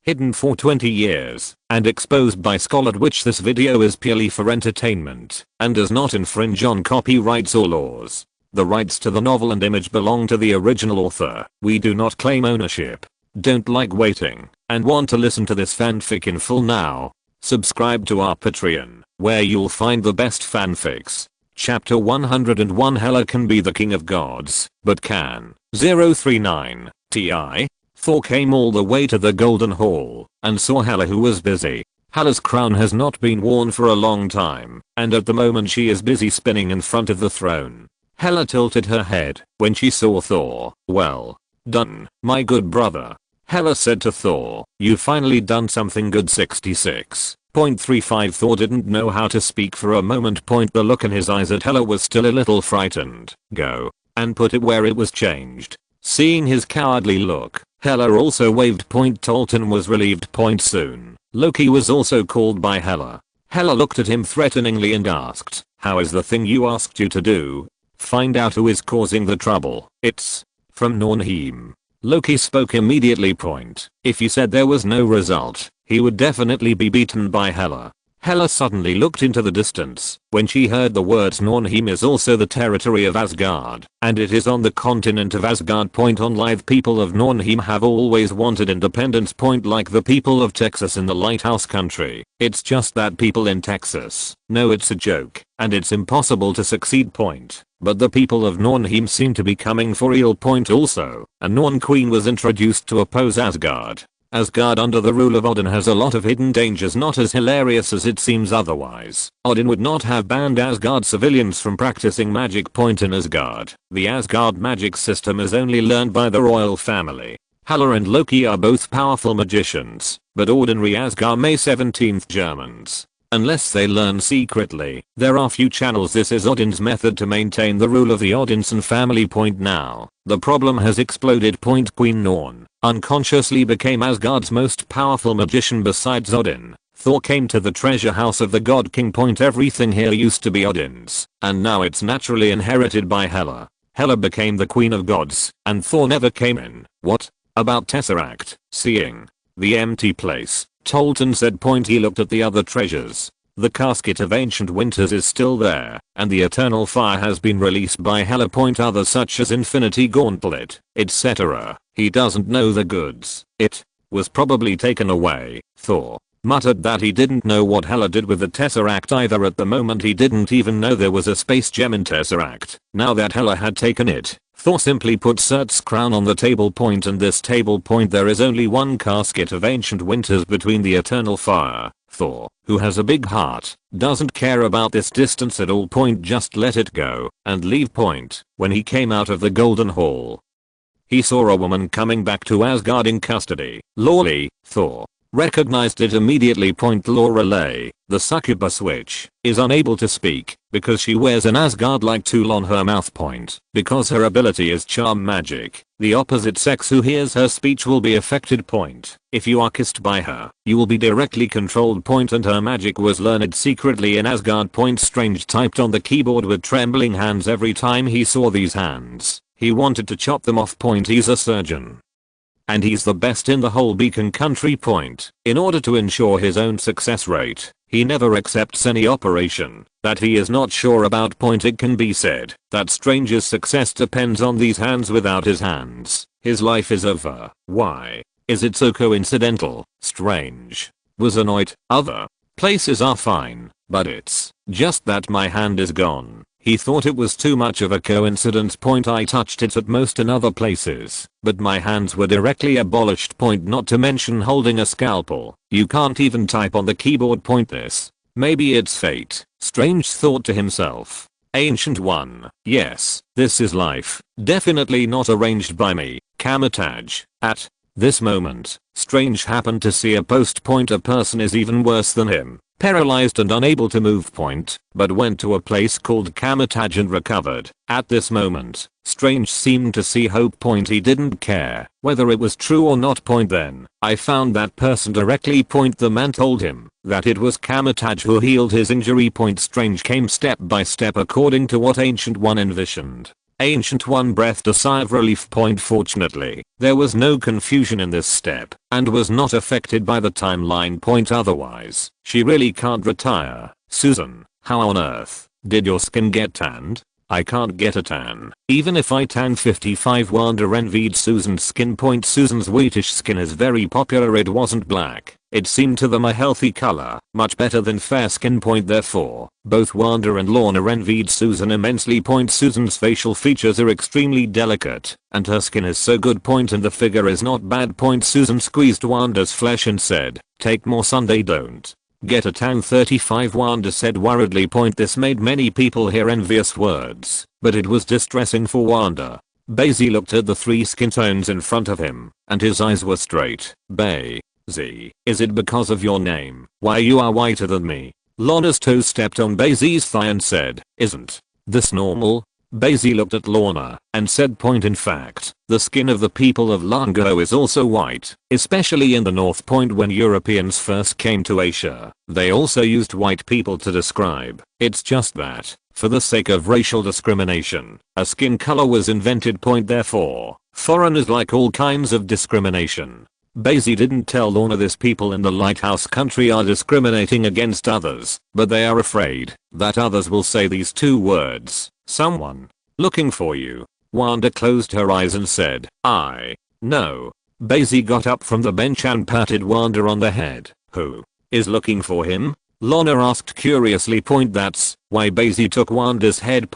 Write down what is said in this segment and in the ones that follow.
hidden for 20 years, and exposed by Scarlet Witch. This video is purely for entertainment, and does not infringe on copyrights or laws. The rights to the novel and image belong to the original author. We do not claim ownership. Don't like waiting, and want to listen to this fanfic in full now? Subscribe to our Patreon, where you'll find the best fanfics. Chapter 101. Hela can be the king of gods, but can 039 Ti. Thor came all the way to the Golden Hall and saw Hela, who was busy. Hela's crown has not been worn for a long time, and at the moment she is busy spinning in front of the throne. Hela tilted her head when she saw Thor. "Well done, my good brother," Hela said to Thor. "You finally done something good." 66.35 Thor didn't know how to speak for a moment. The look in his eyes at Hela was still a little frightened. "Go and put it where it was changed." Seeing his cowardly look, Hela also waved. Tolton was relieved. Soon, Loki was also called by Hela. Hela looked at him threateningly and asked, "How is the thing you asked you to do? Find out who is causing the trouble." "It's from Nornheim." Loki spoke immediately. If he said there was no result, he would definitely be beaten by Hela. Hela suddenly looked into the distance when she heard the words Nornheim is also the territory of Asgard, and it is on the continent of Asgard. On people of Nornheim have always wanted independence. Like the people of Texas in the Lighthouse Country. It's just that people in Texas know it's a joke and it's impossible to succeed. But the people of Nornheim seem to be coming for real. Also, a Norn queen was introduced to oppose Asgard. Asgard under the rule of Odin has a lot of hidden dangers, not as hilarious as it seems otherwise. Odin would not have banned Asgard civilians from practicing magic. In Asgard, the Asgard magic system is only learned by the royal family. Hela and Loki are both powerful magicians, but ordinary Asgard May 17th Germans. Unless they learn secretly, there are few channels. This is Odin's method to maintain the rule of the Odinson family. Now, the problem has exploded. Queen Norn unconsciously became Asgard's most powerful magician besides Odin. Thor came to the treasure house of the God King. Everything here used to be Odin's, and now it's naturally inherited by Hela. Hela became the queen of gods, and Thor never came in. "What about Tesseract?" Seeing the empty place, Tolton said. He looked at the other treasures. The casket of ancient winters is still there, and the eternal fire has been released by Hela. Others such as Infinity Gauntlet, etc. He doesn't know the goods. It was probably taken away. Thor muttered that he didn't know what Hela did with the Tesseract either. At the moment he didn't even know there was a space gem in Tesseract. Now that Hela had taken it, Thor simply put Surt's crown on the table. And this table. There is only one casket of ancient winters between the eternal fire. Thor, who has a big heart, doesn't care about this distance at all. Just let it go and leave. When he came out of the Golden Hall, he saw a woman coming back to Asgard in custody. Lorelei. Thor recognized it immediately. Lorelei, the succubus witch, is unable to speak because she wears an Asgard-like tool on her mouth. Because her ability is charm magic, the opposite sex who hears her speech will be affected. If you are kissed by her, you will be directly controlled. And her magic was learned secretly in Asgard. Strange typed on the keyboard with trembling hands. Every time he saw these hands, he wanted to chop them off. He's a surgeon, and he's the best in the whole Beacon Country. In order to ensure his own success rate, he never accepts any operation that he is not sure about. It can be said that Strange's success depends on these hands. Without his hands, his life is over. Why is it so coincidental? Strange was annoyed. Other places are fine, but it's just that my hand is gone. He thought it was too much of a coincidence. I touched it at most in other places, but my hands were directly abolished. Not to mention holding a scalpel. You can't even type on the keyboard. This. Maybe it's fate, Strange thought to himself. Ancient One. Yes, this is life. Definitely not arranged by me. Kamatage. At this moment, Strange happened to see a post. A person is even worse than him, paralyzed and unable to move. But went to a place called Kamatage and recovered. At this moment, Strange seemed to see hope. He didn't care whether it was true or not. Then, I found that person directly. The man told him that it was Kamatage who healed his injury. Strange came step by step according to what Ancient One envisioned. Ancient One breathed a sigh of relief. Fortunately, there was no confusion in this step and was not affected by the timeline. Otherwise, she really can't retire. Susan, how on earth did your skin get tanned? I can't get a tan. Even if I tan 55. Wanda envied Susan's skin. Susan's whitish skin is very popular. It wasn't black. It seemed to them a healthy color, much better than fair skin. Therefore, both Wanda and Lorna envied Susan immensely. Susan's facial features are extremely delicate, and her skin is so good. And the figure is not bad. Susan squeezed Wanda's flesh and said, take more Sunday, don't get a tan. 35. Wanda said worriedly. This made many people hear envious words, but it was distressing for Wanda. Bai Xi looked at the 3 skin tones in front of him, and his eyes were straight. Bai Xi, is it because of your name why you are whiter than me? Lorna's toe stepped on Bai Xi's thigh and said, isn't this normal? Bai Xi looked at Lorna and said, in fact, the skin of the people of Lango is also white, especially in the north. When Europeans first came to Asia, they also used white people to describe. It's just that, for the sake of racial discrimination, a skin color was invented. Therefore, foreigners like all kinds of discrimination. Bai Xi didn't tell Lorna this. People in the lighthouse country are discriminating against others, but they are afraid that others will say these 2 words. Someone looking for you. Wanda closed her eyes and said, I know. Bai Xi got up from the bench and patted Wanda on the head. Who is looking for him? Lorna asked curiously. That's why Bai Xi took Wanda's head.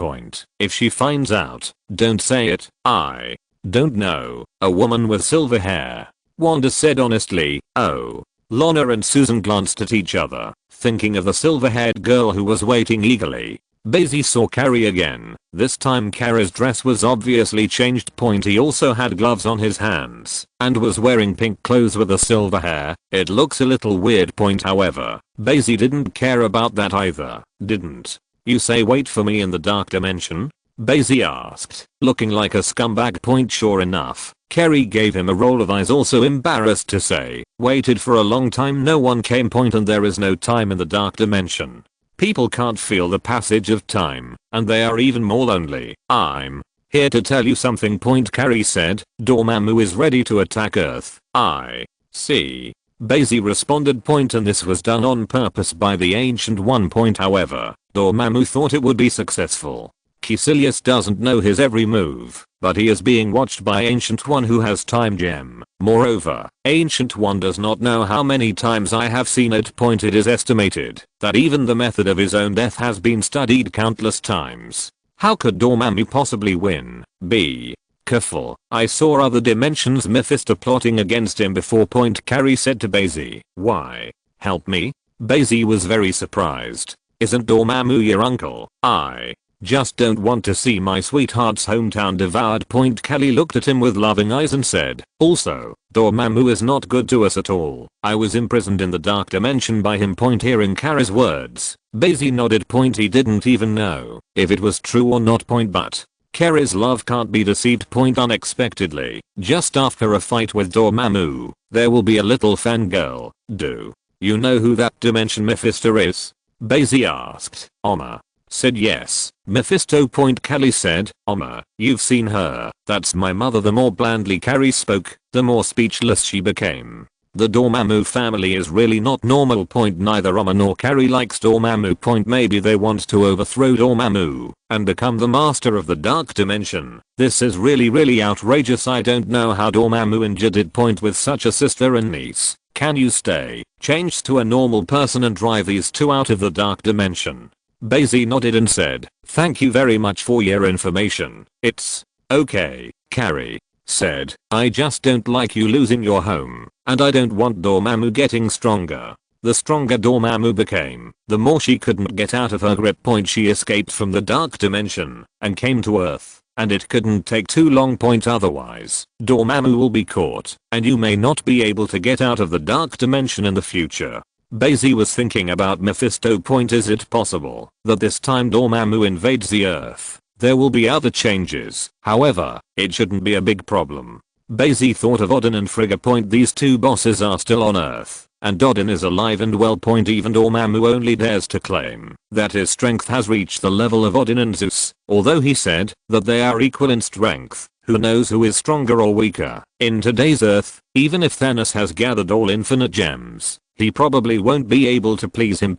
If she finds out, don't say it. I don't know. A woman with silver hair. Wanda said honestly. Oh. Lorna and Susan glanced at each other, thinking of the silver-haired girl who was waiting eagerly. Bai Xi saw Carrie again. This time Carrie's dress was obviously changed. He also had gloves on his hands and was wearing pink clothes with the silver hair. It looks a little weird. However, Bai Xi didn't care about that either. Didn't you say wait for me in the dark dimension? Bai Xi asked, looking like a scumbag. Sure enough, Carrie gave him a roll of eyes, also embarrassed to say, waited for a long time. No one came. And there is no time in the dark dimension. People can't feel the passage of time, and they are even more lonely. I'm here to tell you something. Carrie said, Dormammu is ready to attack Earth. I see. Bai Xi responded. And this was done on purpose by the Ancient One. However, Dormammu thought it would be successful. Caecilius doesn't know his every move, but he is being watched by Ancient One who has Time Gem. Moreover, Ancient One does not know how many times I have seen it. It is estimated that even the method of his own death has been studied countless times. How could Dormammu possibly win? Be careful. I saw other dimensions Mephisto plotting against him before. Carrie said to Bai Xi. Why? Help me? Bai Xi was very surprised. Isn't Dormammu your uncle? I just don't want to see my sweetheart's hometown devoured. Kelly looked at him with loving eyes and said, also, Dormammu is not good to us at all. I was imprisoned in the dark dimension by him. Hearing Kara's words, Bai Xi nodded. He didn't even know if it was true or not. But Kara's love can't be deceived. Unexpectedly, just after a fight with Dormammu, there will be a little fangirl. Do you know who that dimension Mephisto is? Bai Xi asked. Oma said yes. Mephisto. Kelly said, Oma, you've seen her. That's my mother. The more blandly Carrie spoke, the more speechless she became. The Dormammu family is really not normal. Neither Oma nor Carrie likes Dormammu. Maybe they want to overthrow Dormammu and become the master of the dark dimension. This is really outrageous. I don't know how Dormammu injured it. With such a sister and niece. Can you stay, change to a normal person and drive these 2 out of the dark dimension? Bai Xi nodded and said, thank you very much for your information. It's okay, Carrie said. I just don't like you losing your home, and I don't want Dormammu getting stronger. The stronger Dormammu became, the more she couldn't get out of her grip. She escaped from the dark dimension and came to Earth, and it couldn't take too long. Otherwise, Dormammu will be caught, and you may not be able to get out of the dark dimension in the future. Bai Xi was thinking about Mephisto. Is it possible that this time Dormammu invades the Earth? There will be other changes. However, it shouldn't be a big problem. Bai Xi thought of Odin and Frigga. These 2 bosses are still on Earth, and Odin is alive and well. Even Dormammu only dares to claim that his strength has reached the level of Odin and Zeus, although he said that they are equal in strength. Who knows who is stronger or weaker? In today's Earth, even if Thanos has gathered all infinite gems, he probably won't be able to please him.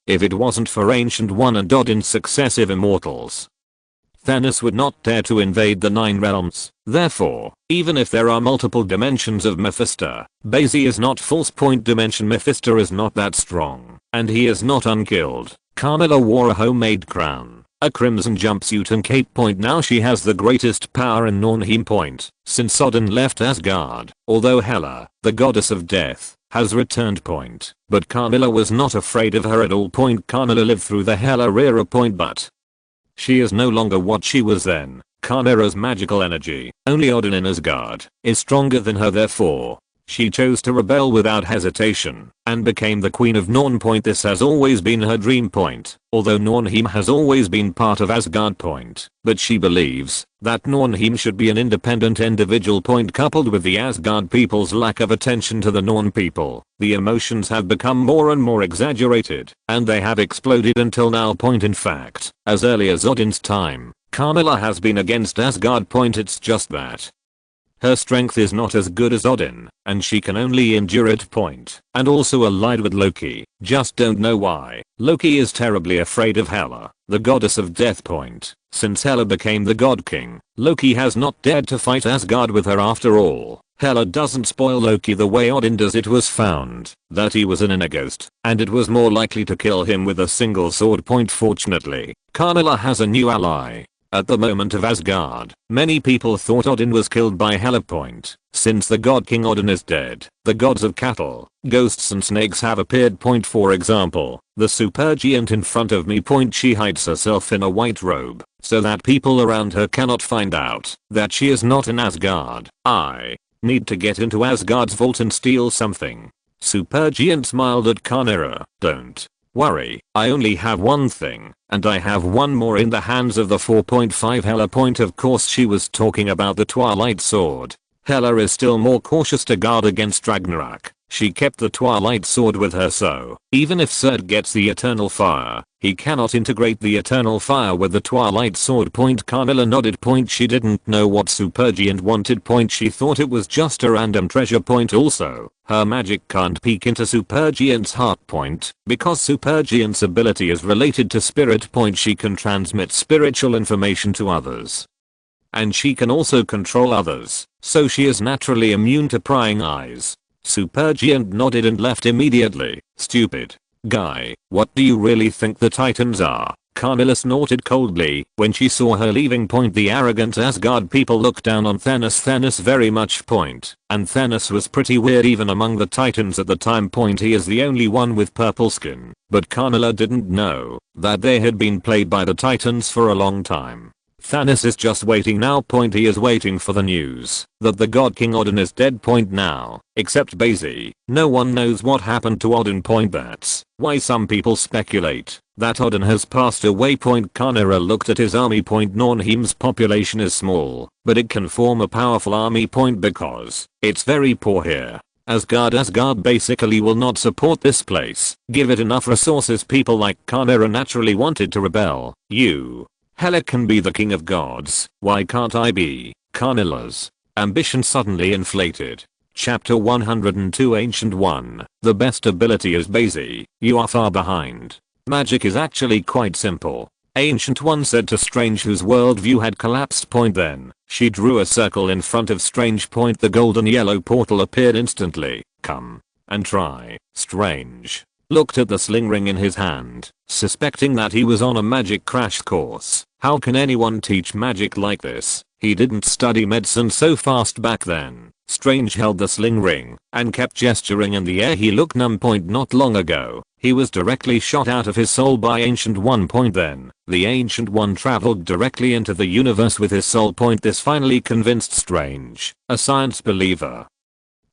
If it wasn't for Ancient One and Odin's successive immortals, Thanos would not dare to invade the 9 realms. Therefore, even if there are multiple dimensions of Mephisto, Bai Xi is not false. Dimension Mephisto is not that strong, and he is not unkilled. Carmilla wore a homemade crown, a crimson jumpsuit and cape. Now she has the greatest power in Nornheim. Since Odin left Asgard, although Hela, the goddess of death, has returned. But Carmilla was not afraid of her at all. Carmilla lived through the Hela era. But she is no longer what she was then. Carmilla's magical energy, only Odin in Asgard, is stronger than her. Therefore, she chose to rebel without hesitation and became the Queen of Norn. This has always been her dream. Although Nornheim has always been part of Asgard. But she believes that Nornheim should be an independent individual. Coupled with the Asgard people's lack of attention to the Norn people, the emotions have become more and more exaggerated, and they have exploded until now. In fact, as early as Odin's time, Carmilla has been against Asgard. It's just that her strength is not as good as Odin, and she can only endure it. And also allied with Loki, just don't know why. Loki is terribly afraid of Hela, the goddess of death. Since Hela became the god king, Loki has not dared to fight Asgard with her. After all, Hela doesn't spoil Loki the way Odin does. It was found that he was an inner ghost, and it was more likely to kill him with a single sword. Fortunately, Carmilla has a new ally. At the moment of Asgard, many people thought Odin was killed by Hela. Since the god king Odin is dead, the gods of cattle, ghosts and snakes have appeared. For example, the supergiant in front of me. She hides herself in a white robe, so that people around her cannot find out that she is not in Asgard. I need to get into Asgard's vault and steal something. Supergiant smiled at Carmilla. Don't worry, I only have one thing, and I have one more in the hands of the 4.5 Hela. Of course she was talking about the Twilight Sword. Hela is still more cautious to guard against Ragnarok. She kept the Twilight Sword with her, so even if Surd gets the Eternal Fire, he cannot integrate the Eternal Fire with the Twilight Sword. Carmilla nodded. She didn't know what Supergiant wanted. She thought it was just a random treasure. Also, her magic can't peek into Supergiant's heart. Because Supergiant's ability is related to spirit. She can transmit spiritual information to others, and she can also control others, so she is naturally immune to prying eyes. Supergiant nodded and left immediately. Stupid guy, what do you really think the Titans are? Carmilla snorted coldly when she saw her leaving. The arrogant Asgard people looked down on Thanos very much. And Thanos was pretty weird even among the Titans at the time. He is the only one with purple skin, but Carmilla didn't know that they had been played by the Titans for a long time. Thanos is just waiting now. He is waiting for the news that the god king Odin is dead. Now, except Bai Xi, no one knows what happened to Odin. That's why some people speculate that Odin has passed away. Carmilla looked at his army. Nornheim's population is small, but it can form a powerful army. Because it's very poor here. Asgard basically will not support this place. Give it enough resources, people like Carmilla naturally wanted to rebel. Hela can be the king of gods, why can't I be? Carmilla's ambition suddenly inflated. Chapter 102 Ancient One. The best ability is Bai Xi. You are far behind. Magic is actually quite simple. Ancient One said to Strange, whose worldview had collapsed. Then, she drew a circle in front of Strange. The golden yellow portal appeared instantly. Come and try. Strange looked at the sling ring in his hand, suspecting that he was on a magic crash course. How can anyone teach magic like this? He didn't study medicine so fast back then. Strange held the sling ring and kept gesturing in the air. He looked numb. Not long ago, he was directly shot out of his soul by Ancient One. Then, the Ancient One traveled directly into the universe with his soul. This finally convinced Strange, a science believer,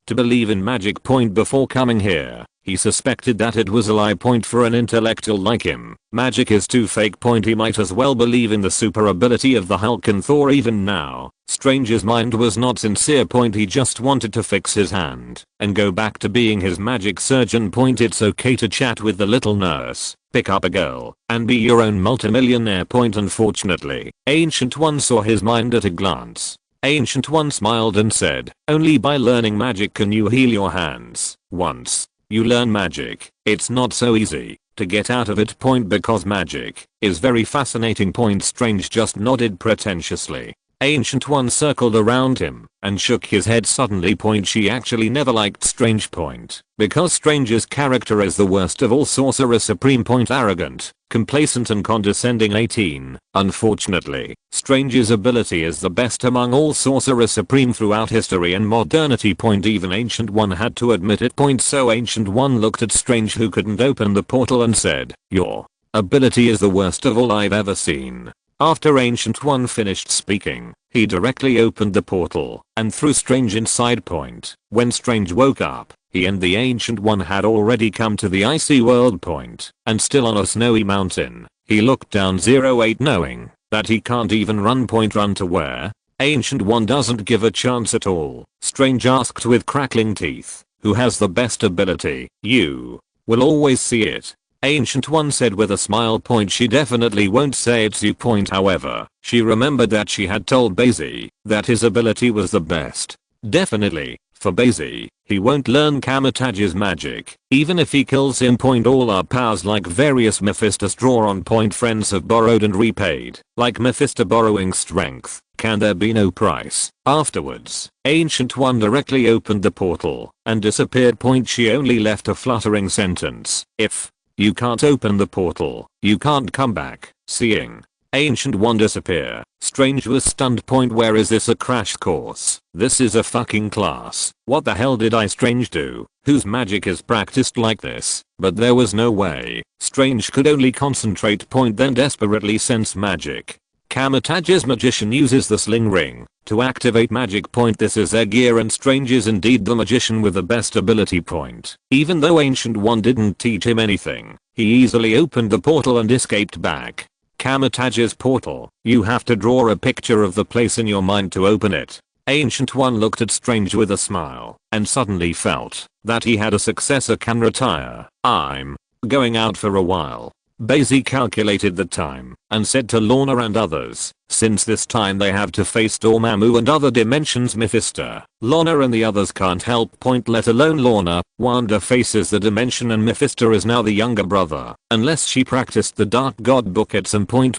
to believe in magic. Before coming here, He suspected that it was a lie. Point for an intellectual like him. Magic is too fake. Point he might as well believe in the super ability of the Hulk and Thor even now. Strange's mind was not sincere. Point he just wanted to fix his hand and go back to being his magic surgeon. Point it's okay to chat with the little nurse, pick up a girl, and be your own multimillionaire. Point unfortunately, Ancient One saw his mind at a glance. Ancient One smiled and said, only by learning magic can you heal your hands. Once you learn magic, it's not so easy to get out of it. Point because magic is very fascinating. Point Strange just nodded pretentiously. Ancient One circled around him and shook his head suddenly. Point she actually never liked Strange. Point because Strange's character is the worst of all Sorcerer Supreme. Point arrogant, complacent and condescending. 18. Unfortunately, Strange's ability is the best among all Sorcerer Supreme throughout history and modernity. Point even Ancient One had to admit it. Point so Ancient One looked at Strange who couldn't open the portal and said, your ability is the worst of all I've ever seen. After Ancient One finished speaking, he directly opened the portal and threw Strange inside. Point when Strange woke up, he and the Ancient One had already come to the icy world. Point and still on a snowy mountain. He looked down 08 knowing that he can't even run. Point run to where? Ancient One doesn't give a chance at all. Strange asked with crackling teeth, who has the best ability? You will always see it. Ancient One said with a smile. Point she definitely won't say it's you. Point however, she remembered that she had told Bai Xi that his ability was the best. Definitely, for Bai Xi, he won't learn Kamatage's magic, even if he kills him. Point all our powers like various Mephistos draw on. Point friends have borrowed and repaid, like Mephisto borrowing strength. Can there be no price? Afterwards, Ancient One directly opened the portal and disappeared. Point she only left a fluttering sentence. If you can't open the portal, you can't come back. Seeing Ancient One disappear, Strange was stunned. Point where is this a crash course? This is a fucking class. What the hell did Strange do? Whose magic is practiced like this? But there was no way. Strange could only concentrate. Point then desperately sense magic. Kamatage's magician uses the sling ring to activate magic. Point this is their gear and Strange is indeed the magician with the best ability. Point even though Ancient One didn't teach him anything, he easily opened the portal and escaped back. Kamatage's portal, you have to draw a picture of the place in your mind to open it. Ancient One looked at Strange with a smile and suddenly felt that he had a successor. Can retire. I'm going out for a while. Bai Xi calculated the time and said to Lorna and others, since this time they have to face Dormammu and other dimensions. Mephisto, Lorna and the others can't help. Point let alone Lorna. Wanda faces the dimension and Mephisto is now the younger brother, unless she practiced the Dark God book at some point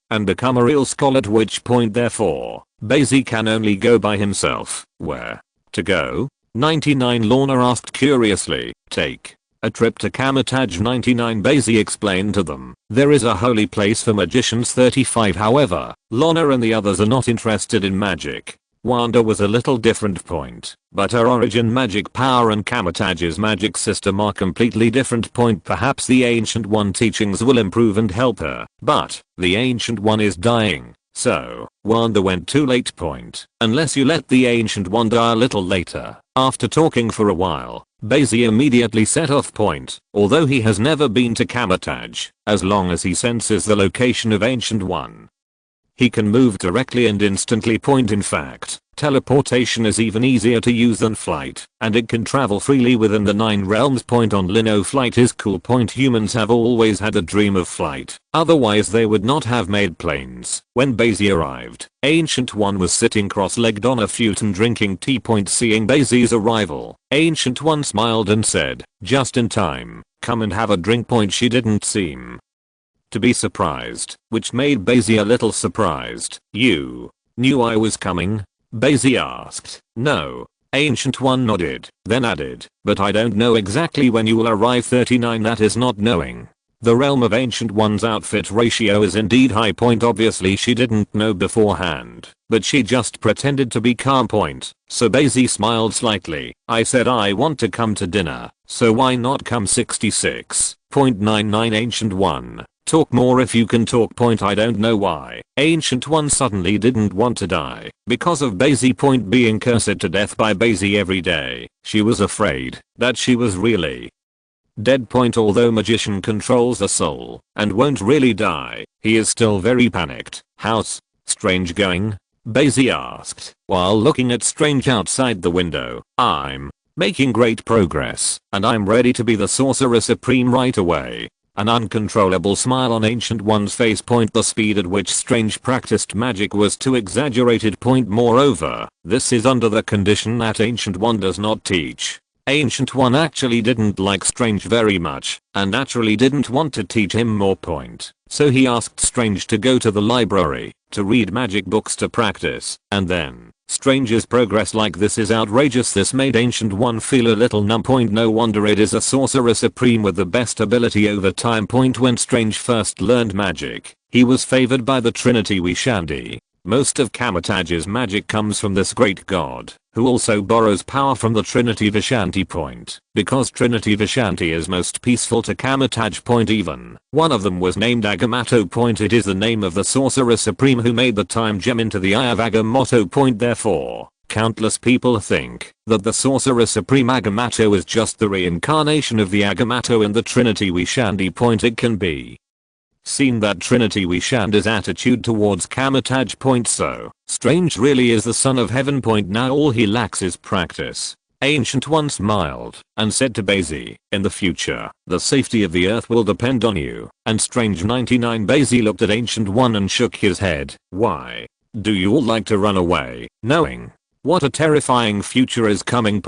and become a real Scarlet Witch. Point therefore, Bai Xi can only go by himself. Where to go? 99 Lorna asked curiously. Take a trip to Kamatage. 99 Bai Xi explained to them. There is a holy place for magicians. 35 However, Lorna and the others are not interested in magic. Wanda was a little different. Point but her origin magic power and Kamatage's magic system are completely different. Point perhaps the Ancient One teachings will improve and help her, but the Ancient One is dying. So, Wanda went too late. Point unless you let the Ancient One die a little later. After talking for a while, Bai Xi immediately set off. Point although he has never been to Kamatage, as long as he senses the location of Ancient One, he can move directly and instantly. Point in fact, teleportation is even easier to use than flight, and it can travel freely within the 9 realms. Point on Lino flight is cool. Point humans have always had a dream of flight, otherwise they would not have made planes. When Bai Xi arrived, Ancient One was sitting cross-legged on a futon drinking tea. Point seeing Bai Xi's arrival, Ancient One smiled and said, just in time, come and have a drink. Point she didn't seem to be surprised, which made Bai Xi a little surprised. You knew I was coming? Bai Xi asked. No. Ancient One nodded, then added, but I don't know exactly when you will arrive. 39 That is not knowing. The realm of Ancient One's outfit ratio is indeed high. Point obviously she didn't know beforehand, but she just pretended to be calm. Point so Bai Xi smiled slightly. I said I want to come to dinner, so why not come? 66.99 Ancient One, talk more if you can talk. Point I don't know why Ancient One suddenly didn't want to die because of Bai Xi. Point being cursed to death by Bai Xi every day. She was afraid that she was really Dead point. Although magician controls the soul and won't really die, he is still very panicked. How's Strange going? Bai Xi asked while looking at Strange outside the window. I'm making great progress, and I'm ready to be the Sorcerer Supreme right away. An uncontrollable smile on Ancient One's face. The speed at which Strange practiced magic was too exaggerated. Moreover, this is under the condition that Ancient One does not teach. Ancient One actually didn't like Strange very much, and naturally didn't want to teach him more. So he asked Strange to go to the library, to read magic books to practice, and then, Strange's progress like this is outrageous. This made Ancient One feel a little numb. No wonder it is a Sorcerer Supreme with the best ability over time. When Strange first learned magic, he was favored by the Trinity Vishanti. Most of Kamatage's magic comes from this great god, who also borrows power from the Trinity Vishanti. Because Trinity Vishanti is most peaceful to Kamatage. Even one of them was named Agamotto. It is the name of the Sorcerer Supreme who made the time gem into the eye of Agamotto. Therefore, countless people think that the Sorcerer Supreme Agamotto is just the reincarnation of the Agamotto in the Trinity Vishanti. It can be seen that Trinity Vishanti's attitude towards Kamatage. So, Strange really is the son of heaven. Now all he lacks is practice. Ancient One smiled and said to Bai Xi, in the future, the safety of the earth will depend on you. And Strange 99. Bai Xi looked at Ancient One and shook his head. Why do you all like to run away, knowing what a terrifying future is coming?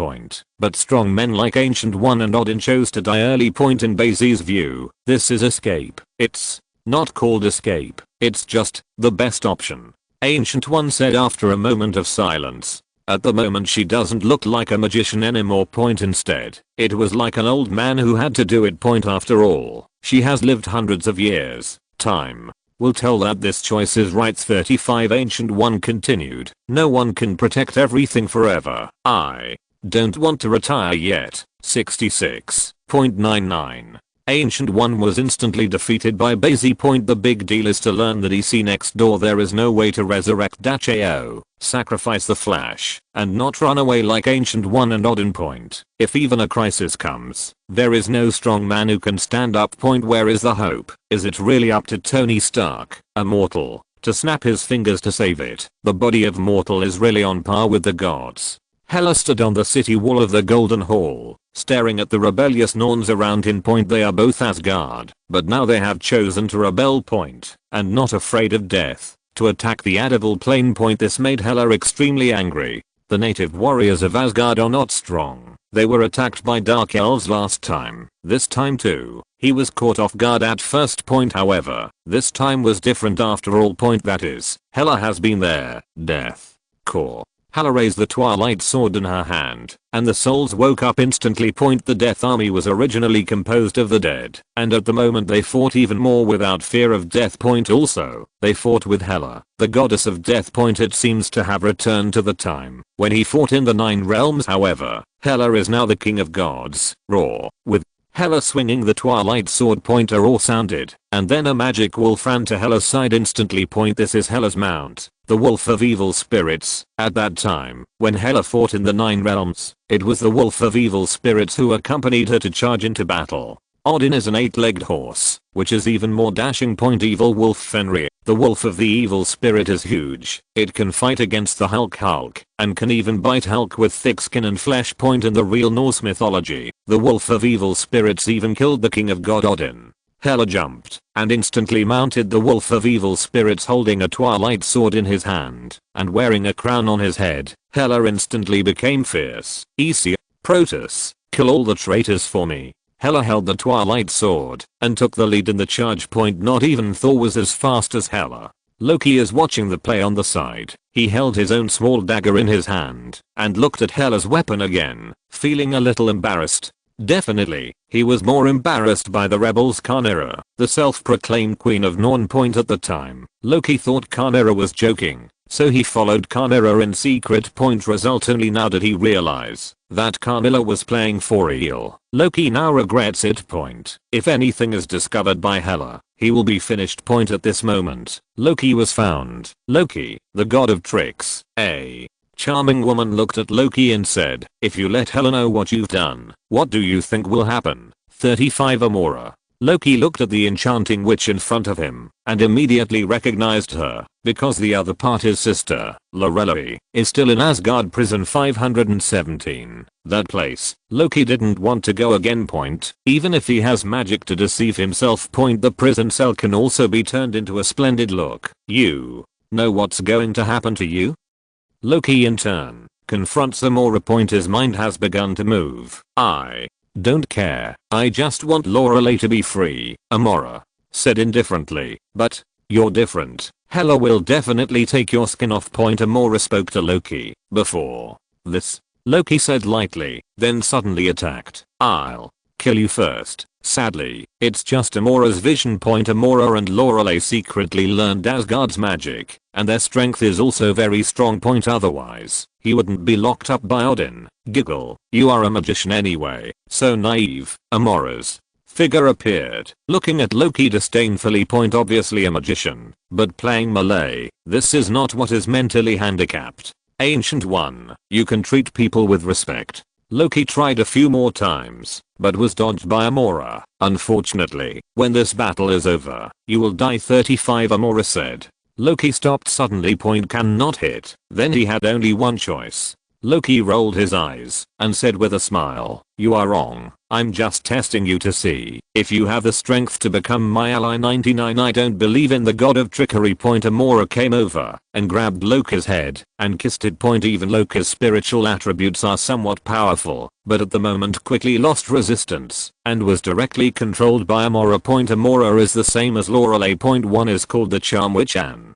But strong men like Ancient One and Odin chose to die early. In Bai Xi's view, this is escape. It's not called escape, it's just the best option. Ancient One said after a moment of silence. At the moment she doesn't look like a magician anymore. Instead, it was like an old man who had to do it. After all, she has lived hundreds of years. Time will tell that this choice is right. 35. Ancient One continued. No one can protect everything forever. I don't want to retire yet. 66.99. Ancient One was instantly defeated by Bai Xi. The big deal is to learn that EC next door there is no way to resurrect Dachao, sacrifice the Flash, and not run away like Ancient One and Odin. If even a crisis comes, there is no strong man who can stand up. Where is the hope? Is it really up to Tony Stark, a mortal, to snap his fingers to save it? The body of mortal is really on par with the gods. Hela stood on the city wall of the Golden Hall, staring at the rebellious Norns around him. They are both Asgard, but now they have chosen to rebel. And not afraid of death, to attack the Adival plane. This made Hela extremely angry. The native warriors of Asgard are not strong. They were attacked by dark elves last time. This time too, he was caught off guard at first. However, this time was different after all. That is, Hela has been there. Death core. Hela raised the Twilight Sword in her hand, and the souls woke up instantly. The Death Army was originally composed of the dead, and at the moment they fought even more without fear of death. Also, they fought with Hela, the goddess of death. It seems to have returned to the time when he fought in the 9 realms. However, Hela is now the king of gods. Roar. With Hela swinging the Twilight Sword. A roar sounded, and then a magic wolf ran to Hela's side instantly. This is Hela's mount, the Wolf of Evil Spirits. At that time, when Hela fought in the 9 realms, it was the Wolf of Evil Spirits who accompanied her to charge into battle. Odin is an 8-legged horse, which is even more dashing. Evil Wolf Fenrir, the wolf of the evil spirit, is huge. It can fight against the Hulk, and can even bite Hulk with thick skin and flesh. In the real Norse mythology, the wolf of evil spirits even killed the king of God Odin. Hela jumped, and instantly mounted the wolf of evil spirits holding a Twilight Sword in his hand, and wearing a crown on his head. Hela instantly became fierce. EC, Protus, kill all the traitors for me. Hela held the Twilight Sword, and took the lead in the charge. Not even Thor was as fast as Hela. Loki is watching the play on the side. He held his own small dagger in his hand, and looked at Hela's weapon again, feeling a little embarrassed. Definitely, he was more embarrassed by the rebels Karnira, the self-proclaimed queen of Norn. At the time, Loki thought Karnira was joking, so he followed Karnira in secret. Result, only now did he realize that Karnira was playing for real. Loki now regrets it. If anything is discovered by Hela, he will be finished. At this moment, Loki was found. Loki, the god of tricks. A charming woman looked at Loki and said, if you let Hela know what you've done, what do you think will happen? 35 Amora. Loki looked at the enchanting witch in front of him and immediately recognized her because the other part, his sister, Lorelei, is still in Asgard prison 517. That place, Loki didn't want to go again. Even if he has magic to deceive himself. The prison cell can also be turned into a splendid look. You know what's going to happen to you? Loki in turn confronts Amora. His mind has begun to move. I don't care. I just want Lorelei to be free, Amora said indifferently. But you're different. Hela will definitely take your skin off. Amora spoke to Loki. Before this, Loki said lightly, then suddenly attacked. I'll kill you first. Sadly, it's just Amora's vision. Amora and Lorelei secretly learned Asgard's magic, and their strength is also very strong. Otherwise, he wouldn't be locked up by Odin. Giggle. You are a magician anyway. So naive. Amora's figure appeared, looking at Loki disdainfully. Obviously a magician, but playing melee. This is not what is mentally handicapped. Ancient One, you can treat people with respect. Loki tried a few more times, but was dodged by Amora. Unfortunately, when this battle is over, you will die. 35 Amora said. Loki stopped suddenly. Cannot hit. Then he had only one choice. Loki rolled his eyes and said with a smile, you are wrong. I'm just testing you to see if you have the strength to become my ally. 99 I don't believe in the god of trickery. Amora came over and grabbed Loki's head and kissed it. Even Loki's spiritual attributes are somewhat powerful, but at the moment quickly lost resistance and was directly controlled by Amora. Amora is the same as Lorelei. One is called the Charm Witch and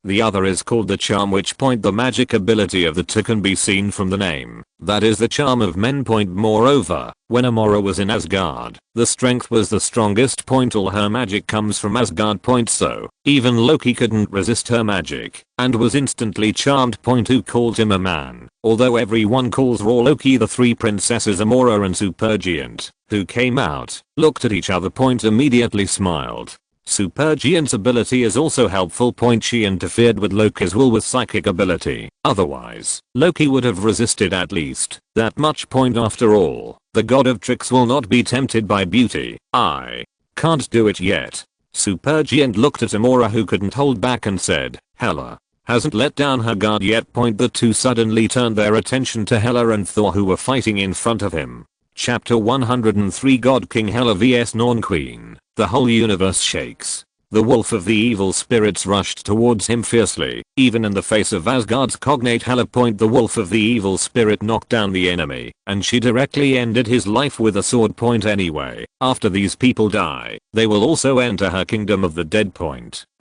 the other is called the Charm Witch. The magic ability of the two can be seen from the name. That is the charm of men. Moreover, when Amora was in Asgard, the strength was the strongest. All her magic comes from Asgard. So, even Loki couldn't resist her magic and was instantly charmed. Who called him a man? Although everyone calls raw Loki. The three princesses Amora and Supergiant, who came out, looked at each other. Immediately smiled. Supergiant's ability is also helpful. She interfered with Loki's will with psychic ability. Otherwise, Loki would have resisted at least that much. After all, the god of tricks will not be tempted by beauty. I can't do it yet. Supergiant looked at Amora, who couldn't hold back, and said, Hela hasn't let down her guard yet. The two suddenly turned their attention to Hela and Thor, who were fighting in front of him. Chapter 103 God King Hela vs Norn Queen. The whole universe shakes. The wolf of the evil spirits rushed towards him fiercely, even in the face of Asgard's cognate Hela. The wolf of the evil spirit knocked down the enemy, and she directly ended his life with a sword. Anyway, after these people die, they will also enter her kingdom of the dead.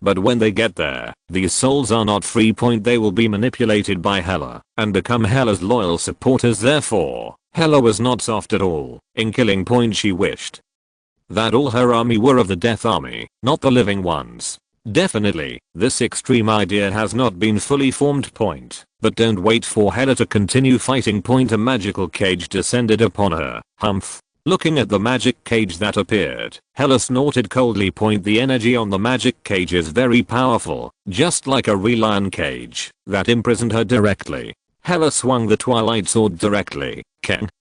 But when they get there, these souls are not free. They will be manipulated by Hela and become Hela's loyal supporters. Therefore, Hela was not soft at all in killing. She wished that all her army were of the death army, not the living ones. Definitely, this extreme idea has not been fully formed. But don't wait for Hela to continue fighting. A magical cage descended upon her. Humph. Looking at the magic cage that appeared, Hela snorted coldly. The energy on the magic cage is very powerful, just like a real iron cage that imprisoned her directly. Hela swung the Twilight Sword directly.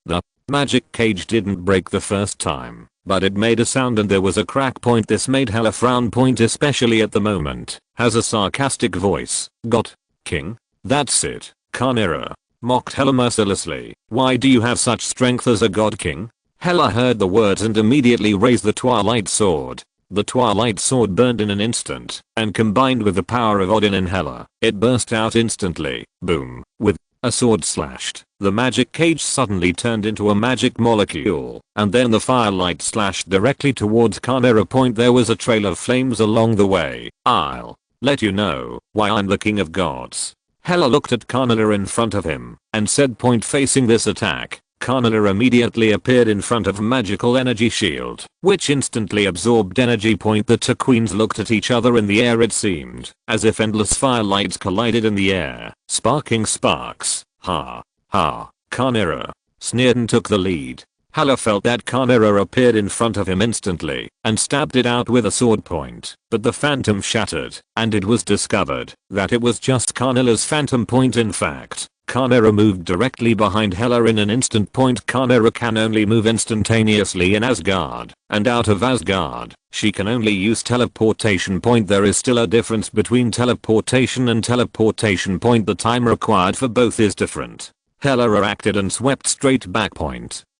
The magic cage didn't break the first time, but it made a sound and there was a crack. This made Hela frown. Especially at the moment, has a sarcastic voice. God King? That's it, Chimera, mocked Hela mercilessly. Why do you have such strength as a god king? Hela heard the words and immediately raised the Twilight Sword. The Twilight Sword burned in an instant, and combined with the power of Odin in Hela, it burst out instantly. Boom. With a sword slashed, the magic cage suddenly turned into a magic molecule, and then the firelight slashed directly towards Chimera. There was a trail of flames along the way. I'll let you know why I'm the king of gods. Hela looked at Chimera in front of him and said. Facing this attack, Chimera immediately appeared in front of a magical energy shield, which instantly absorbed energy. The two queens looked at each other in the air. It seemed as if endless firelights collided in the air, sparking sparks. Ha. Ha. Chimera sneered and took the lead. Hela felt that Chimera appeared in front of him instantly and stabbed it out with a sword. But the phantom shattered, and it was discovered that it was just Chimera's phantom. In fact, Carnera moved directly behind Hela in an instant. Carnera can only move instantaneously in Asgard, and out of Asgard, she can only use teleportation. There is still a difference between teleportation and teleportation. The time required for both is different. Hela reacted and swept straight back.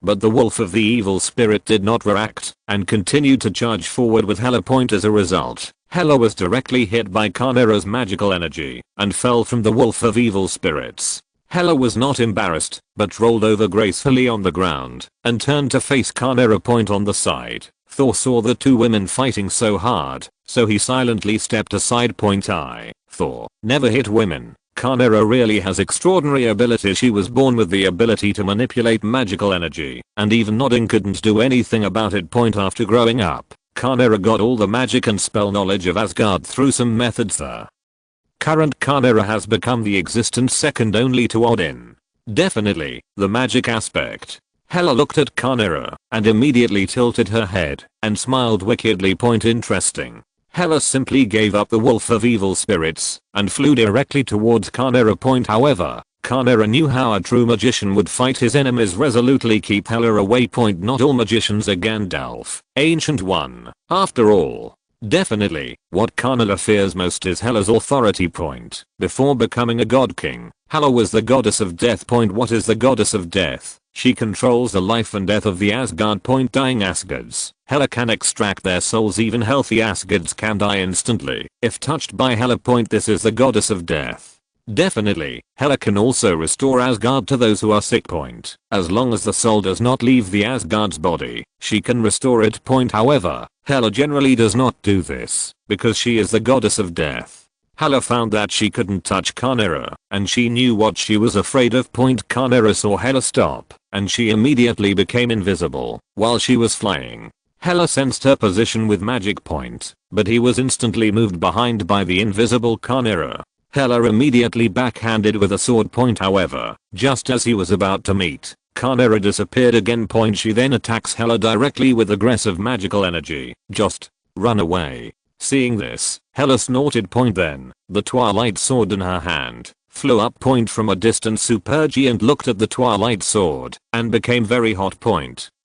But the wolf of the evil spirit did not react, and continued to charge forward with Hela. As a result, Hela was directly hit by Carnera's magical energy, and fell from the wolf of evil spirits. Hela was not embarrassed, but rolled over gracefully on the ground, and turned to face Carnera. On the side, Thor saw the two women fighting so hard, so he silently stepped aside. Thor never hit women. Carnera really has extraordinary abilities. She was born with the ability to manipulate magical energy, and even nodding couldn't do anything about it. After growing up, Carnera got all the magic and spell knowledge of Asgard through some methods. The current Carnera has become the existence second only to Odin. Definitely, the magic aspect. Hela looked at Carnera, and immediately tilted her head, and smiled wickedly. Interesting. Hela simply gave up the wolf of evil spirits, and flew directly towards Carnera. However, Carnera knew how a true magician would fight his enemies resolutely. Keep Hela away. Not all magicians are Gandalf, Ancient One. After all, definitely, what Carnera fears most is Hela's authority. Before becoming a god king, Hela was the goddess of death. What is the goddess of death? She controls the life and death of the Asgard. Dying Asgards, Hela can extract their souls. Even healthy Asgards can die instantly if touched by Hela. This is the goddess of death. Definitely, Hela can also restore Asgard to those who are sick. As long as the soul does not leave the Asgard's body, she can restore it. However, Hela generally does not do this, because she is the goddess of death. Hela found that she couldn't touch Carnera, and she knew what she was afraid of. Carnera saw Hela stop, and she immediately became invisible while she was flying. Hela sensed her position with magic. But he was instantly moved behind by the invisible Carnera. Hela immediately backhanded with a sword. However, just as he was about to meet, Carnera disappeared again. She then attacks Hela directly with aggressive magical energy. Just run away. Seeing this, Hela snorted. Then, the Twilight Sword in her hand, flew up. From a distance, Supergiant looked at the Twilight Sword, and became very hot.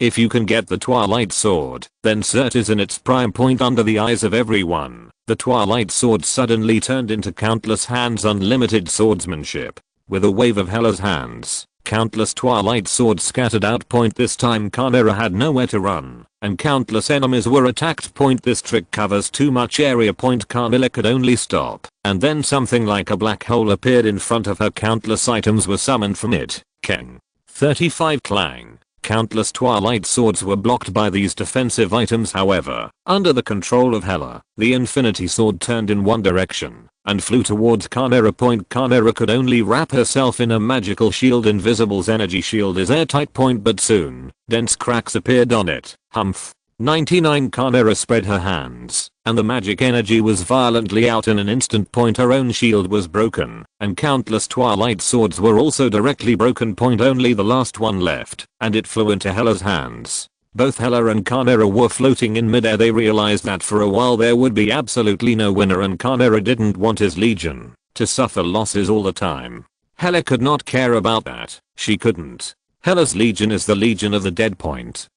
If you can get the Twilight Sword, then Cert is in its prime. Under the eyes of everyone, the Twilight Sword suddenly turned into countless hands. Unlimited swordsmanship. With a wave of Hela's hands, countless Twilight Swords scattered out. This time Carnera had nowhere to run, and countless enemies were attacked. This trick covers too much area. Carnera could only stop, and then something like a black hole appeared in front of her. Countless items were summoned from it. Keng. 35 Clang. Countless Twilight Swords were blocked by these defensive items. However, under the control of Hela, the Infinity Sword turned in one direction and flew towards Carnera. Carnera could only wrap herself in a magical shield. Invisible's energy shield is airtight. But soon, dense cracks appeared on it. Humph. 99 Carnera spread her hands, and the magic energy was violently out in an instant. Her own shield was broken, and countless Twilight Swords were also directly broken. Only the last one left, and it flew into Hela's hands. Both Hela and Carnera were floating in midair. They realized that for a while there would be absolutely no winner, and Carnera didn't want his legion to suffer losses all the time. Hela could not care about that. She couldn't. Hela's legion is the legion of the dead.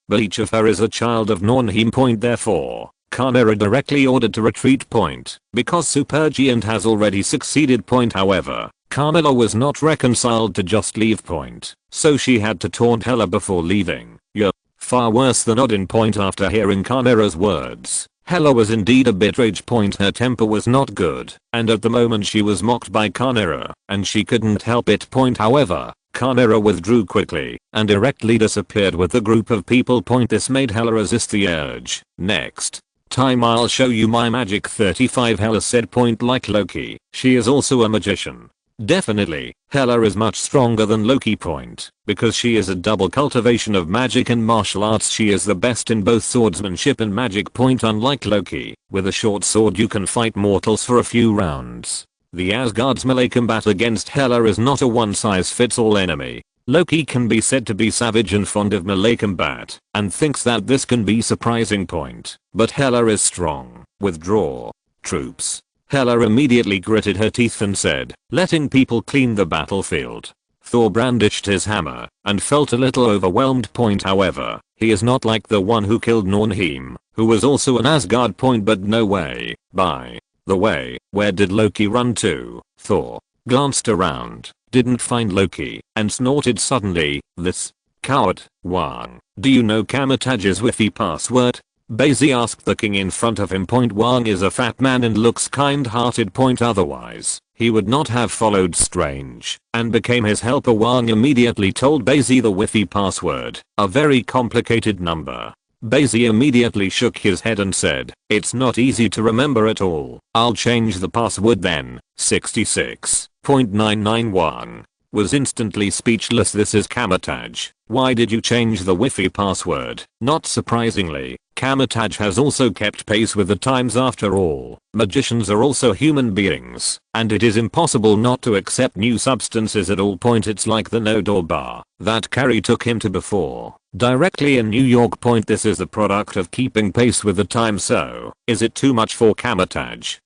But each of her is a child of Nornheim. Therefore, Carnera directly ordered to retreat. Because Supergiant has already succeeded. However, Carnera was not reconciled to just leave. So she had to taunt Hela before leaving. You're far worse than Odin. After hearing Carnera's words, Hela was indeed a bit rage. Her temper was not good, and at the moment she was mocked by Carnera, and she couldn't help it. However, Carnera withdrew quickly and directly disappeared with a group of people. This made Hela resist the urge. Next time I'll show you my magic. 35 Hela said. Like Loki, she is also a magician. Definitely, Hela is much stronger than Loki. Because she is a double cultivation of magic and martial arts. She is the best in both swordsmanship and magic. Unlike Loki, with a short sword you can fight mortals for a few rounds. The Asgard's melee combat against Hela is not a one-size-fits-all enemy. Loki can be said to be savage and fond of melee combat, and thinks that this can be surprising. But Hela is strong. Withdraw troops. Hela immediately gritted her teeth and said, letting people clean the battlefield. Thor brandished his hammer and felt a little overwhelmed. However, he is not like the one who killed Nornheim, who was also an Asgard. But no way. By the way, where did Loki run to? Thor glanced around, didn't find Loki, and snorted suddenly, "This coward, Wang. Do you know Kamatage's Wi-Fi password?" Bai Xi asked the king in front of him. Wang is a fat man and looks kind-hearted. Otherwise, he would not have followed Strange and became his helper. Wang immediately told Bai Xi the Wi-Fi password, a very complicated number. Bai Xi immediately shook his head and said, "It's not easy to remember at all. I'll change the password then." 66.991 was instantly speechless. "This is Kamatage. Why did you change the Wi-Fi password?" Not surprisingly, Kamatage has also kept pace with the times. After all, magicians are also human beings, and it is impossible not to accept new substances at all. It's like the no-door bar that Carrie took him to before, directly in New York. This is the product of keeping pace with the time. So, is it too much for Kamatage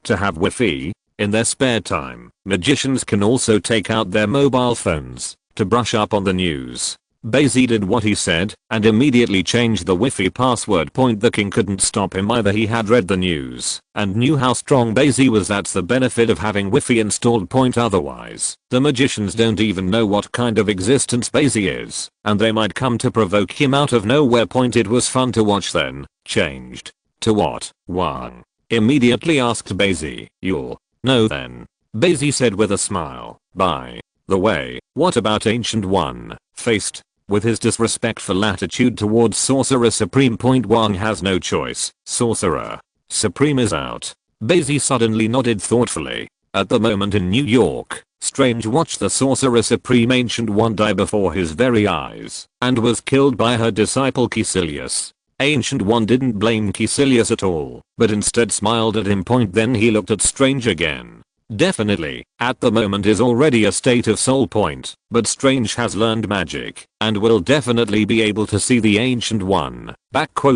to have Wi-Fi? In their spare time, magicians can also take out their mobile phones to brush up on the news. Bai Xi did what he said and immediately changed the Wi-Fi password. The king couldn't stop him either. He had read the news and knew how strong Bai Xi was. That's the benefit of having Wi-Fi installed. Otherwise, the magicians don't even know what kind of existence Bai Xi is, and they might come to provoke him out of nowhere. It was fun to watch. Then, changed to what? Wang immediately asked Bai Xi. "You'll know then," Bai Xi said with a smile. "By the way, what about Ancient One?" Faced with his disrespectful attitude towards Sorcerer Supreme. Wang has no choice. Sorcerer Supreme is out. Bai Xi suddenly nodded thoughtfully. At the moment in New York, Strange watched the Sorcerer Supreme Ancient One die before his very eyes and was killed by her disciple Caecilius. Ancient One didn't blame Caecilius at all, but instead smiled at him. Then he looked at Strange again. Definitely, at the moment is already a state of soul. But Strange has learned magic and will definitely be able to see the Ancient One.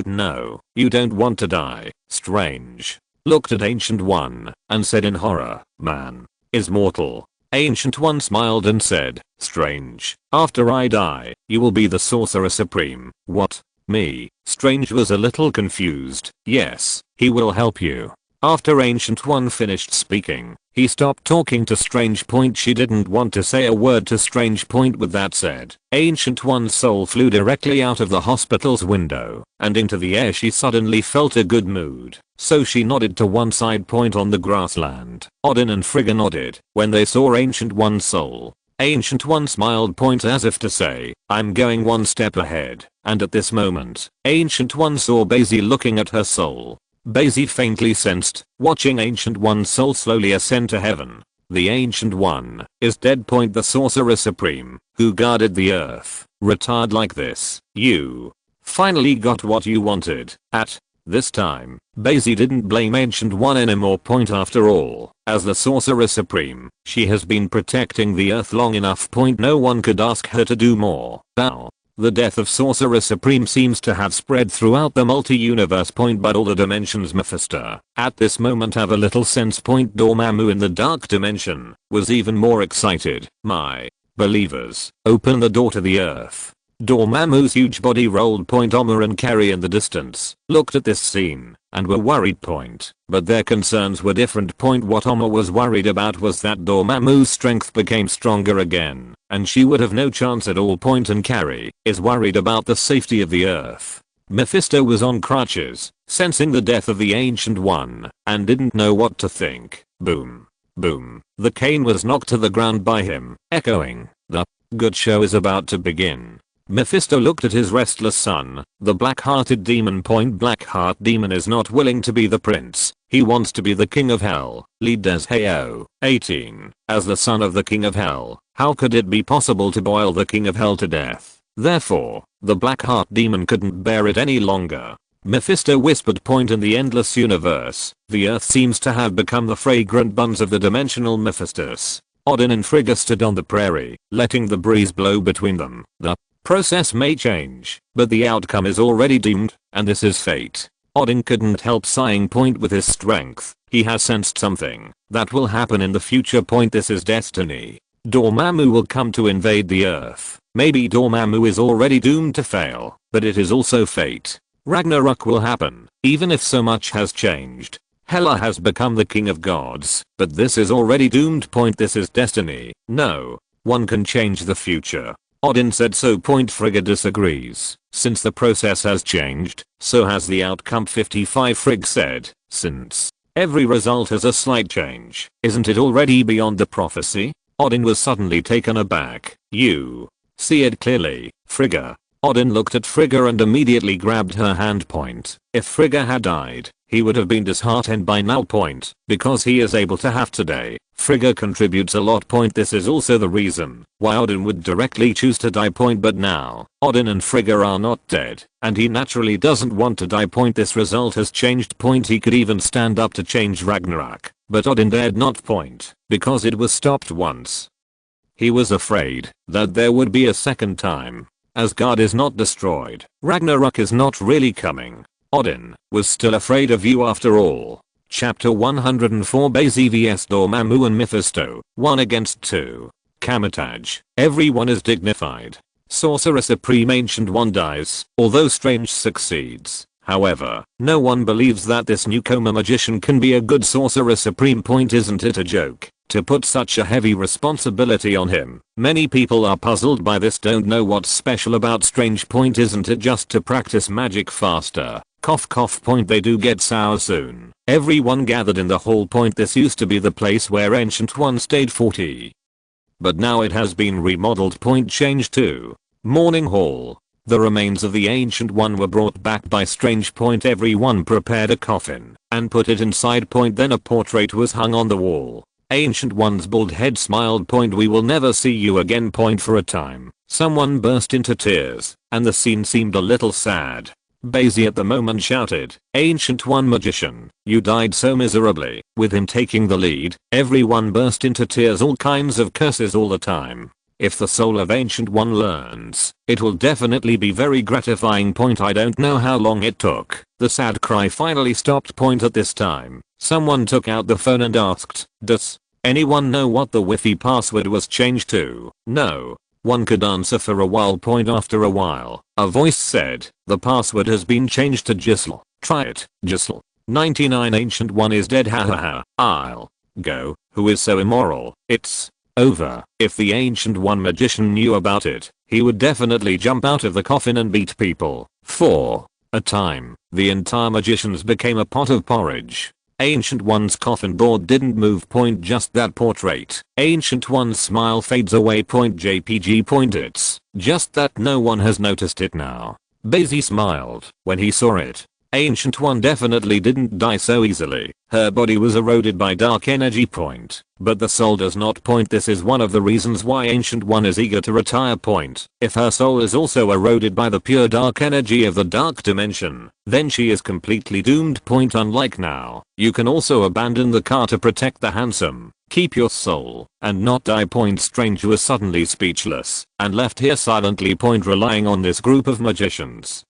"No, you don't want to die." Strange looked at Ancient One and said in horror, "Man is mortal." Ancient One smiled and said, "Strange, after I die, you will be the Sorcerer Supreme." "What? Me?" Strange was a little confused. "Yes, he will help you." After Ancient One finished speaking, he stopped talking to Strange. She didn't want to say a word to Strange. With that said, Ancient One's soul flew directly out of the hospital's window and into the air. She suddenly felt a good mood, so she nodded to one side. On the grassland, Odin and Frigga nodded when they saw Ancient One's soul. Ancient One smiled. As if to say, "I'm going one step ahead." And at this moment, Ancient One saw Bai Xi looking at her soul. Bai Xi faintly sensed, watching Ancient One's soul slowly ascend to heaven. The Ancient One is dead. The Sorcerer Supreme, who guarded the earth, retired like this. "You finally got what you wanted." At this time, Bai Xi didn't blame Ancient One anymore. After all, as the Sorcerer Supreme, she has been protecting the earth long enough. No one could ask her to do more. Now, the death of Sorcerer Supreme seems to have spread throughout the multi-universe. But all the dimensions Mephisto at this moment have a little sense. Dormammu in the dark dimension was even more excited. "My believers, open the door to the earth." Dormammu's huge body rolled. Omar and Carrie in the distance looked at this scene and were worried. But their concerns were different. What Omar was worried about was that Dormammu's strength became stronger again, and she would have no chance at all. And Carrie is worried about the safety of the earth. Mephisto was on crutches, sensing the death of the Ancient One, and didn't know what to think. Boom. Boom. The cane was knocked to the ground by him, echoing, "The good show is about to begin." Mephisto looked at his restless son, the black-hearted demon. Blackheart demon is not willing to be the prince. He wants to be the king of hell. Lead Des Heo, 18. As the son of the king of hell, how could it be possible to boil the king of hell to death? Therefore, the Blackheart demon couldn't bear it any longer. Mephisto whispered. In the endless universe, the earth seems to have become the fragrant buns of the dimensional Mephistos. Odin and Frigga stood on the prairie, letting the breeze blow between them. The process may change, but the outcome is already doomed, and this is fate. Odin couldn't help sighing. With his strength, he has sensed something that will happen in the future. This is destiny. Dormammu will come to invade the earth. Maybe Dormammu is already doomed to fail, but it is also fate. Ragnarok will happen, even if so much has changed. Hela has become the king of gods, but this is already doomed. This is destiny. No, one can change the future. Odin said so. Frigga disagrees. Since the process has changed, so has the outcome. 55 Frigg said, since every result has a slight change, isn't it already beyond the prophecy? Odin was suddenly taken aback. You see it clearly, Frigga. Odin looked at Frigga and immediately grabbed her hand. If Frigga had died, he would have been disheartened by now. Because he is able to have today, Frigga contributes a lot. This is also the reason why Odin would directly choose to die. But now, Odin and Frigga are not dead, and he naturally doesn't want to die. This result has changed. He could even stand up to change Ragnarok, but Odin dared not. Because it was stopped once. He was afraid that there would be a second time. Asgard is not destroyed. Ragnarok is not really coming. Odin was still afraid of you after all. Chapter 104 Bai Xi vs Dormammu and Mephisto, 1 against 2. Kamatage. Everyone is dignified. Sorcerer Supreme Ancient One dies, although Strange succeeds. However, no one believes that this newcomer magician can be a good Sorcerer Supreme. Isn't it a joke to put such a heavy responsibility on him? Many people are puzzled by this. Don't know what's special about Strange. Isn't it just to practice magic faster? Cough cough. They do get sour soon. Everyone gathered in the hall. This used to be the place where Ancient One stayed 40. But now it has been remodeled. Change to Mourning Hall. The remains of the Ancient One were brought back by Strange. Everyone prepared a coffin and put it inside. Then a portrait was hung on the wall. Ancient One's bald head smiled. We will never see you again. For a time, someone burst into tears, and the scene seemed a little sad. Bai Xi at the moment shouted, Ancient One magician, you died so miserably. With him taking the lead, everyone burst into tears. All kinds of curses all the time. If the soul of Ancient One learns, it will definitely be very gratifying. I don't know how long it took. The sad cry finally stopped. At this time, someone took out the phone and asked, does anyone know what the Wi-Fi password was changed to? No one could answer for a while. After a while, a voice said, the password has been changed to Giselle. Try it, Giselle. 99 Ancient One is dead. Ha. I'll go. Who is so immoral? It's over. If the Ancient One magician knew about it, he would definitely jump out of the coffin and beat people. For a time, the entire magicians became a pot of porridge. Ancient One's coffin board didn't move. Just that portrait. Ancient One's smile fades away. JPG. It's just that no one has noticed it now. Bai Xi smiled when he saw it. Ancient One definitely didn't die so easily. Her body was eroded by dark energy. But the soul does not. This is one of the reasons why Ancient One is eager to retire. If her soul is also eroded by the pure dark energy of the dark dimension, then she is completely doomed. Unlike now, you can also abandon the car to protect the handsome. Keep your soul and not die. Strange was suddenly speechless and left here silently. Relying on this group of magicians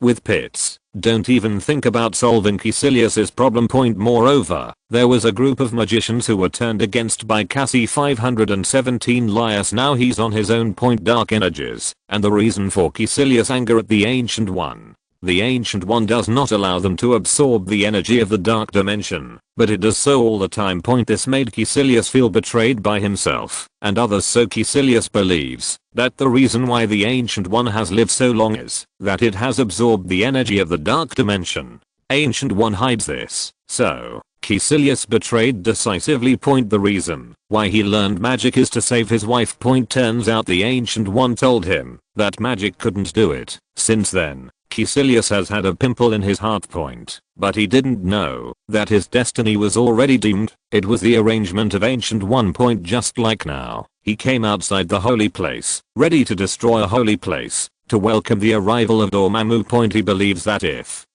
with pits. Don't even think about solving Caecilius's problem. Moreover, there was a group of magicians who were turned against by Cassie 517 Laius. Now he's on his own. Dark energies, and the reason for Caecilius' anger at the Ancient One. The Ancient One does not allow them to absorb the energy of the dark dimension, but it does so all the time. This made Caecilius feel betrayed by himself and others. So Caecilius believes that the reason why the Ancient One has lived so long is that it has absorbed the energy of the dark dimension. Ancient One hides this, so Caecilius betrayed decisively. The reason why he learned magic is to save his wife. Turns out the Ancient One told him that magic couldn't do it. Since then, Caecilius has had a pimple in his heart. But he didn't know that his destiny was already doomed. It was the arrangement of Ancient One. Just like now, he came outside the holy place, ready to destroy a holy place, to welcome the arrival of Dormammu. He believes that if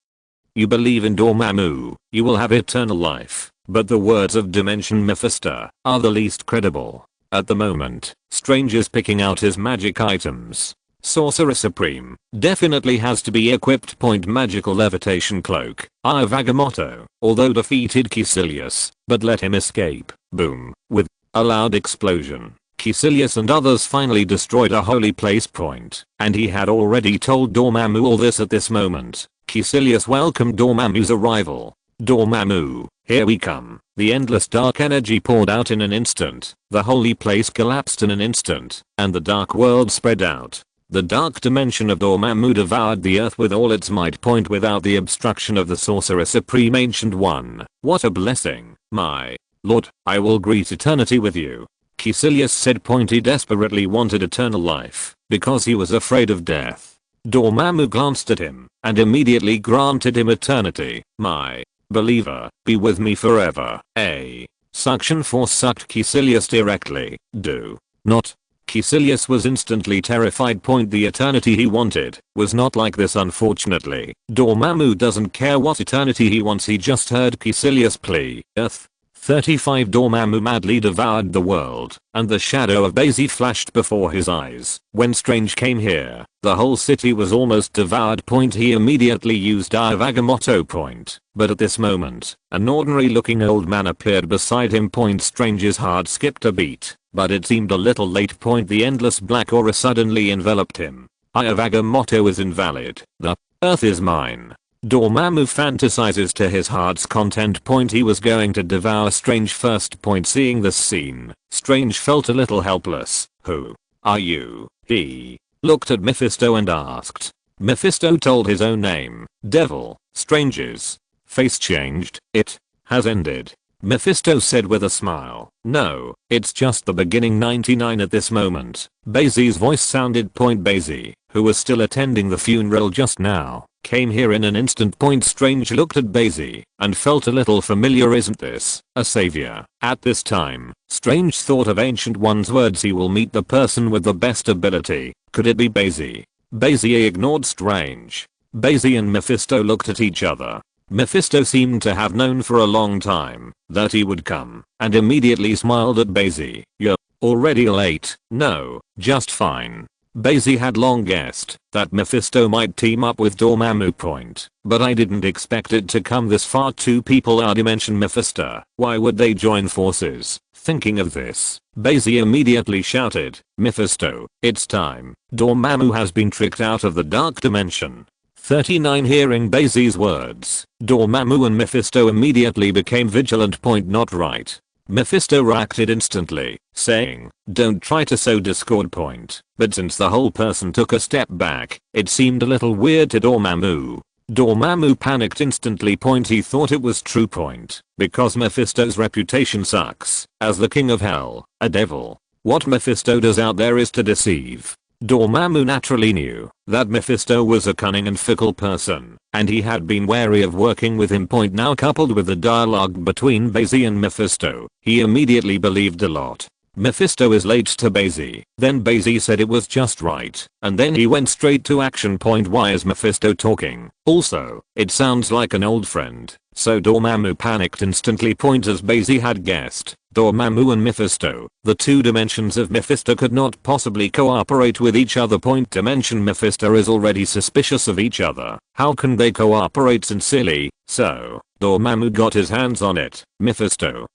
you believe in Dormammu, you will have eternal life. But the words of Dimension Mephisto are the least credible. At the moment, Strange is picking out his magic items. Sorcerer Supreme definitely has to be equipped. Magical levitation cloak. Agamotto, although defeated Caecilius, but let him escape. Boom. With a loud explosion, Caecilius and others finally destroyed a holy place point, and he had already told Dormammu all this at this moment. Caecilius welcomed Dormammu's arrival. Dormammu, here we come. The endless dark energy poured out in an instant. The holy place collapsed in an instant, and the dark world spread out. The dark dimension of Dormammu devoured the earth with all its might point without the obstruction of the Sorcerer Supreme Ancient One. What a blessing, my lord, I will greet eternity with you. Caecilius said point he desperately wanted eternal life, because he was afraid of death. Dormammu glanced at him, and immediately granted him eternity. My believer, be with me forever. A suction force sucked Caecilius directly. Do not. Caecilius was instantly terrified. Point the eternity he wanted was not like this, unfortunately. Dormammu doesn't care what eternity he wants, he just heard Caecilius' plea. Earth 35. Dormammu madly devoured the world, and the shadow of Bai Xi flashed before his eyes. When Strange came here, the whole city was almost devoured. Point he immediately used Eye of Agamotto. Point, but at this moment, an ordinary looking old man appeared beside him. Point Strange's heart skipped a beat, but it seemed a little late. Point the endless black aura suddenly enveloped him. Eye of Agamotto is invalid. The earth is mine. Dormammu fantasizes to his heart's content. Point he was going to devour Strange first. Point seeing this scene, Strange felt a little helpless. Who are you? He looked at Mephisto and asked. Mephisto told his own name. Devil. Strange's face changed. It has ended. Mephisto said with a smile. No, it's just the beginning. 99. At this moment, Bai Xi's voice sounded. Point Bai Xi, who was still attending the funeral just now, came here in an instant. Point Strange looked at Bai Xi and felt a little familiar. Isn't this a savior? At this time, Strange thought of Ancient One's words, he will meet the person with the best ability. Could it be Bai Xi? Bai Xi ignored Strange. Bai Xi and Mephisto looked at each other. Mephisto seemed to have known for a long time that he would come, and immediately smiled at Bai Xi. You're already late. No, just fine. Bai Xi had long guessed that Mephisto might team up with Dormammu. Point, but I didn't expect it to come this far. Two people are dimension Mephisto. Why would they join forces? Thinking of this, Bai Xi immediately shouted, Mephisto, it's time. Dormammu has been tricked out of the dark dimension. 39. Hearing Bai Xi's words, Dormammu and Mephisto immediately became vigilant. Point not right. Mephisto reacted instantly, saying, don't try to sow discord. Point, but since the whole person took a step back, it seemed a little weird to Dormammu. Dormammu panicked instantly. Point he thought it was true. Point, because Mephisto's reputation sucks as the king of hell, a devil. What Mephisto does out there is to deceive. Dormammu naturally knew that Mephisto was a cunning and fickle person, and he had been wary of working with him. Point now coupled with the dialogue between Bai Xi and Mephisto, he immediately believed a lot. Mephisto is late to Bai Xi. Then Bai Xi said it was just right, and then he went straight to action. Point why is Mephisto talking? Also, it sounds like an old friend. So Dormammu panicked instantly. Point as Bai Xi had guessed, Dormammu and Mephisto, the two dimensions of Mephisto, could not possibly cooperate with each other. Point dimension Mephisto is already suspicious of each other. How can they cooperate? Sincerely, so Dormammu got his hands on it. Mephisto,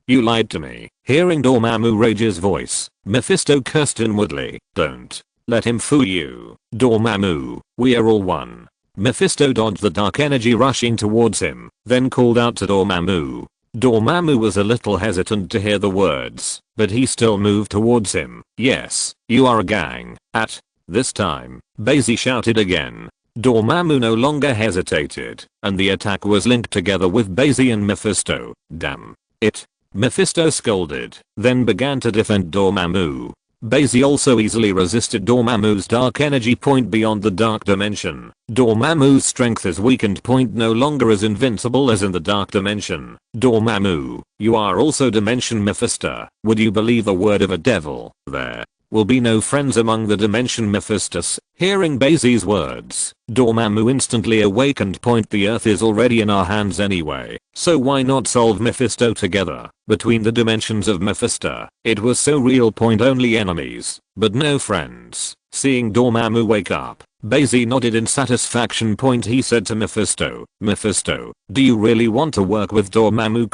you lied to me. Hearing Dormammu Rage's voice, Mephisto cursed inwardly. Don't let him fool you. Dormammu, we are all one. Mephisto dodged the dark energy rushing towards him, then called out to Dormammu. Dormammu was a little hesitant to hear the words, but he still moved towards him. Yes, you are a gang. At this time, Bai Xi shouted again. Dormammu no longer hesitated, and the attack was linked together with Bai Xi and Mephisto. Damn it. Mephisto scolded, then began to defend Dormammu. Bai Xi also easily resisted Dormammu's dark energy. Point beyond the dark dimension, Dormammu's strength is weakened. Point no longer as invincible as in the dark dimension. Dormammu, you are also dimension Mephisto. Would you believe the word of a devil? There will be no friends among the dimension. Mephistus, hearing Bai Xi's words, Dormammu instantly awakened. The earth is already in our hands anyway, so why not solve Mephisto together? Between the dimensions of Mephisto, it was so real. Only enemies, but no friends. Seeing Dormammu wake up, Bai Xi nodded in satisfaction. He said to Mephisto, Mephisto, do you really want to work with Dormammu?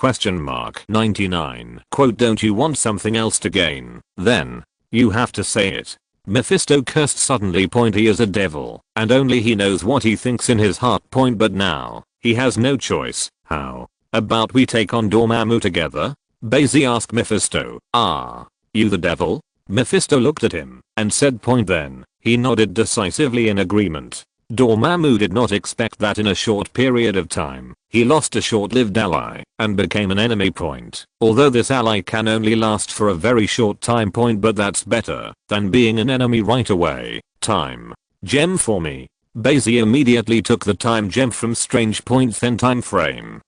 99. Don't you want something else to gain? Then you have to say it. Mephisto cursed suddenly. He is a devil, and only he knows what he thinks in his heart. But now, he has no choice. How about we take on Dormammu together? Bai Xi asked Mephisto. Ah, you the devil? Mephisto looked at him and said. Then he nodded decisively in agreement. Dormammu did not expect that in a short period of time, he lost a short-lived ally and became an enemy. Although this ally can only last for a very short time. But that's better than being an enemy right away. Time gem for me. Bai Xi immediately took the time gem from Strange. Then time frame.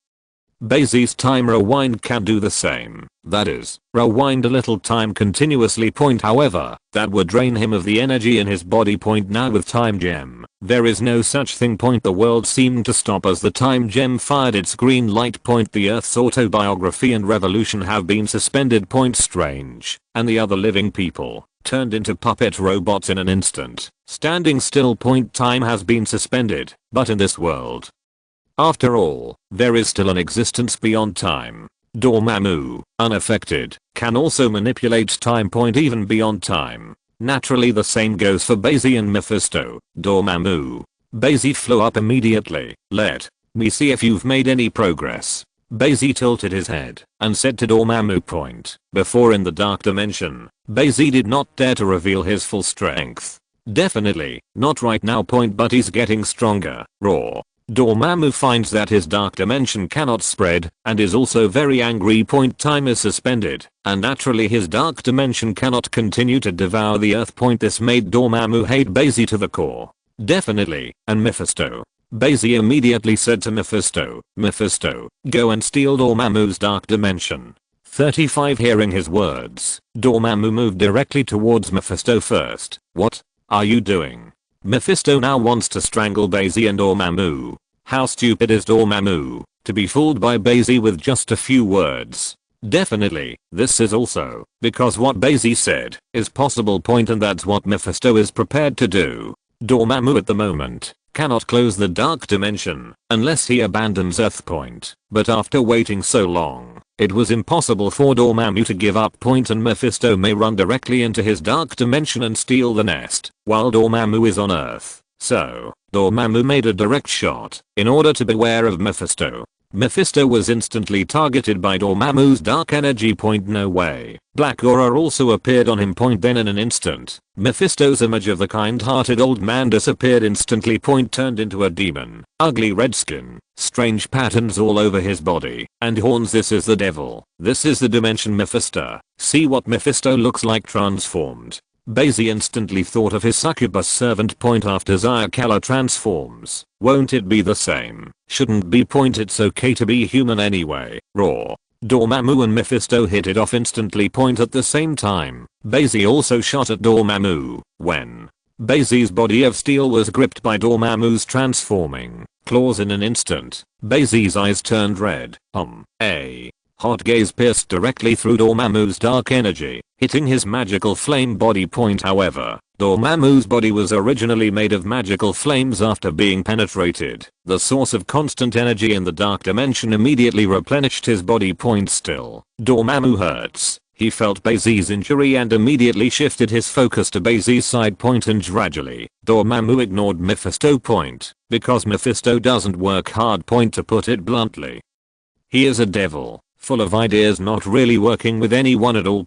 Bai Xi's time rewind can do the same, that is, rewind a little time continuously. However, that would drain him of the energy in his body. Now with time gem, there is no such thing. The world seemed to stop as the time gem fired its green light. The Earth's autobiography and revolution have been suspended. Strange and the other living people turned into puppet robots in an instant, standing still. Time has been suspended, but in this world, after all, there is still an existence beyond time. Dormammu, unaffected, can also manipulate time. Even beyond time. Naturally the same goes for Bai Xi and Mephisto. Dormammu. Bai Xi flew up immediately. Let me see if you've made any progress. Bai Xi tilted his head and said to Dormammu. Before in the dark dimension, Bai Xi did not dare to reveal his full strength. Definitely not right now. But he's getting stronger. Raw. Dormammu finds that his dark dimension cannot spread and is also very angry. Time is suspended and naturally his dark dimension cannot continue to devour the earth. This made Dormammu hate Bai Xi to the core. Definitely. And Mephisto. Bai Xi immediately said to Mephisto, Mephisto, go and steal Dormammu's dark dimension. 35. Hearing his words, Dormammu moved directly towards Mephisto first. What are you doing? Mephisto now wants to strangle Bai Xi and Dormammu. How stupid is Dormammu to be fooled by Bai Xi with just a few words. Definitely, this is also because what Bai Xi said is possible. And that's what Mephisto is prepared to do. Dormammu at the moment cannot close the dark dimension unless he abandons Earth. But after waiting so long, it was impossible for Dormammu to give up. And Mephisto may run directly into his dark dimension and steal the nest while Dormammu is on Earth. So, Dormammu made a direct shot in order to beware of Mephisto. Mephisto was instantly targeted by Dormammu's dark energy. No way. Black aura also appeared on him. Then in an instant, Mephisto's image of the kind-hearted old man disappeared instantly. Turned into a demon, ugly red skin, strange patterns all over his body, and horns. This is the devil. This is the dimension Mephisto. See what Mephisto looks like transformed. Bai Xi instantly thought of his succubus servant. After Zayakala transforms, won't it be the same? Shouldn't be. It's okay to be human anyway. Raw. Dormammu and Mephisto hit it off instantly. At the same time, Bai Xi also shot at Dormammu. When Bai Xi's body of steel was gripped by Dormammu's transforming claws in an instant, Bai Xi's eyes turned red. A hot gaze pierced directly through Dormammu's dark energy, hitting his magical flame body. However, Dormammu's body was originally made of magical flames. After being penetrated, the source of constant energy in the dark dimension immediately replenished his body. Still, Dormammu hurts. He felt Bai Xi's injury and immediately shifted his focus to Bai Xi's side. And gradually, Dormammu ignored Mephisto. Because Mephisto doesn't work hard. To put it bluntly, he is a devil, full of ideas, not really working with anyone at all.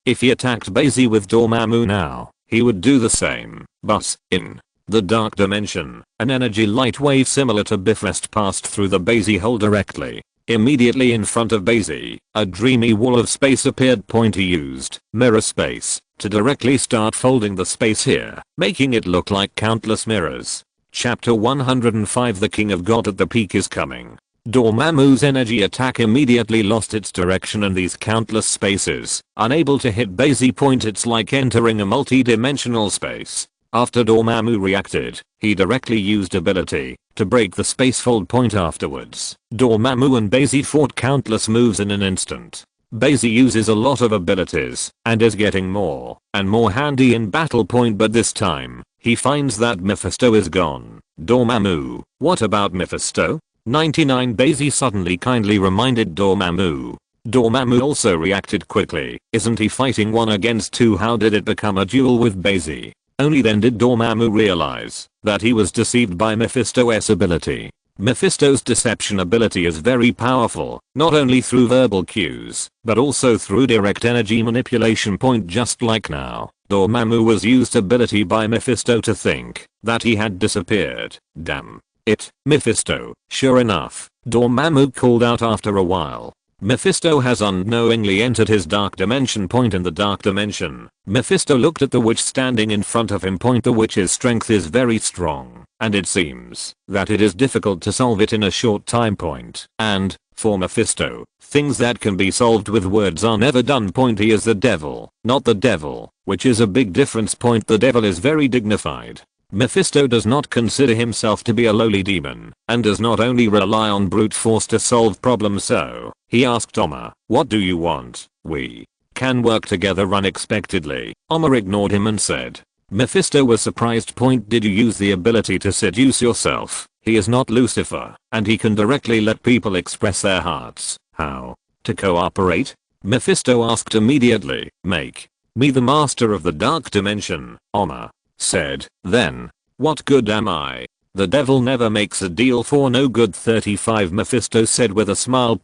If he attacked Bai Xi with Dormammu now, he would do the same. But in the dark dimension, an energy light wave similar to Bifrost passed through the Bai Xi hole directly. Immediately in front of Bai Xi, a dreamy wall of space appeared. He used mirror space to directly start folding the space here, making it look like countless mirrors. Chapter 105. The King of God at the Peak is coming. Dormammu's energy attack immediately lost its direction in these countless spaces. Unable to hit Bai Xi point, it's like entering a multi-dimensional space. After Dormammu reacted, he directly used ability to break the spacefold point afterwards. Dormammu and Bai Xi fought countless moves in an instant. Bai Xi uses a lot of abilities and is getting more and more handy in battle point, but this time, he finds that Mephisto is gone. Dormammu, what about Mephisto? 99 Bai Xi suddenly kindly reminded Dormammu. Dormammu also reacted quickly. Isn't he fighting 1 against 2? How did it become a duel with Bai Xi? Only then did Dormammu realize that he was deceived by Mephisto's ability. Mephisto's deception ability is very powerful, not only through verbal cues, but also through direct energy manipulation point. Just like now, Dormammu was used ability by Mephisto to think that he had disappeared. Damn it, Mephisto. Sure enough, Dormammu called out after a while. Mephisto has unknowingly entered his dark dimension point in the dark dimension. Mephisto looked at the witch standing in front of him. The witch's strength is very strong, and it seems that it is difficult to solve it in a short time point. And, for Mephisto, things that can be solved with words are never done. He is the devil, not the devil, which is a big difference. The devil is very dignified. Mephisto does not consider himself to be a lowly demon, and does not only rely on brute force to solve problems, so he asked Oma, "What do you want? We can work together." Unexpectedly, Oma ignored him and said, Mephisto was surprised. Did you use the ability to seduce yourself? He is not Lucifer, and he can directly let people express their hearts. How to cooperate? Mephisto asked immediately. Make me the master of the dark dimension, Oma said. Then, what good am I? The devil never makes a deal for no good. 35 Mephisto said with a smile.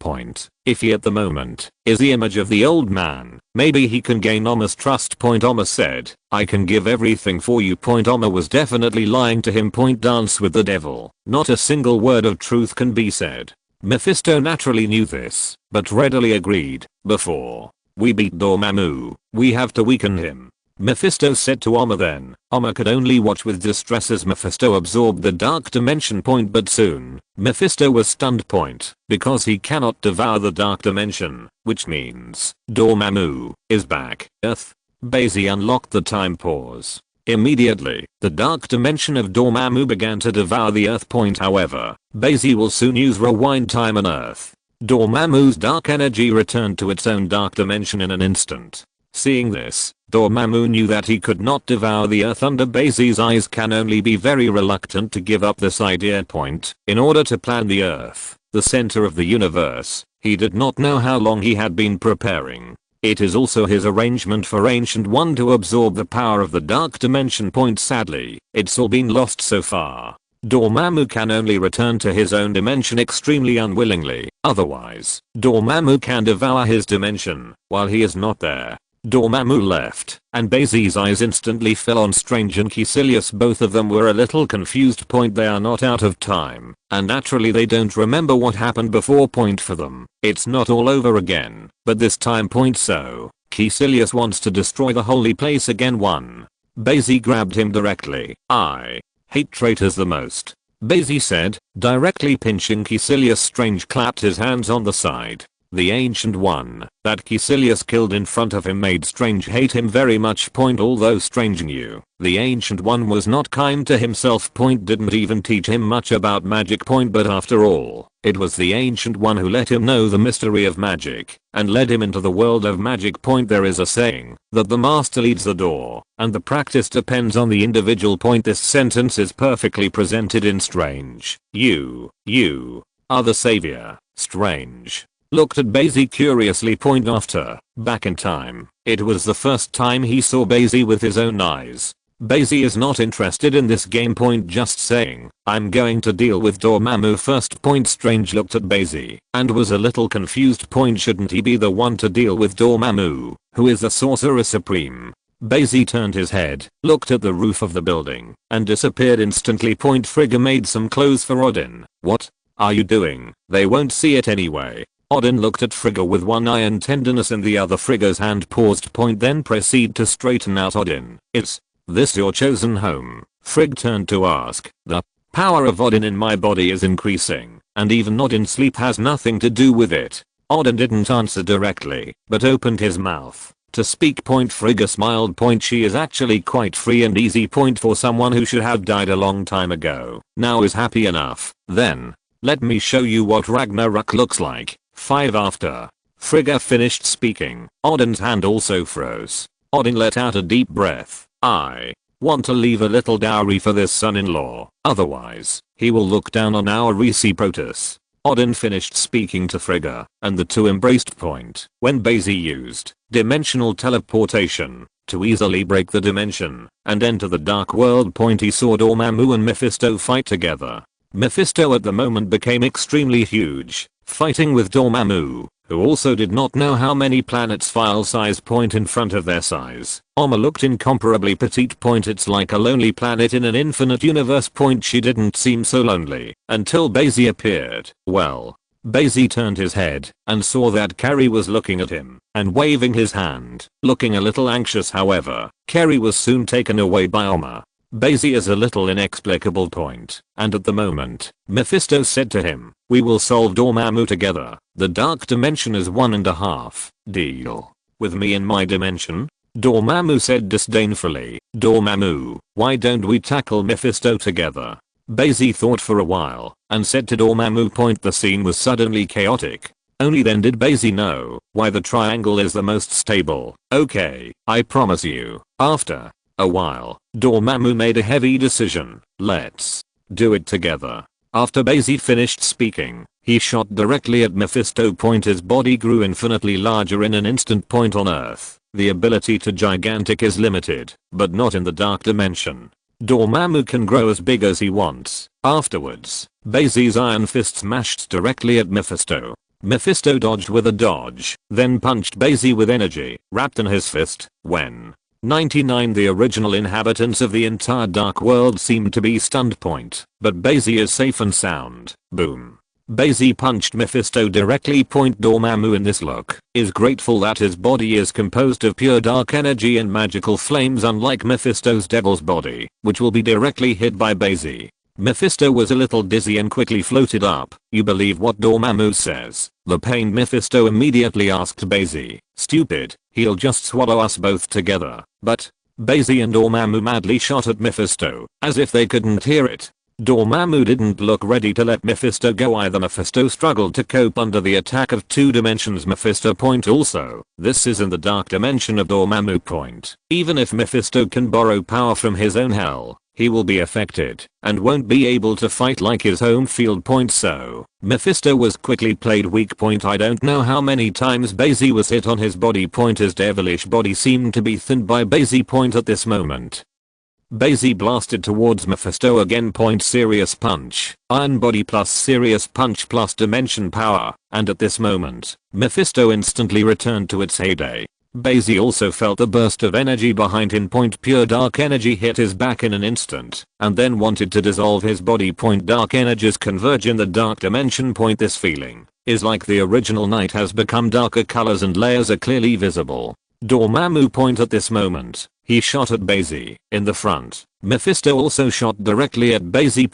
If he at the moment is the image of the old man, maybe he can gain Oma's trust. Oma said, I can give everything for you. Oma was definitely lying to him. Dance with the devil. Not a single word of truth can be said. Mephisto naturally knew this, but readily agreed. Before we beat Dormammu, we have to weaken him. Mephisto said to Oma. Then, Oma could only watch with distress as Mephisto absorbed the dark dimension. But soon, Mephisto was stunned. Because he cannot devour the dark dimension, which means Dormammu is back. Earth. Bai Xi unlocked the time pause. Immediately, the dark dimension of Dormammu began to devour the Earth. However, Bai Xi will soon use rewind time on Earth. Dormammu's dark energy returned to its own dark dimension in an instant. Seeing this, Dormammu knew that he could not devour the Earth under Bai Xi's eyes. Can only be very reluctant to give up this idea. In order to plan the Earth, the center of the universe, he did not know how long he had been preparing. It is also his arrangement for Ancient One to absorb the power of the dark dimension. Sadly, it's all been lost so far. Dormammu can only return to his own dimension extremely unwillingly. Otherwise, Dormammu can devour his dimension while he is not there. Dormammu left, and Bai Xi's eyes instantly fell on Strange and Caecilius. Both of them were a little confused. They are not out of time, and naturally they don't remember what happened before. For them, it's not all over again, but this time. So, Caecilius wants to destroy the holy place again. Bai Xi grabbed him directly. I hate traitors the most, Bai Xi said, directly pinching Caecilius. Strange clapped his hands on the side. The Ancient One that Caecilius killed in front of him made Strange hate him very much. Although Strange knew the Ancient One was not kind to himself. Didn't even teach him much about magic. But after all, it was the Ancient One who let him know the mystery of magic and led him into the world of magic. There is a saying that the master leads the door and the practice depends on the individual. This sentence is perfectly presented in Strange. You are the savior. Strange looked at Bai Xi curiously. After back in time, it was the first time he saw Bai Xi with his own eyes. Bai Xi is not interested in this game. Just saying, I'm going to deal with Dormammu first. Strange looked at Bai Xi and was a little confused. Shouldn't he be the one to deal with Dormammu, who is the sorcerer supreme? Bai Xi turned his head, looked at the roof of the building, and disappeared instantly. Frigga made some clothes for Odin. What are you doing? They won't see it anyway. Odin looked at Frigga with one eye and tenderness in the other. Frigga's hand paused. Then proceed to straighten out Odin. Is this your chosen home? Frigg turned to ask. The power of Odin in my body is increasing. and even not in sleep has nothing to do with it. Odin didn't answer directly, but opened his mouth to speak. Frigga smiled. She is actually quite free and easy. For someone who should have died a long time ago. Now is happy enough. Then, let me show you what Ragnarok looks like. 5 after Frigga finished speaking, Odin's hand also froze. Odin let out a deep breath. I want to leave a little dowry for this son-in-law, otherwise, he will look down on our reciprocity. Odin finished speaking to Frigga, and the two embraced. When Bai Xi used dimensional teleportation to easily break the dimension and enter the dark world. He saw Dormammu and Mephisto fight together. Mephisto at the moment became extremely huge, fighting with Dormammu, who also did not know how many planets file size. In front of their size, Oma looked incomparably petite. It's like a lonely planet in an infinite universe. She didn't seem so lonely until Bai Xi appeared. Well, Bai Xi turned his head and saw that Carrie was looking at him and waving his hand, looking a little anxious. However, Carrie was soon taken away by Oma. Bai Xi is a little inexplicable. And at the moment, Mephisto said to him, we will solve Dormammu together. The dark dimension is 1.5. Deal with me in my dimension? Dormammu said disdainfully. Dormammu, why don't we tackle Mephisto together? Bai Xi thought for a while and said to Dormammu. The scene was suddenly chaotic. Only then did Bai Xi know why the triangle is the most stable. Okay, I promise you. After a while, Dormammu made a heavy decision. Let's do it together. After Bai Xi finished speaking, he shot directly at Mephisto. His body grew infinitely larger in an instant. On Earth, the ability to gigantic is limited, but not in the dark dimension. Dormammu can grow as big as he wants. Afterwards, Bai Xi's iron fist smashed directly at Mephisto. Mephisto dodged with a dodge, then punched Bai Xi with energy wrapped in his fist. When 99 the original inhabitants of the entire dark world seemed to be stunned. But Bai Xi is safe and sound. Boom. Bai Xi punched Mephisto directly. Dormammu in this look is grateful that his body is composed of pure dark energy and magical flames, unlike Mephisto's devil's body, which will be directly hit by Bai Xi. Mephisto was a little dizzy and quickly floated up. You believe what Dormammu says? The pained Mephisto immediately asked Bai Xi. Stupid, he'll just swallow us both together. But Bai Xi and Dormammu madly shot at Mephisto, as if they couldn't hear it. Dormammu didn't look ready to let Mephisto go either. Mephisto struggled to cope under the attack of 2 dimensions. Mephisto. Also, this is in the dark dimension of Dormammu. Even if Mephisto can borrow power from his own hell, he will be affected and won't be able to fight like his home field. So, Mephisto was quickly played weak. I don't know how many times Bai Xi was hit on his body. His devilish body seemed to be thinned by Bai Xi. At this moment, Bai Xi blasted towards Mephisto again. Serious punch, iron body plus serious punch plus dimension power, and at this moment, Mephisto instantly returned to its heyday. Bai Xi also felt the burst of energy behind him. Pure dark energy hit his back in an instant, and then wanted to dissolve his body. Dark energies converge in the dark dimension. This feeling is like the original night has become darker. Colors and layers are clearly visible. Dormammu. At this moment, he shot at Bai Xi in the front. Mephisto also shot directly at Bai Xi.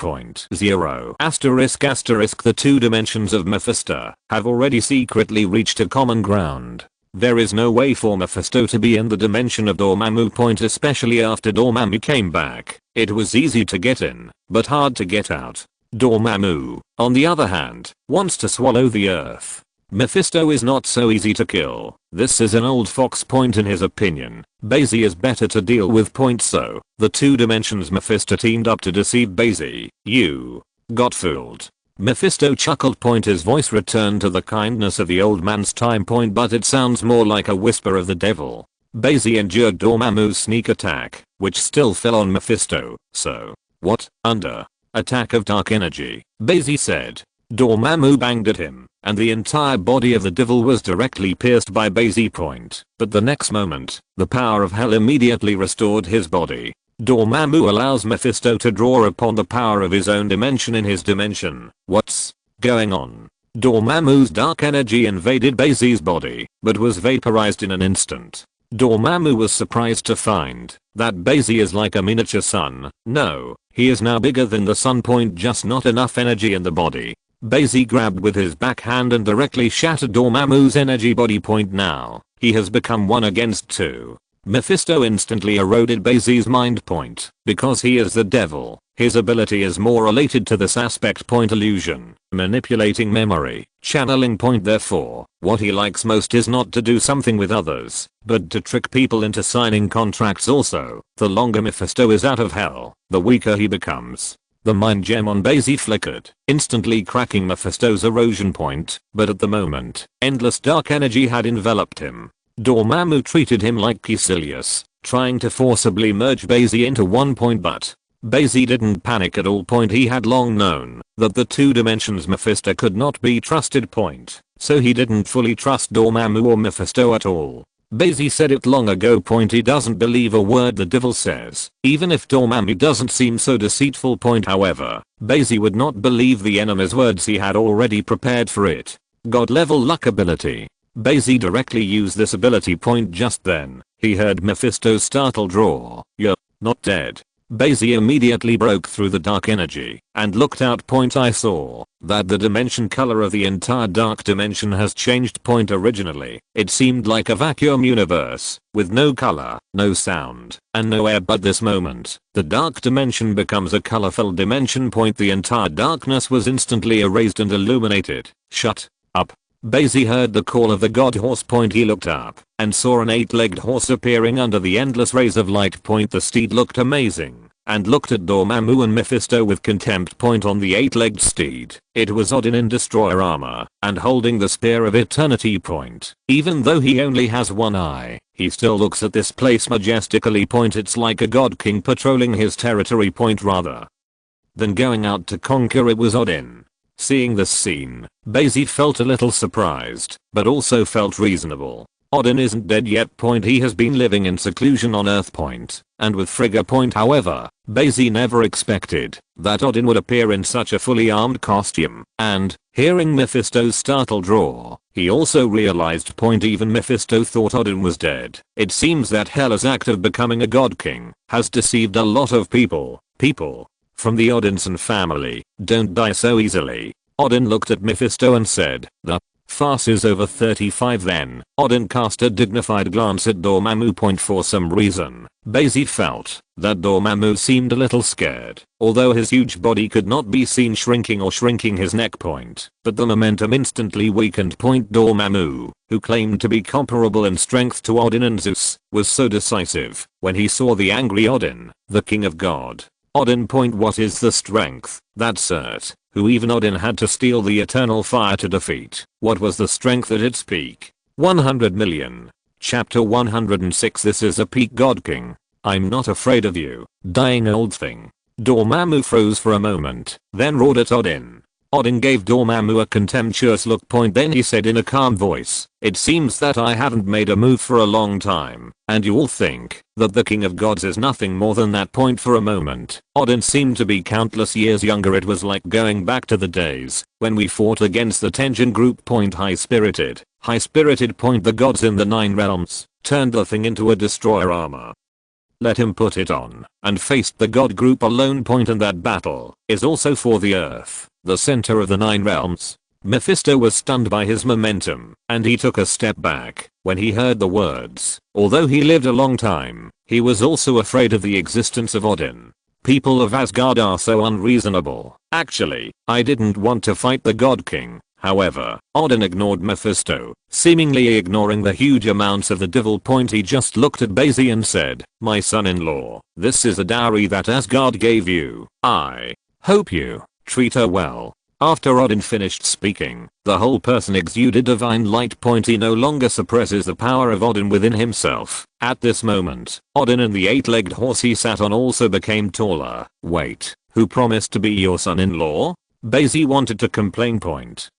0 asterisk asterisk the 2 dimensions of Mephisto have already secretly reached a common ground. There is no way for Mephisto to be in the dimension of Dormammu. Especially after Dormammu came back. It was easy to get in, but hard to get out. Dormammu, on the other hand, wants to swallow the earth. Mephisto is not so easy to kill. This is an old fox. In his opinion, Bai Xi is better to deal with. So, the 2 dimensions Mephisto teamed up to deceive Bai Xi. You got fooled. Mephisto chuckled. His voice returned to the kindness of the old man's time. But it sounds more like a whisper of the devil. Bai Xi endured Dormammu's sneak attack, which still fell on Mephisto. So, what? Under attack of dark energy, Bai Xi said. Dormammu banged at him, and the entire body of the devil was directly pierced by Bai Xi. But the next moment, the power of hell immediately restored his body. Dormammu allows Mephisto to draw upon the power of his own dimension in his dimension. What's going on? Dormammu's dark energy invaded Bai Xi's body, but was vaporized in an instant. Dormammu was surprised to find that Bai Xi is like a miniature sun. No, he is now bigger than the sun. Just not enough energy in the body. Bai Xi grabbed with his backhand and directly shattered Dormammu's energy body point. Now, he has become 1 against 2. Mephisto instantly eroded Bai Xi's mind point. Because he is the devil, his ability is more related to this aspect point illusion, manipulating memory, channeling point. Therefore, what he likes most is not to do something with others, but to trick people into signing contracts. Also, the longer Mephisto is out of hell, the weaker he becomes. The mind gem on Bai Xi flickered, instantly cracking Mephisto's erosion point, but at the moment, endless dark energy had enveloped him. Dormammu treated him like Caecilius, trying to forcibly merge Bai Xi into one point, but Bai Xi didn't panic at all. He had long known that the 2 dimensions Mephisto could not be trusted. So he didn't fully trust Dormammu or Mephisto at all. Bai Xi said it long ago. He doesn't believe a word the devil says, even if Dormammu doesn't seem so deceitful. However, Bai Xi would not believe the enemy's words. He had already prepared for it. God level luck ability. Bai Xi directly used this ability. Just then, he heard Mephisto's startled roar. "You're not dead." Bai Xi immediately broke through the dark energy and looked out. I saw that the dimension color of the entire dark dimension has changed. Originally, it seemed like a vacuum universe with no color, no sound, and no air, but this moment, the dark dimension becomes a colorful dimension. The entire darkness was instantly erased and illuminated. Shut up. Bai Xi heard the call of the god horse. He looked up and saw an 8-legged horse appearing under the endless rays of light. The steed looked amazing and looked at Dormammu and Mephisto with contempt. On the 8-legged steed, it was Odin in destroyer armor and holding the spear of eternity. Even though he only has one eye, he still looks at this place majestically. It's like a god king patrolling his territory. Rather than going out to conquer, it was Odin. Seeing this scene, Bai Xi felt a little surprised, but also felt reasonable. Odin isn't dead yet. He has been living in seclusion on Earth. And with Frigga. However, Bai Xi never expected that Odin would appear in such a fully armed costume, and, hearing Mephisto's startled roar, he also realized. Even Mephisto thought Odin was dead. It seems that Hela's act of becoming a god king has deceived a lot of people. From the Odinson family don't die so easily. Odin looked at Mephisto and said, "The farce is over." 35 Then, Odin cast a dignified glance at Dormammu. For some reason, Bai Xi felt that Dormammu seemed a little scared, although his huge body could not be seen shrinking his neck. But the momentum instantly weakened. Dormammu, who claimed to be comparable in strength to Odin and Zeus, was so decisive when he saw the angry Odin, the king of God. Odin. What is the strength that Surt, who even Odin had to steal the eternal fire to defeat? What was the strength at its peak? 100 million. Chapter 106. This is a peak god king. I'm not afraid of you, dying old thing. Dormammu froze for a moment, then roared at Odin. Odin gave Dormammu a contemptuous look. Then he said in a calm voice, "It seems that I haven't made a move for a long time, and you all think that the king of gods is nothing more than that." For a moment, Odin seemed to be countless years younger. It was like going back to the days when we fought against the Tenjin group. High-spirited. The gods in the 9 realms turned the thing into a destroyer armor. Let him put it on and faced the god group alone. And that battle is also for the earth, the center of the 9 realms. Mephisto was stunned by his momentum, and he took a step back when he heard the words. Although he lived a long time, he was also afraid of the existence of Odin. People of Asgard are so unreasonable. Actually, I didn't want to fight the God King. However, Odin ignored Mephisto, seemingly ignoring the huge amounts of the devil. He just looked at Bai Xi and said, "My son-in-law, this is a dowry that Asgard gave you. I hope you treat her well." After Odin finished speaking, the whole person exuded divine light. He no longer suppresses the power of Odin within himself. At this moment, Odin and the 8-legged horse he sat on also became taller. "Wait, who promised to be your son-in-law?" Bai Xi wanted to complain,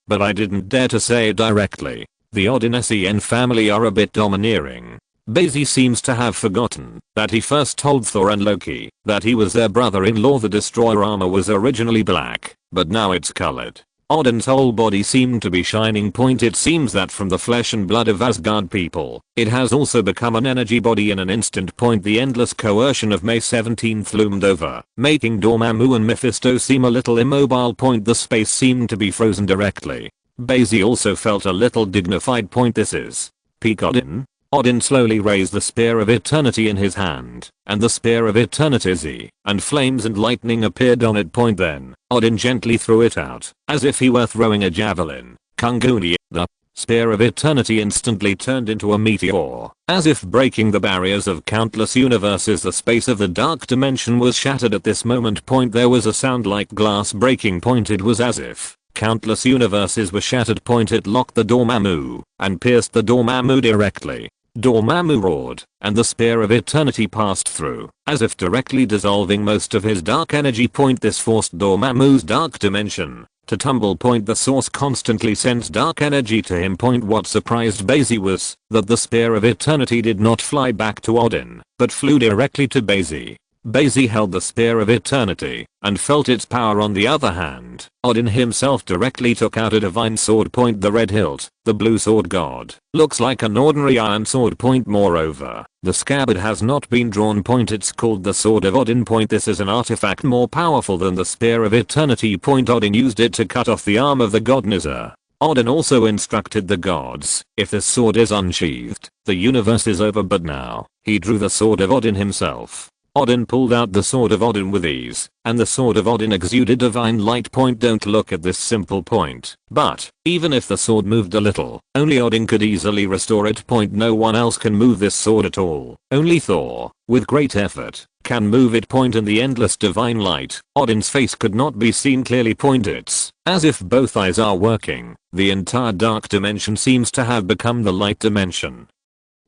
but I didn't dare to say it directly. The Odin SEN family are a bit domineering. Bai Xi seems to have forgotten that he first told Thor and Loki that he was their brother-in-law. The destroyer armor was originally black, but now it's colored. Odin's whole body seemed to be shining. It seems that from the flesh and blood of Asgard people, it has also become an energy body in an instant. The endless coercion of May 17th loomed over, making Dormammu and Mephisto seem a little immobile. The space seemed to be frozen directly. Bai Xi also felt a little dignified. This is peak Odin. Odin slowly raised the Spear of Eternity in his hand, and the Spear of Eternity, and flames and lightning appeared on it. Then, Odin gently threw it out, as if he were throwing a javelin. Kunguni, the Spear of Eternity instantly turned into a meteor, as if breaking the barriers of countless universes. The space of the dark dimension was shattered at this moment. There was a sound like glass breaking. It was as if countless universes were shattered. It locked the Dormammu, and pierced the Dormammu directly. Dormammu roared, and the Spear of Eternity passed through, as if directly dissolving most of his dark energy. This forced Dormammu's dark dimension to tumble. The source constantly sends dark energy to him. What surprised Bai Xi was that the Spear of Eternity did not fly back to Odin, but flew directly to Bai Xi. Bai Xi held the Spear of Eternity and felt its power. On the other hand, Odin himself directly took out a divine sword. The red hilt, the blue sword god, looks like an ordinary iron sword. Moreover, the scabbard has not been drawn. It's called the Sword of Odin. This is an artifact more powerful than the Spear of Eternity. Odin used it to cut off the arm of the god Nizar. Odin also instructed the gods, if this sword is unsheathed, the universe is over. But now, he drew the Sword of Odin himself. Odin pulled out the Sword of Odin with ease, and the Sword of Odin exuded divine light. Don't look at this simple point. But, even if the sword moved a little, only Odin could easily restore it. No one else can move this sword at all. Only Thor, with great effort, can move it. In the endless divine light, Odin's face could not be seen clearly. It's as if both eyes are working. The entire dark dimension seems to have become the light dimension,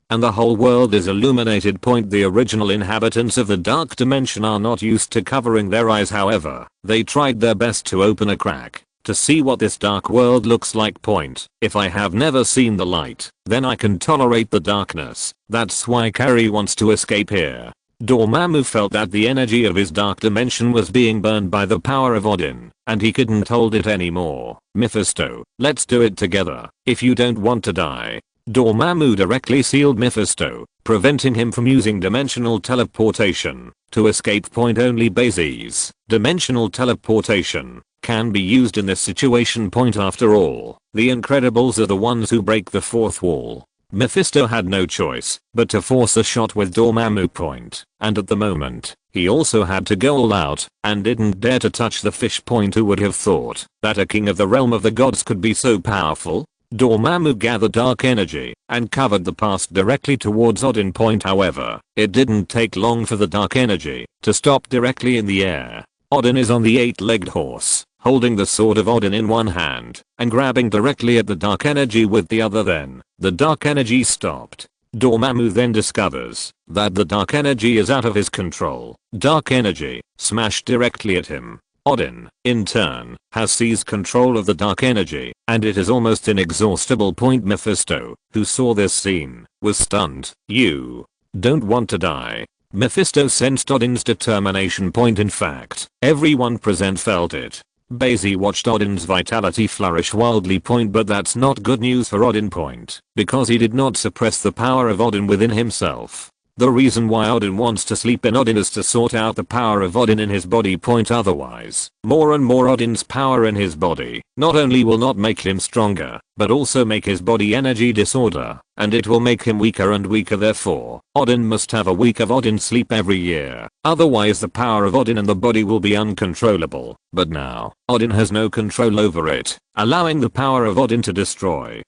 and the whole world is illuminated. The original inhabitants of the dark dimension are not used to covering their eyes. However, they tried their best to open a crack to see what this dark world looks like. If I have never seen the light, then I can tolerate the darkness. That's why Carrie wants to escape here. Dormammu felt that the energy of his dark dimension was being burned by the power of Odin, and he couldn't hold it anymore. Mephisto, let's do it together, if you don't want to die. Dormammu directly sealed Mephisto, preventing him from using dimensional teleportation to escape. Only Bai Xi's dimensional teleportation can be used in this situation. After all, the Incredibles are the ones who break the fourth wall. Mephisto had no choice but to force a shot with Dormammu. And at the moment, he also had to go all out and didn't dare to touch the fish. Who would have thought that a king of the realm of the gods could be so powerful? Dormammu gathered dark energy and covered the path directly towards Odin. However, it didn't take long for the dark energy to stop directly in the air. Odin is on the 8-legged horse, holding the Sword of Odin in one hand and grabbing directly at the dark energy with the other. Then, the dark energy stopped. Dormammu then discovers that the dark energy is out of his control. Dark energy smashed directly at him. Odin, in turn, has seized control of the dark energy, and it is almost inexhaustible. Mephisto, who saw this scene, was stunned. You don't want to die. Mephisto sensed Odin's determination. In fact, everyone present felt it. Bai Xi watched Odin's vitality flourish wildly. But that's not good news for Odin. Because he did not suppress the power of Odin within himself. The reason why Odin wants to sleep in Odin is to sort out the power of Odin in his body. Otherwise, more and more Odin's power in his body not only will not make him stronger, but also make his body energy disorder, and it will make him weaker and weaker. Therefore, Odin must have a week of Odin sleep every year. Otherwise the power of Odin in the body will be uncontrollable. But now, Odin has no control over it, allowing the power of Odin to destroy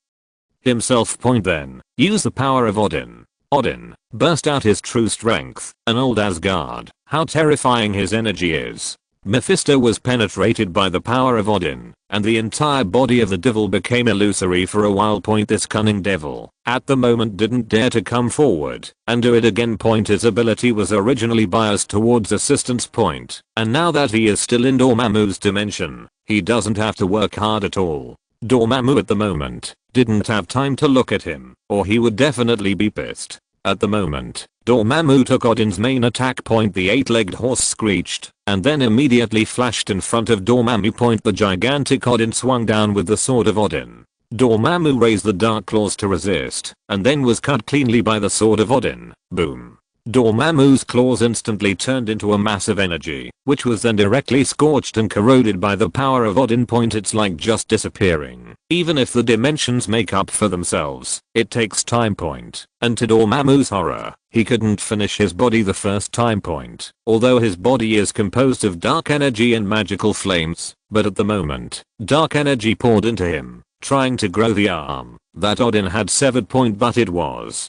himself. Then, use the power of Odin. Odin burst out his true strength, an old Asgard. How terrifying his energy is. Mephisto was penetrated by the power of Odin, and the entire body of the devil became illusory for a while. This cunning devil, at the moment, didn't dare to come forward and do it again. His ability was originally biased towards assistance. And now that he is still in Dormammu's dimension, he doesn't have to work hard at all. Dormammu at the moment didn't have time to look at him, or he would definitely be pissed. At the moment, Dormammu took Odin's main attack point. The 8-legged horse screeched and then immediately flashed in front of Dormammu point. The gigantic Odin swung down with the sword of Odin. Dormammu raised the dark claws to resist and then was cut cleanly by the sword of Odin. Boom. Dormammu's claws instantly turned into a massive energy, which was then directly scorched and corroded by the power of Odin point. It's like just disappearing. Even if the dimensions make up for themselves, it takes time point. And to Dormammu's horror, he couldn't finish his body the first time point. Although his body is composed of dark energy and magical flames, but at the moment, dark energy poured into him, trying to grow the arm that Odin had severed point, but it was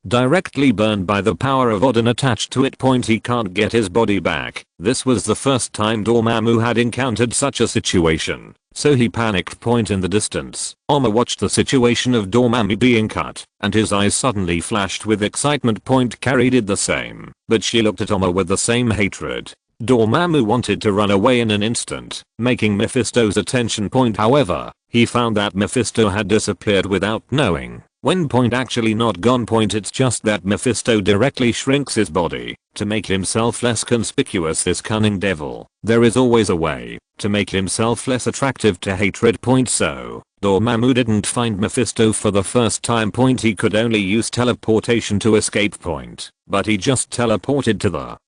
directly burned by the power of Odin attached to it point. He can't get his body back. This was the first time Dormammu had encountered such a situation, so he panicked point. In the distance, Oma watched the situation of Dormammu being cut, and his eyes suddenly flashed with excitement point. Carrie did the same, but she looked at Oma with the same hatred. Dormammu wanted to run away in an instant, making Mephisto's attention point. However, he found that Mephisto had disappeared without knowing when point actually not gone point. It's just that Mephisto directly shrinks his body to make himself less conspicuous. This cunning devil. There is always a way to make himself less attractive to hatred point. So Dormammu didn't find Mephisto for the first time point. He could only use teleportation to escape point, but he just teleported to the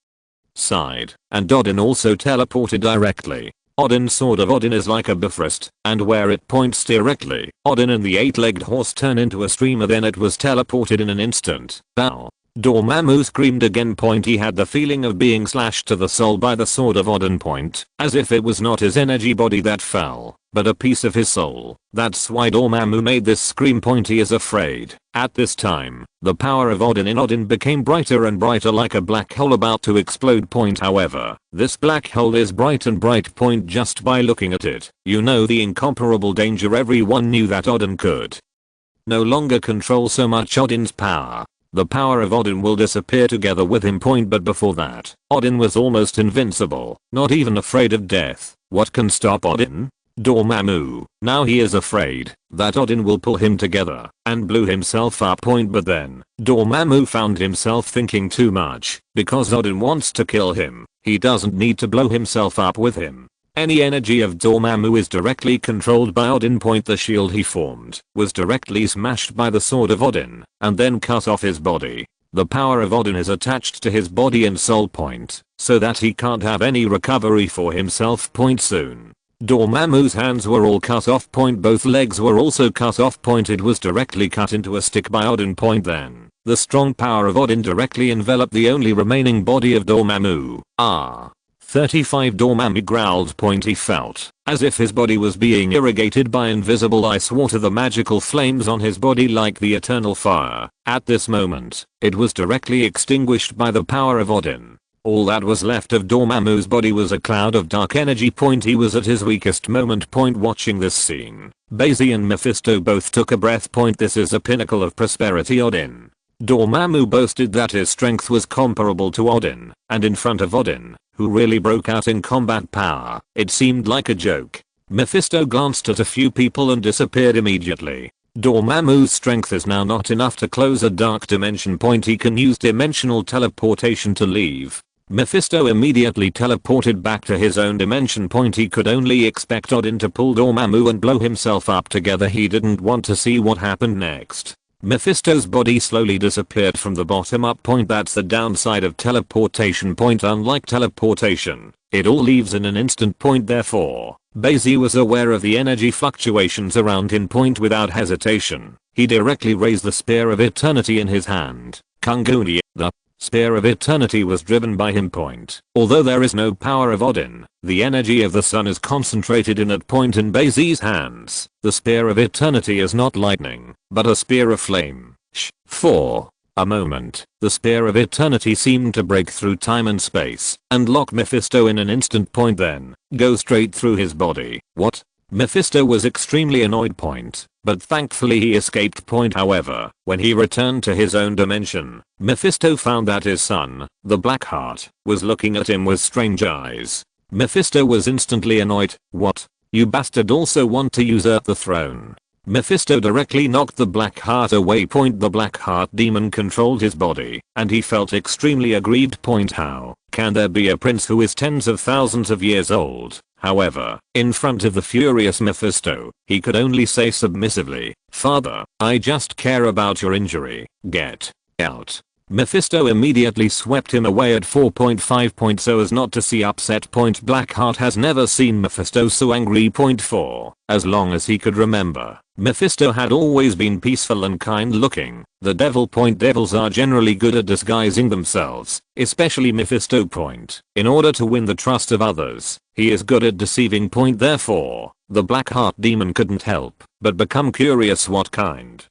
side, and Odin also teleported directly. Odin's sword of Odin is like a bifrost, and where it points directly, Odin and the 8-legged horse turn into a streamer. Then it was teleported in an instant. Ow. Dormammu screamed again point. He had the feeling of being slashed to the soul by the sword of Odin point, as if it was not his energy body that fell, but a piece of his soul. That's why Dormammu made this scream point. He is afraid. At this time, the power of Odin in Odin became brighter and brighter like a black hole about to explode point. However, this black hole is bright and bright point just by looking at it. You know the incomparable danger. Everyone knew that Odin could no longer control so much Odin's power. The power of Odin will disappear together with him point. But before that, Odin was almost invincible, not even afraid of death. What can stop Odin? Dormammu. Now he is afraid that Odin will pull him together and blew himself up point. But then Dormammu found himself thinking too much. Because Odin wants to kill him, he doesn't need to blow himself up with him. Any energy of Dormammu is directly controlled by Odin point. The shield he formed was directly smashed by the sword of Odin and then cut off his body. The power of Odin is attached to his body and soul point, so that he can't have any recovery for himself point soon. Dormammu's hands were all cut off point. Both legs were also cut off point. It was directly cut into a stick by Odin point. Then the strong power of Odin directly enveloped the only remaining body of Dormammu. 35 Dormammu growled point. He felt as if his body was being irrigated by invisible ice water. The magical flames on his body like the eternal fire. At this moment, it was directly extinguished by the power of Odin. All that was left of Dormammu's body was a cloud of dark energy point. He was at his weakest moment point. Watching this scene, Bai Xi and Mephisto both took a breath point. This is a pinnacle of prosperity Odin. Dormammu boasted that his strength was comparable to Odin, and in front of Odin, who really broke out in combat power, it seemed like a joke. Mephisto glanced at a few people and disappeared immediately. Dormammu's strength is now not enough to close a dark dimension point. He can use dimensional teleportation to leave. Mephisto immediately teleported back to his own dimension point. He could only expect Odin to pull Dormammu and blow himself up together. He didn't want to see what happened next. Mephisto's body slowly disappeared from the bottom up point. That's the downside of teleportation point. Unlike teleportation, it all leaves in an instant point. Therefore, Bai Xi was aware of the energy fluctuations around him point. Without hesitation, he directly raised the Spear of Eternity in his hand. Kunguni, the Spear of Eternity was driven by him point. Although there is no power of Odin, the energy of the sun is concentrated in at point in Bai Xi's hands. The Spear of Eternity is not lightning, but a spear of flame. For a moment, the Spear of Eternity seemed to break through time and space and lock Mephisto in an instant point, then go straight through his body. What? Mephisto was extremely annoyed point, but thankfully he escaped point. However, when he returned to his own dimension, Mephisto found that his son, the Blackheart, was looking at him with strange eyes. Mephisto was instantly annoyed. What? You bastard also want to usurp the throne? Mephisto directly knocked the black heart away. The black heart demon controlled his body, and he felt extremely aggrieved. How can there be a prince who is tens of thousands of years old? However, in front of the furious Mephisto, he could only say submissively, "Father, I just care about your injury. Get out." Mephisto immediately swept him away at 4.5 so as not to see upset. Blackheart has never seen Mephisto so angry. 4. As long as he could remember, Mephisto had always been peaceful and kind looking. The devil. Devils are generally good at disguising themselves, especially Mephisto. In order to win the trust of others, he is good at deceiving. Therefore, the Blackheart demon couldn't help but become curious what kind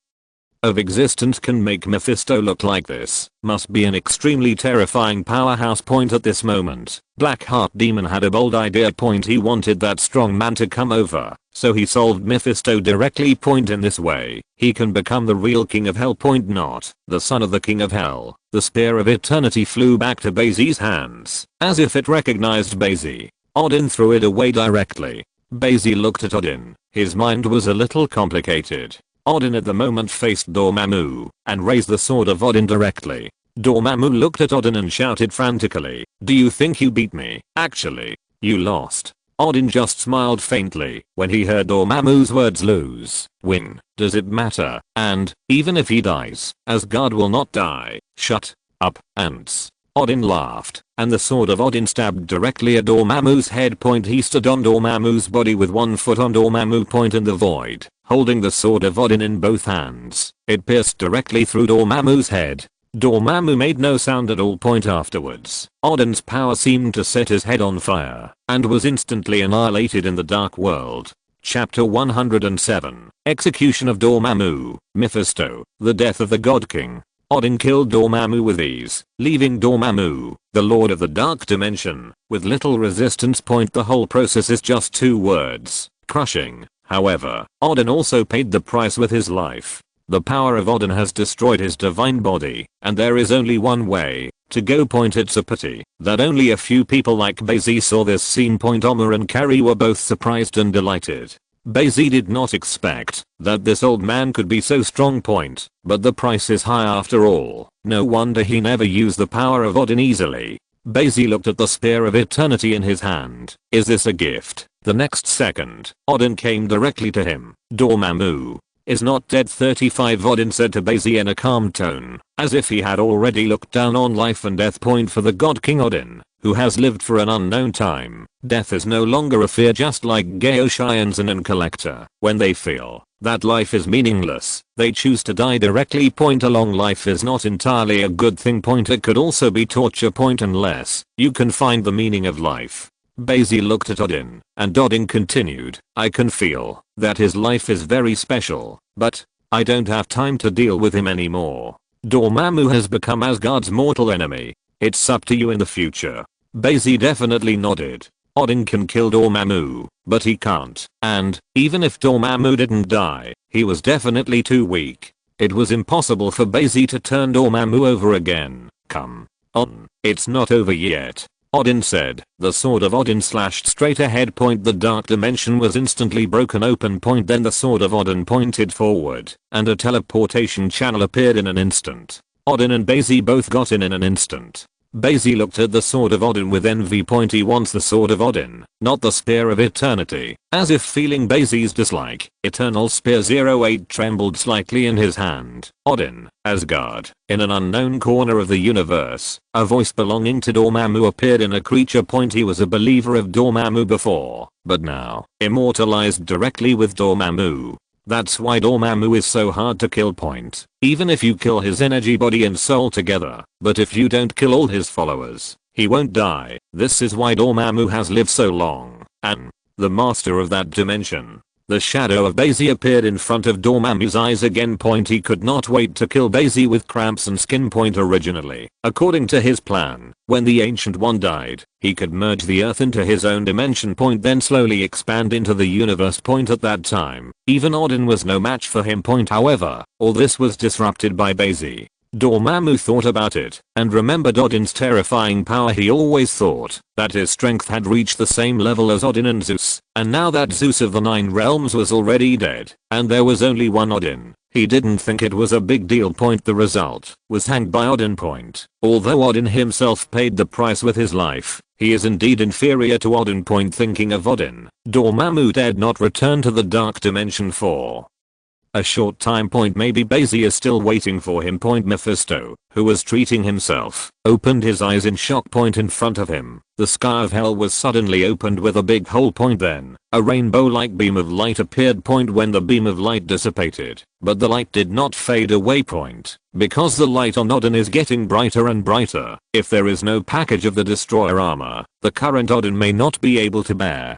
of existence can make Mephisto look like this. Must be an extremely terrifying powerhouse. At this moment, Blackheart demon had a bold idea. He wanted that strong man to come over, so he solved Mephisto directly. In this way, he can become the real king of hell. Not the son of the king of hell. The spear of eternity flew back to Bai Xi's hands. As if it recognized Bai Xi, Odin threw it away directly. Bai Xi looked at Odin. His mind was a little complicated. Odin at the moment faced Dormammu and raised the sword of Odin directly. Dormammu looked at Odin and shouted frantically, "Do you think you beat me? Actually, you lost." Odin just smiled faintly when he heard Dormammu's words. Lose, win, does it matter? And, even if he dies, Asgard will not die. Shut up, ants. Odin laughed, and the sword of Odin stabbed directly at Dormammu's head. He stood on Dormammu's body with one foot on Dormammu. In the void, holding the sword of Odin in both hands. It pierced directly through Dormammu's head. Dormammu made no sound at all. Afterwards, Odin's power seemed to set his head on fire, and was instantly annihilated in the dark world. Chapter 107. Execution of Dormammu. Mephisto, the death of the God King. Odin killed Dormammu with ease, leaving Dormammu, the Lord of the Dark Dimension, with little resistance. The whole process is just 2 words, crushing. However, Odin also paid the price with his life. The power of Odin has destroyed his divine body, and there is only one way to go. It's a pity that only a few people like Bai Xi saw this scene. Omar and Carrie were both surprised and delighted. Bai Xi did not expect that this old man could be so strong. But the price is high after all. No wonder he never used the power of Odin easily. Bai Xi looked at the spear of eternity in his hand. Is this a gift? The next second, Odin came directly to him. Dormammu is not dead. 35 Odin said to Bai Xi in a calm tone, as if he had already looked down on life and death. For the God King Odin, who has lived for an unknown time, death is no longer a fear. Just like Geoscienzen and Collector, when they feel that life is meaningless, they choose to die directly. A long life is not entirely a good thing. It could also be torture. Unless you can find the meaning of life. Bai Xi looked at Odin, and Odin continued, "I can feel that his life is very special, but I don't have time to deal with him anymore. Dormammu has become Asgard's mortal enemy. It's up to you in the future." Bai Xi definitely nodded. Odin can kill Dormammu, but he can't, and even if Dormammu didn't die, he was definitely too weak. It was impossible for Bai Xi to turn Dormammu over again. "Come on, it's not over yet," Odin said. The sword of Odin slashed straight ahead. The dark dimension was instantly broken open. Then the sword of Odin pointed forward, and a teleportation channel appeared in an instant. Odin and Bai Xi both got in an instant. Bai Xi looked at the sword of Odin with envy. He wants the sword of Odin, not the spear of eternity. As if feeling Bai Xi's dislike, Eternal Spear 08 trembled slightly in his hand. Odin, Asgard. In an unknown corner of the universe, a voice belonging to Dormammu appeared in a creature. He was a believer of Dormammu before, but now, immortalized directly with Dormammu. That's why Dormammu is so hard to kill. Even if you kill his energy body and soul together, but if you don't kill all his followers, he won't die. This is why Dormammu has lived so long, and the master of that dimension. The shadow of Bai Xi appeared in front of Dormammu's eyes again. He could not wait to kill Bai Xi with cramps and skin. Originally, according to his plan, when the Ancient One died, he could merge the earth into his own dimension. Then slowly expand into the universe. At that time, even Odin was no match for him. However, all this was disrupted by Bai Xi. Dormammu thought about it and remembered Odin's terrifying power. He always thought that his strength had reached the same level as Odin and Zeus, and now that Zeus of the 9 realms was already dead and there was only one Odin, he didn't think it was a big deal. The result was hanged by Odin. Although Odin himself paid the price with his life, he is indeed inferior to Odin. Thinking of Odin, Dormammu dared not return to the dark dimension for a short time. Maybe Bai Xi is still waiting for him. Mephisto, who was treating himself, opened his eyes in shock. In front of him, the sky of hell was suddenly opened with a big hole. Then, a rainbow-like beam of light appeared. When the beam of light dissipated, but the light did not fade away. Because the light on Odin is getting brighter and brighter, if there is no package of the destroyer armor, the current Odin may not be able to bear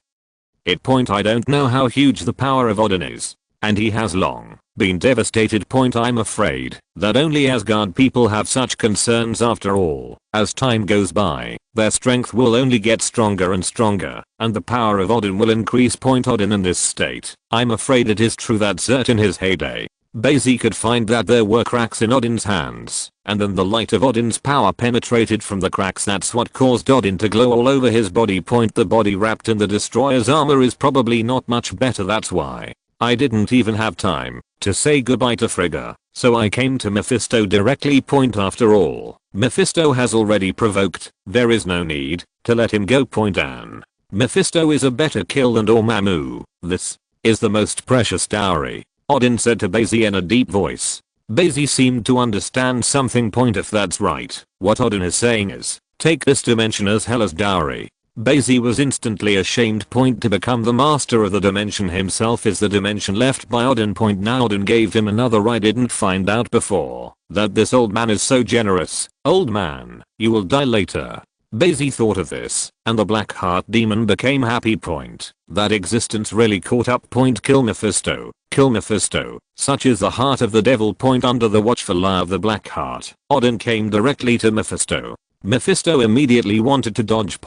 it. I don't know how huge the power of Odin is, and he has long been devastated. I'm afraid that only Asgard people have such concerns. After all, as time goes by, their strength will only get stronger and stronger, and the power of Odin will increase. Odin in this state, I'm afraid it is true that Zert in his heyday, Bai Xi could find that there were cracks in Odin's hands, and then the light of Odin's power penetrated from the cracks. That's what caused Odin to glow all over his body. The body wrapped in the destroyer's armor is probably not much better. That's why I didn't even have time to say goodbye to Frigga, so I came to Mephisto directly. After all, Mephisto has already provoked, there is no need to let him go. And Mephisto is a better kill than Dormammu. This is the most precious dowry, Odin said to Bai Xi in a deep voice. Bai Xi seemed to understand something. If that's right, what Odin is saying is, take this dimension as hell as dowry. Bai Xi was instantly ashamed. To become the master of the dimension himself is the dimension left by Odin. Now Odin gave him another. I didn't find out before that this old man is so generous. Old man, you will die later. Bai Xi thought of this, and the black heart demon became happy. That existence really caught up. Kill Mephisto. Kill Mephisto. Such is the heart of the devil. Under the watchful eye of the black heart, Odin came directly to Mephisto. Mephisto immediately wanted to dodge.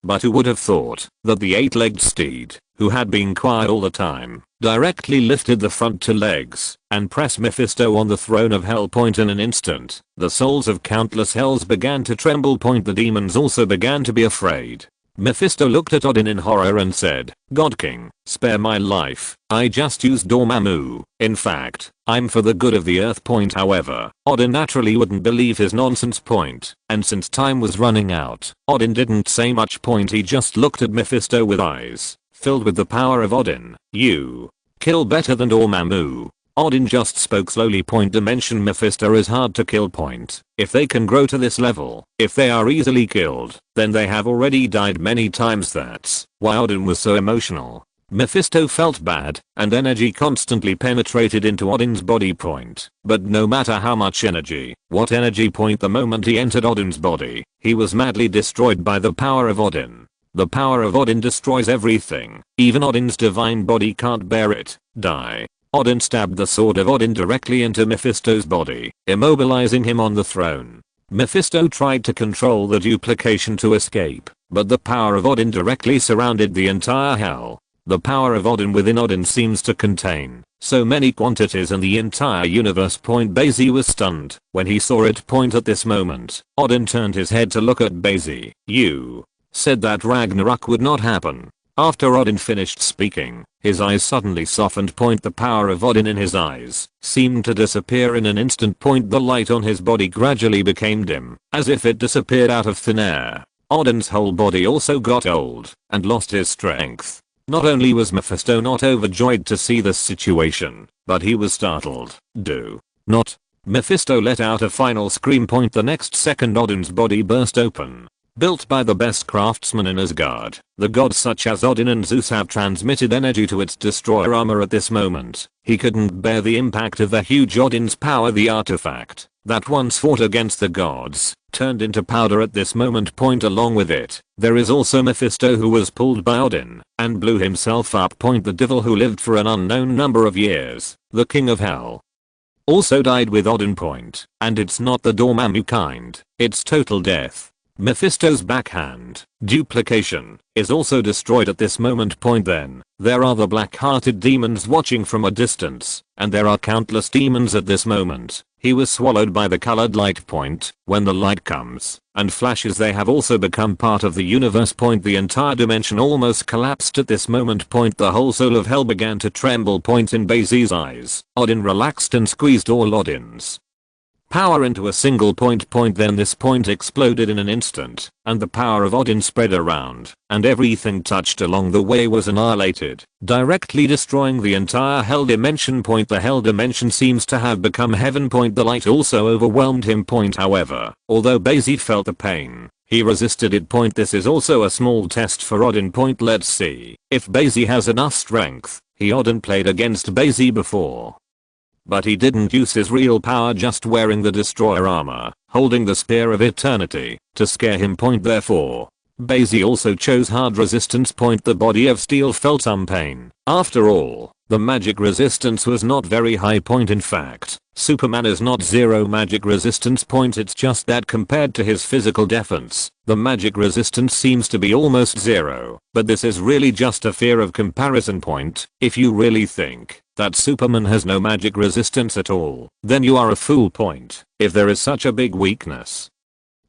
But who would have thought that the 8-legged steed, who had been quiet all the time, directly lifted the front 2 legs and pressed Mephisto on the throne of hell. In an instant, the souls of countless hells began to tremble. The demons also began to be afraid. Mephisto looked at Odin in horror and said, God King, spare my life, I just used Dormammu. In fact, I'm for the good of the earth. However, Odin naturally wouldn't believe his nonsense. And since time was running out, Odin didn't say much. He just looked at Mephisto with eyes filled with the power of Odin. You kill better than Dormammu. Odin just spoke slowly. Dimension Mephisto is hard to kill. If they can grow to this level, if they are easily killed, then they have already died many times. That's why Odin was so emotional. Mephisto felt bad, and energy constantly penetrated into Odin's body. But no matter how much energy, what energy. The moment he entered Odin's body, he was madly destroyed by the power of Odin. The power of Odin destroys everything, even Odin's divine body can't bear it. Die. Odin stabbed the sword of Odin directly into Mephisto's body, immobilizing him on the throne. Mephisto tried to control the duplication to escape, but the power of Odin directly surrounded the entire hell. The power of Odin within Odin seems to contain so many quantities in the entire universe. Bai Xi was stunned when he saw it. At this moment, Odin turned his head to look at Bai Xi. You said that Ragnarok would not happen. After Odin finished speaking, his eyes suddenly softened. The power of Odin in his eyes seemed to disappear in an instant. The light on his body gradually became dim, as if it disappeared out of thin air. Odin's whole body also got old and lost his strength. Not only was Mephisto not overjoyed to see this situation, but he was startled. Do not. Mephisto let out a final scream. The next second Odin's body burst open. Built by the best craftsmen in Asgard, the gods such as Odin and Zeus have transmitted energy to its destroyer armor at this moment. He couldn't bear the impact of the huge Odin's power. The artifact that once fought against the gods turned into powder at this moment. Along with it, there is also Mephisto, who was pulled by Odin and blew himself up. The devil, who lived for an unknown number of years, the king of hell, also died with Odin. And it's not the Dormammu kind, it's total death. Mephisto's backhand, duplication, is also destroyed at this moment. Then, there are the black-hearted demons watching from a distance, and there are countless demons at this moment. He was swallowed by the colored light point. When the light comes and flashes, they have also become part of the universe. The entire dimension almost collapsed at this moment. The whole soul of hell began to tremble. In Bai Xi's eyes, Odin relaxed and squeezed all Odin's power into a single point. Then this point exploded in an instant, and the power of Odin spread around, and everything touched along the way was annihilated, directly destroying the entire hell dimension. The hell dimension seems to have become heaven. The light also overwhelmed him. However, although Bai Xi felt the pain, he resisted it. This is also a small test for Odin. Let's see if Bai Xi has enough strength. Odin played against Bai Xi before, but he didn't use his real power, just wearing the destroyer armor, holding the spear of eternity, to scare him. Therefore, Bai Xi also chose hard resistance. The body of steel felt some pain. After all, the magic resistance was not very high. In fact, Superman is not zero magic resistance. It's just that compared to his physical defense, the magic resistance seems to be almost zero. But this is really just a fear of comparison. If you really think that Superman has no magic resistance at all, then you are a fool. If there is such a big weakness,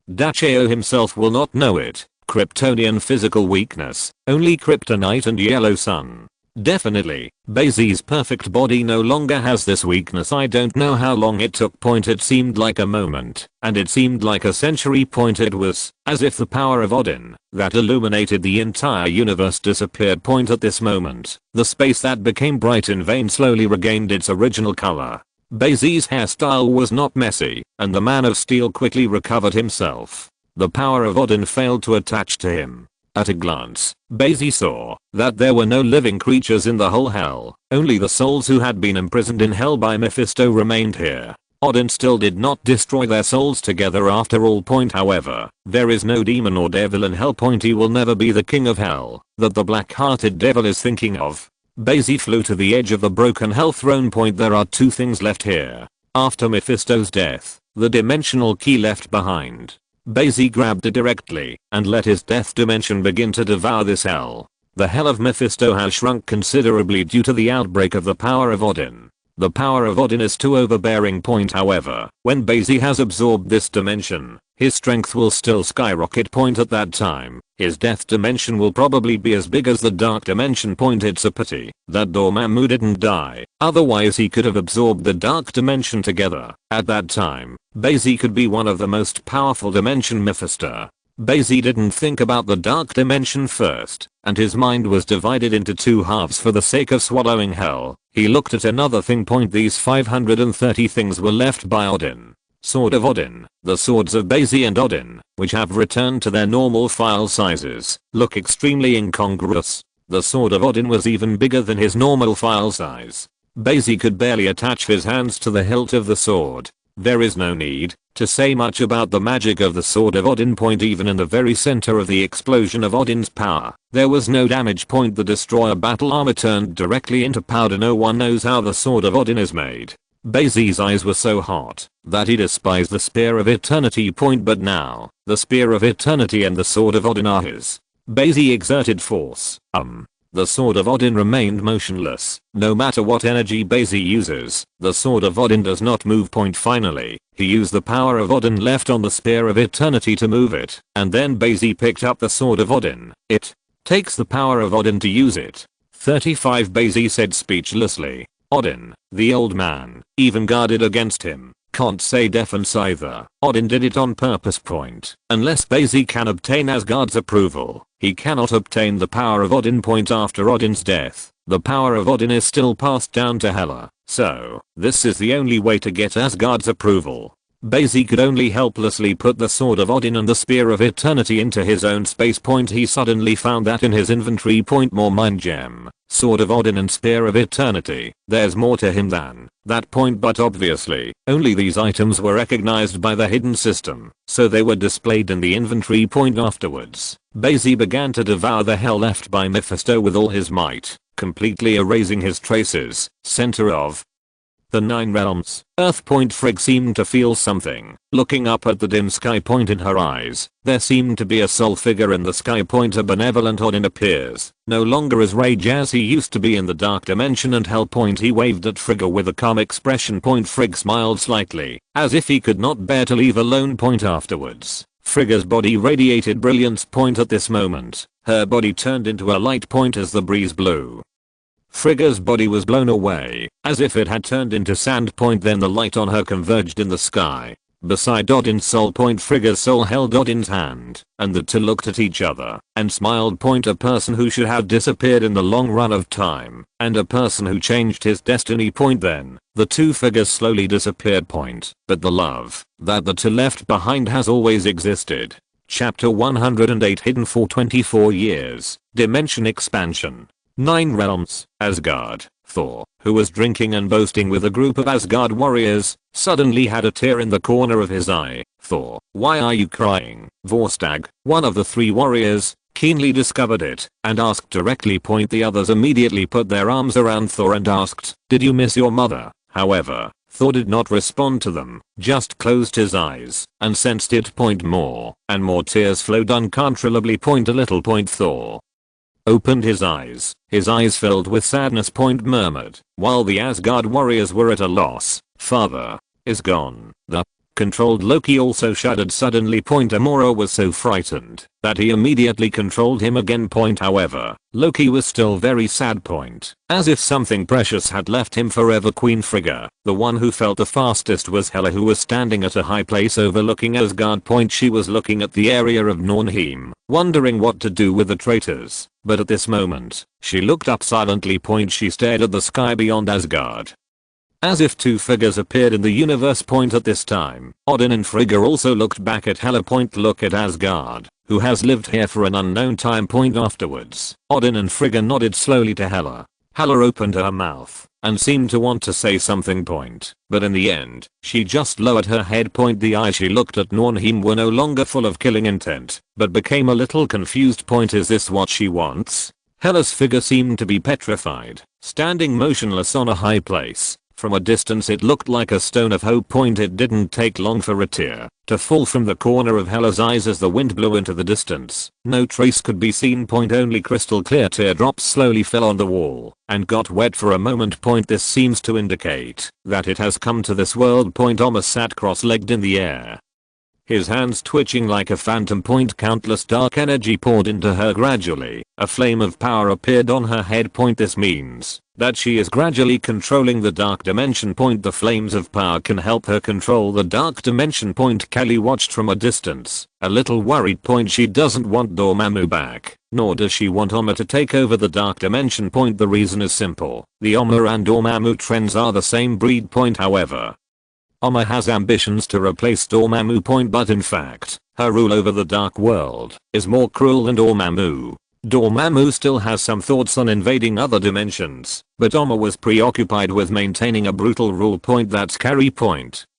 Dacheo himself will not know it. Kryptonian physical weakness, only kryptonite and yellow sun. Definitely, Bai Xi's perfect body no longer has this weakness. I don't know how long it took. It seemed like a moment, and it seemed like a century. It was as if the power of Odin that illuminated the entire universe disappeared. At this moment, the space that became bright in vain slowly regained its original color. Bai Xi's hairstyle was not messy, and the Man of Steel quickly recovered himself. The power of Odin failed to attach to him. At a glance, Bai Xi saw that there were no living creatures in the whole hell. Only the souls who had been imprisoned in hell by Mephisto remained here. Odin still did not destroy their souls together after all. However, there is no demon or devil in hell. He will never be the king of hell that the black-hearted devil is thinking of. Bai Xi flew to the edge of the broken hell throne. There are two things left here. After Mephisto's death, the dimensional key left behind. Bai Xi grabbed it directly and let his death dimension begin to devour this hell. The hell of Mephisto has shrunk considerably due to the outbreak of the power of Odin. The power of Odin is too overbearing. However, when Bai Xi has absorbed this dimension, his strength will still skyrocket. At that time, his death dimension will probably be as big as the dark dimension. It's a pity that Dormammu didn't die, otherwise he could have absorbed the dark dimension together. At that time, Bai Xi could be one of the most powerful dimension. Mephisto. Bai Xi didn't think about the dark dimension first, and his mind was divided into two halves for the sake of swallowing hell. He looked at another thing. These 530 things were left by Odin. Sword of Odin. The swords of Bai Xi and Odin, which have returned to their normal file sizes, look extremely incongruous. The sword of Odin was even bigger than his normal file size. Bai Xi could barely attach his hands to the hilt of the sword. There is no need to say much about the magic of the sword of Odin. Even in the very center of the explosion of Odin's power, there was no damage. The destroyer battle armor turned directly into powder. No one knows how the sword of Odin is made. Bai Xi's eyes were so hot that he despised the spear of eternity. But now, the spear of eternity and the sword of Odin are his. Bai Xi exerted force. The sword of Odin remained motionless. No matter what energy Bai Xi uses, the sword of Odin does not move. Finally, he used the power of Odin left on the spear of eternity to move it, and then Bai Xi picked up the sword of Odin. It takes the power of Odin to use it. 35 Bai Xi said speechlessly. Odin, the old man, even guarded against him. Can't say defense either. Odin did it on purpose. Unless Bai Xi can obtain Asgard's approval, he cannot obtain the power of Odin. After Odin's death, the power of Odin is still passed down to Hela. So, this is the only way to get Asgard's approval. Bai Xi could only helplessly put the sword of Odin and the spear of eternity into his own space. He suddenly found that in his inventory. More mind gem, sword of Odin and spear of eternity. There's more to him than that. But obviously, only these items were recognized by the hidden system, so they were displayed in the inventory. Afterwards, Bai Xi began to devour the hell left by Mephisto with all his might, completely erasing his traces. Center of The Nine Realms. Earth. Frigg seemed to feel something. Looking up at the dim sky. In her eyes, there seemed to be a soul figure in the sky. A benevolent Odin appears, no longer as rage as he used to be in the dark dimension and hell. He waved at Frigga with a calm expression. Frigg smiled slightly, as if he could not bear to leave alone. Afterwards, Frigga's body radiated brilliance. At this moment, her body turned into a light. As the breeze blew, Frigga's body was blown away, as if it had turned into sand. Then the light on her converged in the sky. Beside Odin's soul. Frigga's soul held Odin's hand, and the two looked at each other and smiled. A person who should have disappeared in the long run of time, and a person who changed his destiny. Then, the two figures slowly disappeared. But the love that the two left behind has always existed. Chapter 108 Hidden for 24 years. Dimension expansion. Nine Realms. Asgard. Thor, who was drinking and boasting with a group of Asgard warriors, suddenly had a tear in the corner of his eye. Thor, why are you crying? Vorstag, one of the three warriors, keenly discovered it and asked directly. The others immediately put their arms around Thor and asked, did you miss your mother? However, Thor did not respond to them, just closed his eyes and sensed it. More and more tears flowed uncontrollably. A little. Thor opened his eyes filled with sadness. Murmured, while the Asgard warriors were at a loss, father is gone. The controlled Loki also shuddered suddenly. Amora was so frightened that he immediately controlled him again. However, Loki was still very sad. As if something precious had left him forever. Queen Frigga, the one who felt the fastest, was Hela, who was standing at a high place overlooking Asgard. She was looking at the area of Nornheim, wondering what to do with the traitors, but at this moment, she looked up silently. She stared at the sky beyond Asgard, as if two figures appeared in the universe. At this time, Odin and Frigga also looked back at Hela. Look at Asgard, who has lived here for an unknown time. Afterwards, Odin and Frigga nodded slowly to Hela. Hela opened her mouth and seemed to want to say something. But in the end, she just lowered her head. The eyes she looked at Nornheim were no longer full of killing intent, but became a little confused. Is this what she wants? Hela's figure seemed to be petrified, standing motionless on a high place. From a distance it looked like a stone of hope. It didn't take long for a tear to fall from the corner of Hela's eyes as the wind blew into the distance. No trace could be seen. Only crystal clear teardrops slowly fell on the wall and got wet for a moment. This seems to indicate that it has come to this world. Oma sat cross-legged in the air, his hands twitching like a phantom. Countless dark energy poured into her gradually. A flame of power appeared on her head. This means that she is gradually controlling the dark dimension. The flames of power can help her control the dark dimension. Kelly watched from a distance, a little worried. She doesn't want Dormammu back, nor does she want Oma to take over the dark dimension. The reason is simple. The Oma and Dormammu trends are the same breed. However, Oma has ambitions to replace Dormammu. But in fact, her rule over the dark world is more cruel than Dormammu. Dormammu still has some thoughts on invading other dimensions, but Oma was preoccupied with maintaining a brutal rule. That's carry.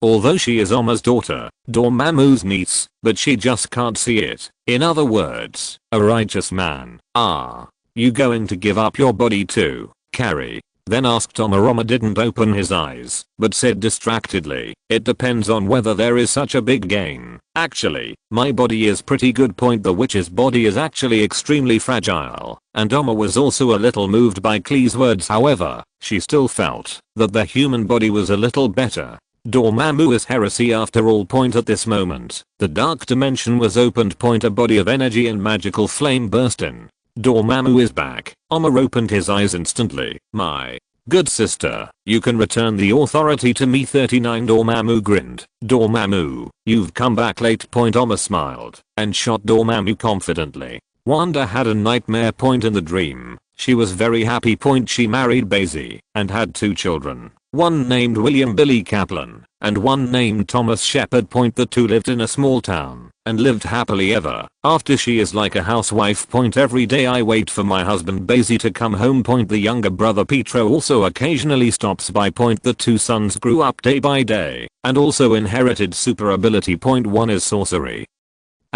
Although she is Oma's daughter, Dormammu's niece, but she just can't see it. In other words, a righteous man. Are you going to give up your body to carry? Then asked Oma. Oma didn't open his eyes, but said distractedly, it depends on whether there is such a big gain. Actually, my body is pretty good. The witch's body is actually extremely fragile, and Oma was also a little moved by Klee's words. However, she still felt that the human body was a little better. Dormammu is heresy after all. At this moment, the dark dimension was opened. A body of energy and magical flame burst in. Dormammu is back. Oma opened his eyes instantly. My good sister, you can return the authority to me. 39 Dormammu grinned. Dormammu, you've come back late. Oma smiled and shot Dormammu confidently. Wanda had a nightmare. In the dream, she was very happy. She married Bai Xi and had 2 children. One named William Billy Kaplan and one named Thomas Shepard. The 2 lived in a small town and lived happily ever after. She is like a housewife. Every day I wait for my husband Bai Xi to come home. The younger brother Pietro also occasionally stops by. The 2 sons grew up day by day and also inherited super ability. One is sorcery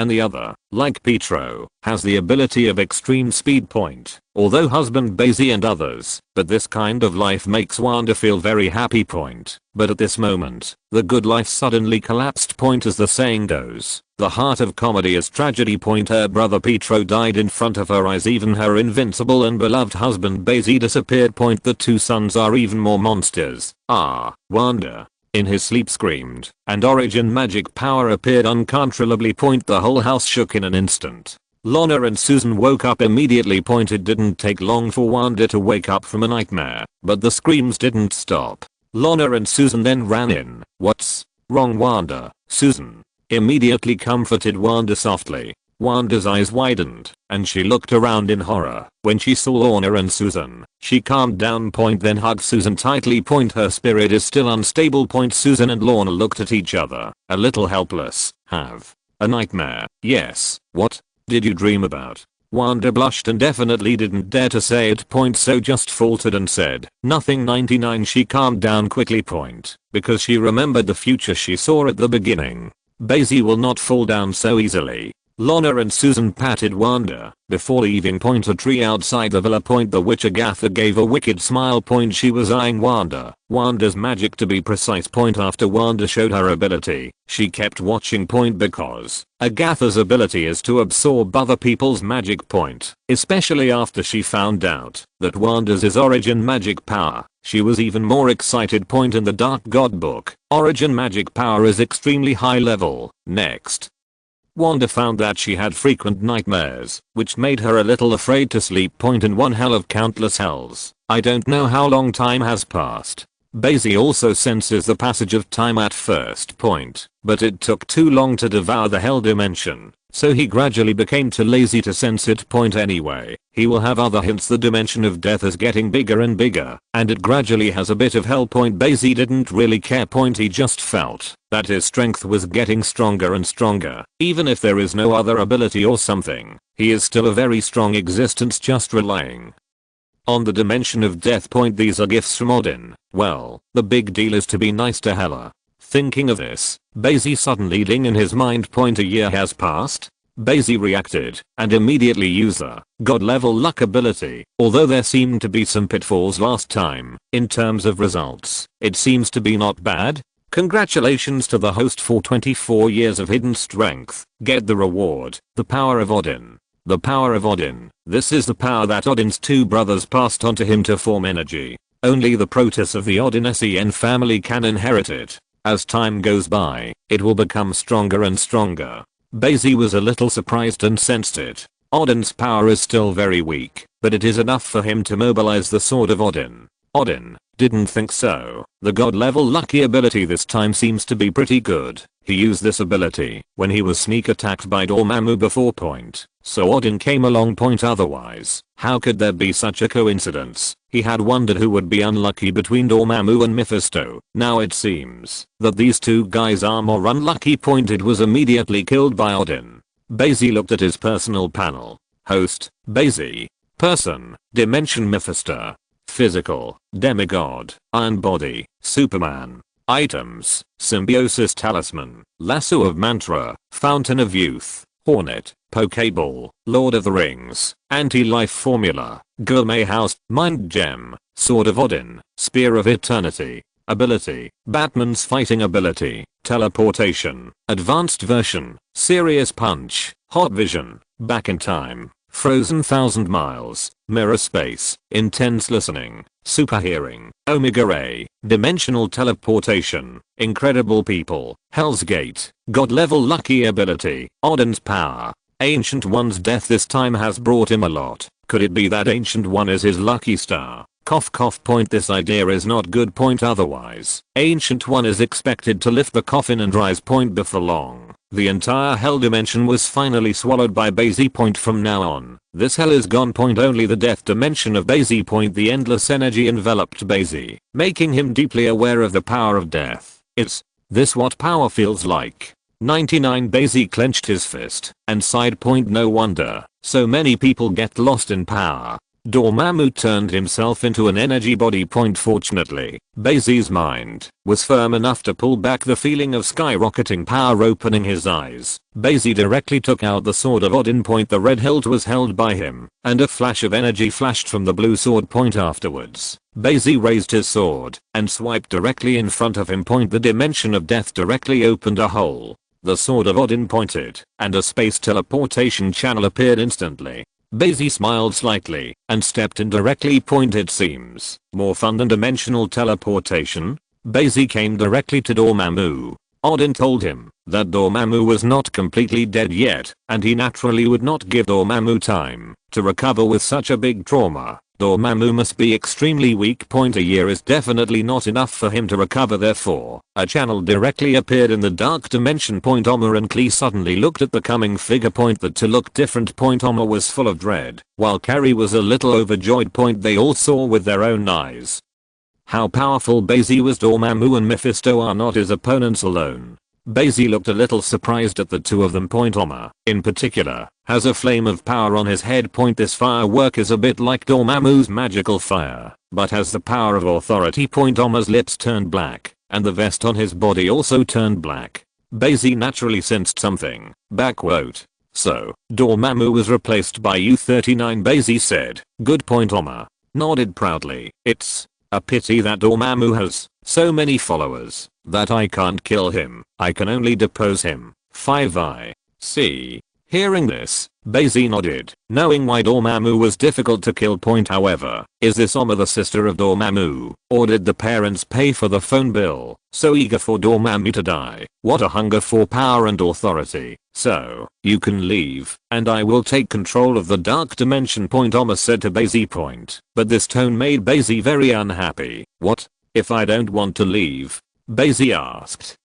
and the other, like Pietro, has the ability of extreme speed point, although husband Bai Xi and others, but this kind of life makes Wanda feel very happy point. But at this moment, the good life suddenly collapsed point, as the saying goes. The heart of comedy is tragedy point. Her brother Pietro died in front of her eyes, even her invincible and beloved husband Bai Xi disappeared point. The two sons are even more monsters. Wanda in his sleep screamed, and origin magic power appeared uncontrollably point. The whole house shook in an instant. Lana and Susan woke up immediately point. It didn't take long for Wanda to wake up from a nightmare, but the screams didn't stop. Lana and Susan then ran in. "What's wrong, Wanda?" Susan immediately comforted Wanda softly. Wanda's eyes widened, and she looked around in horror. When she saw Lana and Susan, she calmed down point, then hugged Susan tightly point. Her spirit is still unstable point. Susan and Lana looked at each other, a little helpless. "Have a nightmare?" "Yes." "What did you dream about?" Wanda blushed and definitely didn't dare to say it point, so just faltered and said, "Nothing." 99. She calmed down quickly point, because she remembered the future she saw at the beginning. Bai Xi will not fall down so easily. Lana and Susan patted Wanda before leaving point. A tree outside the villa point. The witch Agatha gave a wicked smile point. She was eyeing Wanda's magic to be precise point. After Wanda showed her ability, she kept watching point, because Agatha's ability is to absorb other people's magic point, especially after she found out that Wanda's is origin magic power. She was even more excited point. In the Dark God book, origin magic power is extremely high level. Next, Wanda found that she had frequent nightmares, which made her a little afraid to sleep point. In one hell of countless hells, I don't know how long time has passed. Bai Xi also senses the passage of time at first point, but it took too long to devour the hell dimension, so he gradually became too lazy to sense it point. Anyway, he will have other hints. The dimension of death is getting bigger and bigger, and it gradually has a bit of hell point. Bai Xi didn't really care point. He just felt that his strength was getting stronger and stronger. Even if there is no other ability or something, he is still a very strong existence just relying on the dimension of death point. These are gifts from Odin. Well, the big deal is to be nice to Hela. Thinking of this, Bai Xi suddenly ding in his mind point. A year has passed. Bai Xi reacted and immediately used the god level luck ability. Although there seemed to be some pitfalls last time, in terms of results, it seems to be not bad. Congratulations to the host for 24 years of hidden strength. Get the reward, the power of Odin. The power of Odin. This is the power that Odin's two brothers passed on to him to form energy. Only the Proteus of the Odin SEN family can inherit it. As time goes by, it will become stronger and stronger. Bai Xi was a little surprised and sensed it. Odin's power is still very weak, but it is enough for him to mobilize the sword of Odin. Odin didn't think so. The god level lucky ability this time seems to be pretty good. He used this ability when he was sneak attacked by Dormammu before point, so Odin came along point. Otherwise, how could there be such a coincidence? He had wondered who would be unlucky between Dormammu and Mephisto. Now it seems that these two guys are more unlucky point. It was immediately killed by Odin. Bai Xi looked at his personal panel. Host, Bai Xi. Person, Dimension Mephisto. Physical, Demigod, Iron Body, Superman. Items, Symbiosis Talisman, Lasso of Mantra, Fountain of Youth, Hornet, Pokeball, Lord of the Rings, Anti-Life Formula, Gourmet House, Mind Gem, Sword of Odin, Spear of Eternity. Ability, Batman's fighting ability, Teleportation, Advanced Version, Serious Punch, Hot Vision, Back in Time, Frozen 1000 Miles, Mirror Space, Intense Listening, Super Hearing, Omega Ray, Dimensional Teleportation, Incredible People, Hell's Gate, God level lucky ability, Odin's power. Ancient One's death this time has brought him a lot. Could it be that Ancient One is his lucky star? Cough cough point. This idea is not good point. Otherwise, Ancient One is expected to lift the coffin and rise point before long. The entire hell dimension was finally swallowed by Bai Xi point. From now on, this hell is gone point. Only the death dimension of Bai Xi point. The endless energy enveloped Bai Xi, making him deeply aware of the power of death. Is this what power feels like? 99. Bai Xi clenched his fist and sighed point. No wonder so many people get lost in power. Dormammu turned himself into an energy body. Fortunately, Bai Xi's mind was firm enough to pull back the feeling of skyrocketing power. Opening his eyes, Bai Xi directly took out the sword of Odin. The red hilt was held by him, and a flash of energy flashed from the blue sword. Afterwards, Bai Xi raised his sword and swiped directly in front of him. The dimension of death directly opened a hole. The sword of Odin pointed, and a space teleportation channel appeared instantly. Bai Xi smiled slightly and stepped in directly. It seems more fun than dimensional teleportation. Bai Xi came directly to Dormammu. Odin told him that Dormammu was not completely dead yet, and he naturally would not give Dormammu time to recover with such a big trauma. Dormammu must be extremely weak. A year is definitely not enough for him to recover. Therefore, a channel directly appeared in the dark dimension. Oma and Klee suddenly looked at the coming figure. That to look different. Oma was full of dread, while Carrie was a little overjoyed. They all saw with their own eyes how powerful Bai Xi was. Dormammu and Mephisto are not his opponents alone. Bai Xi looked a little surprised at the two of them. Oma, in particular, has a flame of power on his head. This firework is a bit like Dormammu's magical fire, but has the power of authority. Oma's lips turned black, and the vest on his body also turned black. Bai Xi naturally sensed something. So, Dormammu was replaced by U-39. Bai Xi said. Good point. Oma nodded proudly. It's a pity that Dormammu has so many followers that I can't kill him. I can only depose him. Bai Xi. Hearing this, Bai Xi nodded, knowing why Dormammu was difficult to kill. However, is this Oma the sister of Dormammu, or did the parents pay for the phone bill? So eager for Dormammu to die. What a hunger for power and authority. So, you can leave, and I will take control of the dark dimension. Oma said to Bai Xi. But this tone made Bai Xi very unhappy. What if I don't want to leave? Bai Xi asked.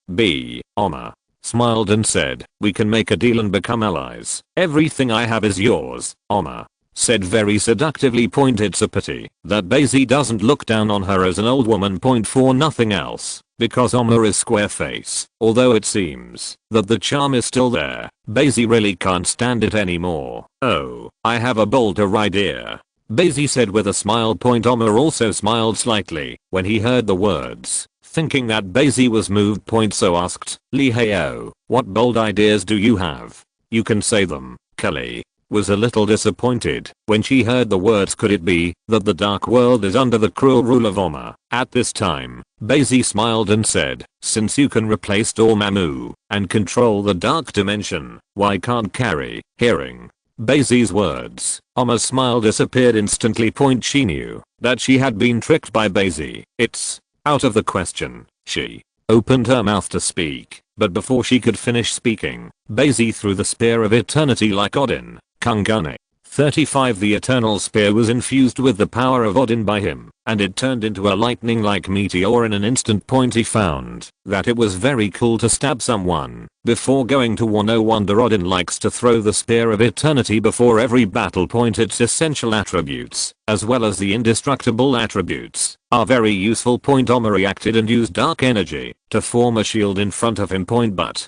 Oma smiled and said, we can make a deal and become allies. Everything I have is yours, Oma said very seductively. It's a pity that Bai Xi doesn't look down on her as an old woman. For nothing else, because Oma is square face. Although it seems that the charm is still there, Bai Xi really can't stand it anymore. Oh, I have a bolder idea, Bai Xi said with a smile. Oma also smiled slightly when he heard the words, thinking that Bai Xi was moved. So asked, Lee Heyo, what bold ideas do you have? You can say them. Klee was a little disappointed when she heard the words. Could it be that the dark world is under the cruel rule of Oma? At this time, Bai Xi smiled and said, since you can replace Dormammu and control the dark dimension, why can't Carrie? Hearing Bai Xi's words, Oma's smile disappeared instantly. She knew that she had been tricked by Bai Xi. It's out of the question. She opened her mouth to speak, but before she could finish speaking, Bai Xi threw the spear of eternity like Odin. Kungane 35. The eternal spear was infused with the power of Odin by him, and it turned into a lightning-like meteor in an instant. He found that it was very cool to stab someone before going to war. No wonder Odin likes to throw the spear of eternity before every battle. Its essential attributes, as well as the indestructible attributes, are very useful. Oma reacted and used dark energy to form a shield in front of him. But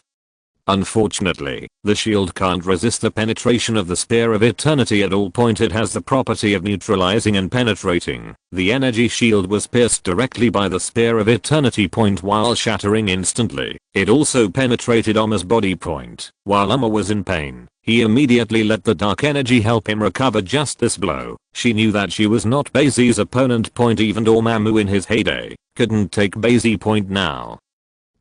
unfortunately, the shield can't resist the penetration of the spear of eternity at all. It has the property of neutralizing and penetrating. The energy shield was pierced directly by the spear of eternity. While shattering instantly, it also penetrated Oma's body. While Oma was in pain, he immediately let the dark energy help him recover. Just this blow, she knew that she was not Bai Xi's opponent. Even Dormammu in his heyday couldn't take Bai Xi. Now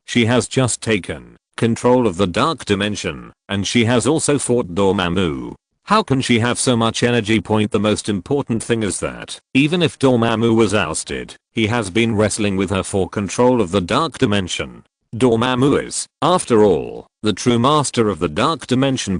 she has just taken control of the dark dimension, and she has also fought Dormammu. How can she have so much energy? The most important thing is that, even if Dormammu was ousted, he has been wrestling with her for control of the dark dimension. Dormammu is, after all, the true master of the dark dimension.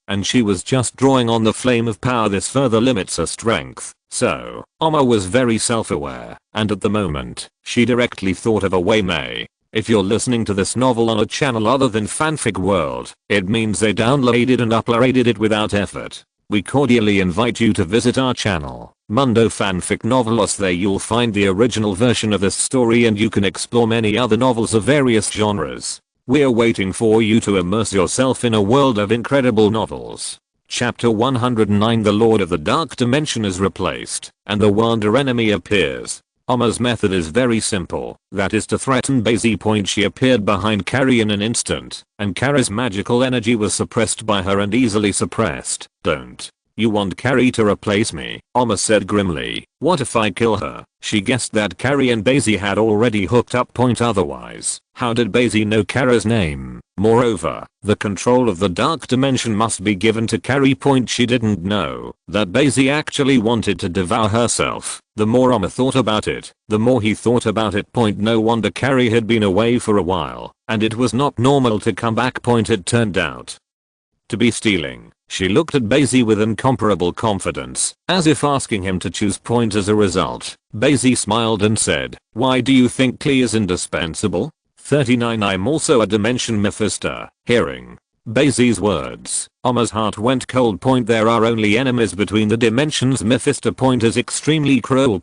And she was just drawing on the flame of power. This further limits her strength. So, Oma was very self-aware, and at the moment, she directly thought of a way. If you're listening to this novel on a channel other than Fanfic World, it means they downloaded and uploaded it without effort. We cordially invite you to visit our channel, Mundo Fanfic Novelos. There you'll find the original version of this story, and you can explore many other novels of various genres. We're waiting for you to immerse yourself in a world of incredible novels. Chapter 109. The Lord of the Dark Dimension is replaced, and the Wanda enemy appears. Oma's method is very simple, that is to threaten Bai Xi. She appeared behind Carrie in an instant, and Carrie's magical energy was suppressed by her and easily suppressed. Don't you want Carrie to replace me? Oma said grimly. What if I kill her? She guessed that Carrie and Bai Xi had already hooked up. Otherwise, how did Bai Xi know Carrie's name? Moreover, the control of the dark dimension must be given to Carrie. She didn't know that Bai Xi actually wanted to devour herself. The more Oma thought about it, the more he thought about it. No wonder Carrie had been away for a while, and it was not normal to come back. It turned out to be stealing. She looked at Bai Xi with incomparable confidence, as if asking him to choose. As a result, Bai Xi smiled and said, why do you think Klee is indispensable? 39. I'm also a dimension Mephisto. Hearing Bai Xi's words, Oma's heart went cold. There are only enemies between the dimensions. Mephisto is extremely cruel.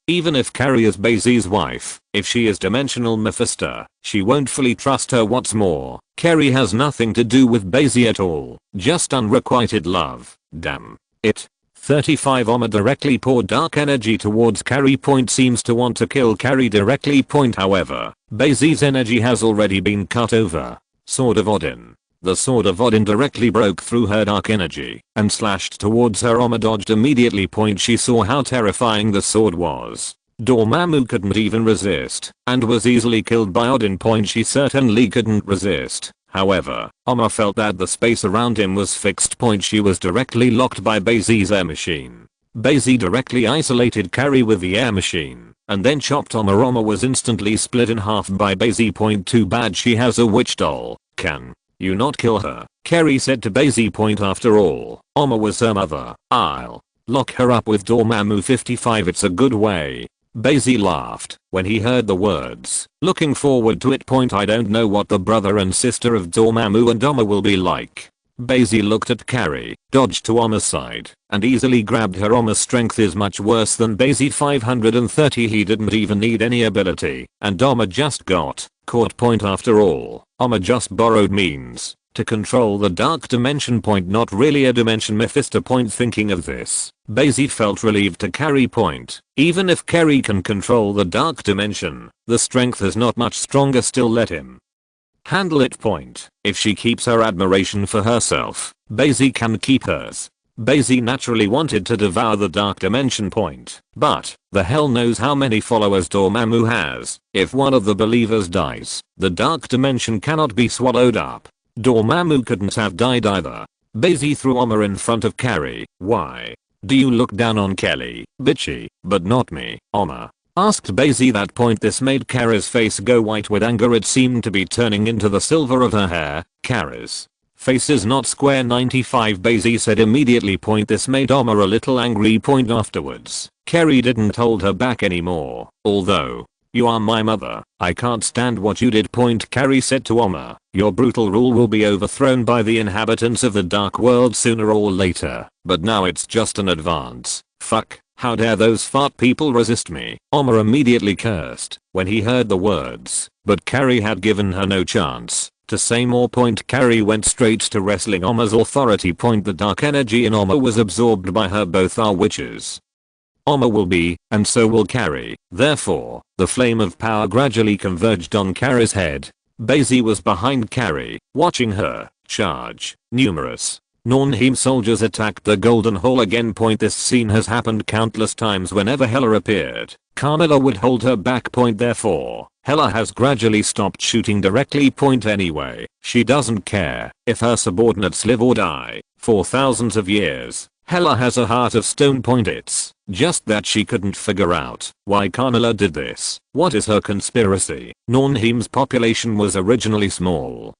Even if Carrie is Bai Xi's wife, if she is dimensional Mephisto, she won't fully trust her. What's more, Carrie has nothing to do with Bai Xi at all, just unrequited love. Damn it. 35. Oma directly poured dark energy towards Carrie. Seems to want to kill Carrie directly. However, Bai Xi's energy has already been cut over. Sword of Odin. The Sword of Odin directly broke through her dark energy and slashed towards her. Oma dodged immediately. She saw how terrifying the sword was. Dormammu couldn't even resist and was easily killed by Odin. She certainly couldn't resist. However, Oma felt that the space around him was fixed. She was directly locked by Bai Xi's air machine. Bai Xi directly isolated Carrie with the air machine and then chopped Oma. Oma was instantly split in half by Bai Xi. Too bad she has a witch doll. Can you not kill her? Carrie said to Bai Xi. After all, Oma was her mother. I'll lock her up with Dormammu. 55. It's a good way. Bai Xi laughed when he heard the words. Looking forward to it. I don't know what the brother and sister of Dormammu and Oma will be like. Bai Xi looked at Carrie, dodged to Oma's side, and easily grabbed her. Oma's strength is much worse than Bai Xi. 530. He didn't even need any ability, and Oma just got caught. After all, Oma just borrowed means to control the dark dimension. Not really a dimension Mephisto. Thinking of this, Bai Xi felt relieved to Carrie. Even if Carrie can control the dark dimension, the strength is not much stronger. Still let him handle it. If she keeps her admiration for herself, Bai Xi can keep hers. Bai Xi naturally wanted to devour the dark dimension. But the hell knows how many followers Dormammu has. If one of the believers dies, the dark dimension cannot be swallowed up. Dormammu couldn't have died either. Bai Xi threw Oma in front of Carrie. Why do you look down on Kelly, bitchy, but not me? Oma asked Bai Xi. This made Carrie's face go white with anger. It seemed to be turning into the silver of her hair. Carrie's face is not square. 95. Bai Xi said immediately. This made Oma a little angry. Afterwards, Carrie didn't hold her back anymore. Although you are my mother, I can't stand what you did. Carrie said to Oma, your brutal rule will be overthrown by the inhabitants of the dark world sooner or later, but now it's just an advance. Fuck, how dare those fart people resist me? Oma immediately cursed when he heard the words, but Carrie had given her no chance to say more. Carrie went straight to wrestling Oma's authority. The dark energy in Oma was absorbed by her. Both are witches. Oma will be, and so will Carrie. Therefore, the flame of power gradually converged on Carrie's head. Bai Xi was behind Carrie, watching her charge. Numerous Nornheim soldiers attacked the Golden Hall again. This scene has happened countless times. Whenever Hela appeared, Carmilla would hold her back. Therefore, Hela has gradually stopped shooting directly. Anyway, she doesn't care if her subordinates live or die for thousands of years. Hela has a heart of stone. It's just that she couldn't figure out why Carmilla did this. What is her conspiracy? Nornheim's population was originally small,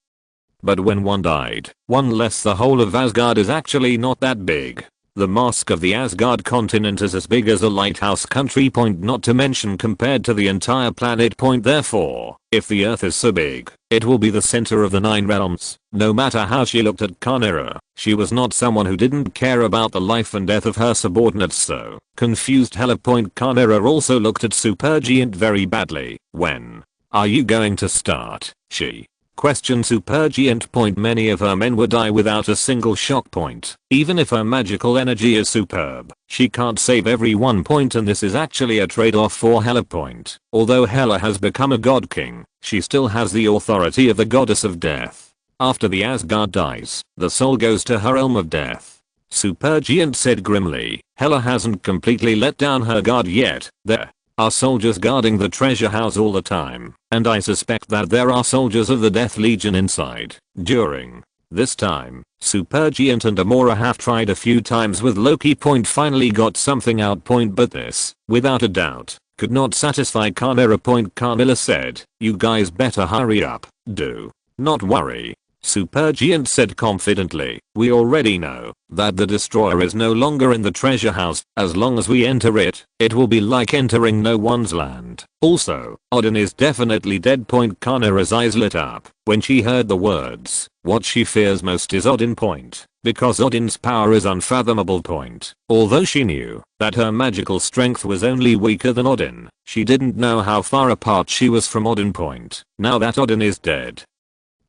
but when one died, one less. The whole of Asgard is actually not that big. The mask of the Asgard continent is as big as a lighthouse country. Not to mention compared to the entire planet. Therefore, if the earth is so big, it will be the center of the 9 realms. No matter how she looked at Carnera, she was not someone who didn't care about the life and death of her subordinates. So confused Hela. Carnera also looked at Supergiant very badly. When are you going to start? She Question supergiant point many of her men would die without a single shock point. Even if her magical energy is superb, she can't save every 1 point and this is actually a trade-off for Hela point. Although Hela has become a god king, she still has the authority of the goddess of death. After the Asgard dies, the soul goes to her realm of death. Supergiant said grimly, Hela hasn't completely let down her guard yet. There are soldiers guarding the treasure house all the time, and I suspect that there are soldiers of the Death Legion inside. During this time, Supergiant and Amora have tried a few times with Loki point finally got something out point but this, without a doubt, could not satisfy Chimera point. Carmilla said, you guys better hurry up. Do not worry. Supergiant said confidently, we already know that the destroyer is no longer in the treasure house. As long as we enter it, it will be like entering no one's land. Also, Odin is definitely dead point. Kanara's eyes lit up when she heard the words. What she fears most is Odin point, because Odin's power is unfathomable point. Although she knew that her magical strength was only weaker than Odin, she didn't know how far apart she was from Odin point. Now that Odin is dead,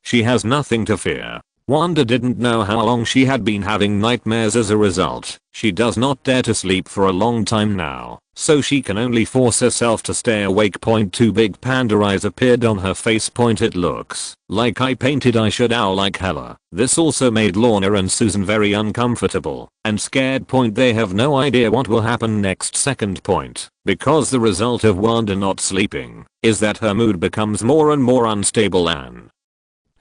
she has nothing to fear. Wanda didn't know how long she had been having nightmares as a result. She does not dare to sleep for a long time now, so she can only force herself to stay awake. Point two big panda eyes appeared on her face. Point it looks like I painted eyeshadow like Hela. This also made Lorna and Susan very uncomfortable and scared. Point they have no idea what will happen next. Second point, because the result of Wanda not sleeping is that her mood becomes more and more unstable and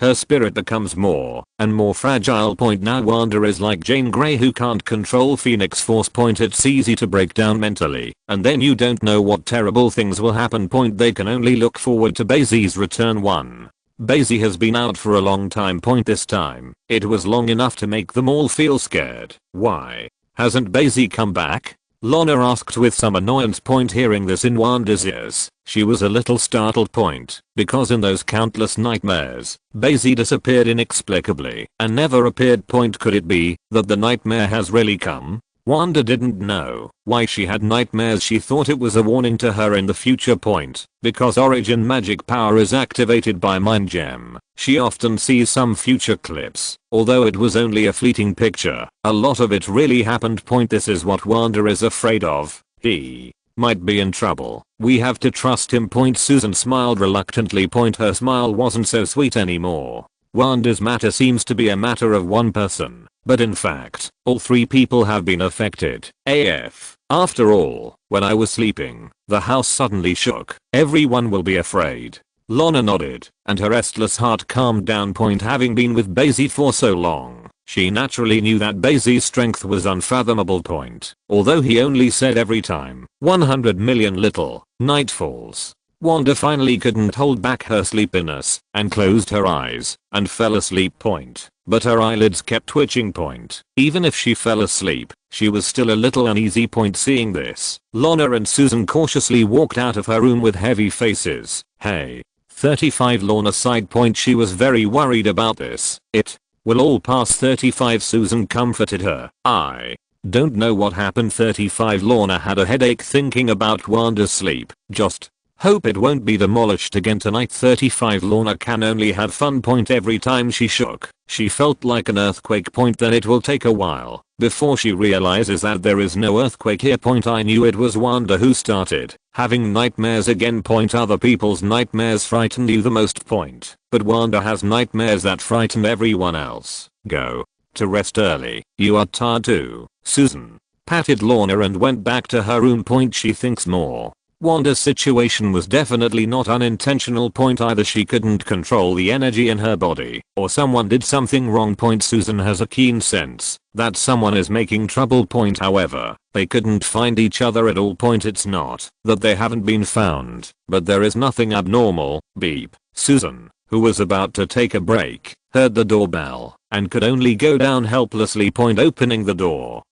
her spirit becomes more and more fragile. Point now Wanda is like Jane Grey who can't control Phoenix Force. Point it's easy to break down mentally and then you don't know what terrible things will happen. Point they can only look forward to Bai Xi's return. Bai Xi has been out for a long time. Point this time, it was long enough to make them all feel scared. Why hasn't Bai Xi come back? Lorna asked with some annoyance. Point hearing this in Wanda's ears, she was a little startled. Point because in those countless nightmares, Bai Xi disappeared inexplicably and never appeared. Point could it be that the nightmare has really come? Wanda didn't know why she had nightmares. She thought it was a warning to her in the future. Point because origin magic power is activated by mind gem. She often sees some future clips. Although it was only a fleeting picture, a lot of it really happened. Point this is what Wanda is afraid of. He might be in trouble. We have to trust him. Point Susan smiled reluctantly. Point her smile wasn't so sweet anymore. Wanda's matter seems to be a matter of one person, but in fact, all three people have been affected. AF. After all, when I was sleeping, the house suddenly shook. Everyone will be afraid. Lorna nodded, and her restless heart calmed down. Point having been with Bai Xi for so long, she naturally knew that Bai Xi's strength was unfathomable. Point although he only said every time 100 million little nightfalls. Wanda finally couldn't hold back her sleepiness and closed her eyes and fell asleep. Point but her eyelids kept twitching. Point even if she fell asleep, she was still a little uneasy. Point seeing this, Lorna and Susan cautiously walked out of her room with heavy faces. Hey, 35 Lorna sighed. Point she was very worried about this. It will all pass. 35 Susan comforted her. I don't know what happened. 35 Lorna had a headache thinking about Wanda's sleep. Just hope it won't be demolished again tonight. 35 Lorna can only have fun. Point every time she shook, she felt like an earthquake. Point then it will take a while before she realizes that there is no earthquake here. Point I knew it was Wanda who started having nightmares again. Point other people's nightmares frighten you the most. Point but Wanda has nightmares that frighten everyone else. Go to rest early. You are tired too. Susan patted Lorna and went back to her room. Point she thinks more. Wanda's situation was definitely not unintentional. Point either she couldn't control the energy in her body or someone did something wrong. Point Susan has a keen sense that someone is making trouble. Point however, they couldn't find each other at all. Point it's not that they haven't been found, but there is nothing abnormal. Beep. Susan, who was about to take a break, heard the doorbell and could only go down helplessly. Point opening the door.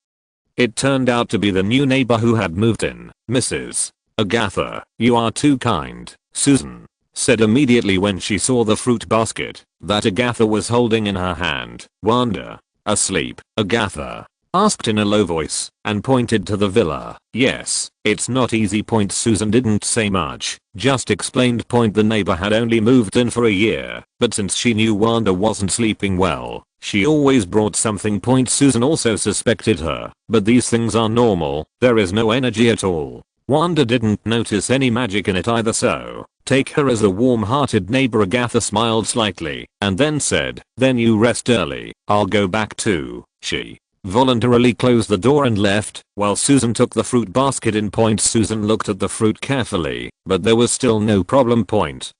It turned out to be the new neighbor who had moved in, Mrs. Agatha. You are too kind, Susan said immediately when she saw the fruit basket that Agatha was holding in her hand. Wanda, asleep. Agatha Asked in a low voice, and pointed to the villa. Yes, it's not easy. Susan didn't say much, just explained. The neighbor had only moved in for a year, but since she knew Wanda wasn't sleeping well, she always brought something. Susan also suspected her, but these things are normal, there is no energy at all. Wanda didn't notice any magic in it either, so take her as a warm-hearted neighbor. Agatha smiled slightly, and then said, then you rest early, I'll go back too. She voluntarily closed the door and left, while Susan took the fruit basket in. Susan looked at the fruit carefully, but there was still no problem.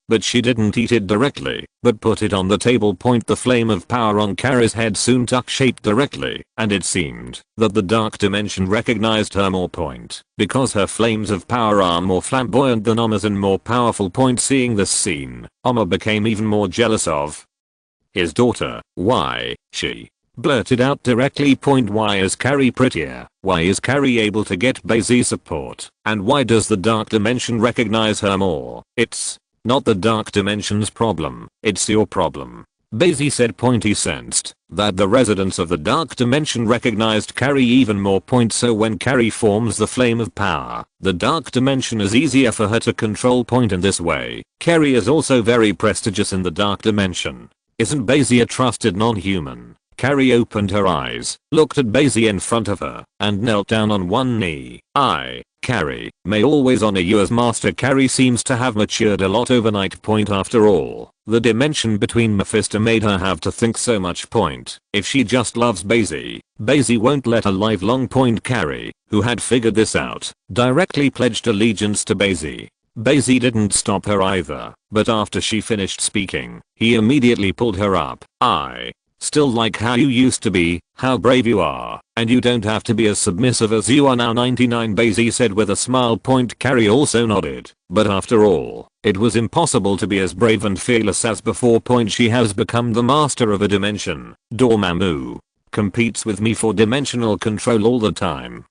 But she didn't eat it directly, but put it on the table. The flame of power on Carrie's head soon took shape directly, and it seemed that the dark dimension recognized her more. Because her flames of power are more flamboyant than Oma's and more powerful. Seeing this scene, Oma became even more jealous of his daughter. Why, she blurted out directly. Why is Carrie prettier? Why is Carrie able to get Bai Xi support? And why does the dark dimension recognize her more? It's not the dark dimension's problem, it's your problem. Bai Xi said. He sensed that the residents of the dark dimension recognized Carrie even more. So when Carrie forms the flame of power, the dark dimension is easier for her to control. In this way, Carrie is also very prestigious in the dark dimension. Isn't Bai Xi a trusted non-human? Carrie opened her eyes, looked at Bai Xi in front of her, and knelt down on one knee. I, Carrie, may always honor you as master. Carrie seems to have matured a lot overnight. After all, the dimension between Mephisto made her have to think so much. If she just loves Bai Xi won't let her lifelong. Carrie, who had figured this out, directly pledged allegiance to Bai Xi. Bai Xi didn't stop her either, but after she finished speaking, he immediately pulled her up. I still like how you used to be, how brave you are, and you don't have to be as submissive as you are now. 99 Bai Xi said with a smile. Carrie also nodded, but after all, it was impossible to be as brave and fearless as before. She has become the master of a dimension. Dormammu competes with me for dimensional control all the time.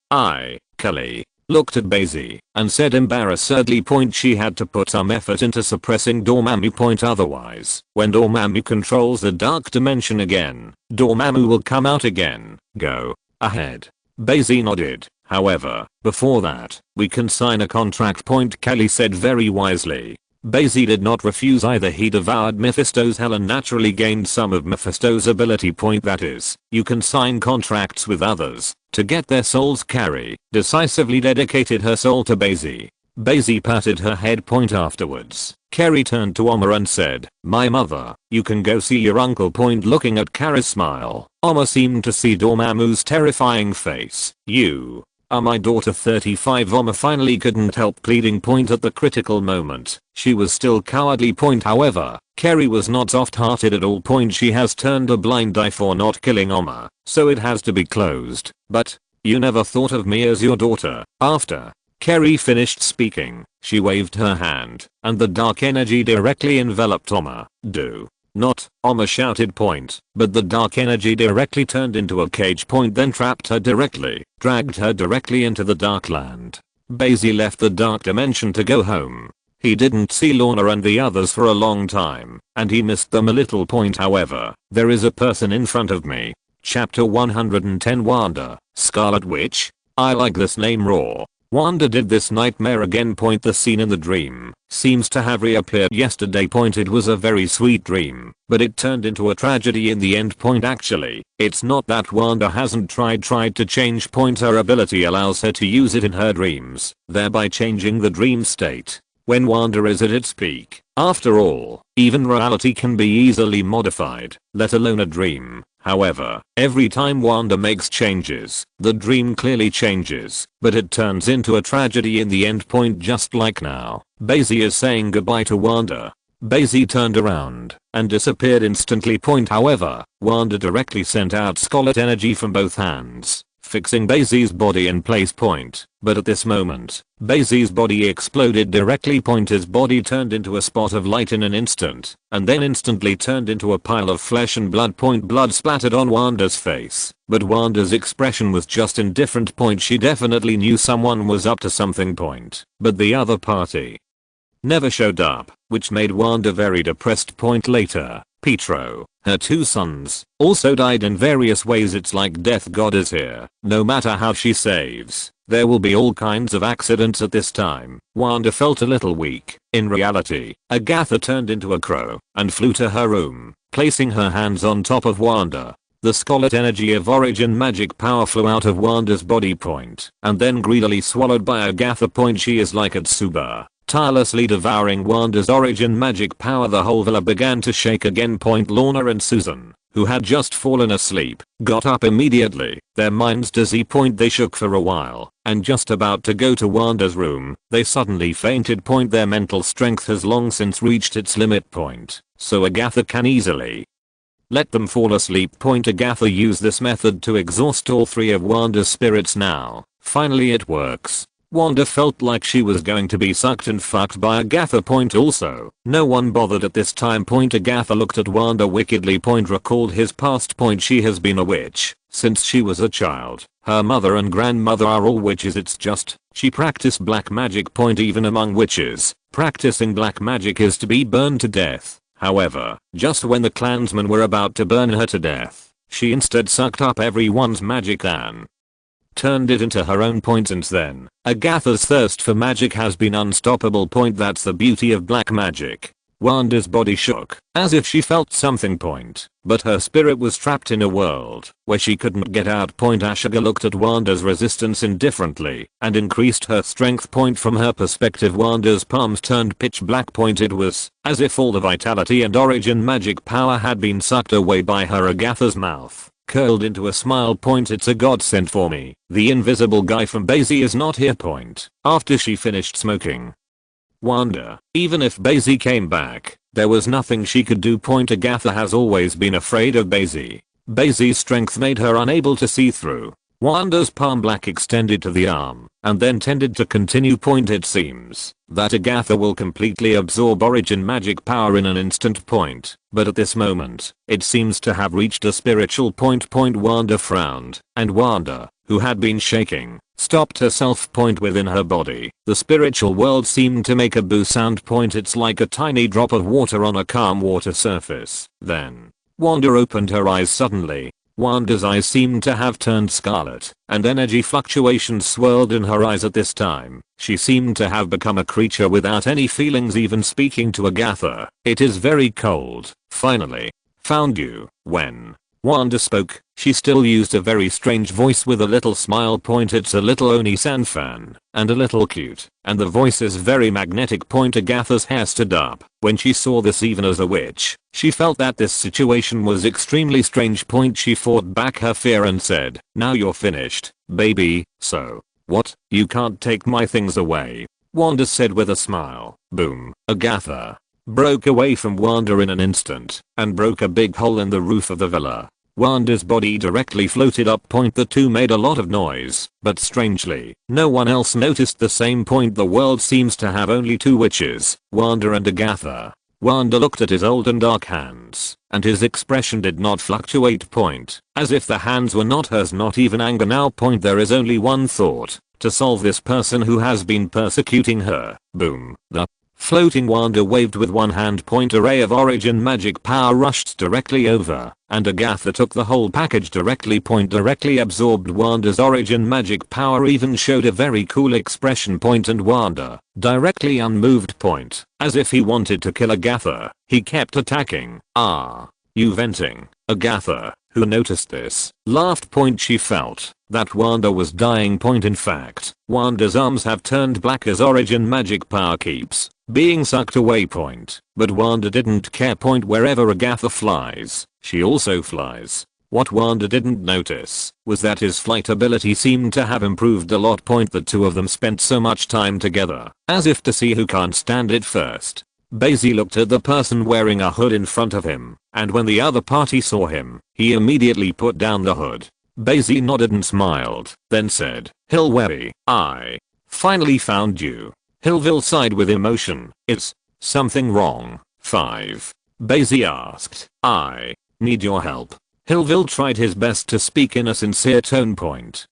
Kelly looked at Bai Xi and said embarrassedly. She had to put some effort into suppressing Dormammu. Otherwise, when Dormammu controls the dark dimension again, Dormammu will come out again. Go ahead. Bai Xi nodded. However, before that, we can sign a contract. Kelly said very wisely. Bai Xi did not refuse either. He devoured Mephisto's hell and naturally gained some of Mephisto's ability. That is, you can sign contracts with others to get their souls. Carrie decisively dedicated her soul to Bai Xi. Bai Xi patted her head. Afterwards, Carrie turned to Oma and said, my mother, you can go see your uncle. Looking at Carrie's smile, Oma seemed to see Dormammu's terrifying face. You are my daughter. 35 Oma finally couldn't help pleading. At the critical moment, she was still cowardly. However, Carrie was not soft-hearted at all. She has turned a blind eye for not killing Oma, so it has to be closed. But you never thought of me as your daughter. After Carrie finished speaking, she waved her hand, and the dark energy directly enveloped Oma. Do not, Oma shouted. But the dark energy directly turned into a cage. Then trapped her directly, dragged her directly into the dark land. Bai Xi left the dark dimension to go home. He didn't see Lorna and the others for a long time, and he missed them a little. However, there is a person in front of me. Chapter 110 Wanda, Scarlet Witch. I like this name. Raw. Wanda did this nightmare again. The scene in the dream seems to have reappeared yesterday. It was a very sweet dream, but it turned into a tragedy in the end. Actually, it's not that Wanda hasn't tried to change. Her ability allows her to use it in her dreams, thereby changing the dream state when Wanda is at its peak. After all, even reality can be easily modified, let alone a dream. However, every time Wanda makes changes, the dream clearly changes, but it turns into a tragedy in the end. Just like now, Bai Xi is saying goodbye to Wanda. Bai Xi turned around and disappeared instantly. However, Wanda directly sent out scarlet energy from both hands, fixing Bai Xi's body in place. But at this moment, Bai Xi's body exploded directly. His body turned into a spot of light in an instant, and then instantly turned into a pile of flesh and blood. Blood splattered on Wanda's face, but Wanda's expression was just indifferent. She definitely knew someone was up to something. But the other party never showed up, which made Wanda very depressed. Later, Pietro, her 2 sons, also died in various ways. It's like death god is here. No matter how she saves, there will be all kinds of accidents at this time. Wanda felt a little weak. In reality, Agatha turned into a crow and flew to her room, placing her hands on top of Wanda. The scarlet energy of origin magic power flew out of Wanda's body point and then greedily swallowed by Agatha. She is like a Tsuba, tirelessly devouring Wanda's origin magic power. The whole villa began to shake again. Lorna and Susan, who had just fallen asleep, got up immediately, their minds dizzy. They shook for a while, and just about to go to Wanda's room, they suddenly fainted. Their mental strength has long since reached its limit point, so Agatha can easily let them fall asleep. Agatha used this method to exhaust all 3 of Wanda's spirits. Now, finally it works. Wanda felt like she was going to be sucked and fucked by Agatha. Also, no one bothered at this time. Agatha looked at Wanda wickedly. Recalled his past. She has been a witch since she was a child. Her mother and grandmother are all witches. It's just, she practiced black magic. Even among witches, practicing black magic is to be burned to death. However, just when the clansmen were about to burn her to death, she instead sucked up everyone's magic and turned it into her own. Since then, Agatha's thirst for magic has been unstoppable. That's the beauty of black magic. Wanda's body shook, as if she felt something. But her spirit was trapped in a world where she couldn't get out. Ashiga looked at Wanda's resistance indifferently and increased her strength. From her perspective, Wanda's palms turned pitch black. It was as if all the vitality and origin magic power had been sucked away by her. Agatha's mouth curled into a smile. It's a godsend for me. The invisible guy from Bai Xi is not here. After she finished smoking Wanda, even if Bai Xi came back, there was nothing she could do. Agatha has always been afraid of Bai Xi. Bai Xi's strength made her unable to see through. Wanda's palm black extended to the arm and then tended to continue. It seems that Agatha will completely absorb origin magic power in an instant. But at this moment, it seems to have reached a spiritual point. Wanda frowned, and Wanda, who had been shaking, stopped herself. Within her body, the spiritual world seemed to make a boo sound. It's like a tiny drop of water on a calm water surface. Then, Wanda opened her eyes suddenly. Wanda's eyes seemed to have turned scarlet, and energy fluctuations swirled in her eyes at this time. She seemed to have become a creature without any feelings. Even speaking to Agatha, "It is very cold. Finally, found you." When Wanda spoke, she still used a very strange voice with a little smile. It's a little Oni-san fan, and a little cute, and the voice is very magnetic. Agatha's hair stood up when she saw this. Even as a witch, she felt that this situation was extremely strange. She fought back her fear and said, "Now you're finished, baby, so, what, you can't take my things away?" Wanda said with a smile. Boom. Agatha broke away from Wanda in an instant and broke a big hole in the roof of the villa. Wanda's body directly floated up. The 2 made a lot of noise, but strangely, no one else noticed the same. The world seems to have only 2 witches, Wanda and Agatha. Wanda looked at his old and dark hands, and his expression did not fluctuate. As if the hands were not hers, not even anger now. There is only one thought: to solve this person who has been persecuting her. Boom. The floating Wanda waved with one hand. A ray of origin magic power rushed directly over, and Agatha took the whole package directly. Directly absorbed Wanda's origin magic power. Even showed a very cool expression. And Wanda, directly unmoved. As if he wanted to kill Agatha, he kept attacking. "Ah, you venting." Agatha, who noticed this, laughed. She felt that Wanda was dying. In fact, Wanda's arms have turned black as origin magic power keeps being sucked away. But Wanda didn't care. Wherever Agatha flies, she also flies. What Wanda didn't notice was that his flight ability seemed to have improved a lot. The 2 of them spent so much time together, as if to see who can't stand it first. Bai Xi looked at the person wearing a hood in front of him, and when the other party saw him, he immediately put down the hood. Bai Xi nodded and smiled, then said, "Hilwebi, I finally found you." Hillville sighed with emotion. "Is something wrong, 5?" Bai Xi asked. "I need your help." Hillville tried his best to speak in a sincere tone.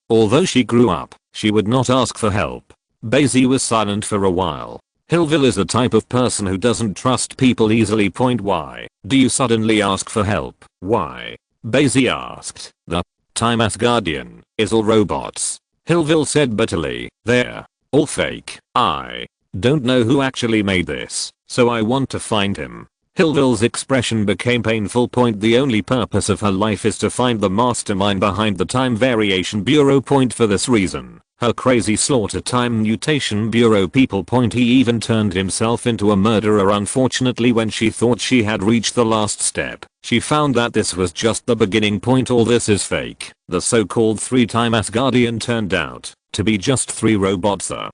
Although she grew up, she would not ask for help. Bai Xi was silent for a while. Hillville is the type of person who doesn't trust people easily. Why do you suddenly ask for help? Why? Bai Xi asked. The time Asgardian is all robots. Hillville said bitterly. They're all fake. I don't know who actually made this, so I want to find him. Hillville's expression became painful. The only purpose of her life is to find the mastermind behind the Time Variation Bureau. For this reason, her crazy Slaughter Time Mutation Bureau people. He even turned himself into a murderer. Unfortunately, when she thought she had reached the last step, she found that this was just the beginning. All this is fake. The so-called three-time Asgardian turned out to be just 3 robots. The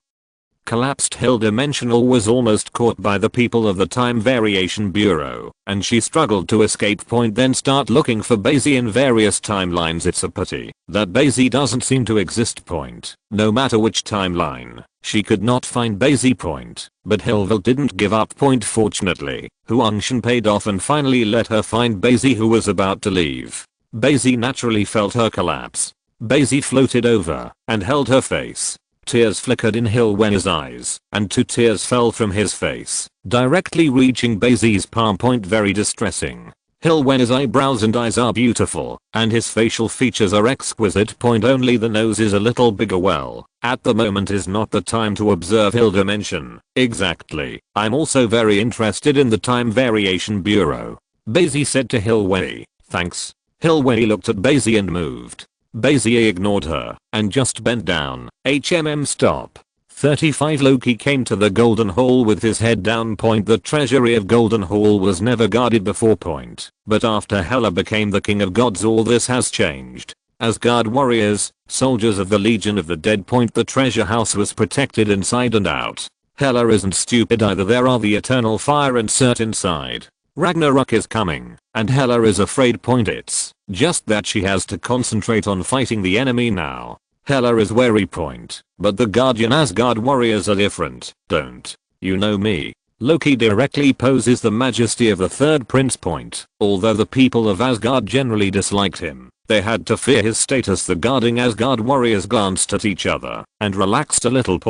collapsed Hill Dimensional was almost caught by the people of the Time Variation Bureau, and she struggled to escape. Then start looking for Bai Xi in various timelines. It's a pity that Bai Xi doesn't seem to exist. No matter which timeline, she could not find Bai Xi. But Hillville didn't give up. Fortunately, Huang Shan paid off and finally let her find Bai Xi, who was about to leave. Bai Xi naturally felt her collapse. Bai Xi floated over and held her face. Tears flickered in Hillwen's eyes, and 2 tears fell from his face, directly reaching Bai Xi's palm. Very distressing. Hillwen's eyebrows and eyes are beautiful, and his facial features are exquisite. Only the nose is a little bigger. Well, at the moment is not the time to observe Hill Dimension. Exactly. I'm also very interested in the Time Variation Bureau, Bai Xi said to Hillwen. Thanks. Hillwen looked at Bai Xi and moved. Bai Xi ignored her and just bent down. Stop. 35 Loki came to the Golden Hall with his head down. The treasury of Golden Hall was never guarded before. But after Hela became the king of gods, all this has changed. Asgard warriors, soldiers of the Legion of the Dead. The treasure house was protected inside and out. Hela isn't stupid either. There are the eternal fire and Surt inside. Ragnarok is coming, and Hela is afraid. It's just that she has to concentrate on fighting the enemy now. Hela is wary. But the Guardian Asgard warriors are different. Don't you know me? Loki directly poses the majesty of the third prince. Although the people of Asgard generally disliked him, they had to fear his status. The guarding Asgard warriors glanced at each other and relaxed a little.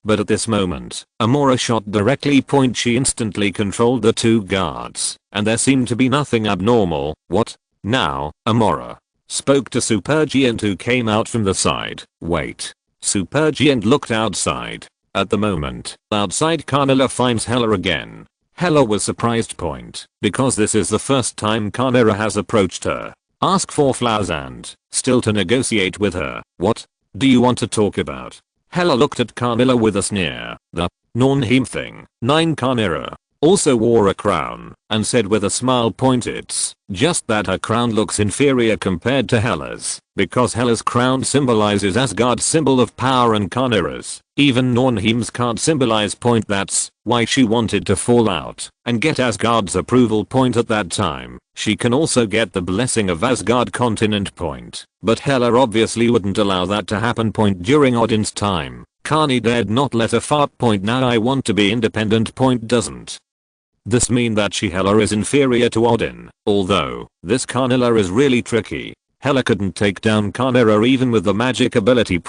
But at this moment, Amora shot directly. She instantly controlled the 2 guards, and there seemed to be nothing abnormal. What? Now, Amora spoke to Supergiant, who came out from the side. Wait. Supergiant looked outside. At the moment, outside Carnilla finds Hela again. Hela was surprised. Because this is the first time Carnilla has approached her, ask for flowers and still to negotiate with her. What do you want to talk about? Hela looked at Carnilla with a sneer. The Nornheim thing. 9 Carnilla also wore a crown and said with a smile. It's just that her crown looks inferior compared to Hela's, because Hela's crown symbolizes Asgard's symbol of power and Carnilla's, even Nornheim's, can't symbolize. That's why she wanted to fall out and get Asgard's approval. At that time, she can also get the blessing of Asgard continent. But Hela obviously wouldn't allow that to happen. During Odin's time, Carney dared not let her fart. Now I want to be independent. Doesn't this mean that Hela is inferior to Odin? Although this Carnilla is really tricky. Hela couldn't take down Carnilla even with the magic ability.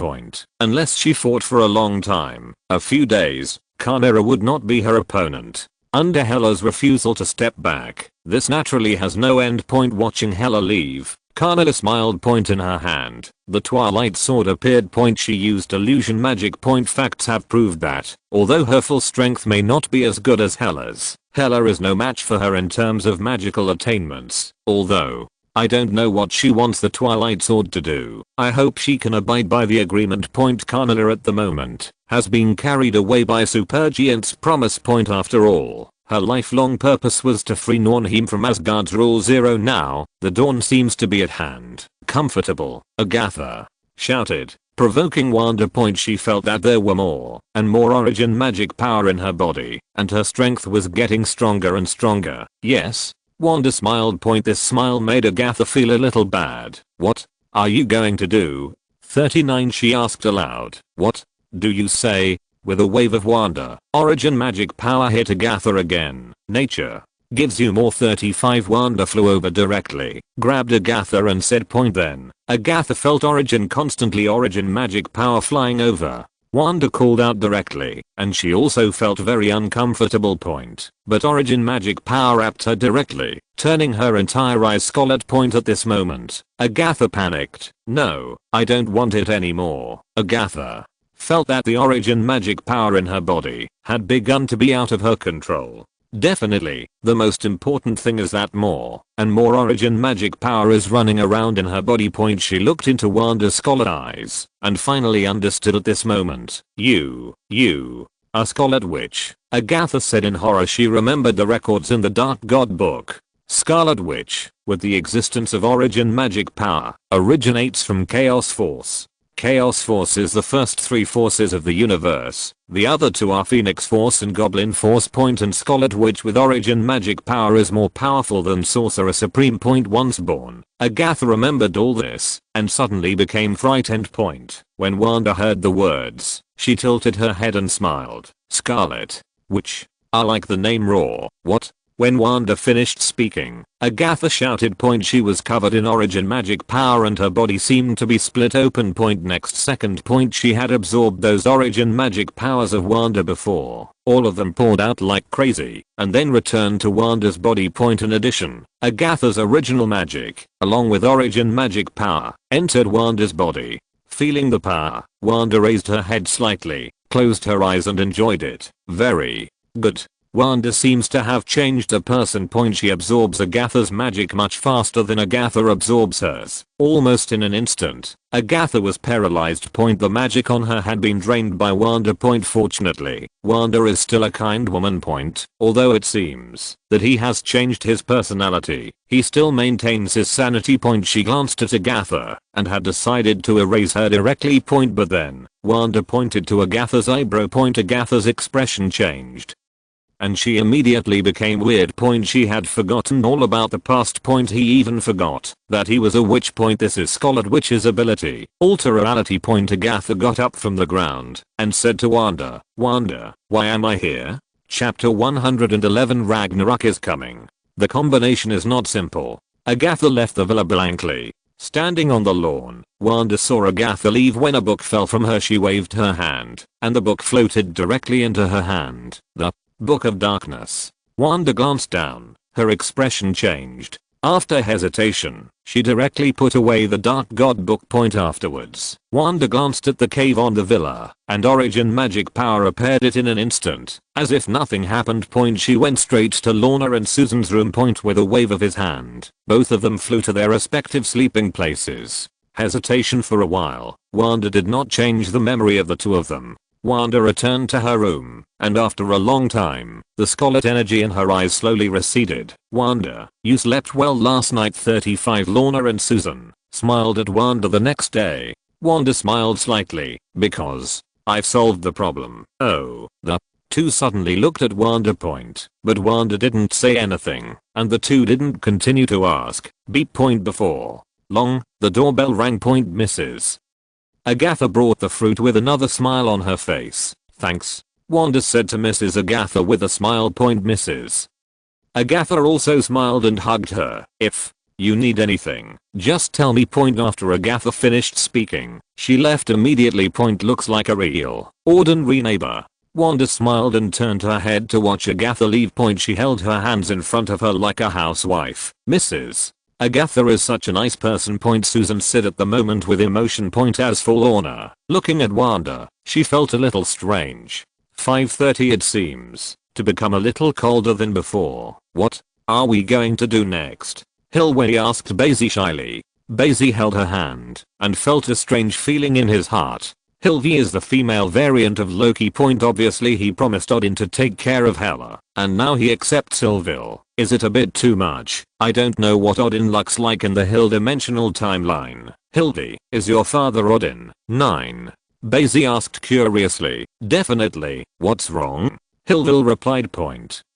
Unless she fought for a long time, a few days, Carnilla would not be her opponent. Under Hela's refusal to step back, this naturally has no end. Watching Hela leave, Carnilla smiled. In her hand, the Twilight Sword appeared. She used illusion magic. Facts have proved that, although her full strength may not be as good as Hela's, Hela is no match for her in terms of magical attainments. Although I don't know what she wants the Twilight Sword to do. I hope she can abide by the agreement. Carnilla at the moment has been carried away by Supergiant's promise. After all, her lifelong purpose was to free Nornheim from Asgard's rule. Now, the dawn seems to be at hand. Comfortable, Agatha shouted, provoking Wanda. She felt that there were more and more origin magic power in her body, and her strength was getting stronger and stronger. Yes? Wanda smiled. This smile made Agatha feel a little bad. What are you going to do? 39 she asked aloud. What do you say? With a wave of Wanda, origin magic power hit Agatha again. Nature gives you more. 35 Wanda flew over directly, grabbed Agatha and said. Then Agatha felt origin magic power flying over. Wanda called out directly, and she also felt very uncomfortable. But origin magic power apped her directly, turning her entire eye scarlet. At this moment, Agatha panicked. No, I don't want it anymore. Agatha felt that the origin magic power in her body had begun to be out of her control. Definitely, the most important thing is that more and more origin magic power is running around in her body. She looked into Wanda's scarlet eyes and finally understood at this moment. You are Scarlet Witch, Agatha said in horror. She remembered the records in the Dark God book. Scarlet Witch, with the existence of origin magic power, originates from Chaos Force. Chaos Force is the first three forces of the universe. The other two are Phoenix Force and Goblin Force. And Scarlet Witch with origin magic power is more powerful than Sorcerer Supreme. Once born, Agatha remembered all this and suddenly became frightened. When Wanda heard the words, she tilted her head and smiled. Scarlet Witch. I like the name raw. What? When Wanda finished speaking, Agatha shouted. She was covered in origin magic power and her body seemed to be split open. Next second, she had absorbed those origin magic powers of Wanda before. All of them poured out like crazy and then returned to Wanda's body. In addition, Agatha's original magic, along with origin magic power, entered Wanda's body. Feeling the power, Wanda raised her head slightly, closed her eyes and enjoyed it. Very good. Wanda seems to have changed a person. She absorbs Agatha's magic much faster than Agatha absorbs hers, almost in an instant. Agatha was paralyzed. The magic on her had been drained by Wanda. Fortunately, Wanda is still a kind woman. Although it seems that he has changed his personality, he still maintains his sanity. She glanced at Agatha and had decided to erase her directly. But then, Wanda pointed to Agatha's eyebrow. Agatha's expression changed and she immediately became weird. She had forgotten all about the past. He even forgot that he was a witch. This is Scarlet Witch's ability. Alter reality. Agatha got up from the ground and said to Wanda, Wanda, why am I here? Chapter 111 Ragnarok is coming. The combination is not simple. Agatha left the villa blankly. Standing on the lawn, Wanda saw Agatha leave when a book fell from her. She waved her hand and the book floated directly into her hand. The Book of Darkness. Wanda glanced down. Her expression changed. After hesitation, she directly put away the Dark God book. Afterwards, Wanda glanced at the cave on the villa, and origin magic power appeared it in an instant, as if nothing happened. She went straight to Lorna and Susan's room. With a wave of his hand, both of them flew to their respective sleeping places. Hesitation for a while, Wanda did not change the memory of the two of them. Wanda returned to her room, and after a long time, the scarlet energy in her eyes slowly receded. Wanda, you slept well last night. 35 Lorna and Susan smiled at Wanda the next day. Wanda smiled slightly, because I've solved the problem. Oh, the two suddenly looked at Wanda. But Wanda didn't say anything, and the two didn't continue to ask. Beep. Before long, the doorbell rang. Mrs. Agatha brought the fruit with another smile on her face. Thanks, Wanda said to Mrs. Agatha with a smile. Mrs. Agatha also smiled and hugged her. If you need anything, just tell me. After Agatha finished speaking, she left immediately. Looks like a real, ordinary neighbor. Wanda smiled and turned her head to watch Agatha leave. She held her hands in front of her like a housewife. Mrs. Agatha is such a nice person. Susan said at the moment with emotion. As for Lorna, looking at Wanda, she felt a little strange. 5:30 it seems to become a little colder than before. What are we going to do next? Hilway asked Bai Xi shyly. Bai Xi held her hand and felt a strange feeling in his heart. Hilvi is the female variant of Loki. Obviously he promised Odin to take care of Hela, and now he accepts Sylville. Is it a bit too much? I don't know what Odin looks like in the Hill dimensional timeline. Hilvi, is your father Odin? 9. Bai Xi asked curiously. Definitely. What's wrong? Hilville replied.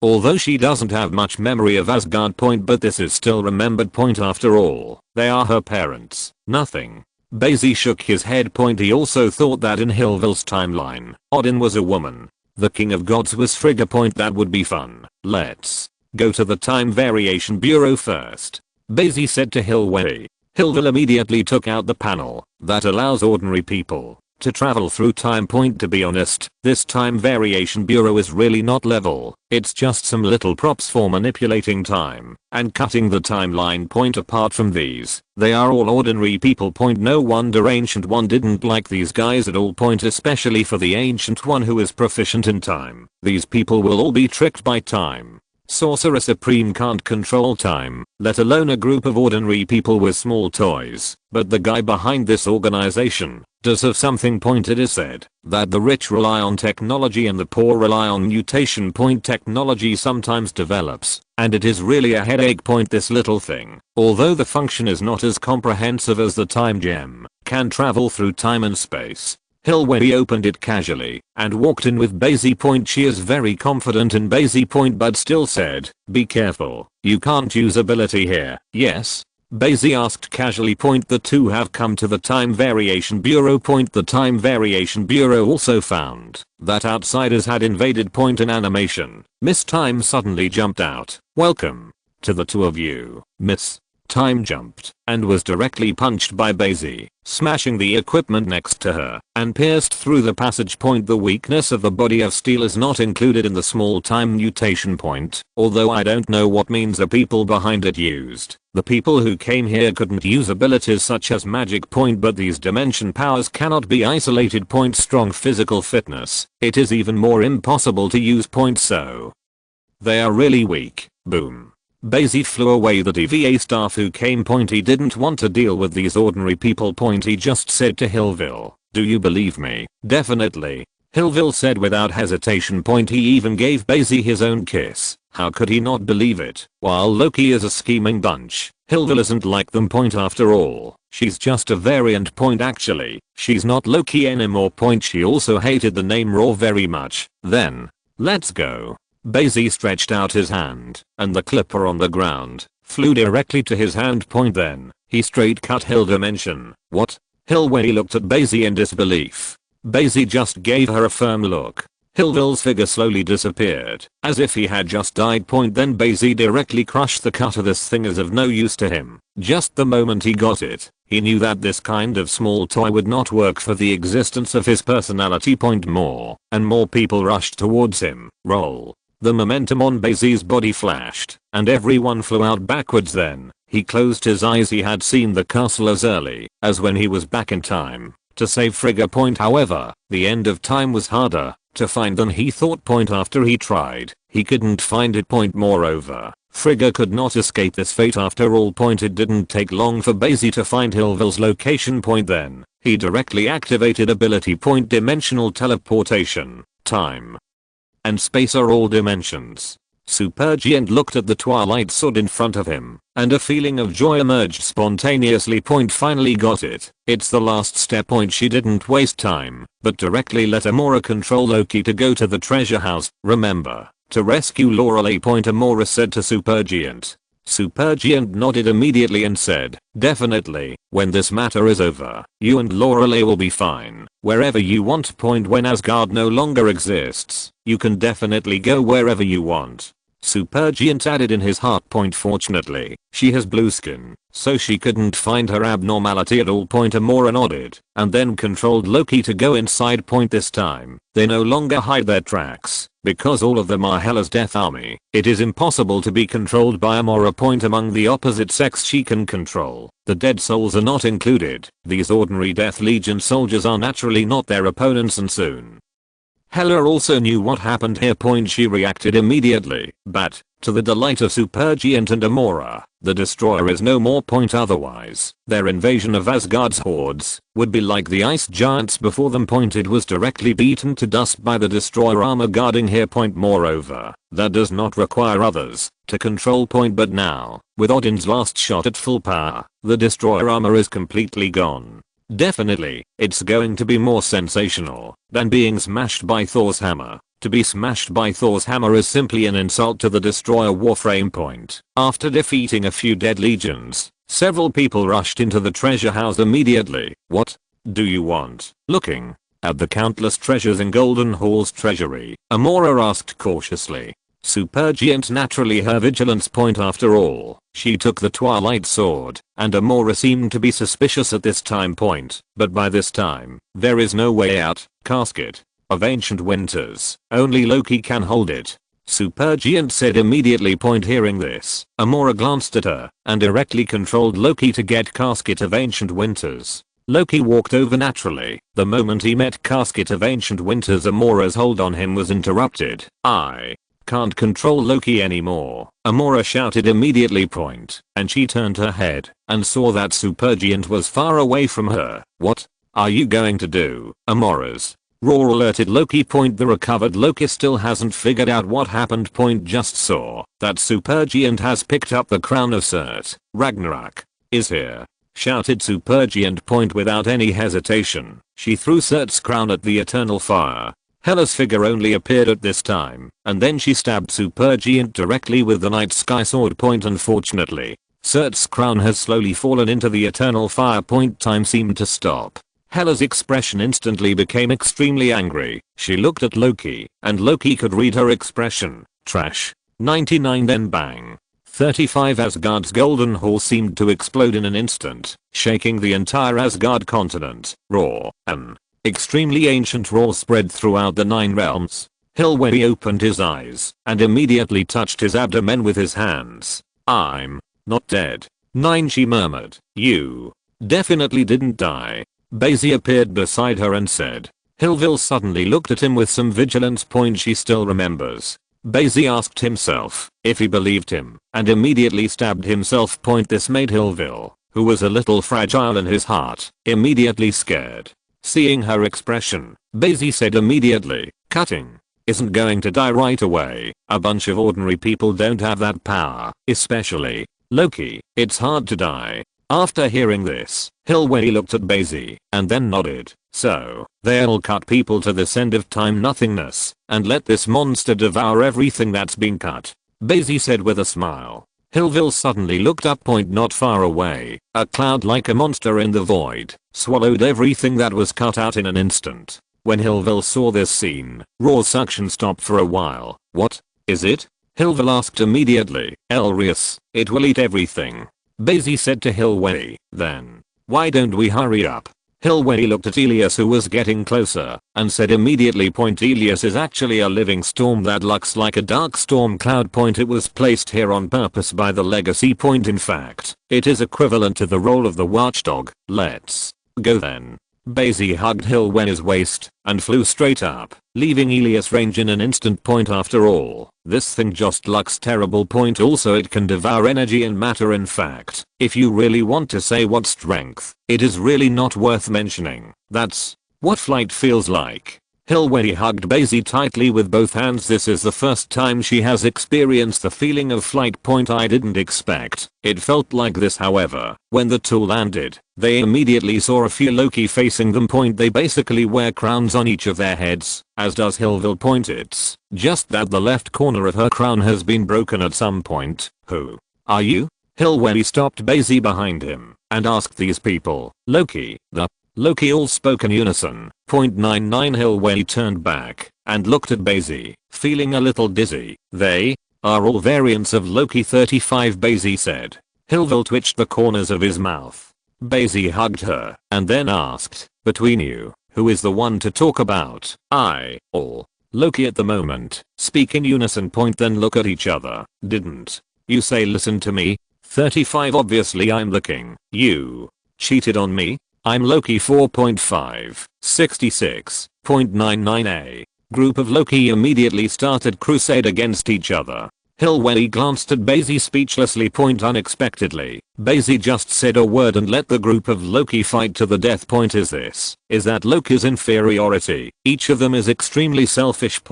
Although she doesn't have much memory of Asgard. But this is still remembered. After all, they are her parents. Nothing. Bai Xi shook his head. He also thought that in Hilville's timeline, Odin was a woman. The king of gods was Frigga. That would be fun. Let's go to the time variation bureau first, Bai Xi said to Hilway. Hilville immediately took out the panel that allows ordinary people to travel through time. To be honest, this time variation bureau is really not level. It's just some little props for manipulating time and cutting the timeline. Apart from these, they are all ordinary people. No wonder Ancient One didn't like these guys at all. Especially for the Ancient One who is proficient in time. These people will all be tricked by time. Sorcerer Supreme can't control time, let alone a group of ordinary people with small toys. But the guy behind this organization does have something. It is said that the rich rely on technology and the poor rely on mutation. Technology sometimes develops, and it is really a headache. This little thing, although the function is not as comprehensive as the time gem, can travel through time and space. Hillway opened it casually and walked in with Bai Xi. She is very confident in Bai Xi. But still said, "Be careful, you can't use ability here." "Yes?" Bai Xi asked casually. The two have come to the Time Variation Bureau. The Time Variation Bureau also found that outsiders had invaded. In animation, Miss Time suddenly jumped out. "Welcome to the two of you, Miss." Time jumped and was directly punched by Bai Xi, smashing the equipment next to her and pierced through the passage. The weakness of the body of steel is not included in the small time mutation point, although I don't know what means the people behind it used. The people who came here couldn't use abilities such as magic. But these dimension powers cannot be isolated. Strong physical fitness, it is even more impossible to use. So they are really weak. Boom. Bai Xi flew away. The TVA staff who came. He didn't want to deal with these ordinary people. He just said to Hillville, "Do you believe me?" "Definitely," Hillville said without hesitation. He even gave Bai Xi his own kiss. How could he not believe it? While Loki is a scheming bunch, Hillville isn't like them. After all, she's just a variant. Actually, she's not Loki anymore. She also hated the name Raw very much. Then, let's go. Bai Xi stretched out his hand, and the clipper on the ground flew directly to his hand. Then, he straight cut Hill dimension. "What?" Hillway looked at Bai Xi in disbelief. Bai Xi just gave her a firm look. Hillville's figure slowly disappeared, as if he had just died. Then Bai Xi directly crushed the cutter. This thing is of no use to him. Just the moment he got it, he knew that this kind of small toy would not work for the existence of his personality. More and more people rushed towards him. Roll. The momentum on Bai Xi's body flashed, and everyone flew out backwards. Then, he closed his eyes. He had seen the castle as early as when he was back in time to save Frigga. However, the end of time was harder to find than he thought. After he tried, he couldn't find it. Moreover, Frigga could not escape this fate after all. It didn't take long for Bai Xi to find Hillville's location. Then, he directly activated ability. Dimensional teleportation. Time and space are all dimensions. Supergiant looked at the twilight sword in front of him, and a feeling of joy emerged spontaneously. Finally got it. It's the last step. She didn't waste time, but directly let Amora control Loki to go to the treasure house. "Remember to rescue Lorelei." Amora said to Supergiant. Supergiant nodded immediately and said, "Definitely, when this matter is over, you and Lorelei will be fine. Wherever you want. When Asgard no longer exists, you can definitely go wherever you want." Supergiant added in his heart. Fortunately, she has blue skin, so she couldn't find her abnormality at all. Amora nodded, and then controlled Loki to go inside. This time, they no longer hide their tracks, because all of them are Hela's Death Army. It is impossible to be controlled by Amora. Among the opposite sex she can control, the dead souls are not included. These ordinary Death Legion soldiers are naturally not their opponents, and soon Hela also knew what happened here. She reacted immediately, but, to the delight of Supergiant and Amora, the destroyer is no more. Otherwise, their invasion of Asgard's hordes would be like the ice giants before them. It was directly beaten to dust by the destroyer armor guarding here. Moreover, that does not require others to control. But now, with Odin's last shot at full power, the destroyer armor is completely gone. Definitely, it's going to be more sensational than being smashed by Thor's hammer. To be smashed by Thor's hammer is simply an insult to the destroyer warframe. After defeating a few dead legions, several people rushed into the treasure house immediately. "What do you want?" Looking at the countless treasures in Golden Hall's treasury, Amora asked cautiously. Supergiant naturally her vigilance point after all. She took the Twilight Sword, and Amora seemed to be suspicious at this time point, but by this time, there is no way out. Casket of Ancient Winters. Only Loki can hold it. Supergiant said immediately. Hearing this, Amora glanced at her and directly controlled Loki to get Casket of Ancient Winters. Loki walked over naturally. The moment he met Casket of Ancient Winters, Amora's hold on him was interrupted. I can't control Loki anymore, Amora shouted immediately. And she turned her head and saw that Supergiant was far away from her. What are you going to do? Amora's roar alerted Loki. The recovered Loki still hasn't figured out what happened. Just saw that Supergiant has picked up the crown of Surt. Ragnarok is here, shouted Supergiant. Without any hesitation, she threw Surt's crown at the eternal fire. Hela's figure only appeared at this time, and then she stabbed Supergiant directly with the night sky sword. Unfortunately, Surt's crown has slowly fallen into the eternal fire. Time seemed to stop. Hela's expression instantly became extremely angry. She looked at Loki, and Loki could read her expression. Trash. 99. Then bang. 35. Asgard's golden hall seemed to explode in an instant, shaking the entire Asgard continent. Roar. An extremely ancient roar spread throughout the 9 realms. Hilway opened his eyes and immediately touched his abdomen with his hands. I'm not dead. 9, she murmured. You definitely didn't die. Bai Xi appeared beside her and said. Hilville suddenly looked at him with some vigilance. She still remembers. Bai Xi asked himself if he believed him and immediately stabbed himself. This made Hilville, who was a little fragile in his heart, immediately scared. Seeing her expression, Bai Xi said immediately, cutting isn't going to die right away. A bunch of ordinary people don't have that power, especially Loki. It's hard to die. After hearing this, Hilway looked at Bai Xi and then nodded. So, they'll cut people to this end of time nothingness and let this monster devour everything that's been cut, Bai Xi said with a smile. Hilville suddenly looked up. Not far away, a cloud like a monster in the void swallowed everything that was cut out in an instant. When Hilville saw this scene, raw suction stopped for a while. What is it? Hilville asked immediately. Elrius, it will eat everything, Bai Xi said to Hilway. Then why don't we hurry up? Hilway looked at Elias, who was getting closer, and said immediately. Elias is actually a living storm that looks like a dark storm cloud. It was placed here on purpose by the legacy. In fact, it is equivalent to the role of the watchdog. Let's go then. Bai Xi hugged Hilway's waist and flew straight up, leaving Elias range in an instant. After all, this thing just looks terrible. Also, it can devour energy and matter. In fact, if you really want to say what strength, it is really not worth mentioning. That's what flight feels like. Hilway hugged Bai Xi tightly with both hands. This is the first time she has experienced the feeling of flight. I didn't expect it felt like this. However, when the two landed, they immediately saw a few Loki facing them. They basically wear crowns on each of their heads, as does Hilville. It's just that the left corner of her crown has been broken at some point. Who are you? Hilway stopped Bai Xi behind him and asked these people. Loki. The Loki all spoke in unison. 99. Hilway turned back and looked at Bai Xi, feeling a little dizzy. They are all variants of Loki. 35. Bai Xi said. Hilville twitched the corners of his mouth. Bai Xi hugged her and then asked, between you, who is the one to talk about? I or Loki at the moment. Speak in unison. Then look at each other. Didn't you say listen to me? 35. Obviously I'm looking. You cheated on me? I'm Loki. 4.5. 66.99. Group of Loki immediately started crusade against each other. Hilway glanced at Bai Xi speechlessly. Unexpectedly, Bai Xi just said a word and let the group of Loki fight to the death. Is that Loki's inferiority? Each of them is extremely selfish.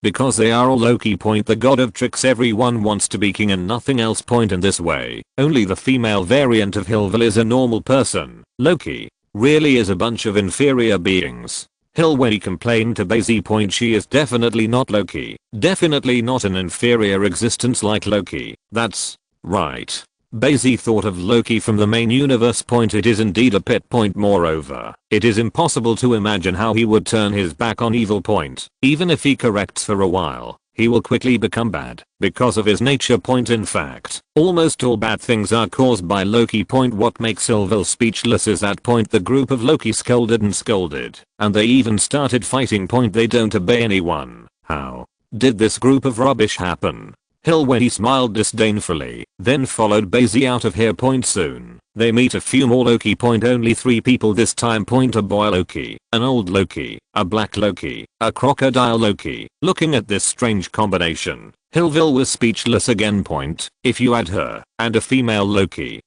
Because they are all Loki. The god of tricks. Everyone wants to be king and nothing else. In this way, only the female variant of Hilville is a normal person. Loki really is a bunch of inferior beings. Hilway complained to Bai Xi. She is definitely not Loki. Definitely not an inferior existence like Loki. That's right. Bai Xi thought of Loki from the main universe. It is indeed a pit. Moreover, it is impossible to imagine how he would turn his back on evil. Even if he corrects for a while, he will quickly become bad because of his nature. In fact, almost all bad things are caused by Loki. What makes Sylville speechless is that the group of Loki scolded and scolded, and they even started fighting. They don't obey anyone. How did this group of rubbish happen? He smiled disdainfully, then followed Bai Xi out of here. Soon they meet a few more Loki. Only 3 people this time. A boy Loki, an old Loki, a black Loki, a crocodile Loki. Looking at this strange combination, Hillville was speechless again. If you add her and a female Loki,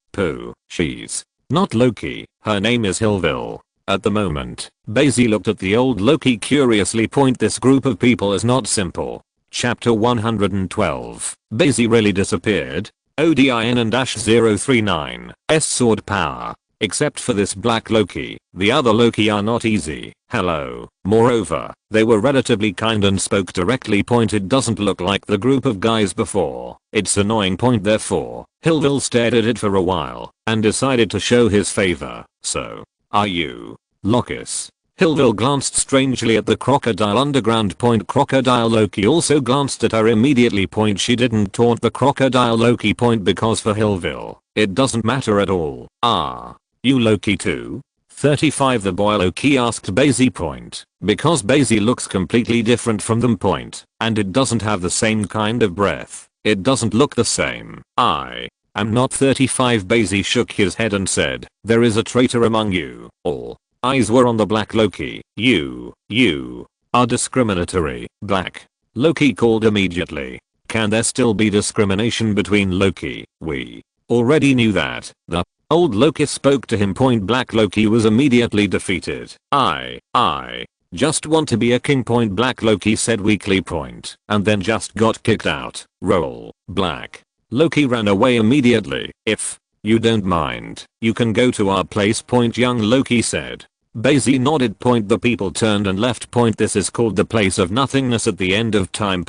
she's not Loki, her name is Hillville. At the moment, Bai Xi looked at the old Loki curiously. This group of people is not simple. Chapter 112. Bai Xi really disappeared. ODIN and -039's sword power. Except for this black Loki, the other Loki are not easy. Hello. Moreover, they were relatively kind and spoke directly. It doesn't look like the group of guys before. It's annoying. Therefore, Hillville stared at it for a while and decided to show his favor. So, are you Locus? Hillville glanced strangely at the crocodile underground. Crocodile Loki also glanced at her immediately. She didn't taunt the crocodile Loki. Because for Hillville, it doesn't matter at all. Ah, you Loki too? 35 The boy Loki asked Bai Xi. Because Bai Xi looks completely different from them. And it doesn't have the same kind of breath. It doesn't look the same. I am not 35. Bai Xi shook his head and said, there is a traitor among you all. Eyes were on the black Loki. You are discriminatory. Black Loki called immediately. Can there still be discrimination between Loki? We already knew that. The old Loki spoke to him. Black Loki was immediately defeated. I just want to be a king. Black Loki said weakly. And then just got kicked out. Roll. Black Loki ran away immediately. If you don't mind, you can go to our place. Young Loki said. Bai Xi nodded. The people turned and left. This is called the place of nothingness at the end of time.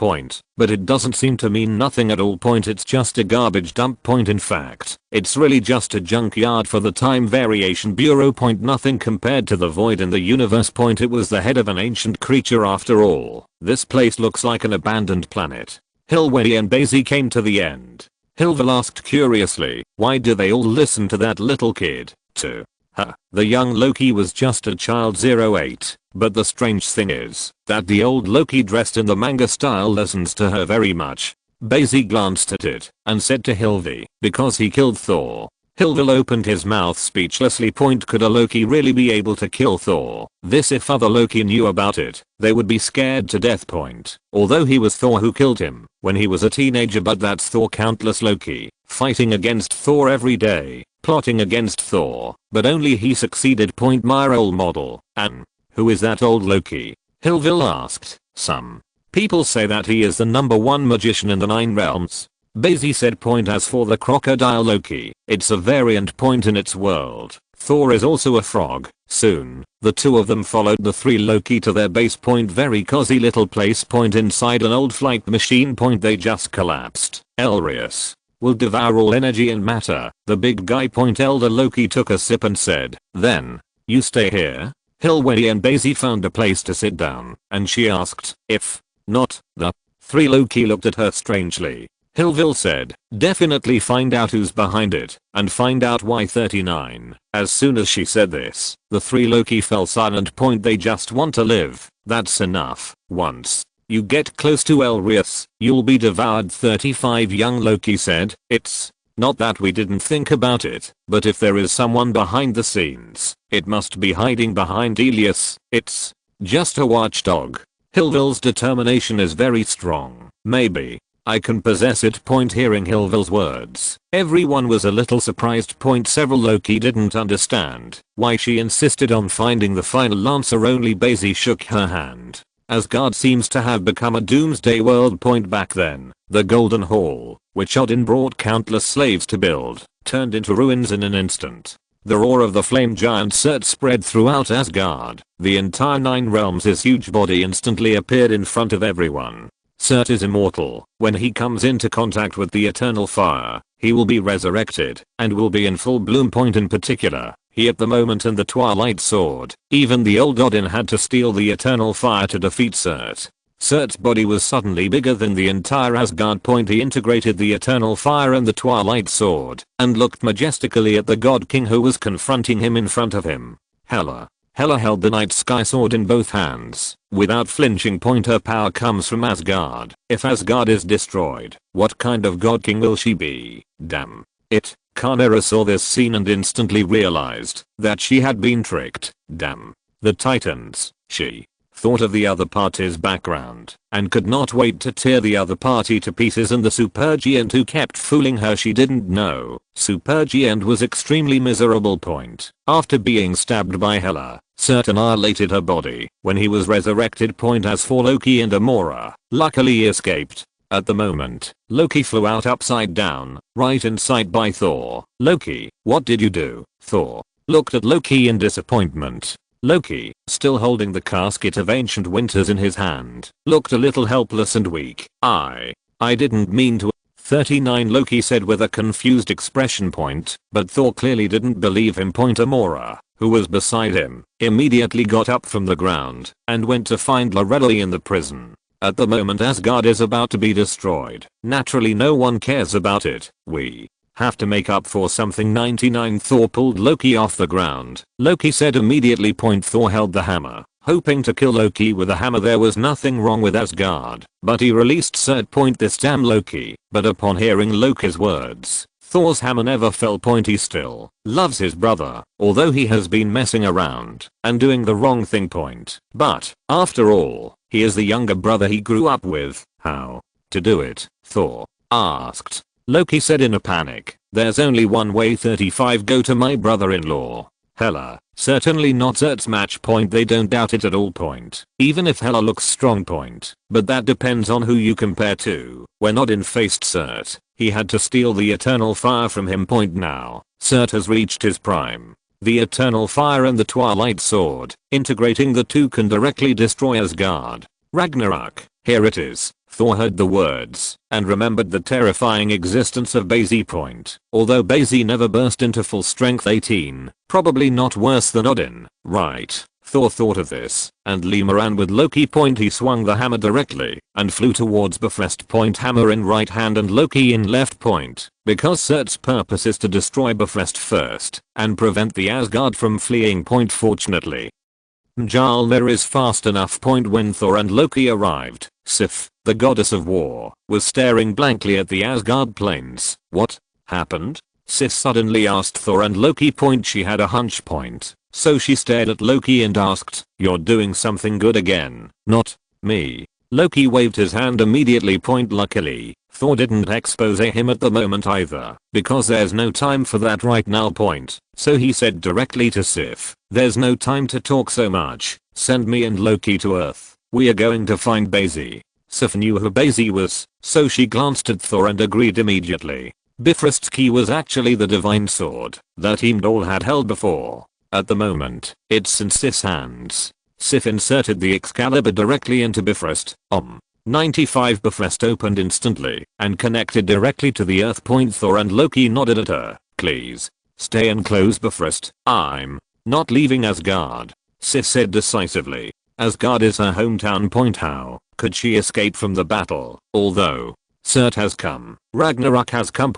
But it doesn't seem to mean nothing at all. It's just a garbage dump. In fact, it's really just a junkyard for the time variation bureau. Nothing compared to the void in the universe. It was the head of an ancient creature after all. This place looks like an abandoned planet. Hillway and Bai Xi came to the end. Hillville asked curiously, why do they all listen to that little kid? The young Loki was just a child 08, but the strange thing is that the old Loki dressed in the manga style listens to her very much. Bai Xi glanced at it and said to Hillville, because he killed Thor. Hillville opened his mouth speechlessly. Could a Loki really be able to kill Thor? This if other Loki knew about it, they would be scared to death. Although he was Thor who killed him when he was a teenager, but that's Thor. Countless Loki fighting against Thor every day, plotting against Thor, but only he succeeded. My role model. And who is that old Loki? Hillville asked. Some people say that he is the #1 magician in the 9 realms. Bai Xi said. As for the crocodile Loki, it's a variant. In its world, Thor is also a frog. Soon, the two of them followed the 3 Loki to their base. Very cozy little place. Inside an old flight machine. They just collapsed. Elrius will devour all energy and matter. The big guy. Elder Loki took a sip and said, then, you stay here? Hillway and Bai Xi found a place to sit down, and she asked, if not, the 3 Loki looked at her strangely. Hillville said, definitely find out who's behind it, and find out why 39. As soon as she said this, the 3 Loki fell silent. They just want to live. That's enough. Once you get close to Elrius, you'll be devoured. 35 Young Loki said, it's not that we didn't think about it, but if there is someone behind the scenes, it must be hiding behind Elias. It's just a watchdog. Hillville's determination is very strong. Maybe I can possess it. Hearing Hillville's words, everyone was a little surprised. Several Loki didn't understand why she insisted on finding the final answer. Only Bai Xi shook her hand. Asgard seems to have become a doomsday world. Back then, the Golden Hall, which Odin brought countless slaves to build, turned into ruins in an instant. The roar of the flame giant Surt spread throughout Asgard. The entire 9 realms. His huge body instantly appeared in front of everyone. Surt is immortal. When he comes into contact with the eternal fire, he will be resurrected and will be in full bloom. In particular, he at the moment in the Twilight Sword. Even the old Odin had to steal the eternal fire to defeat Surt. Surt's body was suddenly bigger than the entire Asgard. He integrated the eternal fire and the twilight sword and looked majestically at the God King who was confronting him in front of him. Hela held the night sky sword in both hands. Without flinching, her power comes from Asgard. If Asgard is destroyed, what kind of God King will she be? Damn it. Chimera saw this scene and instantly realized that she had been tricked. Damn the Titans. She thought of the other party's background and could not wait to tear the other party to pieces, and the supergiant who kept fooling her she didn't know. Supergiant was extremely miserable. After being stabbed by Hela, Surt annihilated her body when he was resurrected. As for Loki and Amora, luckily he escaped. At the moment, Loki flew out upside down, right in sight by Thor. Loki, what did you do? Thor looked at Loki in disappointment. Loki, still holding the casket of ancient winters in his hand, looked a little helpless and weak. I didn't mean to. 39 Loki said with a confused expression. But Thor clearly didn't believe him. Amora, who was beside him, immediately got up from the ground and went to find Lorelei in the prison. At the moment Asgard is about to be destroyed. Naturally no one cares about it. We have to make up for something. 99 Thor pulled Loki off the ground. Loki said immediately. Thor held the hammer, hoping to kill Loki with a hammer. There was nothing wrong with Asgard, but he released Surt. This damn Loki. But upon hearing Loki's words, Thor's hammer never fell. He still loves his brother, although he has been messing around and doing the wrong thing. But after all, he is the younger brother he grew up with. How to do it? Thor asked. Loki said in a panic, there's only one way. 35 Go to my brother-in-law. Hela, certainly not Surt's match. They don't doubt it at all. Even if Hela looks strong. But that depends on who you compare to. When Odin faced Surt, he had to steal the eternal fire from him. Now, Surt has reached his prime. The eternal fire and the twilight sword, integrating the two can directly destroy Asgard. Ragnarok, here it is. Thor heard the words and remembered the terrifying existence of Bai Xi. Although Bai Xi never burst into full strength. 18, probably not worse than Odin, right? Thor thought of this and Lima ran with Loki. He swung the hammer directly and flew towards Bifrost. Hammer in right hand and Loki in left. Because Surt's purpose is to destroy Bifrost first and prevent the Asgard from fleeing. Fortunately, Mjolnir is fast enough. When Thor and Loki arrived, Sif, the goddess of war, was staring blankly at the Asgard plains. What happened? Sif suddenly asked Thor and Loki. She had a hunch. So she stared at Loki and asked, you're doing something good again, not me. Loki waved his hand immediately. Luckily, Thor didn't expose him at the moment either, because there's no time for that right now. So he said directly to Sif, there's no time to talk so much, send me and Loki to Earth, we are going to find Bai Xi. Sif knew who Bai Xi was, so she glanced at Thor and agreed immediately. Bifrost's key was actually the divine sword that Heimdall had held before. At the moment, it's in Sif's hands. Sif inserted the Excalibur directly into Bifrost. 95 Bifrost opened instantly and connected directly to the Earth. Thor and Loki nodded at her. Please, stay and close Bifrost. I'm not leaving Asgard, Sif said decisively. Asgard is her hometown. How could she escape from the battle? Although Surt has come, Ragnarok has come.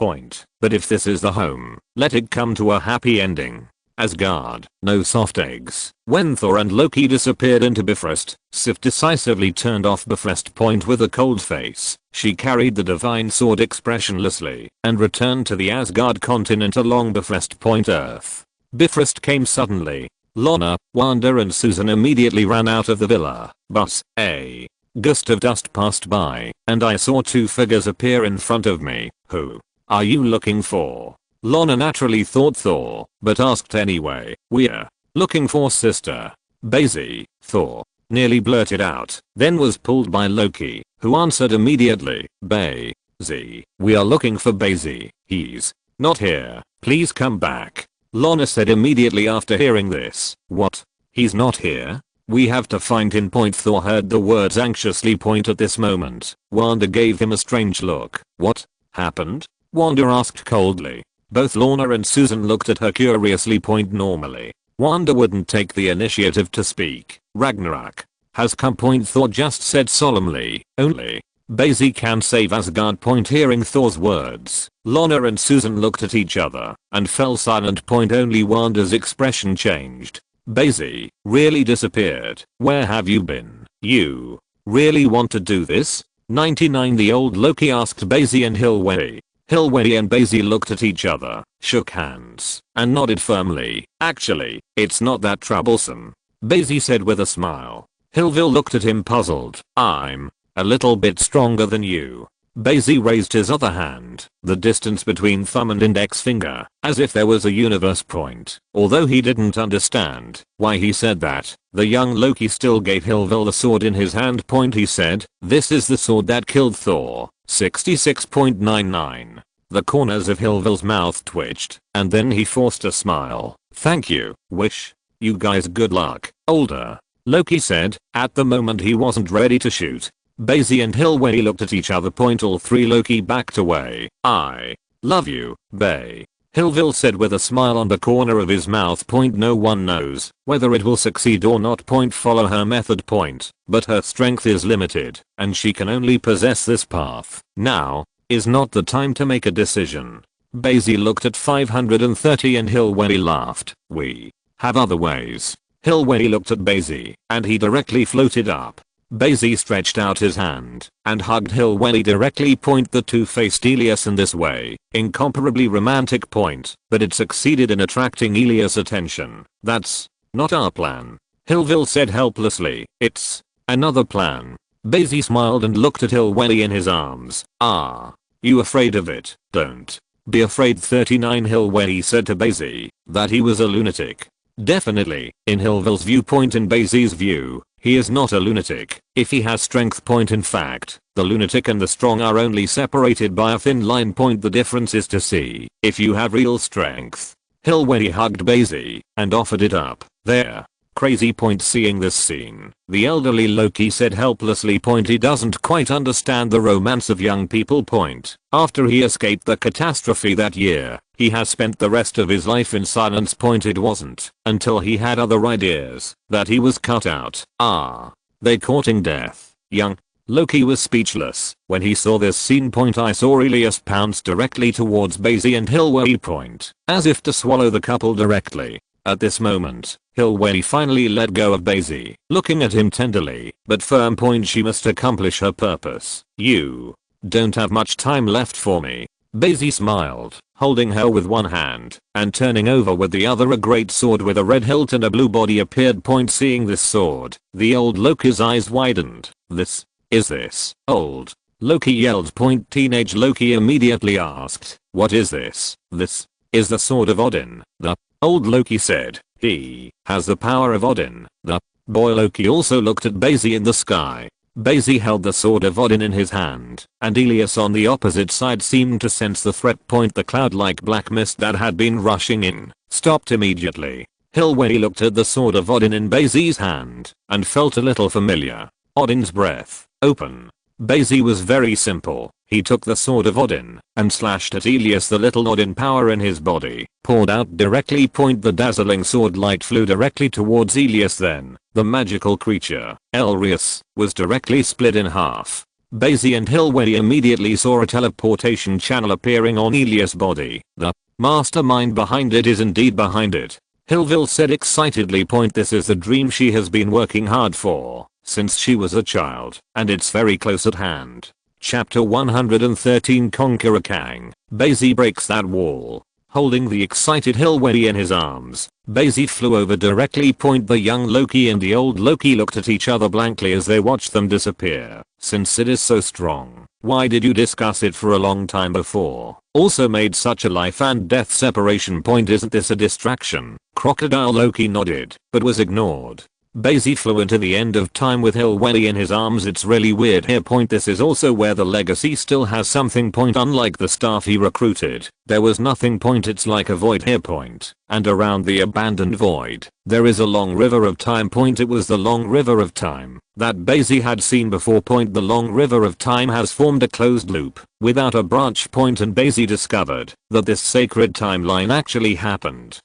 But if this is the home, let it come to a happy ending. Asgard, no soft eggs. When Thor and Loki disappeared into Bifrost, Sif decisively turned off Bifrost. With a cold face, she carried the divine sword expressionlessly and returned to the Asgard continent along Bifrost. Earth. Bifrost came suddenly. Lana, Wanda and Susan immediately ran out of the villa. But a gust of dust passed by, and I saw two figures appear in front of me. Who are you looking for? Lana naturally thought Thor, but asked anyway. We're looking for sister Bai Xi, Thor nearly blurted out, then was pulled by Loki, who answered immediately. Bai Xi, we are looking for Bai Xi. He's not here. Please come back. Lana said immediately after hearing this. What? He's not here? We have to find him. Thor heard the words anxiously. At this moment, Wanda gave him a strange look. What happened? Wanda asked coldly. Both Lana and Susan looked at her curiously. Normally, Wanda wouldn't take the initiative to speak. Ragnarok has come. Thor just said solemnly. Only Bai Xi can save Asgard. Hearing Thor's words, Lana and Susan looked at each other and fell silent. Only Wanda's expression changed. Bai Xi really disappeared. Where have you been? You really want to do this? 99 The old Loki asked Bai Xi and Hilwei. Hilwei and Bai Xi looked at each other, shook hands, and nodded firmly. Actually, it's not that troublesome, Bai Xi said with a smile. Hilville looked at him puzzled. I'm a little bit stronger than you. Bai Xi raised his other hand, the distance between thumb and index finger, as if there was a universe point. Although he didn't understand why he said that, the young Loki still gave Hilville the sword in his hand. He said, "This is the sword that killed Thor." 66.99. The corners of Hilville's mouth twitched, and then he forced a smile. "Thank you, Wish. You guys good luck." Older Loki said. At the moment he wasn't ready to shoot. Bai Xi and Hilwei looked at each other. All three Loki backed away. "I love you, Bai," Hilville said with a smile on the corner of his mouth. No one knows whether it will succeed or not. Follow her method. But her strength is limited, and she can only possess this path. Now is not the time to make a decision. Bai Xi looked at 530 and Hilwei laughed. "We have other ways." Hilwei looked at Bai Xi, and he directly floated up. Bai Xi stretched out his hand and hugged Hilwei directly. The two faced Elias in this way, incomparably romantic. But it succeeded in attracting Elias' attention. "That's not our plan," Hilville said helplessly. "It's another plan." Bai Xi smiled and looked at Hilwei in his arms. "Ah, you afraid of it? Don't be afraid." 39 Hilwei said to Bai Xi that he was a lunatic. Definitely, in Hilville's viewpoint. In Bai Xi's view, he is not a lunatic if he has strength. In fact, the lunatic and the strong are only separated by a thin line. The difference is to see if you have real strength. Hilwei hugged Bai Xi and offered it up. "There. Crazy." Seeing this scene, the elderly Loki said helplessly. He doesn't quite understand the romance of young people. After he escaped the catastrophe that year, he has spent the rest of his life in silence. It wasn't until he had other ideas that he was cut out. "Ah, they courting death." Young Loki was speechless when he saw this scene. I saw Elias pounce directly towards Bai Xi and Hilwei. As if to swallow the couple directly. At this moment, Hilwei finally let go of Bai Xi, looking at him tenderly but firm. She must accomplish her purpose. "You don't have much time left for me." Bai Xi smiled, holding her with one hand and turning over with the other. A great sword with a red hilt and a blue body appeared. Seeing this sword, the old Loki's eyes widened. "This old Loki yelled. Teenage Loki immediately asked, "What is this?" "This is the sword of Odin," the old Loki said. "He has the power of Odin." The boy Loki also looked at Bai Xi in the sky. Bai Xi held the sword of Odin in his hand, and Elias on the opposite side seemed to sense the threat. The cloud-like black mist that had been rushing in stopped immediately. Hilwei looked at the sword of Odin in Bai Xi's hand and felt a little familiar. Odin's breath. Open. Bai Xi was very simple. He took the sword of Odin and slashed at Elias. The little Odin power in his body poured out directly. The dazzling sword light flew directly towards Elias. Then, the magical creature, Elrius, was directly split in half. Bai Xi and Hilwei immediately saw a teleportation channel appearing on Elias' body. "The mastermind behind it is indeed behind it," Hilville said excitedly. "This is the dream she has been working hard for since she was a child, and it's very close at hand." Chapter 113 Conqueror Kang. Bai Xi breaks that wall. Holding the excited Hilwei in his arms, Bai Xi flew over directly. The young Loki and the old Loki looked at each other blankly as they watched them disappear. "Since it is so strong, why did you discuss it for a long time before? Also made such a life and death separation. Isn't this a distraction?" Crocodile Loki nodded, but was ignored. Bai Xi flew into the end of time with Hilwei in his arms. "It's really weird here. This is also where the legacy still has something. Unlike the staff he recruited, there was nothing. It's like a void here. And around the abandoned void, there is a long river of time. It was the long river of time that Bai Xi had seen before. The long river of time has formed a closed loop without a branch. And Bai Xi discovered that this sacred timeline actually happened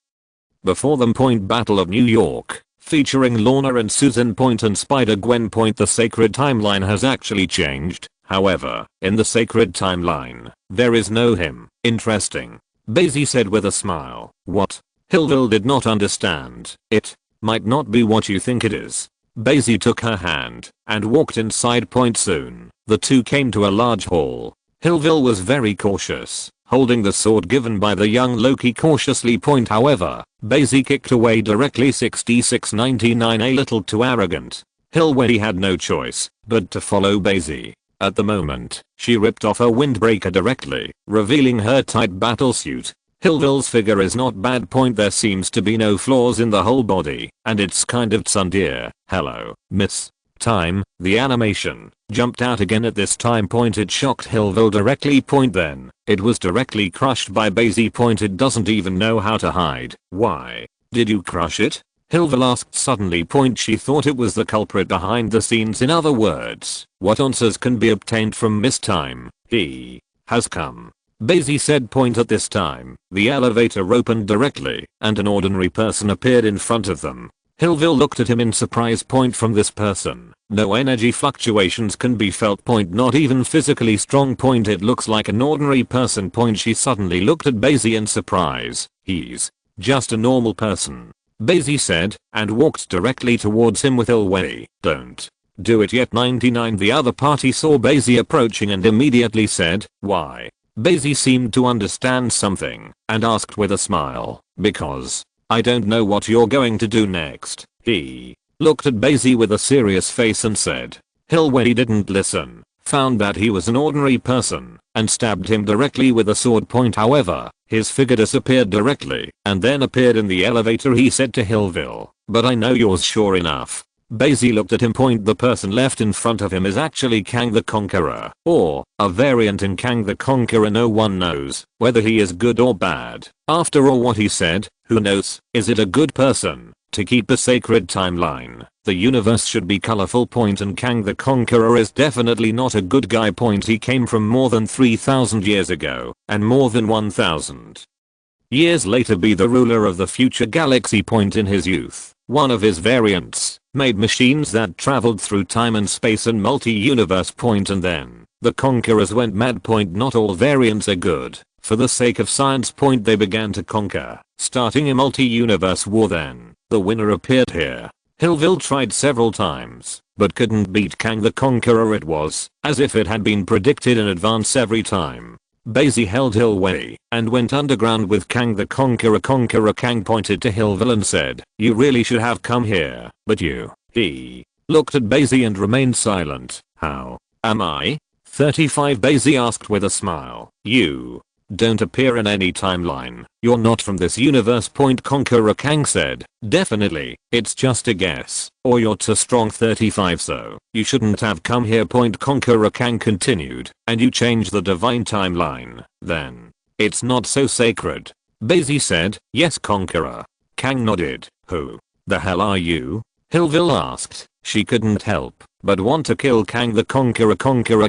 before them. Battle of New York. featuring Lorna and Susan point and Spider-Gwen point. The sacred timeline has actually changed. However, in the sacred timeline, there is no him. Interesting. Bai Xi said with a smile. What? Hillville did not understand. It might not be what you think it is. Bai Xi took her hand and walked inside. Soon, the two came to a large hall. Hillville was very cautious, holding the sword given by the young Loki cautiously. However, Bai Xi kicked away directly. 6699, a little too arrogant. Hillville had no choice but to follow Bai Xi. At the moment, she ripped off her windbreaker directly, revealing her tight battlesuit. Hillville's figure is not bad. There seems to be no flaws in the whole body, and it's kind of tsundere. Hello, miss. Time, the animation, jumped out again at this time. It shocked Hillville directly. Then, it was directly crushed by Bai Xi. It doesn't even know how to hide. Why? Did you crush it? Hillville asked suddenly. She thought it was the culprit behind the scenes. In other words, what answers can be obtained from Miss Time? He has come. Bai Xi said. At this time, the elevator opened directly, and an ordinary person appeared in front of them. Hillville looked at him in surprise. From this person, no energy fluctuations can be felt. Not even physically strong. It looks like an ordinary person. She suddenly looked at Bai Xi in surprise. He's just a normal person, Bai Xi said, and walked directly towards him with Hillville. Don't do it yet. 99. The other party saw Bai Xi approaching and immediately said, why? Bai Xi seemed to understand something and asked with a smile, because I don't know what you're going to do next. He looked at Bai Xi with a serious face and said. Hillville didn't listen, found that he was an ordinary person, and stabbed him directly with a sword. However, his figure disappeared directly and then appeared in the elevator. He said to Hillville, but I know yours. Sure enough, Bai Xi looked at him. The person left in front of him is actually Kang the Conqueror, or a variant in Kang the Conqueror. No one knows whether he is good or bad. After all, what he said, who knows? Is it a good person? To keep the sacred timeline, the universe should be colorful. And Kang the Conqueror is definitely not a good guy. He came from more than 3,000 years ago, and more than 1,000 years later be the ruler of the future galaxy. In his youth, one of his variants made machines that traveled through time and space and multi-universe. And then, the conquerors went mad. Not all variants are good. For the sake of science. They began to conquer, starting a multi-universe war. Then, the winner appeared here. Hillville tried several times, but couldn't beat Kang the Conqueror. It was as if it had been predicted in advance every time. Bai Xi held Hillville and went underground with Kang the Conqueror. Kang pointed to Hillville and said, you really should have come here, but you. He looked at Bai Xi and remained silent. How am I? 35. Bai Xi asked with a smile. You don't appear in any timeline. You're not from this universe. Conqueror Kang said. Definitely, it's just a guess. Or you're too strong. 35. So, you shouldn't have come here. Conqueror Kang continued. And you changed the divine timeline. Then, it's not so sacred. Bai Xi said. Yes, Conqueror. Kang nodded. Who the hell are you? Hillville asked. She couldn't help but want to kill Kang the Conqueror.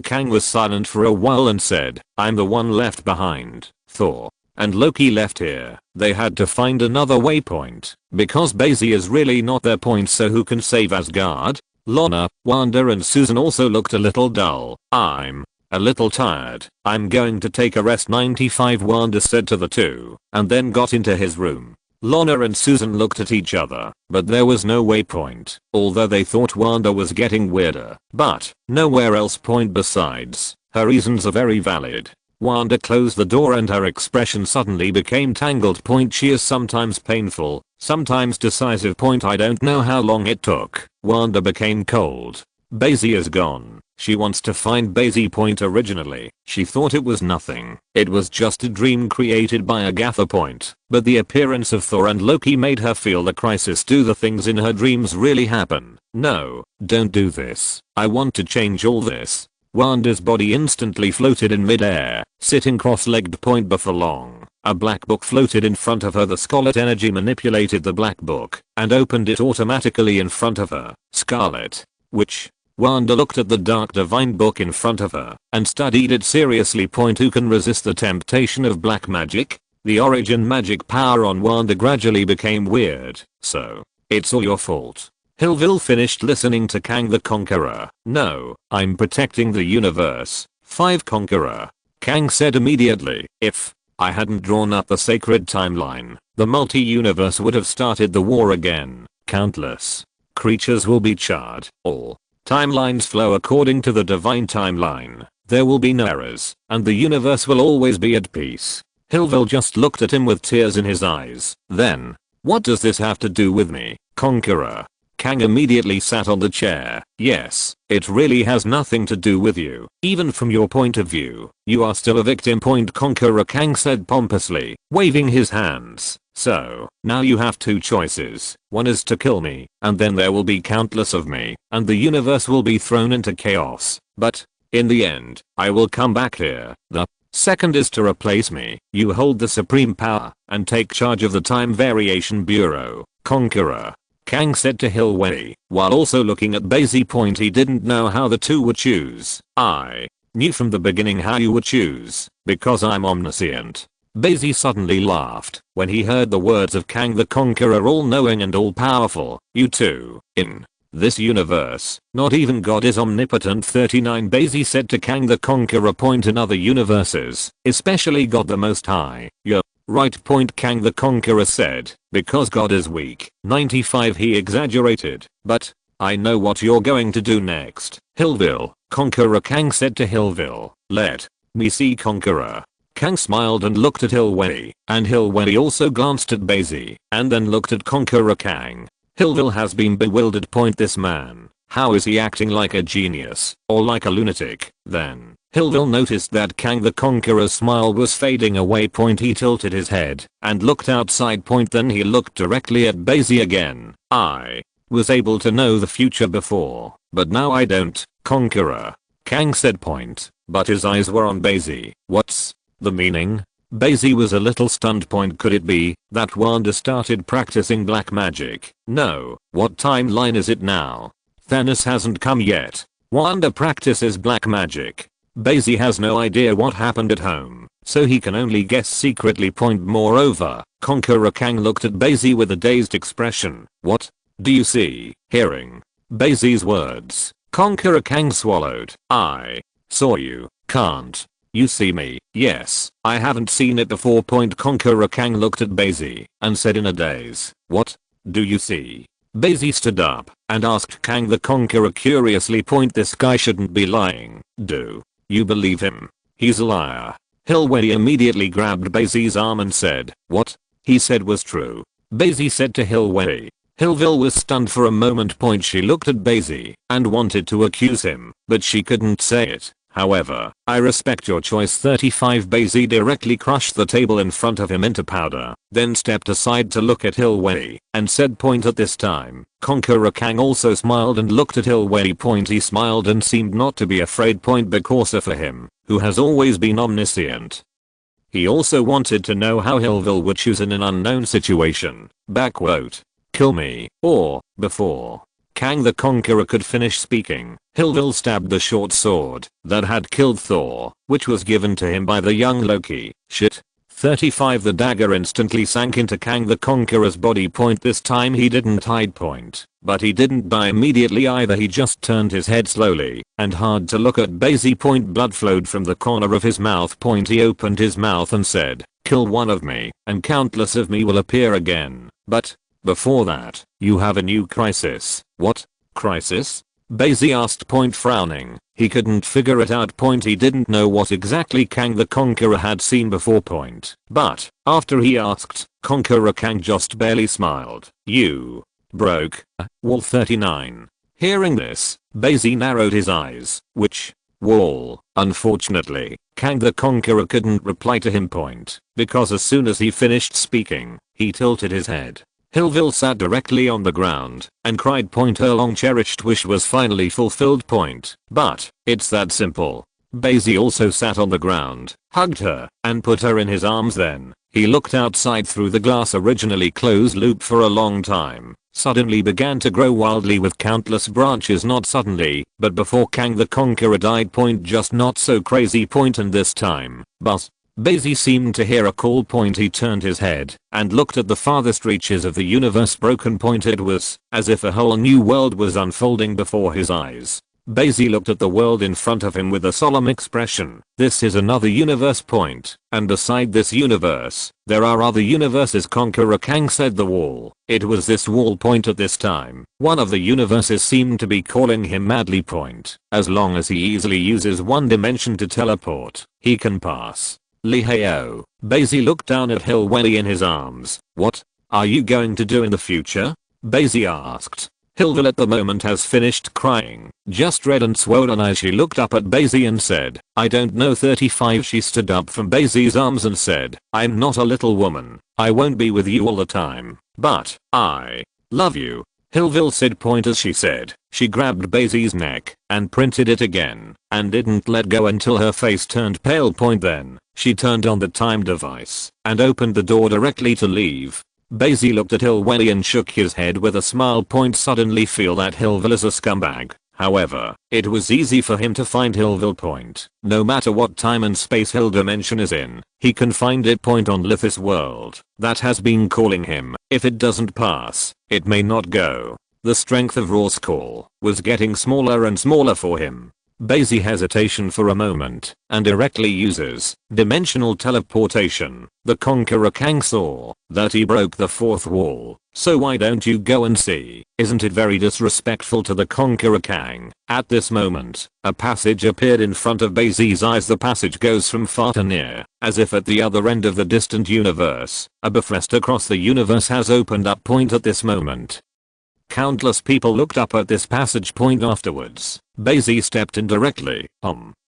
Kang was silent for a while and said, I'm the one left behind. Thor and Loki left here. They had to find another waypoint, because Bai Xi is really not their point. So who can save Asgard? Lorna, Wanda and Susan also looked a little dull. I'm a little tired. I'm going to take a rest. 95. Wanda said to the two, and then got into his room. Lorna and Susan looked at each other, but there was no waypoint, although they thought Wanda was getting weirder. But nowhere else. Besides, her reasons are very valid. Wanda closed the door and her expression suddenly became tangled. She is sometimes painful, sometimes decisive. I don't know how long it took. Wanda became cold. Bai Xi is gone. She wants to find Bai Xi. Originally, she thought it was nothing. It was just a dream created by Agatha. But the appearance of Thor and Loki made her feel the crisis. Do the things in her dreams really happen? No, don't do this. I want to change all this. Wanda's body instantly floated in midair, sitting cross-legged. Before long, a black book floated in front of her. The Scarlet energy manipulated the black book and opened it automatically in front of her. Scarlet Witch. Wanda looked at the dark divine book in front of her and studied it seriously. Who can resist the temptation of black magic? The origin magic power on Wanda gradually became weird. So, It's all your fault. Hillville finished listening to Kang the Conqueror. No, I'm protecting the universe. 5 Conqueror. Kang said immediately, if I hadn't drawn up the sacred timeline, the multi-universe would have started the war again. Countless creatures will be charred. All timelines flow according to the divine timeline. There will be no errors, and the universe will always be at peace. Hillville just looked at him with tears in his eyes. Then, what does this have to do with me, Conqueror? Kang immediately sat on the chair. Yes, it really has nothing to do with you. Even from your point of view, you are still a victim. Conqueror Kang said pompously, waving his hands. So, now you have 2 choices. One is to kill me, and then there will be countless of me, and the universe will be thrown into chaos. But, in the end, I will come back here. The second is to replace me. You hold the supreme power, and take charge of the Time Variation Bureau. Conqueror Kang said to Hillway, while also looking at Bai Xi. He didn't know how the two would choose. I knew from the beginning how you would choose, because I'm omniscient. Bai Xi suddenly laughed when he heard the words of Kang the Conqueror, all-knowing and all-powerful. You too. In this universe, not even God is omnipotent. 39 Bai Xi said to Kang the Conqueror. In other universes, especially God the Most High, you're right. Kang the Conqueror said, because God is weak. 95 He exaggerated, but I know what you're going to do next. Hillville. Conqueror Kang said to Hillville, let me see. Conqueror Kang smiled and looked at Hillway, and Hillway also glanced at Bai Xi, and then looked at Conqueror Kang. Hillville has been bewildered. This man, how is he acting like a genius, or like a lunatic? Then, Hillville noticed that Kang the Conqueror's smile was fading away. He tilted his head, and looked outside. Then he looked directly at Bai Xi again. I was able to know the future before, but now I don't, Conqueror Kang said. But his eyes were on Bai Xi. What's the meaning? Bai Xi was a little stunned. Could it be that Wanda started practicing black magic? No. What timeline is it now? Thanos hasn't come yet. Wanda practices black magic. Bai Xi has no idea what happened at home, so he can only guess secretly. Moreover, Conqueror Kang looked at Bai Xi with a dazed expression. What do you see? Hearing Bai Xi's words, Conqueror Kang swallowed. I saw you. Can't you see me? Yes, I haven't seen it before. Conqueror Kang looked at Bai Xi and said in a daze, what do you see? Bai Xi stood up and asked Kang the Conqueror curiously. This guy shouldn't be lying. Do you believe him? He's a liar. Hillway immediately grabbed Bai Xi's arm and said, what he said was true. Bai Xi said to Hillway. Hillville was stunned for a moment. She looked at Bai Xi and wanted to accuse him, but she couldn't say it. However, I respect your choice. 35 Bai Xi directly crushed the table in front of him into powder, then stepped aside to look at Hillway, and said. At this time, Conqueror Kang also smiled and looked at Hillway. He smiled and seemed not to be afraid. Because for him, who has always been omniscient, he also wanted to know how Hillville would choose in an unknown situation. Kill me, or, before Kang the Conqueror could finish speaking, Hillville stabbed the short sword that had killed Thor, which was given to him by the young Loki. Shit. 35 The dagger instantly sank into Kang the Conqueror's body. This time he didn't hide. But he didn't die immediately either. He just turned his head slowly and hard to look at Bai Xi. Blood flowed from the corner of his mouth. He opened his mouth and said, kill one of me, and countless of me will appear again. But before that, you have a new crisis. What crisis? Bai Xi asked. Frowning. He couldn't figure it out. He didn't know what exactly Kang the Conqueror had seen before. But after he asked, Conqueror Kang just barely smiled. You broke a wall. 39. Hearing this, Bai Xi narrowed his eyes. Which wall? Unfortunately, Kang the Conqueror couldn't reply to him. Because as soon as he finished speaking, he tilted his head. Hillville sat directly on the ground and cried. Her long cherished wish was finally fulfilled. But it's that simple. Bai Xi also sat on the ground, hugged her, and put her in his arms. Then he looked outside through the glass originally closed loop for a long time. Suddenly began to grow wildly with countless branches. Not suddenly, but before Kang the Conqueror died. Just not so crazy. And this time, but Bai Xi seemed to hear a call. He turned his head and looked at the farthest reaches of the universe. Broken. It was as if a whole new world was unfolding before his eyes. Bai Xi looked at the world in front of him with a solemn expression. This is another universe. And beside this universe, there are other universes. Conqueror Kang said the wall. It was this wall. At this time, one of the universes seemed to be calling him madly. As long as he easily uses one dimension to teleport, he can pass. Liheo. Bai Xi looked down at Hilweli in his arms. What are you going to do in the future? Bai Xi asked. Hilwell at the moment has finished crying, just red and swollen eyes. She looked up at Bai Xi and said, I don't know. 35. She stood up from Bai Xi's arms and said, I'm not a little woman. I won't be with you all the time, but I love you. Hilwell said. As she said, she grabbed Bai Xi's neck and printed it again and didn't let go until her face turned pale. Then she turned on the time device and opened the door directly to leave. Bai Xi looked at Hilweli and shook his head with a smile. Suddenly feel that Hilwell is a scumbag. However, it was easy for him to find Hilwell. No matter what time and space Hill dimension is in, he can find it. On Lithis world that has been calling him. If it doesn't pass, it may not go. The strength of Raw's call was getting smaller and smaller for him. Bai Xi hesitation for a moment and directly uses dimensional teleportation. The Conqueror Kang saw that he broke the fourth wall. So why don't you go and see? Isn't it very disrespectful to the Conqueror Kang? At this moment, a passage appeared in front of Bai Xi's eyes. The passage goes from far to near, as if at the other end of the distant universe. A bifrost across the universe has opened up. At this moment, countless people looked up at this passage. Afterwards, Bai Xi stepped in directly.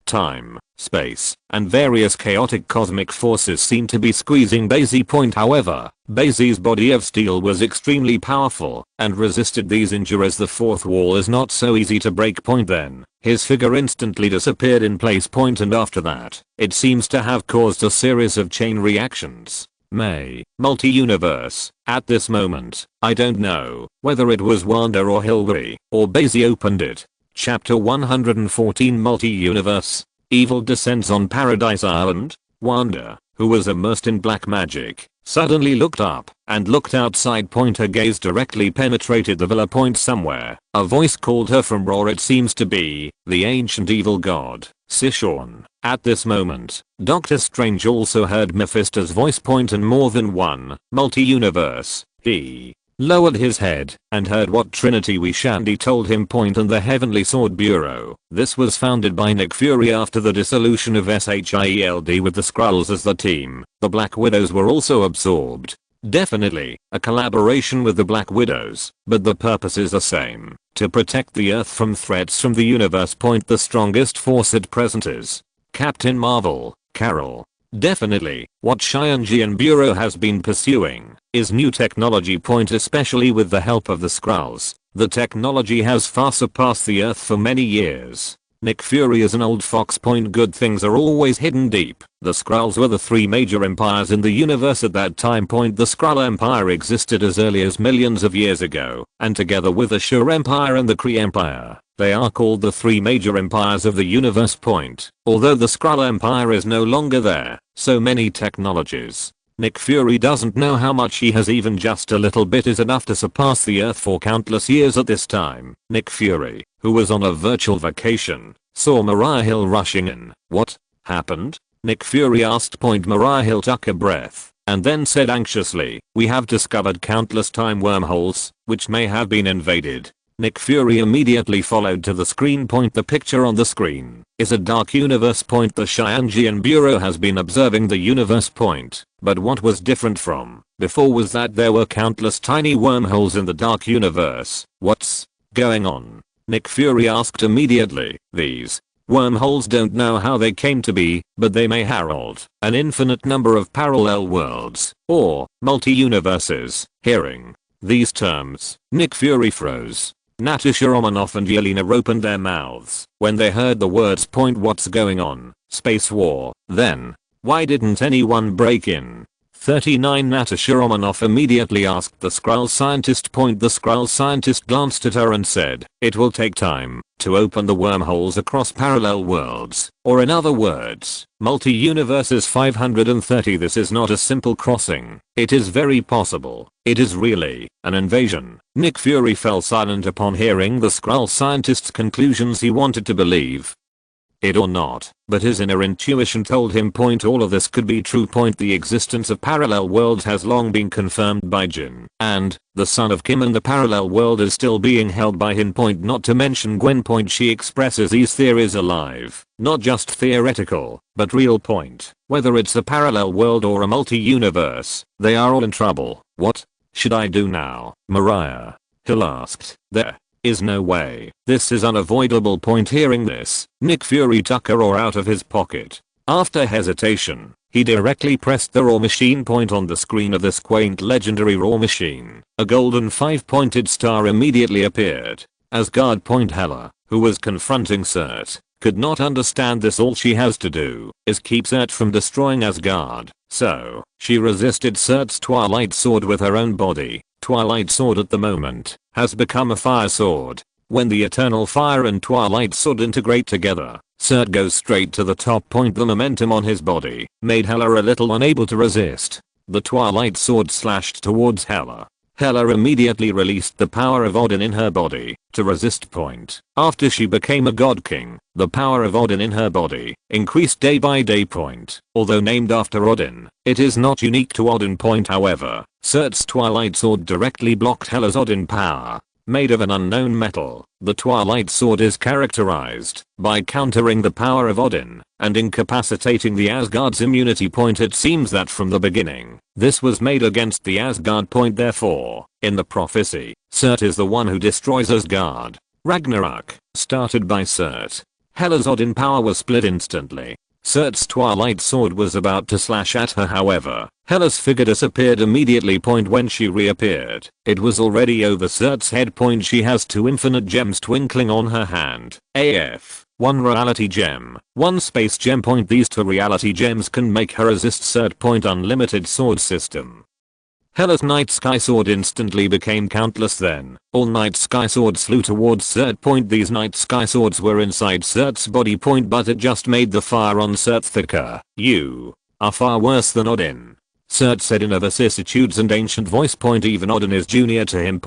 Time, space, and various chaotic cosmic forces seemed to be squeezing Bai Xi. However, Bai Xi's body of steel was extremely powerful and resisted these injuries. The fourth wall is not so easy to break. Then his figure instantly disappeared in place. And after that, it seems to have caused a series of chain reactions. Multi-universe. At this moment, I don't know whether it was Wanda or Hilweli or Bai Xi opened it. Chapter 114. Multi-universe. Evil descends on Paradise Island. Wanda, who was immersed in black magic, suddenly looked up and looked outside. Her gaze directly penetrated the villa. Somewhere, a voice called her from Raw. It seems to be the ancient evil god, Sichuan. At this moment, Doctor Strange also heard Mephisto's voice. And more than one multi-universe. He lowered his head and heard what Trinity Wishandi told him. And the Heavenly Sword Bureau. This was founded by Nick Fury after the dissolution of SHIELD with the Skrulls as the team. The Black Widows were also absorbed. Definitely a collaboration with the Black Widows, but the purpose is the same: to protect the Earth from threats from the universe. The strongest force at present is Captain Marvel, Carol. Definitely, what Xianjian Bureau has been pursuing is new technology. Especially with the help of the Skrulls. The technology has far surpassed the Earth for many years. Nick Fury is an old fox. Good things are always hidden deep. The Skrulls were the three major empires in the universe at that time. The Skrull Empire existed as early as millions of years ago, and together with the Shur Empire and the Kree Empire, they are called the three major empires of the universe. Although the Skrull Empire is no longer there, so many technologies, Nick Fury doesn't know how much he has. Even just a little bit is enough to surpass the Earth for countless years. At this time, Nick Fury, who was on a virtual vacation, saw Mariah Hill rushing in. What happened? Nick Fury asked. Mariah Hill took a breath and then said anxiously, we have discovered countless time wormholes, which may have been invaded. Nick Fury immediately followed to the screen. The picture on the screen is a dark universe. The Xianjian Bureau has been observing the universe. But what was different from before was that there were countless tiny wormholes in the dark universe. What's going on? Nick Fury asked immediately. These wormholes don't know how they came to be, but they may herald an infinite number of parallel worlds or multi-universes. Hearing these terms, Nick Fury froze. Natasha Romanoff and Yelena opened their mouths when they heard the words. What's going on? Space war. Then why didn't anyone break in? 39 Natasha Romanoff immediately asked the Skrull scientist. The Skrull scientist glanced at her and said, "It will take time to open the wormholes across parallel worlds, or in other words, multi-universes 530. This is not a simple crossing. It is very possible. It is really an invasion." Nick Fury fell silent upon hearing the Skrull scientist's conclusions. He wanted to believe it or not, but his inner intuition told him all of this could be true. The existence of parallel worlds has long been confirmed by Jin, and the son of Kim, and the parallel world is still being held by him. Not to mention Gwen. She expresses these theories alive, not just theoretical, but real. Whether it's a parallel world or a multi-universe, they are all in trouble. What should I do now, Mariah? Hill asked. There is no way. This is unavoidable. Hearing this, Nick Fury took a roar out of his pocket. After hesitation, he directly pressed the raw machine on the screen of this quaint legendary raw machine. A golden 5-pointed star immediately appeared. Asgard. Hela, who was confronting Surt, could not understand this. All she has to do is keep Surt from destroying Asgard. So, she resisted Surt's Twilight Sword with her own body. Twilight Sword at the moment has become a fire sword. When the Eternal Fire and Twilight Sword integrate together, Surt goes straight to the top. The momentum on his body made Hela a little unable to resist. The Twilight Sword slashed towards Hela. Hela immediately released the power of Odin in her body to resist. After she became a god king, the power of Odin in her body increased day by day. Although named after Odin, it is not unique to Odin. However, Surt's Twilight Sword directly blocked Hela's Odin power. Made of an unknown metal, the Twilight Sword is characterized by countering the power of Odin and incapacitating the Asgard's immunity. It seems that from the beginning, this was made against the Asgard. Therefore, in the prophecy, Surt is the one who destroys Asgard. Ragnarok started by Surt. Hela's Odin power was split instantly. Surt's Twilight Sword was about to slash at her. However, Hela's figure disappeared immediately. When she reappeared, it was already over Surt's head. She has 2 infinite gems twinkling on her hand. AF. 1 reality gem, 1 space gem. These 2 reality gems can make her resist Surt. Unlimited sword system. Hela's Night Sky Sword instantly became countless. Then, all Night Sky Swords flew towards Surt. These Night Sky Swords were inside Surt's body. But it just made the fire on Surt thicker. "You are far worse than Odin," Surt said in a vicissitudes and ancient voice. Even Odin is junior to him.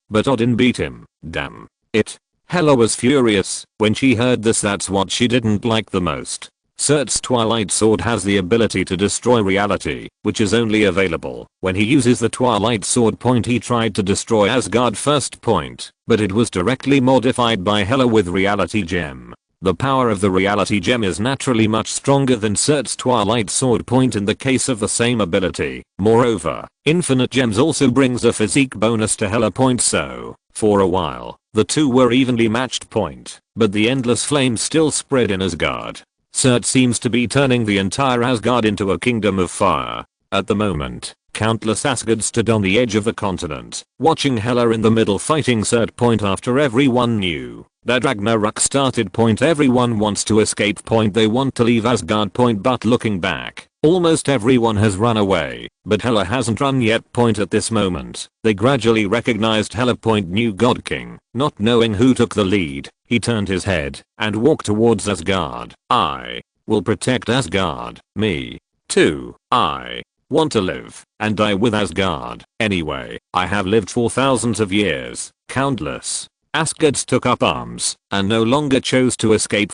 But Odin beat him. Damn it. Hela was furious when she heard this. That's what she didn't like the most. Surt's Twilight Sword has the ability to destroy reality, which is only available when he uses the Twilight Sword. He tried to destroy Asgard first, but it was directly modified by Hela with Reality Gem. The power of the Reality Gem is naturally much stronger than Surt's Twilight Sword. In the case of the same ability, moreover, Infinite Gems also brings a physique bonus to Hela. So, for a while, the two were evenly matched. But the endless flame still spread in Asgard. Surt seems to be turning the entire Asgard into a kingdom of fire. At the moment, countless Asgard stood on the edge of the continent, watching Hela in the middle fighting Surt. After everyone knew that Ragnarok started. Everyone wants to escape. They want to leave Asgard. But looking back, almost everyone has run away, but Hela hasn't run yet. At this moment, they gradually recognized Hela. New God King, not knowing who took the lead, he turned his head and walked towards Asgard. "I will protect Asgard. Me too. I want to live and die with Asgard. Anyway, I have lived for thousands of years." Countless Asgards took up arms and no longer chose to escape.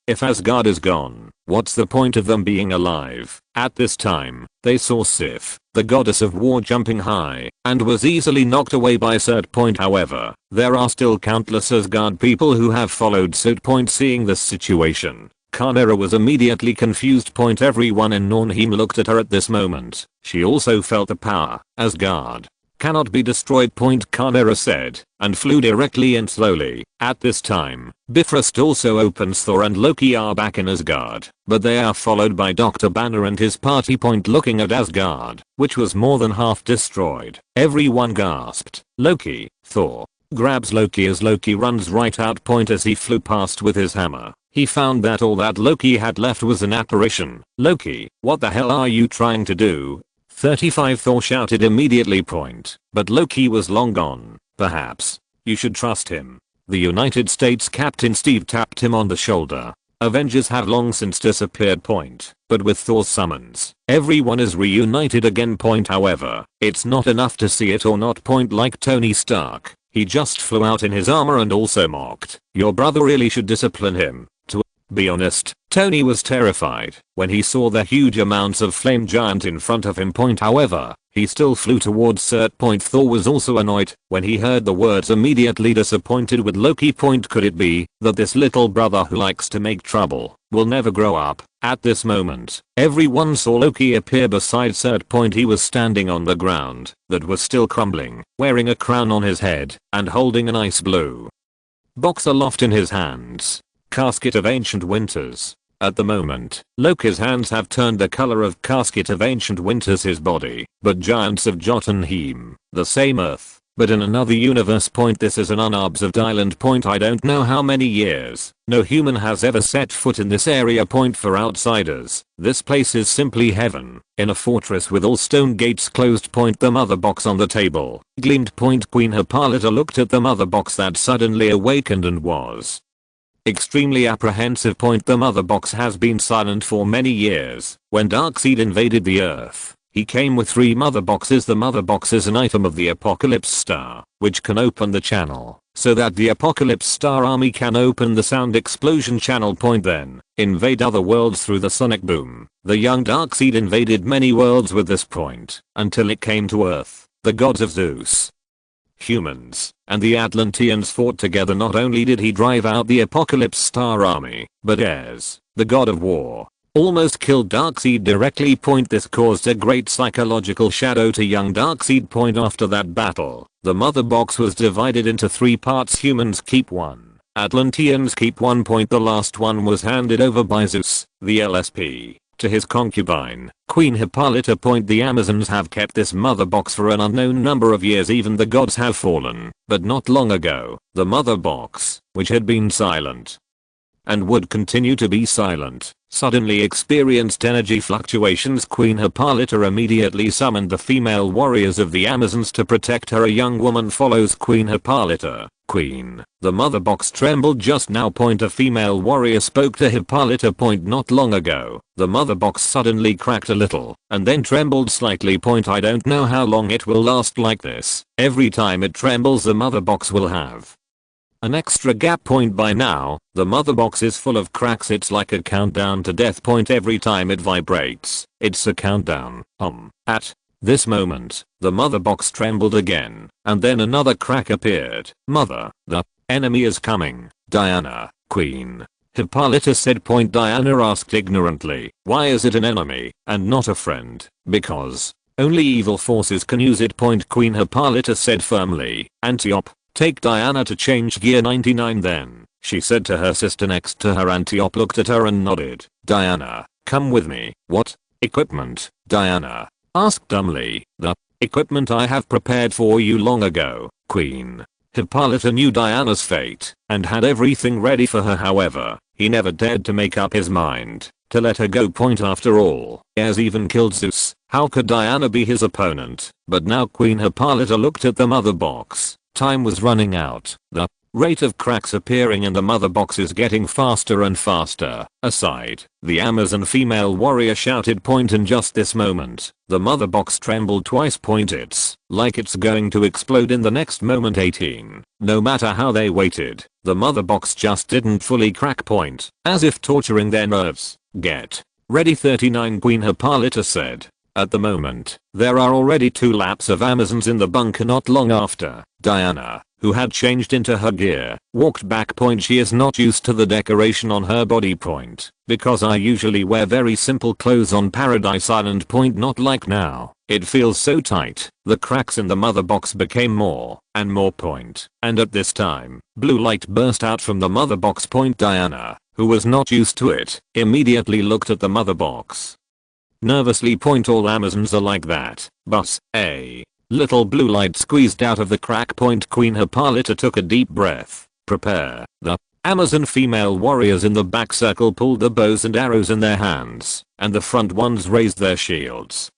If Asgard is gone, what's the point of them being alive? At this time, they saw Sif, the goddess of war, jumping high and was easily knocked away by Surt. However, there are still countless Asgard people who have followed suit. Seeing this situation, Chimera was immediately confused. Everyone in Nornheim looked at her at this moment. She also felt the power. Asgard cannot be destroyed. Chimera said, and flew directly and slowly. At this time, Bifrost also opens. Thor and Loki are back in Asgard, but they are followed by Dr. Banner and his party. Looking at Asgard, which was more than half destroyed, everyone gasped. Loki, Thor grabs Loki as Loki runs right out. As he flew past with his hammer, he found that all that Loki had left was an apparition. "Loki, what the hell are you trying to do?" 35 Thor shouted immediately point, but Loki was long gone. Perhaps you should trust him. The United States Captain Steve tapped him on the shoulder. Avengers have long since disappeared point, but with Thor's summons, everyone is reunited again point. However, it's not enough to see it or not point like Tony Stark. He just flew out in his armor and also mocked, "Your brother really should discipline him." To be honest, Tony was terrified when he saw the huge amounts of flame giant in front of him point. However, he still flew towards Cert point. Thor was also annoyed when he heard the words, immediately disappointed with Loki point. Could it be that this little brother who likes to make trouble will never grow up? At this moment, everyone saw Loki appear beside Cert point. He was standing on the ground that was still crumbling, wearing a crown on his head and holding an ice blue box aloft in his hands. Casket of Ancient Winters. At the moment, Loki's hands have turned the color of Casket of Ancient Winters his body, but giants of Jotunheim, the same earth, but in another universe point. This is an unobserved island point. I don't know how many years, no human has ever set foot in this area point. For outsiders, this place is simply heaven, in a fortress with all stone gates closed point. The mother box on the table gleamed point. Queen Hippolyta looked at the mother box that suddenly awakened and was extremely apprehensive point. The mother box has been silent for many years. When Darkseid invaded the earth, he came with 3 mother boxes. The mother box is an item of the Apocalypse Star, which can open the channel, so that the Apocalypse Star army can open the sound explosion channel point, then invade other worlds through the sonic boom. The young Darkseid invaded many worlds with this point, until it came to Earth. The gods of Zeus, humans, and the Atlanteans fought together. Not only did he drive out the Apocalypse Star army, but Ares, the god of war, almost killed Darkseid directly point. This caused a great psychological shadow to young Darkseid point. After that battle, the mother box was divided into 3 parts. Humans keep 1, Atlanteans keep 1 point. The last one was handed over by Zeus, the LSP, to his concubine, Queen Hippolyta point. The Amazons have kept this mother box for an unknown number of years. Even the gods have fallen, but not long ago, the mother box, which had been silent and would continue to be silent, suddenly experienced energy fluctuations. Queen Hippolyta immediately summoned the female warriors of the Amazons to protect her. A young woman follows Queen Hippolyta. Queen, the mother box trembled just now point. A female warrior spoke to Hippolyta point. Not long ago, the mother box suddenly cracked a little, and then trembled slightly point. I don't know how long it will last like this. Every time it trembles, the mother box will have an extra gap point. By now, the mother box is full of cracks. It's like a countdown to death point. Every time it vibrates, it's a countdown. At this moment, the mother box trembled again, and then another crack appeared. Mother, the enemy is coming. Diana, Queen Hippolyta said point. Diana asked ignorantly, why is it an enemy and not a friend? Because only evil forces can use it point. Queen Hippolyta said firmly. Antiope, take Diana to change gear 99 then, she said to her sister next to her. Antiope looked at her and nodded. Diana, come with me. What equipment? Diana asked dumbly. The equipment I have prepared for you long ago. Queen Hippolyta knew Diana's fate and had everything ready for her. However, he never dared to make up his mind to let her go point. After all, he has even killed Zeus. How could Diana be his opponent? But now Queen Hippolyta looked at the mother box. Time was running out. The rate of cracks appearing in the mother box is getting faster and faster. Aside, the Amazon female warrior shouted point. In just this moment, the mother box trembled twice point. It's like it's going to explode in the next moment. 18. No matter how they waited, the mother box just didn't fully crack point, as if torturing their nerves. Get ready. 39. Queen Hippolyta said. At the moment, there are already 2 laps of Amazons in the bunker. Not long after, Diana, who had changed into her gear, walked back point. She is not used to the decoration on her body point, because I usually wear very simple clothes on Paradise Island point. Not like now. It feels so tight. The cracks in the mother box became more and more point, and at this time, blue light burst out from the mother box point. Diana, who was not used to it, immediately looked at the mother box nervously point. All Amazons are like that, but a little blue light squeezed out of the crack point. Queen Hippolyta took a deep breath. Prepare. The Amazon female warriors in the back circle pulled the bows and arrows in their hands, and the front ones raised their shields.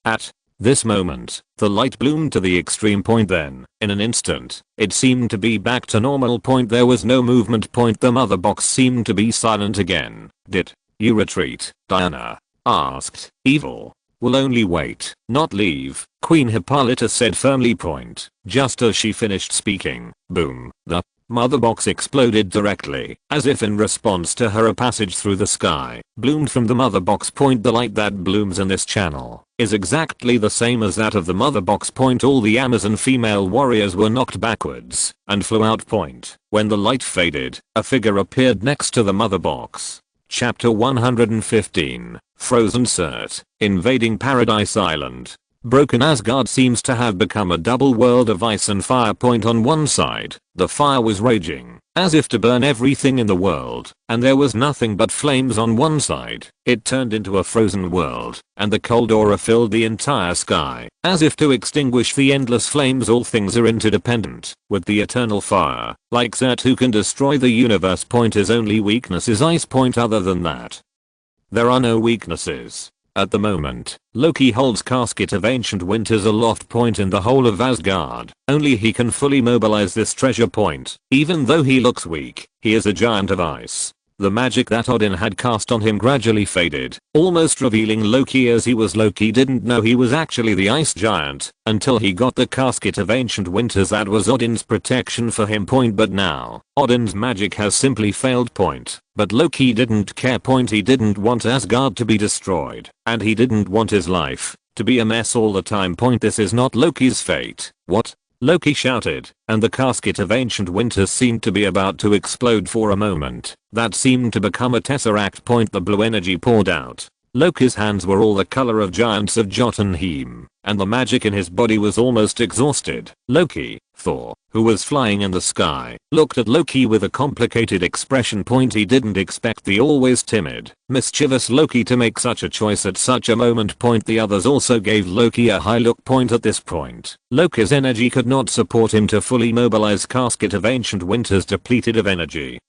At this moment, the light bloomed to the extreme point. Then, in an instant, it seemed to be back to normal point. There was no movement point. The mother box seemed to be silent again. Did you retreat? Diana asked. Evil will only wait, not leave, Queen Hippolyta said firmly. Point. Just as she finished speaking, boom, the mother box exploded directly, as if in response to her. A passage through the sky bloomed from the mother box. Point. The light that blooms in this channel is exactly the same as that of the mother box. Point. All the Amazon female warriors were knocked backwards and flew out. Point. When the light faded, a figure appeared next to the mother box. Chapter 115, Frozen Cert, invading Paradise Island. Broken Asgard seems to have become a double world of ice and fire. Point. On one side, the fire was raging, as if to burn everything in the world, and there was nothing but flames on one side. It turned into a frozen world, and the cold aura filled the entire sky, as if to extinguish the endless flames. All things are interdependent, with the eternal fire, like Zert who can destroy the universe. Point. His only weakness is ice. Point. Other than that, there are no weaknesses. At the moment, Loki holds Casket of Ancient Winters aloft. Point. In the whole of Asgard, only he can fully mobilize this treasure. Point. Even though he looks weak, he is a giant of ice. The magic that Odin had cast on him gradually faded, almost revealing Loki as he was. Loki didn't know he was actually the ice giant until he got the Casket of Ancient Winters. That was Odin's protection for him. Point. But now, Odin's magic has simply failed. Point. But Loki didn't care. Point. He didn't want Asgard to be destroyed, and he didn't want his life to be a mess all the time. Point. This is not Loki's fate. What? Loki shouted, and the Casket of Ancient Winters seemed to be about to explode. For a moment, that seemed to become a tesseract. Point. The blue energy poured out. Loki's hands were all the color of giants of Jotunheim, and the magic in his body was almost exhausted. Loki, Thor, who was flying in the sky, looked at Loki with a complicated expression. Point. He didn't expect the always timid, mischievous Loki to make such a choice at such a moment. Point. The others also gave Loki a high look. Point. At this point, Loki's energy could not support him to fully mobilize Casket of Ancient Winters, depleted of energy.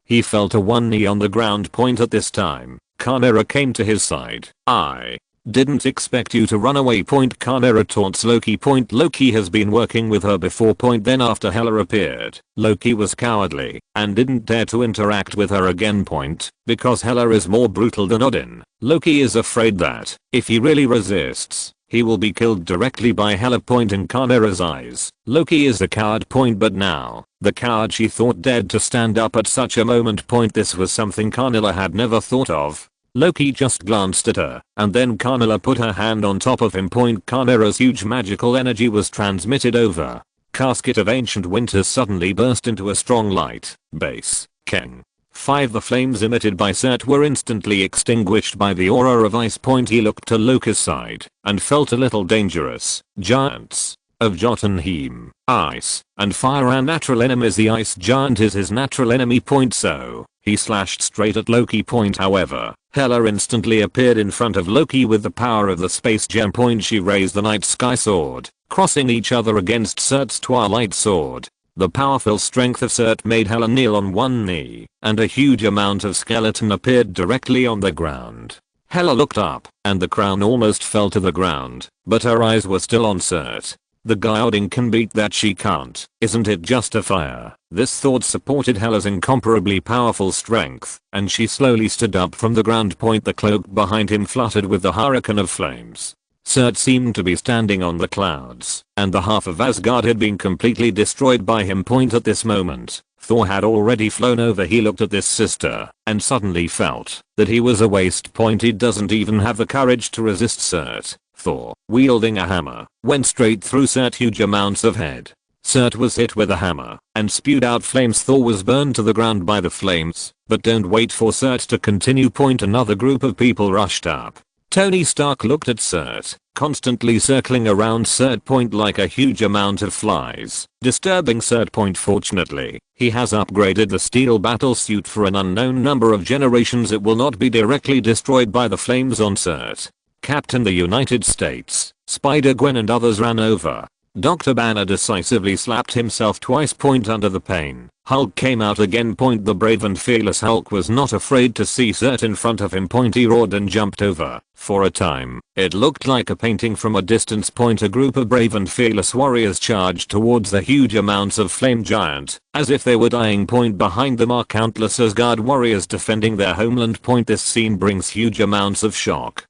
He fell to one knee on the ground. Point. At this time, Karnera came to his side. I didn't expect you to run away. Point. Karnera taunts Loki. Point. Loki has been working with her before. Point. Then after Hela appeared, Loki was cowardly and didn't dare to interact with her again. Point. Because Hela is more brutal than Odin, Loki is afraid that if he really resists, he will be killed directly by Hela. Point. In Karnera's eyes, Loki is a coward. Point. But now, the coward she thought dead to stand up at such a moment. Point. This was something Karnera had never thought of. Loki just glanced at her, and then Karnera put her hand on top of him. Point. Karnera's huge magical energy was transmitted over. Casket of Ancient Winters suddenly burst into a strong light. Base. Ken. 5. The flames emitted by Surt were instantly extinguished by the aura of ice. Point. He looked to Loki's side and felt a little dangerous. Giants of Jotunheim, ice and fire are natural enemies. The ice giant is his natural enemy. Point. So he slashed straight at Loki. Point. However, Hela instantly appeared in front of Loki with the power of the space gem. Point. She raised the night sky sword, crossing each other against Surt's twilight sword. The powerful strength of Surt made Hela kneel on one knee, and a huge amount of skeleton appeared directly on the ground. Hela looked up, and the crown almost fell to the ground, but her eyes were still on Surt. The guy Odin can beat that she can't. Isn't it just a fire? This thought supported Hela's incomparably powerful strength, and she slowly stood up from the ground. Point. The cloak behind him fluttered with the hurricane of flames. Surt seemed to be standing on the clouds, and the half of Asgard had been completely destroyed by him. Point. At this moment, Thor had already flown over. He looked at this sister, and suddenly felt that he was a waste. Point. He doesn't even have the courage to resist Surt. Thor, wielding a hammer, went straight through Surt. Huge amounts of head. Surt was hit with a hammer and spewed out flames. Thor was burned to the ground by the flames, but don't wait for Surt to continue. Point. Another group of people rushed up. Tony Stark looked at Surt, constantly circling around Surt. Point. Like a huge amount of flies, disturbing Surt. Point. Fortunately, he has upgraded the steel battle suit for an unknown number of generations. It will not be directly destroyed by the flames on Surt. Captain the United States, Spider-Gwen and others ran over. Dr. Banner decisively slapped himself twice. Under the pain, Hulk came out again. The brave and fearless Hulk was not afraid to see Zert in front of him. He roared and jumped over. For a time, it looked like a painting from a distance. A group of brave and fearless warriors charged towards the huge amounts of flame giant, as if they were dying. Behind them are countless Asgard warriors defending their homeland. This scene brings huge amounts of shock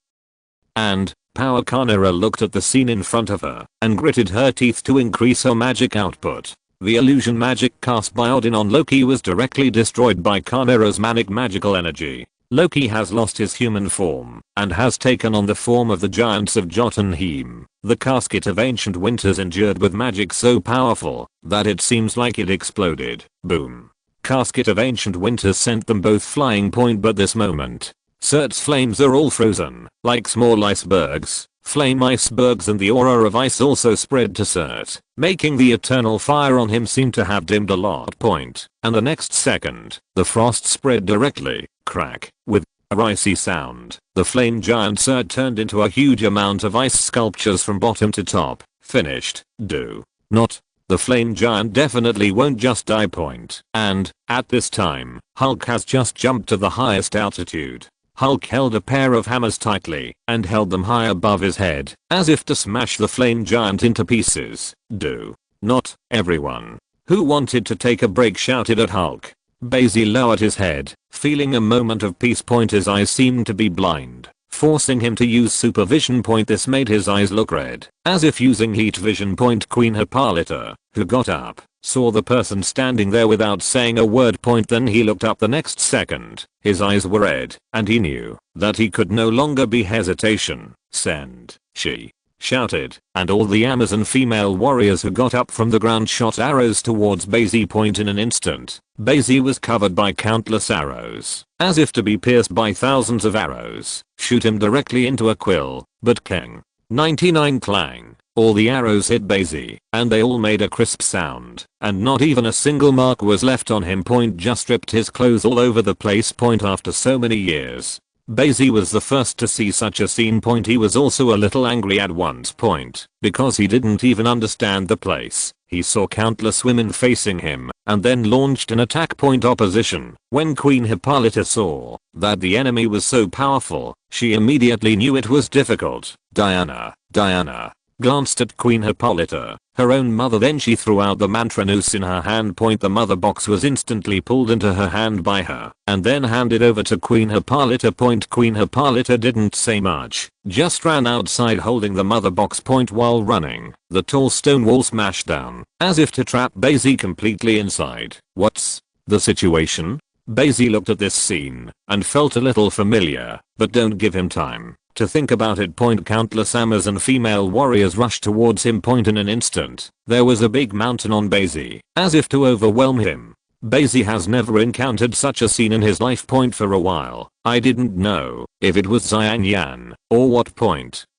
and power. Karnera looked at the scene in front of her and gritted her teeth to increase her magic output. The illusion magic cast by Odin on Loki was directly destroyed by Karnera's manic magical energy. Loki has lost his human form and has taken on the form of the giants of Jotunheim. The casket of ancient winters endured with magic so powerful that it seems like it exploded. Boom. Casket of ancient winters sent them both flying. But this moment, Zert's flames are all frozen, like small icebergs. Flame icebergs and the aura of ice also spread to Zert, making the eternal fire on him seem to have dimmed a lot. And the next second, the frost spread directly, crack, with a icy sound. The flame giant Zert turned into a huge amount of ice sculptures from bottom to top. Finished. Do not. The flame giant definitely won't just die. And, at this time, Hulk has just jumped to the highest altitude. Hulk held a pair of hammers tightly and held them high above his head, as if to smash the flame giant into pieces. Do not. Everyone who wanted to take a break shouted at Hulk. Bai Xi lowered his head, feeling a moment of peace. His eyes seemed to be blind, forcing him to use supervision. This made his eyes look red, as if using heat vision. Queen Hippolyta, who got up, saw the person standing there without saying a word. Then he looked up the next second. His eyes were red, and he knew that he could no longer be hesitation. Send, she shouted, and all the Amazon female warriors who got up from the ground shot arrows towards Bai Xi. In an instant, Bai Xi was covered by countless arrows, as if to be pierced by thousands of arrows. Shoot him directly into a quill, but King 99 clang. All the arrows hit Bai Xi, and they all made a crisp sound, and not even a single mark was left on him. Just ripped his clothes all over the place. After so many years, Bai Xi was the first to see such a scene. He was also a little angry at once. Because he didn't even understand the place. He saw countless women facing him, and then launched an attack. Opposition. When Queen Hippolyta saw that the enemy was so powerful, she immediately knew it was difficult. Diana glanced at Queen Hippolyta, her own mother. Then she threw out the mantra noose in her hand. The mother box was instantly pulled into her hand by her, and then handed over to Queen Hippolyta. Queen Hippolyta didn't say much, just ran outside holding the mother box. While running, the tall stone wall smashed down, as if to trap Bai Xi completely inside. What's the situation? Bai Xi looked at this scene and felt a little familiar, but don't give him time to think about it. Countless Amazon female warriors rushed towards him. In an instant, there was a big mountain on Bai Xi, as if to overwhelm him. Bai Xi has never encountered such a scene in his life. For a while, I didn't know if it was Xian Yan or what.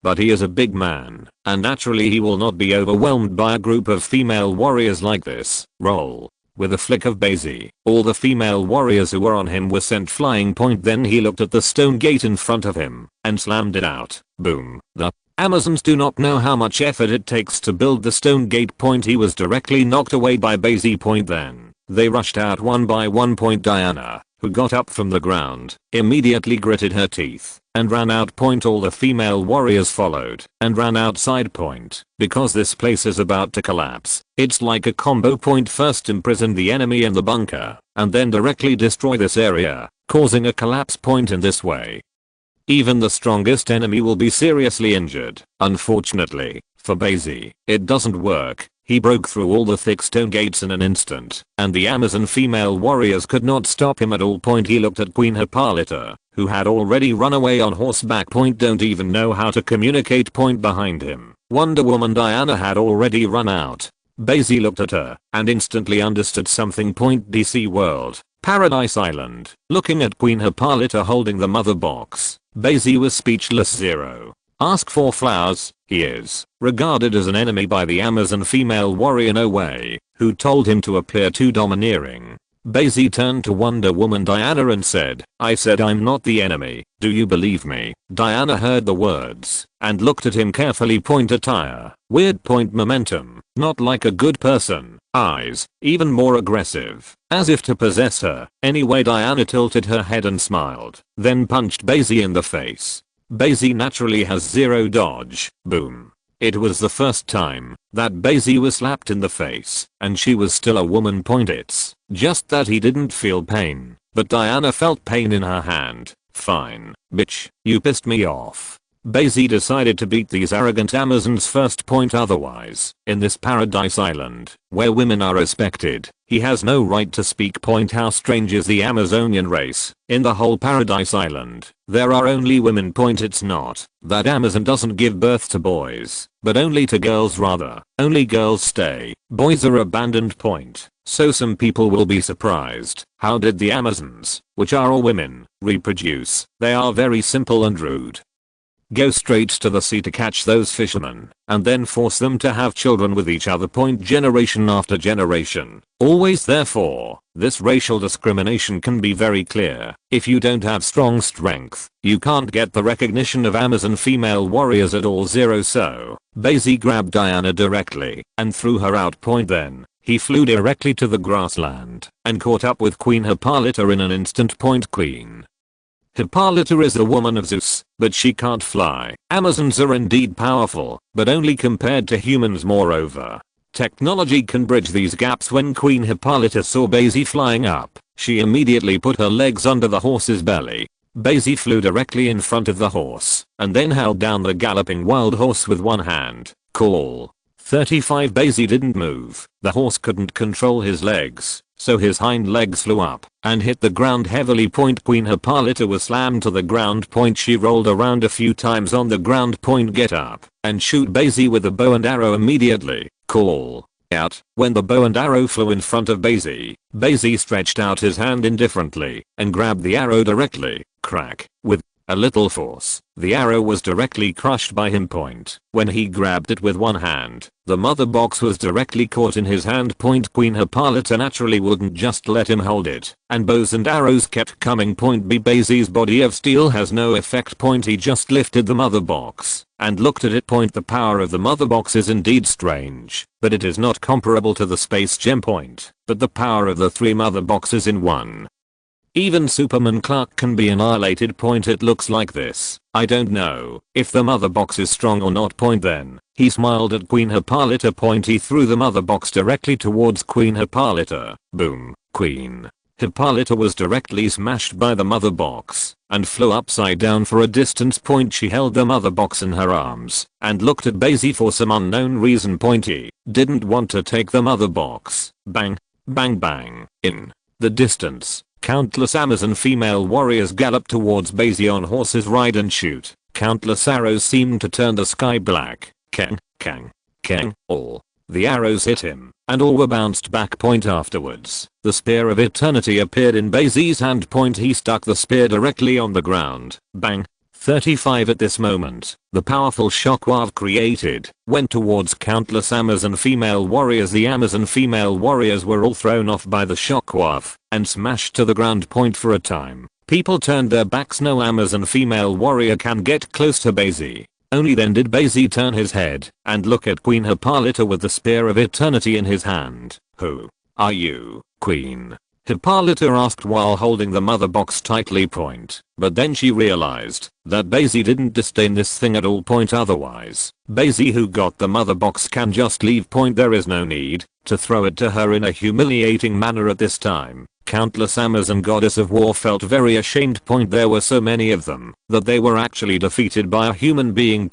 But he is a big man, and naturally he will not be overwhelmed by a group of female warriors like this. Roll. With a flick of Bai Xi, all the female warriors who were on him were sent flying. Then he looked at the stone gate in front of him and slammed it out. Boom. The Amazons do not know how much effort it takes to build the stone gate. He was directly knocked away by Bai Xi. Then they rushed out one by one. Diana, who got up from the ground, immediately gritted her teeth and ran out. All the female warriors followed and ran outside. Because this place is about to collapse. It's like a combo. First imprison the enemy in the bunker, and then directly destroy this area, causing a collapse. In this way, even the strongest enemy will be seriously injured. Unfortunately, for Bai Xi, it doesn't work. He broke through all the thick stone gates in an instant, and the Amazon female warriors could not stop him at all. He looked at Queen Hippolyta, who had already run away on horseback. Don't even know how to communicate. Behind him, Wonder Woman Diana had already run out. Bai Xi looked at her and instantly understood something. DC World, Paradise Island. Looking at Queen Hippolyta holding the mother box, Bai Xi was speechless. Zero. Ask for flowers. He is regarded as an enemy by the Amazon female warrior No Way, who told him to appear too domineering. Bai Xi turned to Wonder Woman Diana and said, "I said I'm not the enemy, do you believe me?" Diana heard the words and looked at him carefully. Point attire, weird point momentum, not like a good person, eyes, even more aggressive, as if to possess her. Anyway, Diana tilted her head and smiled, then punched Bai Xi in the face. Bai Xi naturally has zero dodge, boom. It was the first time that Bai Xi was slapped in the face, and she was still a woman. It's just that he didn't feel pain, but Diana felt pain in her hand. Fine, bitch, you pissed me off. Bai Xi decided to beat these arrogant Amazons first. Otherwise, in this paradise island, where women are respected, he has no right to speak. How strange is the Amazonian race. In the whole paradise island, there are only women. It's not that Amazon doesn't give birth to boys, but only to girls. Rather, only girls stay, boys are abandoned. So some people will be surprised. How did the Amazons, which are all women, reproduce? They are very simple and rude. Go straight to the sea to catch those fishermen, and then force them to have children with each other. Generation after generation. Always. Therefore, this racial discrimination can be very clear. If you don't have strong strength, you can't get the recognition of Amazon female warriors at all. So, Bai Xi grabbed Diana directly and threw her out. Then, he flew directly to the grassland and caught up with Queen Hippolyta in an instant. Queen Hippolyta is the woman of Zeus, but she can't fly. Amazons are indeed powerful, but only compared to humans. Moreover, technology can bridge these gaps. When Queen Hippolyta saw Bai Xi flying up, she immediately put her legs under the horse's belly. Bai Xi flew directly in front of the horse, and then held down the galloping wild horse with one hand. Cool. 35. Bai Xi didn't move. The horse couldn't control his legs, so his hind legs flew up and hit the ground heavily. Queen Hippolyta was slammed to the ground. She rolled around a few times on the ground. Get up and shoot Bai Xi with a bow and arrow immediately. Call out. When the bow and arrow flew in front of Bai Xi stretched out his hand indifferently and grabbed the arrow directly. Crack. With a little force, the arrow was directly crushed by him. When he grabbed it with one hand, the mother box was directly caught in his hand. Queen Hippolyta naturally wouldn't just let him hold it, and bows and arrows kept coming. B. Bai Xi's body of steel has no effect. He just lifted the mother box and looked at it. The power of the mother box is indeed strange, but it is not comparable to the space gem. But the power of the three mother boxes in one. Even Superman Clark can be annihilated. It looks like this. I don't know if the mother box is strong or not. Then, he smiled at Queen Hippolyta. He threw the mother box directly towards Queen Hippolyta. Boom. Queen Hippolyta was directly smashed by the mother box and flew upside down for a distance. She held the mother box in her arms and looked at Bai Xi for some unknown reason. He didn't want to take the mother box. Bang. Bang bang. In the distance, countless Amazon female warriors galloped towards Bai Xi on horses. Ride and shoot. Countless arrows seemed to turn the sky black. Kang, kang, kang. All the arrows hit him, and all were bounced back. Afterwards, the spear of eternity appeared in Bai Xi's hand. He stuck the spear directly on the ground. Bang. 35. At this moment, the powerful shockwave created went towards countless Amazon female warriors. The Amazon female warriors were all thrown off by the shockwave and smashed to the ground. For a time, people turned their backs. No Amazon female warrior can get close to Bai Xi. Only then did Bai Xi turn his head and look at Queen Hippolyta with the spear of eternity in his hand. Who are you, Queen Hippolyta asked while holding the mother box tightly. But then she realized that Bai Xi didn't disdain this thing at all. Otherwise, Bai Xi, who got the mother box, can just leave. There is no need to throw it to her in a humiliating manner at this time. Countless Amazon goddess of war felt very ashamed. There were so many of them that they were actually defeated by a human being.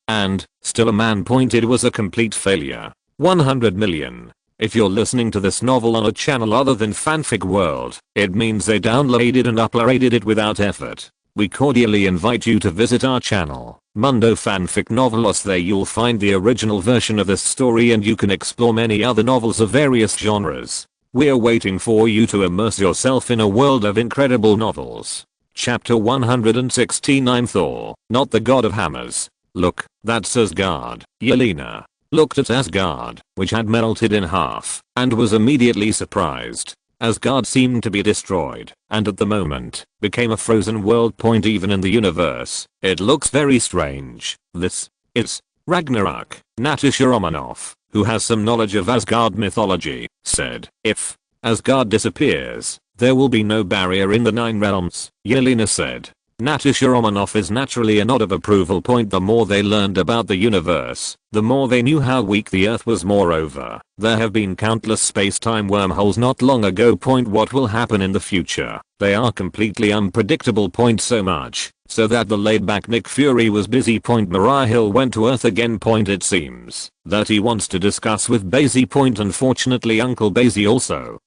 And still a man. It was a complete failure. 100 million. If you're listening to this novel on a channel other than Fanfic World, it means they downloaded and uploaded it without effort. We cordially invite you to visit our channel, Mundo Fanfic Novelos. There you'll find the original version of this story, and you can explore many other novels of various genres. We're waiting for you to immerse yourself in a world of incredible novels. Chapter 169. Thor, not the god of hammers. Look, that's Asgard. Yelena looked at Asgard, which had melted in half, and was immediately surprised. Asgard seemed to be destroyed, and at the moment, became a frozen world point even in the universe. It looks very strange. This is Ragnarok. Natasha Romanoff, who has some knowledge of Asgard mythology, said, if Asgard disappears, there will be no barrier in the 9 realms. Yelena said. Natasha Romanoff is naturally a nod of approval. The more they learned about the universe, the more they knew how weak the Earth was. Moreover, there have been countless space-time wormholes not long ago. What will happen in the future? They are completely unpredictable. So much so that the laid-back Nick Fury was busy. Mariah Hill went to Earth again. It seems that he wants to discuss with Bai Xi. Unfortunately, Uncle Bai Xi also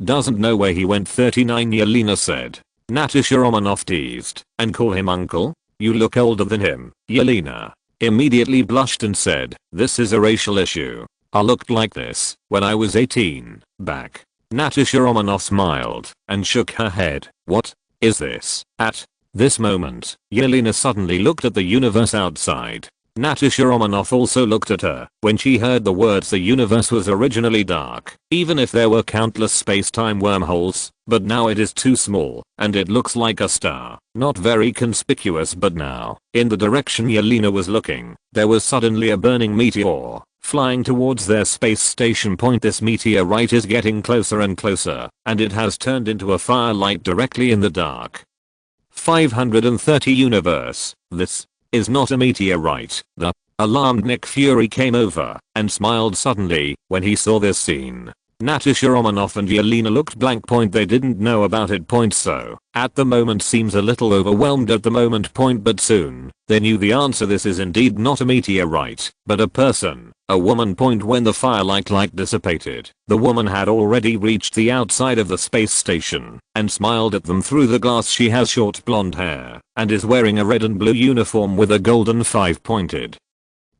doesn't know where he went. 39 Yelena said. Natasha Romanoff teased, and call him uncle? You look older than him. Yelena immediately blushed and said, this is a racial issue. I looked like this when I was 18, back. Natasha Romanoff smiled and shook her head. What is this? At this moment, Yelena suddenly looked at the universe outside. Natasha Romanoff also looked at her when she heard the words the universe was originally dark, even if there were countless space-time wormholes, but now it is too small, and it looks like a star. Not very conspicuous, but now, in the direction Yelena was looking, there was suddenly a burning meteor flying towards their space station. This meteorite is getting closer and closer, and it has turned into a firelight directly in the dark. 530 Universe. This is not a meteorite. The alarmed Nick Fury came over and smiled suddenly when he saw this scene. Natasha Romanoff and Yelena looked blank. They didn't know about it. So, at the moment seems a little overwhelmed at the moment. But soon, they knew the answer. This is indeed not a meteorite, but a person, a woman. When the firelight light dissipated, the woman had already reached the outside of the space station and smiled at them through the glass. She has short blonde hair and is wearing a red and blue uniform with a golden 5-pointed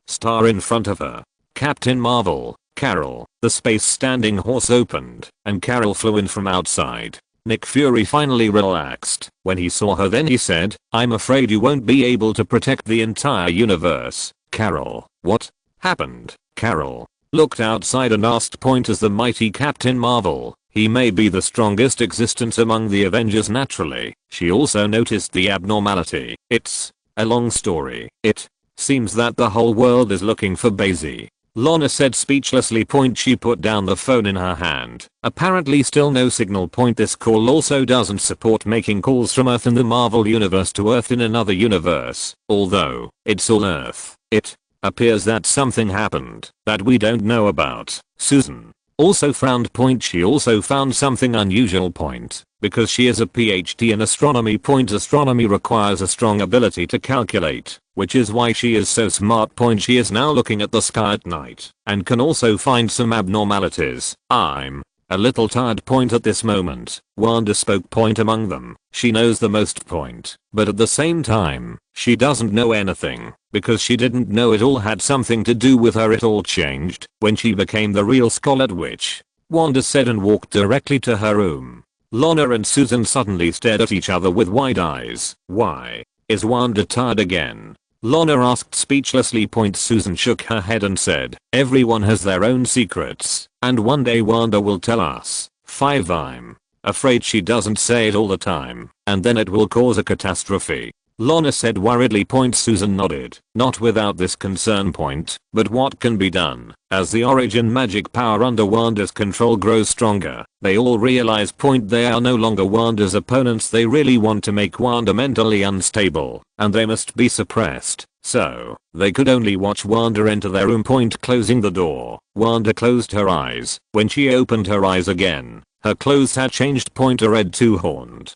star in front of her. Captain Marvel. Carol. The space standing horse opened, and Carol flew in from outside. Nick Fury finally relaxed when he saw her. Then he said, I'm afraid you won't be able to protect the entire universe. Carol. What happened? Carol looked outside and asked. As the mighty Captain Marvel, he may be the strongest existence among the Avengers naturally. She also noticed the abnormality. It's a long story. It seems that the whole world is looking for Bai Xi. Lana said speechlessly. She put down the phone in her hand. Apparently still no signal. This call also doesn't support making calls from Earth in the Marvel universe to Earth in another universe. Although it's all Earth, it appears that something happened that we don't know about. Susan also frowned. She also found something unusual. Because she is a PhD in astronomy. Astronomy requires a strong ability to calculate, which is why she is so smart. She is now looking at the sky at night and can also find some abnormalities. I'm a little tired. At this moment, Wanda spoke. Among them, she knows the most. But at the same time, she doesn't know anything because she didn't know it all had something to do with her. It all changed when she became the real Scarlet Witch, Wanda said, and walked directly to her room. Lana and Susan suddenly stared at each other with wide eyes. Why is Wanda tired again? Lana asked speechlessly. Susan shook her head and said, everyone has their own secrets, and one day Wanda will tell us. 5 I'm afraid she doesn't say it all the time, and then it will cause a catastrophe. Lana said worriedly. Susan nodded. Not without this concern. But what can be done? As the origin magic power under Wanda's control grows stronger, they all realize. They are no longer Wanda's opponents. They really want to make Wanda mentally unstable, and they must be suppressed. So, they could only watch Wanda enter their room. Closing the door, Wanda closed her eyes. When she opened her eyes again, her clothes had changed. A red 2-horned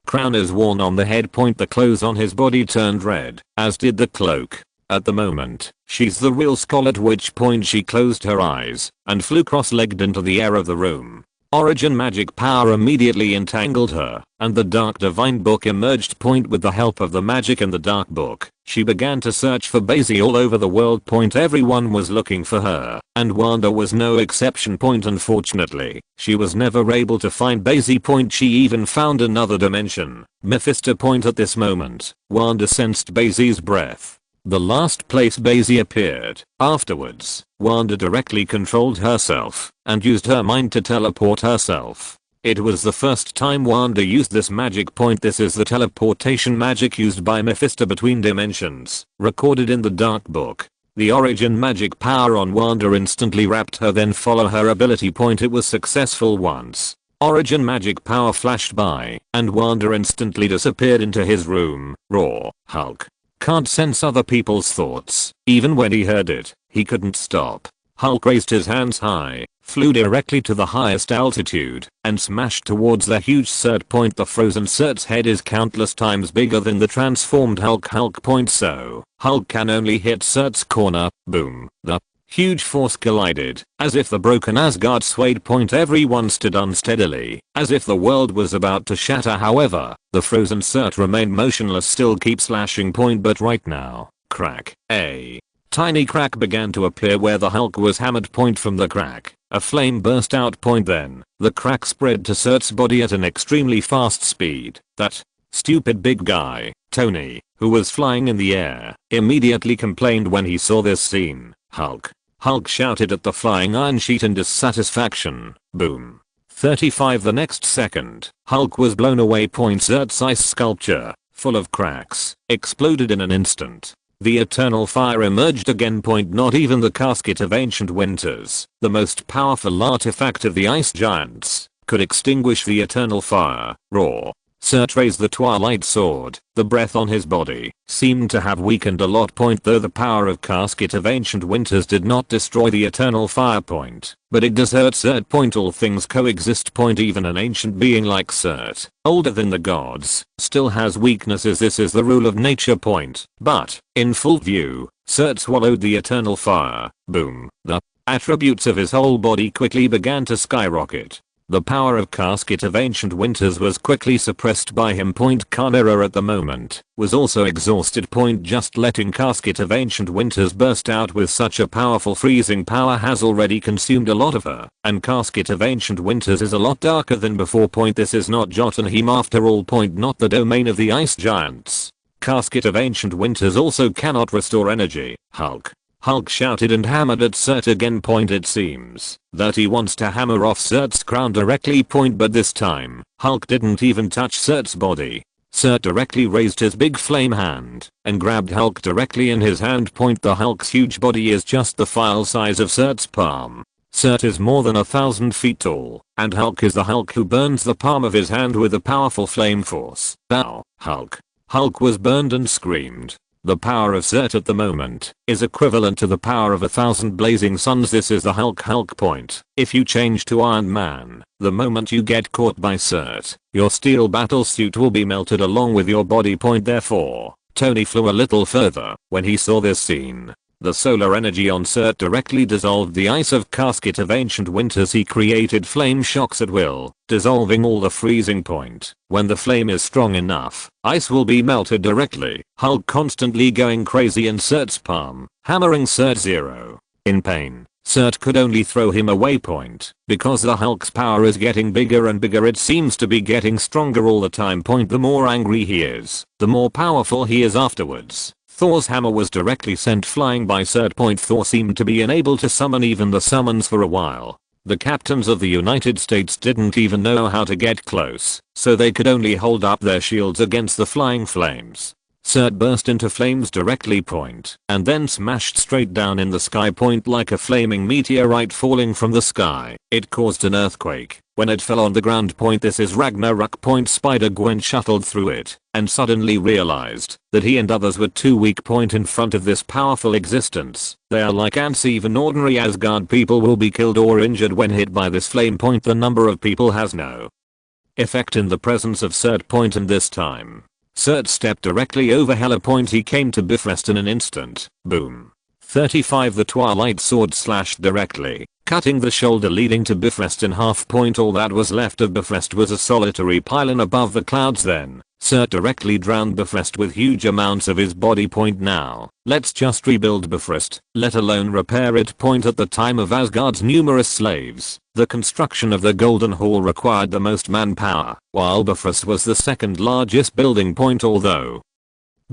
crown is worn on the head. The clothes on his body turned red, as did the cloak. At the moment, she's the real Scarlet Witch. She closed her eyes and flew cross-legged into the air of the room. Origin magic power immediately entangled her, and the Dark Divine Book emerged. With the help of the magic in the Dark Book, she began to search for Bai Xi all over the world. Everyone was looking for her, and Wanda was no exception. Unfortunately, she was never able to find Bai Xi. She even found another dimension, Mephisto. At this moment, Wanda sensed Bai Xi's breath, the last place Bai Xi appeared. Afterwards, Wanda directly controlled herself and used her mind to teleport herself It was the first time Wanda used this magic point. This is the teleportation magic used by Mephisto between dimensions, recorded in the Dark Book. The origin magic power on Wanda instantly wrapped her, then follow her ability point. It was successful once. Origin magic power flashed by, and Wanda instantly disappeared into his room. Raw. Hulk can't sense other people's thoughts. Even when he heard it, he couldn't stop. Hulk raised his hands high, flew directly to the highest altitude, and smashed towards the huge Cert point. The frozen Cert's head is countless times bigger than the transformed Hulk point, so Hulk can only hit Cert's corner. Boom. The huge force collided, as if the broken Asgard swayed. Everyone stood unsteadily, as if the world was about to shatter. However, the frozen Cert remained motionless, still keep slashing. But right now, crack. A tiny crack began to appear where the Hulk was hammered. From the crack, a flame burst out. Then, the crack spread to Cert's body at an extremely fast speed. That stupid big guy, Tony, who was flying in the air, immediately complained when he saw this scene. Hulk shouted at the flying iron sheet in dissatisfaction. Boom. 35. The next second, Hulk was blown away. Cert's ice sculpture, full of cracks, exploded in an instant. The eternal fire emerged again. Not even the casket of ancient winters, the most powerful artifact of the ice giants, could extinguish the eternal fire. Raw. Cert raised the twilight sword. The breath on his body seemed to have weakened a lot. Though the power of casket of ancient winters did not destroy the eternal fire, but it does hurt Cert. All things coexist. Even an ancient being like Cert, older than the gods, still has weaknesses. This is the rule of nature. But, in full view, Cert swallowed the eternal fire. Boom. The attributes of his whole body quickly began to skyrocket. The power of casket of ancient winters was quickly suppressed by him. Chimera at the moment was also exhausted. Just letting casket of ancient winters burst out with such a powerful freezing power has already consumed a lot of her, and casket of ancient winters is a lot darker than before. This is not Jotunheim after all. Not the domain of the ice giants. Casket of ancient winters also cannot restore energy. Hulk shouted and hammered at Cert again. It seems that he wants to hammer off Cert's crown directly. But this time, Hulk didn't even touch Cert's body. Cert directly raised his big flame hand and grabbed Hulk directly in his hand. The Hulk's huge body is just the file size of Cert's palm. Cert is more than 1,000 feet tall, and Hulk is the Hulk who burns the palm of his hand with a powerful flame force. Ow. Hulk was burned and screamed. The power of Cert at the moment is equivalent to the power of 1,000 blazing suns. This is the Hulk point. If you change to Iron Man, the moment you get caught by Cert, your steel battle suit will be melted along with your body. Therefore, Tony flew a little further when he saw this scene. The solar energy on Cert directly dissolved the ice of casket of ancient winters. He created flame shocks at will, dissolving all the freezing point. When the flame is strong enough, ice will be melted directly. Hulk constantly going crazy in Cert's palm, hammering Cert 0. In pain, Cert could only throw him away. Because the Hulk's power is getting bigger and bigger, it seems to be getting stronger all the time. The more angry he is, the more powerful he is afterwards. Thor's hammer was directly sent flying by Cert. Thor seemed to be unable to summon even the summons for a while. The captains of the United States didn't even know how to get close, so they could only hold up their shields against the flying flames. Cert burst into flames directly, and then smashed straight down in the sky, like a flaming meteorite falling from the sky. It caused an earthquake when it fell on the ground. This is Ragnarok. Spider-Gwen shuttled through it and suddenly realized that he and others were too weak. In front of this powerful existence, they are like ants. Even ordinary Asgard people will be killed or injured when hit by this flame. The number of people has no effect in the presence of Cert. And this time, Cert stepped directly over Hela. He came to Bifrost in an instant. Boom. 35. The twilight sword slashed directly, cutting the shoulder leading to Bifrost in half. All that was left of Bifrost was a solitary pylon above the clouds. Then, Cert directly drowned Bifrost with huge amounts of his body. Now, let's just rebuild Bifrost, let alone repair it. At the time of Asgard's numerous slaves, the construction of the Golden Hall required the most manpower, while Bifrost was the second largest building. Although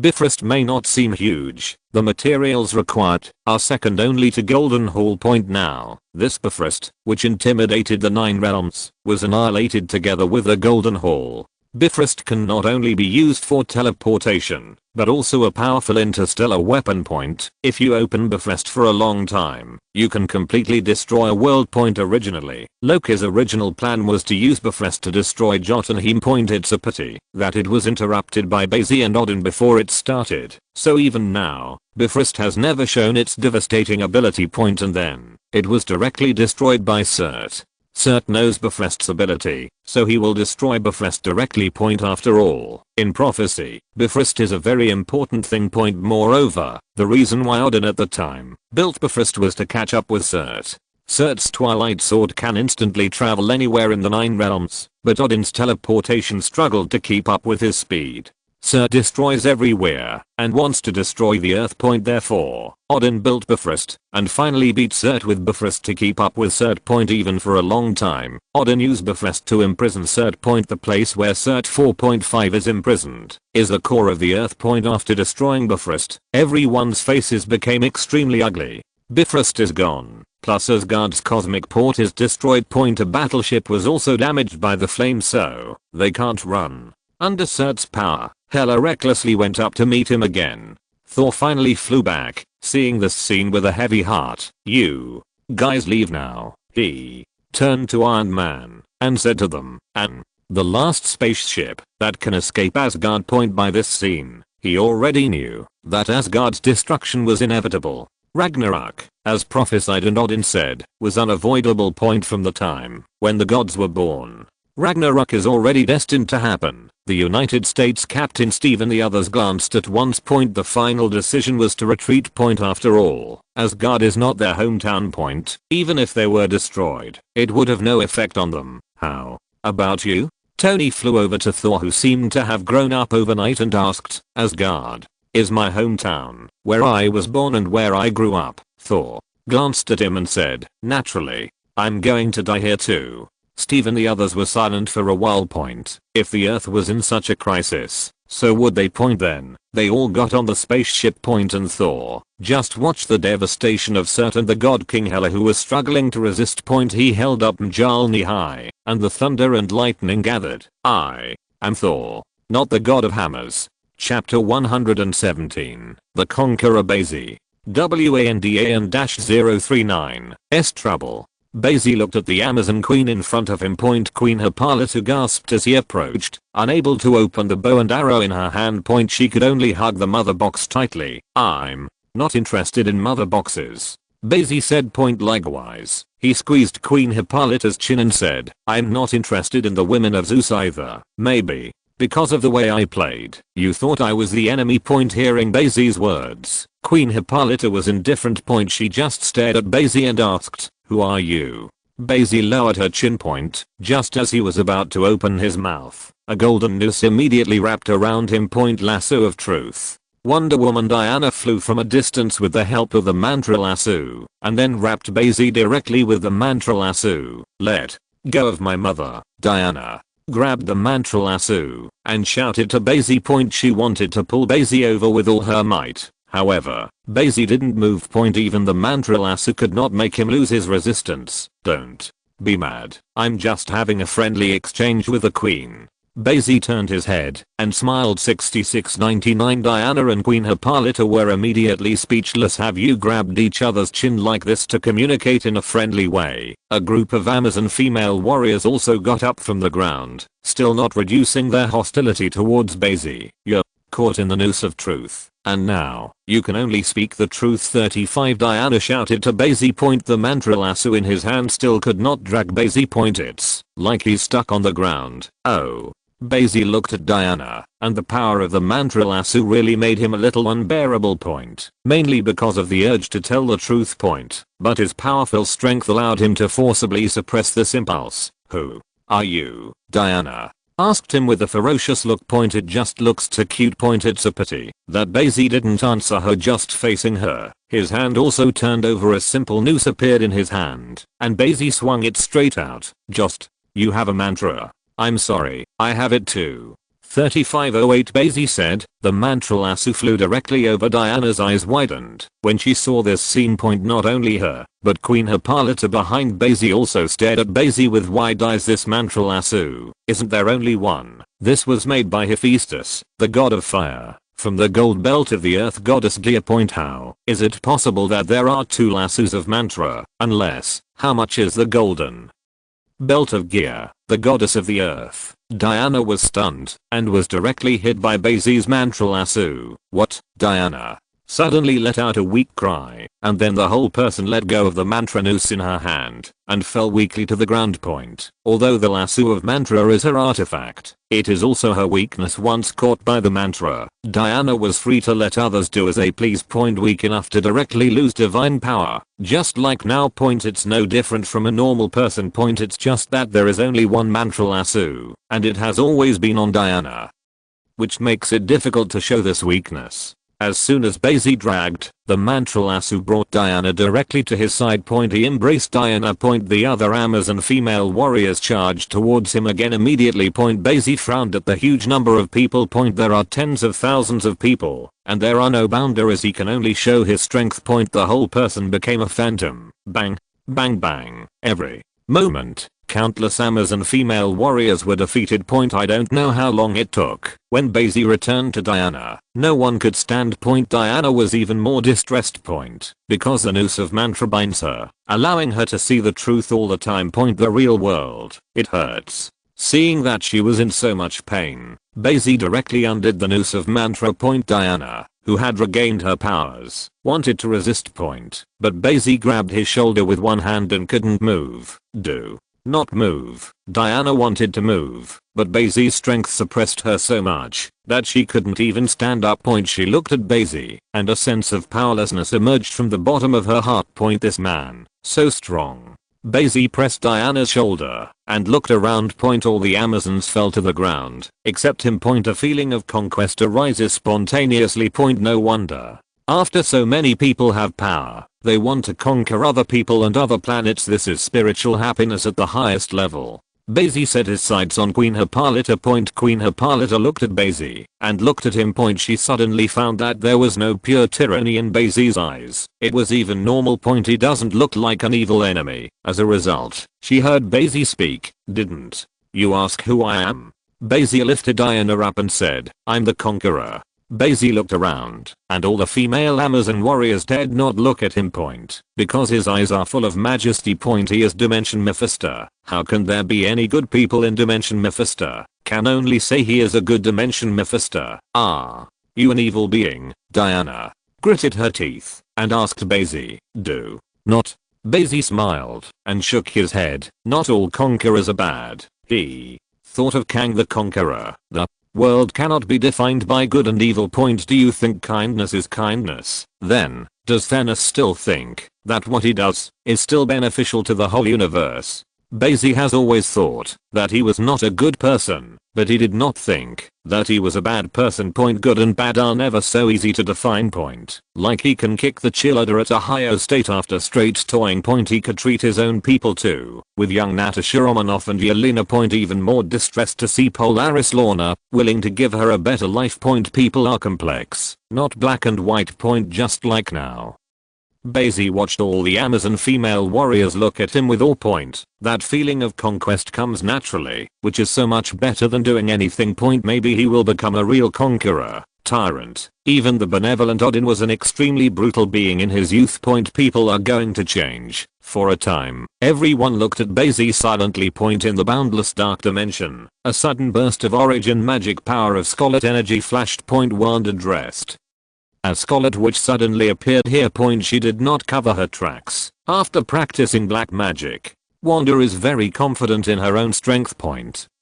Bifrost may not seem huge, the materials required are second only to Golden Hall Point now. This Bifrost, which intimidated the 9 realms, was annihilated together with the Golden Hall. Bifrost can not only be used for teleportation, but also a powerful interstellar weapon point. If you open Bifrost for a long time, you can completely destroy a world point. Originally, Loki's original plan was to use Bifrost to destroy Jotunheim Point. It's a pity that it was interrupted by Bai Xi and Odin before it started, so even now, Bifrost has never shown its devastating ability point, and then it was directly destroyed by Surt. Surt knows Bifrost's ability, so he will destroy Bifrost directly. Point after all, in prophecy, Bifrost is a very important thing. Point moreover, the reason why Odin at the time built Bifrost was to catch up with Surt. Surt's Twilight Sword can instantly travel anywhere in the 9 realms, but Odin's teleportation struggled to keep up with his speed. Surt destroys everywhere and wants to destroy the Earth Point. Therefore, Odin built Bifrost and finally beat Surt with Bifrost to keep up with Surt Point. Even for a long time, Odin used Bifrost to imprison Surt Point. The place where Surt 4.5 is imprisoned is the core of the Earth Point. After destroying Bifrost, everyone's faces became extremely ugly. Bifrost is gone, plus Asgard's cosmic port is destroyed. Point a battleship was also damaged by the flames, so they can't run. Under Surt's power, Hela recklessly went up to meet him again. Thor finally flew back, seeing this scene with a heavy heart. "You guys leave now." He turned to Iron Man and said to them, "And the last spaceship that can escape Asgard." Point by this scene, he already knew that Asgard's destruction was inevitable. Ragnarok, as prophesied and Odin said, was unavoidable. Point from the time when the gods were born, Ragnarok is already destined to happen. The United States Captain Steve and the others glanced at once. Point the final decision was to retreat. Point after all, Asgard is not their hometown. Point even if they were destroyed, it would have no effect on them. "How about you?" Tony flew over to Thor, who seemed to have grown up overnight, and asked, "Asgard is my hometown, where I was born and where I grew up." Thor glanced at him and said, "Naturally, I'm going to die here too." Steve and the others were silent for a while. Point if the Earth was in such a crisis, so would they? Point then they all got on the spaceship. Point and Thor just watched the devastation of Surt and the god King Hela, who was struggling to resist. Point he held up Mjolnir high and the thunder and lightning gathered. "I am Thor, not the god of hammers." Chapter 117, The Conqueror. Bai Xi, WANDAN-039, S trouble. Bai Xi looked at the Amazon Queen in front of him. Point Queen Hippolyta gasped as he approached, unable to open the bow and arrow in her hand. Point she could only hug the mother box tightly. "I'm not interested in mother boxes," Bai Xi said. Point likewise, he squeezed Queen Hippolyta's chin and said, "I'm not interested in the women of Zeus either. Maybe because of the way I played, you thought I was the enemy." Point hearing Bai Xi's words, Queen Hippolyta was indifferent. Point she just stared at Bai Xi and asked, "Who are you?" Bai Xi lowered her chin. Point just as he was about to open his mouth, a golden noose immediately wrapped around him. Point lasso of truth. Wonder Woman Diana flew from a distance with the help of the mantra lasso, and then wrapped Bai Xi directly with the mantra lasso. "Let go of my mother." Diana grabbed the mantra lasso and shouted to Bai Xi. Point she wanted to pull Bai Xi over with all her might. However, Bai Xi didn't move. Point even the mantra lasso could not make him lose his resistance. "Don't be mad. I'm just having a friendly exchange with the queen." Bai Xi turned his head and smiled. 6699 Diana and Queen Hippolyta were immediately speechless. "Have you grabbed each other's chin like this to communicate in a friendly way?" A group of Amazon female warriors also got up from the ground, still not reducing their hostility towards Bai Xi. "You're caught in the noose of truth, and now you can only speak the truth." 35 Diana shouted to Bai Xi. Point the mantra lasso in his hand still could not drag Bai Xi. Point it's like he's stuck on the ground. "Oh." Bai Xi looked at Diana, and the power of the mantra lasso really made him a little unbearable. Point mainly because of the urge to tell the truth. Point but his powerful strength allowed him to forcibly suppress this impulse. "Who are you?" Diana asked him with a ferocious look. Point it just looks too cute. Point it's a pity that Bai Xi didn't answer her. Just facing her, his hand also turned over. A simple noose appeared in his hand, and Bai Xi swung it straight out. "Just, you have a mantra." "I'm sorry, I have it too." 3508 Bai Xi said, the mantra lasso flew directly over Diana's eyes widened. When she saw this scene, not only her, but Queen Hippolyta behind Bai Xi also stared at Bai Xi with wide eyes. This mantra lasso, isn't there only one? This was made by Hephaestus, the god of fire, from the gold belt of the earth goddess Gaia. How is it possible that there are two lassos of mantra, unless, how much is the golden belt of Gaia, the goddess of the earth? Diana was stunned, and was directly hit by Bai Xi's mantra lasso. What? Diana suddenly let out a weak cry, and then the whole person let go of the mantra noose in her hand, and fell weakly to the ground. Although the lasso of mantra is her artifact, it is also her weakness. Once caught by the mantra, Diana was free to let others do as they please. Weak enough to directly lose divine power, just like now. It's no different from a normal person. It's just that there is only one mantra lasso, and it has always been on Diana, which makes it difficult to show this weakness. As soon as Bai Xi dragged, the mantra lasso brought Diana directly to his side. He embraced Diana. The other Amazon female warriors charged towards him again immediately. Bai Xi frowned at the huge number of people. There are tens of thousands of people, and there are no boundaries. He can only show his strength. The whole person became a phantom. Bang, bang, bang. Every moment, countless Amazon female warriors were defeated. I don't know how long it took. When Bai Xi returned to Diana, no one could stand. Diana was even more distressed. Because the noose of mantra binds her, allowing her to see the truth all the time. The real world. It hurts. Seeing that she was in so much pain, Bai Xi directly undid the noose of mantra. Diana, who had regained her powers, wanted to resist. But Bai Xi grabbed his shoulder with one hand and couldn't move. Do not move. Diana wanted to move, but Bai Xi's strength suppressed her so much that she couldn't even stand up. She looked at Bai Xi, and a sense of powerlessness emerged from the bottom of her heart. This man, so strong. Bai Xi pressed Diana's shoulder and looked around. All the Amazons fell to the ground, except him. A feeling of conquest arises spontaneously. No wonder. After so many people have power, they want to conquer other people and other planets. This is spiritual happiness at the highest level. Bai Xi set his sights on Queen Hippolyta. Queen Hippolyta looked at Bai Xi and looked at him. She suddenly found that there was no pure tyranny in Bai Xi's eyes. It was even normal. He doesn't look like an evil enemy. As a result, she heard Bai Xi speak. Didn't you ask who I am? Bai Xi lifted Diana up and said, I'm the conqueror. Bai Xi looked around, and all the female Amazon warriors dared not look at him. Because his eyes are full of majesty. He is Dimension Mephisto. How can there be any good people in Dimension Mephisto? Can only say he is a good Dimension Mephisto. Ah, you an evil being. Diana gritted her teeth and asked Bai Xi, do not. Bai Xi smiled and shook his head. Not all conquerors are bad. He thought of Kang the Conqueror. The world cannot be defined by good and evil. Do you think kindness is kindness? Then, does Thanos still think that what he does is still beneficial to the whole universe? Bai Xi has always thought that he was not a good person, but he did not think that he was a bad person. Good and bad are never so easy to define. Like he can kick the cheerleader at Ohio State after straight toying. He could treat his own people too, with young Natasha Romanoff and Yelena. Even more distressed to see Polaris Lorna, willing to give her a better life. People are complex, not black and white. Just like now. Bai Xi watched all the Amazon female warriors look at him with awe. That feeling of conquest comes naturally, which is so much better than doing anything. Maybe he will become a real conqueror, tyrant. Even the benevolent Odin was an extremely brutal being in his youth. People are going to change. For a time, everyone looked at Bai Xi silently. In the boundless dark dimension, a sudden burst of origin magic power of Scarlet energy flashed. Wanda dressed as Scarlet Witch suddenly appeared here. She did not cover her tracks. After practicing black magic, Wanda is very confident in her own strength.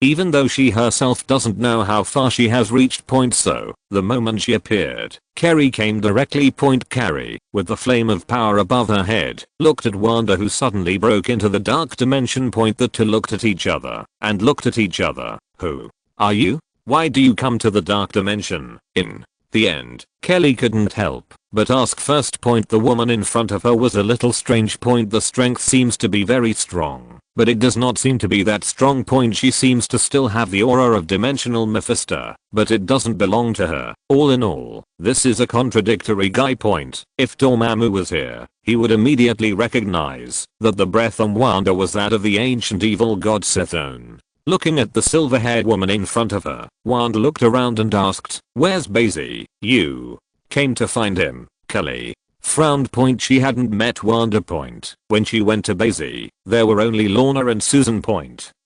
Even though she herself doesn't know how far she has reached. So, the moment she appeared, Carrie came directly. Carrie, with the flame of power above her head, looked at Wanda, who suddenly broke into the dark dimension. The two looked at each other and looked at each other. Who are you? Why do you come to the dark dimension? In the end, Kelly couldn't help but ask first. The woman in front of her was a little strange. The strength seems to be very strong. but it does not seem to be that strong. She seems to still have the aura of dimensional Mephisto, but it doesn't belong to her. All in all, this is a contradictory guy. If Dormammu was here, he would immediately recognize that the breath on Wanda was that of the ancient evil god Sethone. Looking at the silver-haired woman in front of her, Wanda looked around and asked, "Where's Bai Xi?" "You came to find him." Kelly frowned. She hadn't met Wanda. When she went to Bai Xi, there were only Lorna and Susan.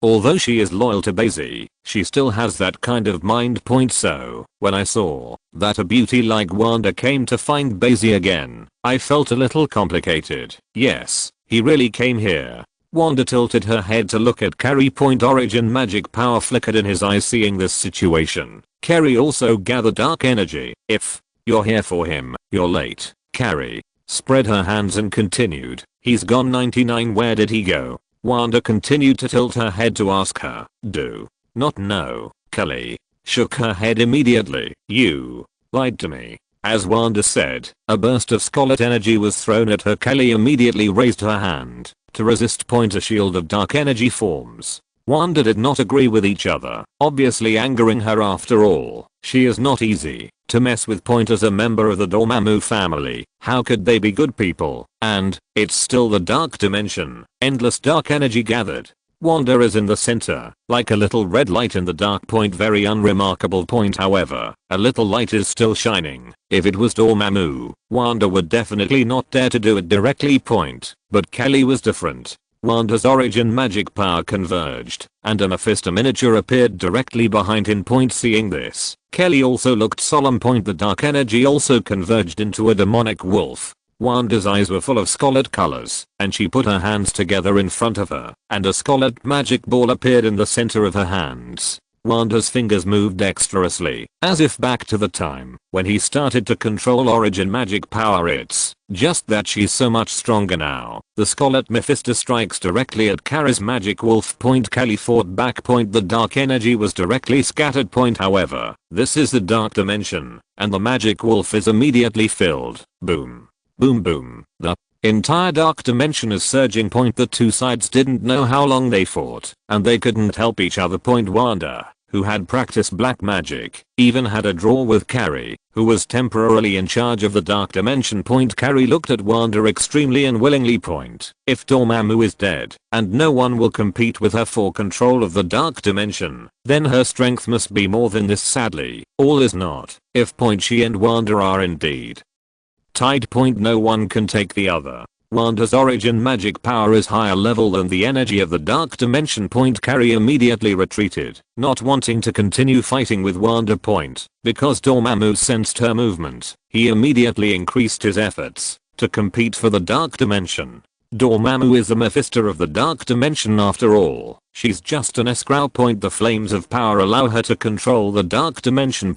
Although she is loyal to Bai Xi, she still has that kind of mind. So, when I saw that a beauty like Wanda came to find Bai Xi again, I felt a little complicated. Yes, he really came here. Wanda tilted her head to look at Carrie. Origin magic power flickered in his eyes seeing this situation. Carrie also gathered dark energy. "If you're here for him, you're late." Carrie spread her hands and continued, "He's gone 99. Where did he go?" Wanda continued to tilt her head to ask her, "Do not know." Kelly shook her head immediately. "You lied to me." As Wanda said, a burst of scarlet energy was thrown at her. Kelly immediately raised her hand to resist. A shield of dark energy forms. Wanda did not agree with each other, obviously angering her. After all, she is not easy to mess with. As a member of the Dormammu family, how could they be good people? And it's still the dark dimension. Endless dark energy gathered. Wanda is in the center, like a little red light in the dark. Very unremarkable. However, a little light is still shining. If it was Dormammu, Wanda would definitely not dare to do it directly. But Kelly was different. Wanda's origin magic power converged, and a Mephisto miniature appeared directly behind him. Seeing this, Kelly also looked solemn. The dark energy also converged into a demonic wolf. Wanda's eyes were full of scarlet colors, and she put her hands together in front of her, and a scarlet magic ball appeared in the center of her hands. Wanda's fingers moved dexterously, as if back to the time when he started to control origin magic power. It's just that she's so much stronger now. The Scarlet Mephisto strikes directly at Carrie's magic wolf. Kelly fought back. The dark energy was directly scattered. However, this is the dark dimension, and the magic wolf is immediately filled. Boom. Boom boom. The entire dark dimension is surging. The two sides didn't know how long they fought, and they couldn't help each other. Wanda, who had practiced black magic, even had a draw with Carrie, who was temporarily in charge of the dark dimension. Carrie looked at Wanda extremely unwillingly. If Dormammu is dead, and no one will compete with her for control of the dark dimension, then her strength must be more than this. Sadly, all is not. If she and Wanda are indeed tied. No one can take the other. Wanda's origin magic power is higher level than the energy of the dark dimension. Carrie immediately retreated, not wanting to continue fighting with Wanda. Because Dormammu sensed her movement, he immediately increased his efforts to compete for the dark dimension. Dormammu is the Mephisto of the dark dimension after all. She's just an escrow. The flames of power allow her to control the dark dimension.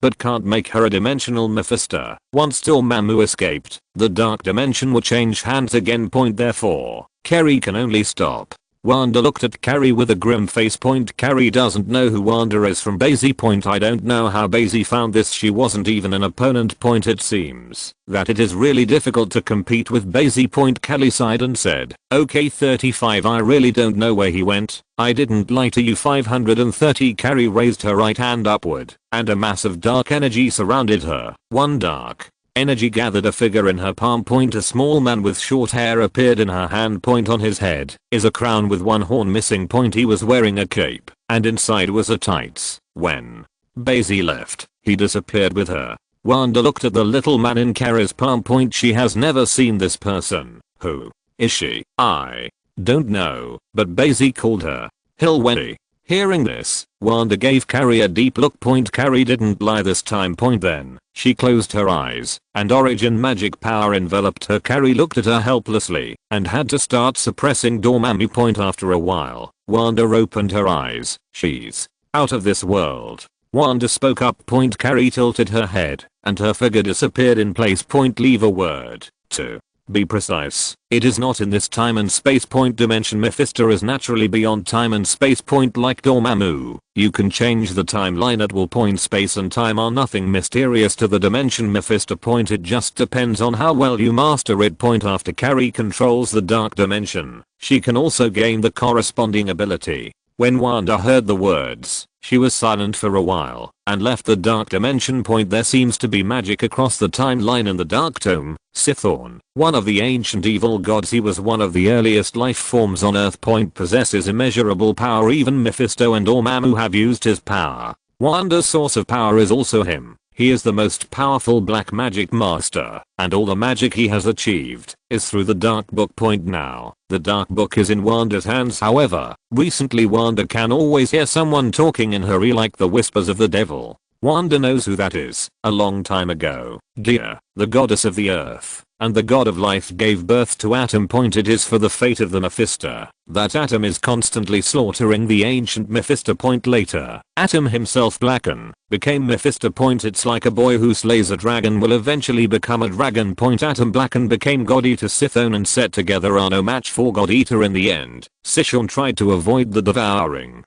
But can't make her a dimensional Mephisto. Once Dormammu escaped, the dark dimension will change hands again. Therefore, Carrie can only stop. Wanda looked at Carrie with a grim face. Carrie doesn't know who Wanda is from Bai Xi. I don't know how Bai Xi found this. She wasn't even an opponent. It seems that it is really difficult to compete with Bai Xi. Kelly sighed and said, "Okay 35, I really don't know where he went. I didn't lie to you." 530. Carrie raised her right hand upward, and a mass of dark energy surrounded her. One dark energy gathered a figure in her palm. A small man with short hair appeared in her hand. On his head is a crown with one horn missing. He was wearing a cape, and inside was a tights. When Bai Xi left, he disappeared with her. Wanda looked at the little man in Carrie's palm. She has never seen this person. Who is she? I don't know, but Bai Xi called her Hilwenny. Hearing this, Wanda gave Carrie a deep look. Carrie didn't lie this time. Then she closed her eyes, and origin magic power enveloped her. Carrie looked at her helplessly, and had to start suppressing Dormammu. After a while, Wanda opened her eyes. "She's out of this world." Wanda spoke up. Carrie tilted her head, and her figure disappeared in place. "Leave a word to Be precise. It is not in this time and space point dimension. Mephisto is naturally beyond time and space point like Dormammu. You can change the timeline at will point. Space and time are nothing mysterious to the dimension Mephisto point. It just depends on how well you master it. Point after Carrie controls the dark dimension. She can also gain the corresponding ability. When Wanda heard the words, she was silent for a while and left the dark dimension. Point there seems to be magic across the timeline in the Dark Tome. Sithorn, one of the ancient evil gods, he was one of the earliest life forms on Earth. Point possesses immeasurable power. Even Mephisto and Dormammu have used his power. Wanda's source of power is also him. He is the most powerful black magic master, and all the magic he has achieved is through the Dark Book. Point now, the Dark Book is in Wanda's hands. However, recently Wanda can always hear someone talking in her ear like the whispers of the devil. Wanda knows who that is. A long time ago, Dia, the goddess of the earth and the god of life, gave birth to Atom. Point it is for the fate of the Mephisto that Atom is constantly slaughtering the ancient Mephisto. Point later, Atom himself, Blacken, became Mephisto. Point it's like a boy who slays a dragon will eventually become a dragon. Point Atom Blacken became God Eater. Sithon and Set together are no match for God Eater in the end. Sishon tried to avoid the devouring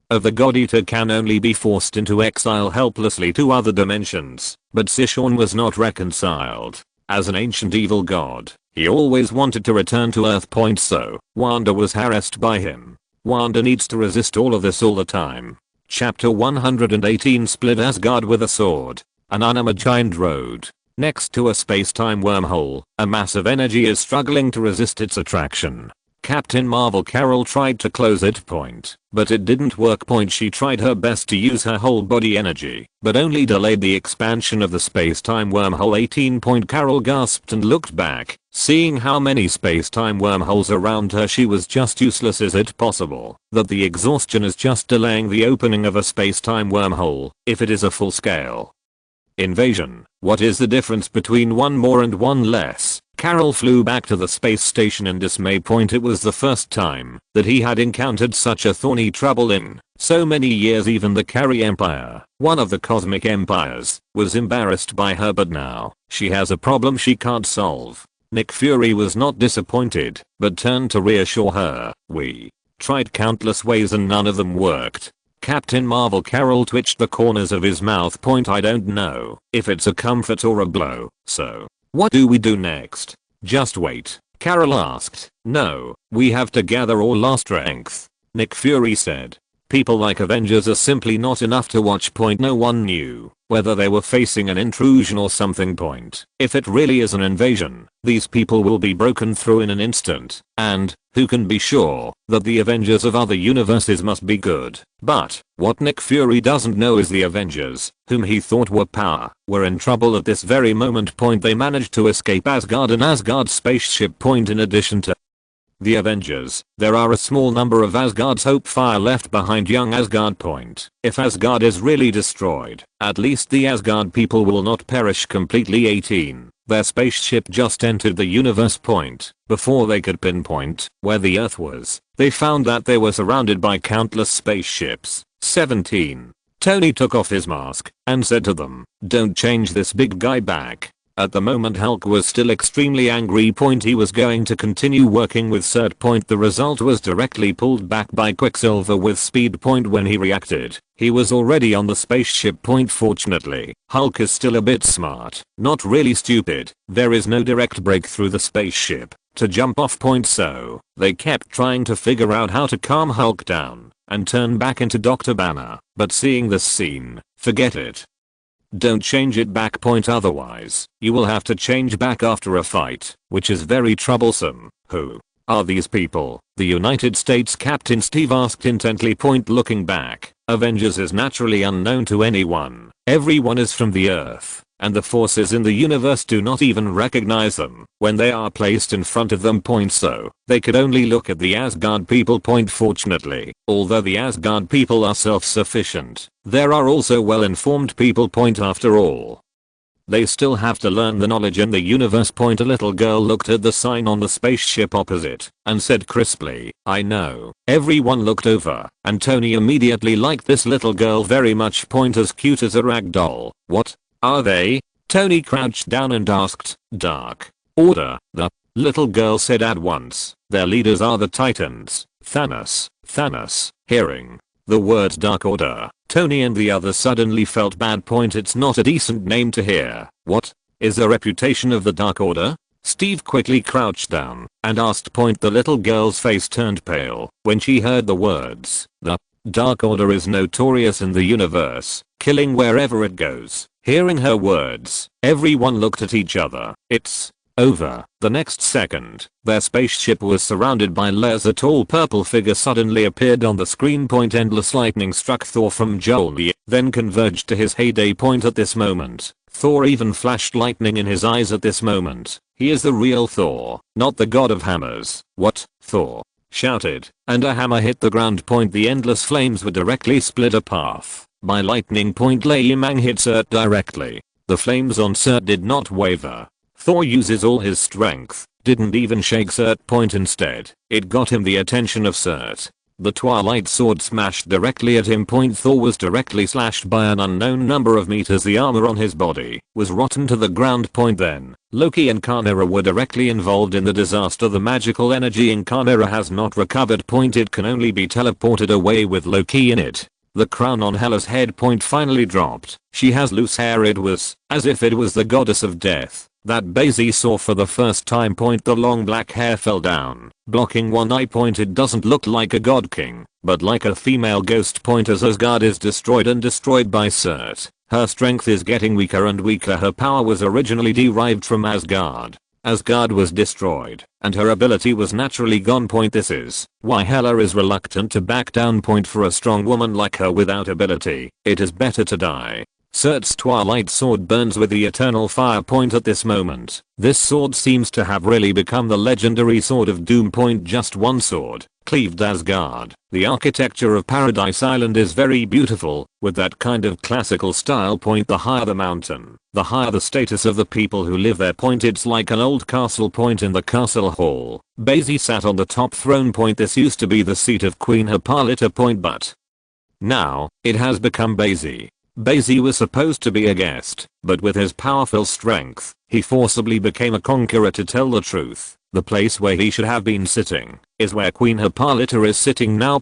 of the God Eater, can only be forced into exile helplessly to other dimensions, but Sishon was not reconciled. As an ancient evil god, he always wanted to return to Earth. Point so, Wanda was harassed by him. Wanda needs to resist all of this all the time. Chapter 118 Split Asgard with a sword. An unimaged road. Next to a space-time wormhole, a massive energy is struggling to resist its attraction. Captain Marvel Carol tried to close it. Point, but it didn't work. Point she tried her best to use her whole body energy, but only delayed the expansion of the space-time wormhole. 18. Point Carol gasped and looked back, seeing how many space-time wormholes around her. She was just useless. Is it possible that the exhaustion is just delaying the opening of a space-time wormhole if it is a full-scale invasion? What is the difference between one more and one less? Carol flew back to the space station in dismay. Point it was the first time that he had encountered such a thorny trouble in so many years. Even the Carrie Empire, one of the cosmic empires, was embarrassed by her, but now she has a problem she can't solve. Nick Fury was not disappointed, but turned to reassure her. We tried countless ways and none of them worked. Captain Marvel Carol twitched the corners of his mouth. Point I don't know if it's a comfort or a blow, so what do we do next? Just wait, Carol asked. No, we have to gather all our strength, Nick Fury said. People like Avengers are simply not enough to watch. Point no one knew whether they were facing an intrusion or something. Point if it really is an invasion, these people will be broken through in an instant, and who can be sure that the Avengers of other universes must be good? But what Nick Fury doesn't know is the Avengers, whom he thought were power, were in trouble at this very moment. Point they managed to escape Asgard, an Asgard spaceship. Point in addition to the Avengers, there are a small number of Asgard's Hopefire left behind. Young Asgard. Point if Asgard is really destroyed, at least the Asgard people will not perish completely. 18. Their spaceship just entered the universe. Point before they could pinpoint where the Earth was, they found that they were surrounded by countless spaceships. 17. Tony took off his mask and said to them, "Don't change this big guy back." At the moment Hulk was still extremely angry. Point he was going to continue working with Surt. Point the result was directly pulled back by Quicksilver with speed. Point when he reacted, he was already on the spaceship. Point fortunately, Hulk is still a bit smart, not really stupid. There is no direct break through the spaceship to jump off. Point so they kept trying to figure out how to calm Hulk down and turn back into Dr. Banner, but seeing this scene, forget it. Don't change it back. Point otherwise, you will have to change back after a fight, which is very troublesome. Who are these people? The United States Captain Steve asked intently. Point looking back, Avengers is naturally unknown to anyone. Everyone is from the Earth, and the forces in the universe do not even recognize them when they are placed in front of them. Point so they could only look at the Asgard people. Point fortunately, although the Asgard people are self-sufficient, there are also well-informed people. Point after all, they still have to learn the knowledge in the universe. Point a little girl looked at the sign on the spaceship opposite and said crisply, "I know." Everyone looked over, and Tony immediately liked this little girl very much. Point as cute as a rag doll. What are they? Tony crouched down and asked. Dark Order, the little girl said at once. Their leaders are the Titans. Thanos. Thanos. Hearing the words Dark Order, Tony and the others suddenly felt bad. It's not a decent name to hear. What is the reputation of the Dark Order? Steve quickly crouched down and asked. The little girl's face turned pale when she heard the words. The Dark Order is notorious in the universe, killing wherever it goes. Hearing her words, everyone looked at each other. It's over. The next second, their spaceship was surrounded by layers. A tall purple figure suddenly appeared on the screen. Endless lightning struck Thor from Jolie, then converged to his heyday. At this moment, Thor even flashed lightning in his eyes. At this moment, he is the real Thor, not the god of hammers. What? Thor shouted, and a hammer hit the ground. The endless flames were directly split a path by lightning. Lei Mang hit Surt directly. The flames on Surt did not waver. Thor uses all his strength, didn't even shake Surt. Instead, it got him the attention of Surt. The Twilight Sword smashed directly at him. Thor was directly slashed by an unknown number of meters. The armor on his body was rotten to the ground. Then, Loki and Chimera were directly involved in the disaster. The magical energy in Chimera has not recovered. It can only be teleported away with Loki in it. The crown on Hela's head finally dropped. She has loose hair. It was as if it was the goddess of death that Bai Xi saw for the first time. The long black hair fell down, blocking one eye. It doesn't look like a god king, but like a female ghost. As Asgard is destroyed and destroyed by Surt, her strength is getting weaker and weaker. Her power was originally derived from Asgard. Asgard was destroyed, and her ability was naturally gone. This is why Hela is reluctant to back down. For a strong woman like her without ability, it is better to die. Surt's Twilight Sword burns with the eternal fire. At this moment, this sword seems to have really become the legendary Sword of Doom. Just one sword cleaved Asgard. The architecture of Paradise Island is very beautiful, with that kind of classical style. The higher the mountain, the higher the status of the people who live there. It's like an old castle. In the castle hall, Bai Xi sat on the top throne. This used to be the seat of Queen Hippolyta. But now, it has become Bai Xi. Bai Xi was supposed to be a guest, but with his powerful strength, he forcibly became a conqueror. To tell the truth, the place where he should have been sitting is where Queen Hippolyta is sitting now.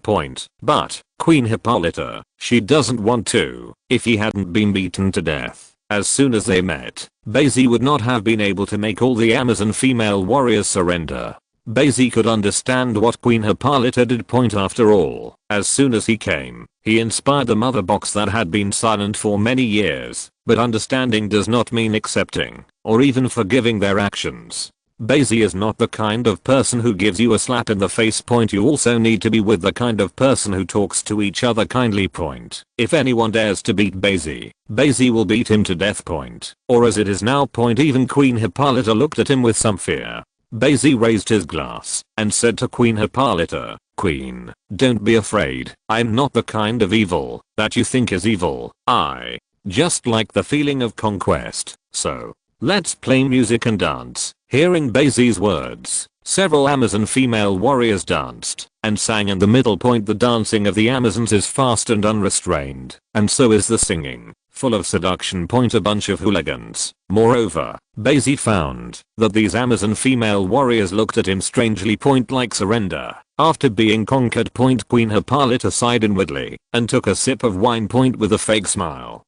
But Queen Hippolyta, she doesn't want to. If he hadn't been beaten to death as soon as they met, Bai Xi would not have been able to make all the Amazon female warriors surrender. Bai Xi could understand what Queen Hippolyta did. After all, as soon as he came, he inspired the mother box that had been silent for many years. But understanding does not mean accepting, or even forgiving their actions. Bai Xi is not the kind of person who gives you a slap in the face. You also need to be with the kind of person who talks to each other kindly. If anyone dares to beat Bai Xi will beat him to death. Or as it is now. Even Queen Hippolyta looked at him with some fear. Bai Xi raised his glass and said to Queen Hippolyta, "Queen, don't be afraid. I'm not the kind of evil that you think is evil. I just like the feeling of conquest. So, let's play music and dance." Hearing Bai Xi's words, several Amazon female warriors danced and sang in the middle. The dancing of the Amazons is fast and unrestrained, and so is the singing, full of seduction. A bunch of hooligans. Moreover, Bai Xi found that these Amazon female warriors looked at him strangely. Like surrender. After being conquered. Queen Hippolyta sighed inwardly and took a sip of wine. With a fake smile,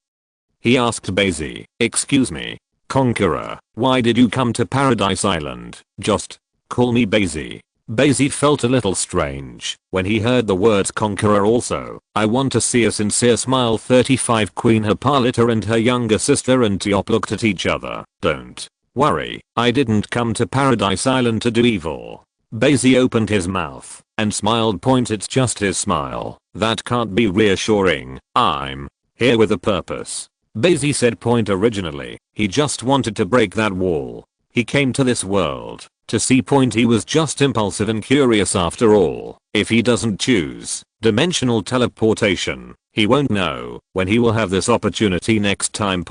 he asked Bai Xi, "Excuse me, Conqueror, why did you come to Paradise Island? Just call me Bai Xi." Bai Xi felt a little strange when he heard the words Conqueror. Also, I want to see a sincere smile. 35 Queen Hippolyta and her younger sister Antiope looked at each other. "Don't worry, I didn't come to Paradise Island to do evil." Bai Xi opened his mouth and smiled. It's just his smile that can't be reassuring. "I'm here with a purpose," Bai Xi said. Originally, he just wanted to break that wall. He came to this world to see. He was just impulsive and curious after all. If he doesn't choose dimensional teleportation, he won't know when he will have this opportunity next time.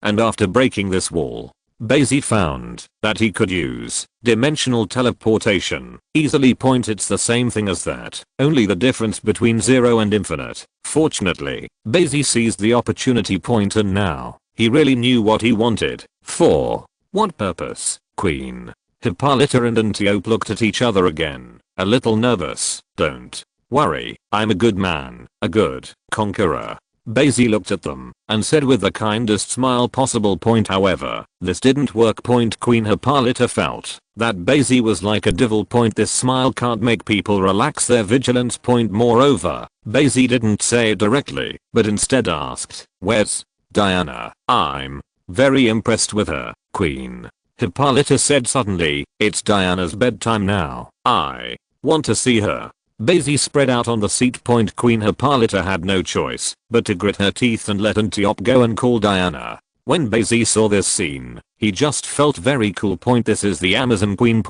And after breaking this wall, Bai Xi found that he could use dimensional teleportation easily. It's the same thing as that, only the difference between 0 and infinite. Fortunately, Bai Xi seized the opportunity. And now, he really knew what he wanted. For what purpose? Queen. Hippolyta and Antiope looked at each other again, a little nervous. Don't worry, I'm a good man, a good conqueror. Bai Xi looked at them and said with the kindest smile possible. However, this didn't work. Queen Hippolyta felt that Bai Xi was like a devil. This smile can't make people relax their vigilance. Moreover, Bai Xi didn't say it directly, but instead asked, "Where's Diana? I'm very impressed with her, Queen." Hippolyta said suddenly, "It's Diana's bedtime now. I want to see her." Bai Xi spread out on the seat. Queen Hippolyta had no choice but to grit her teeth and let Antiope go and call Diana. When Bai Xi saw this scene, he just felt very cool. This is the Amazon Queen.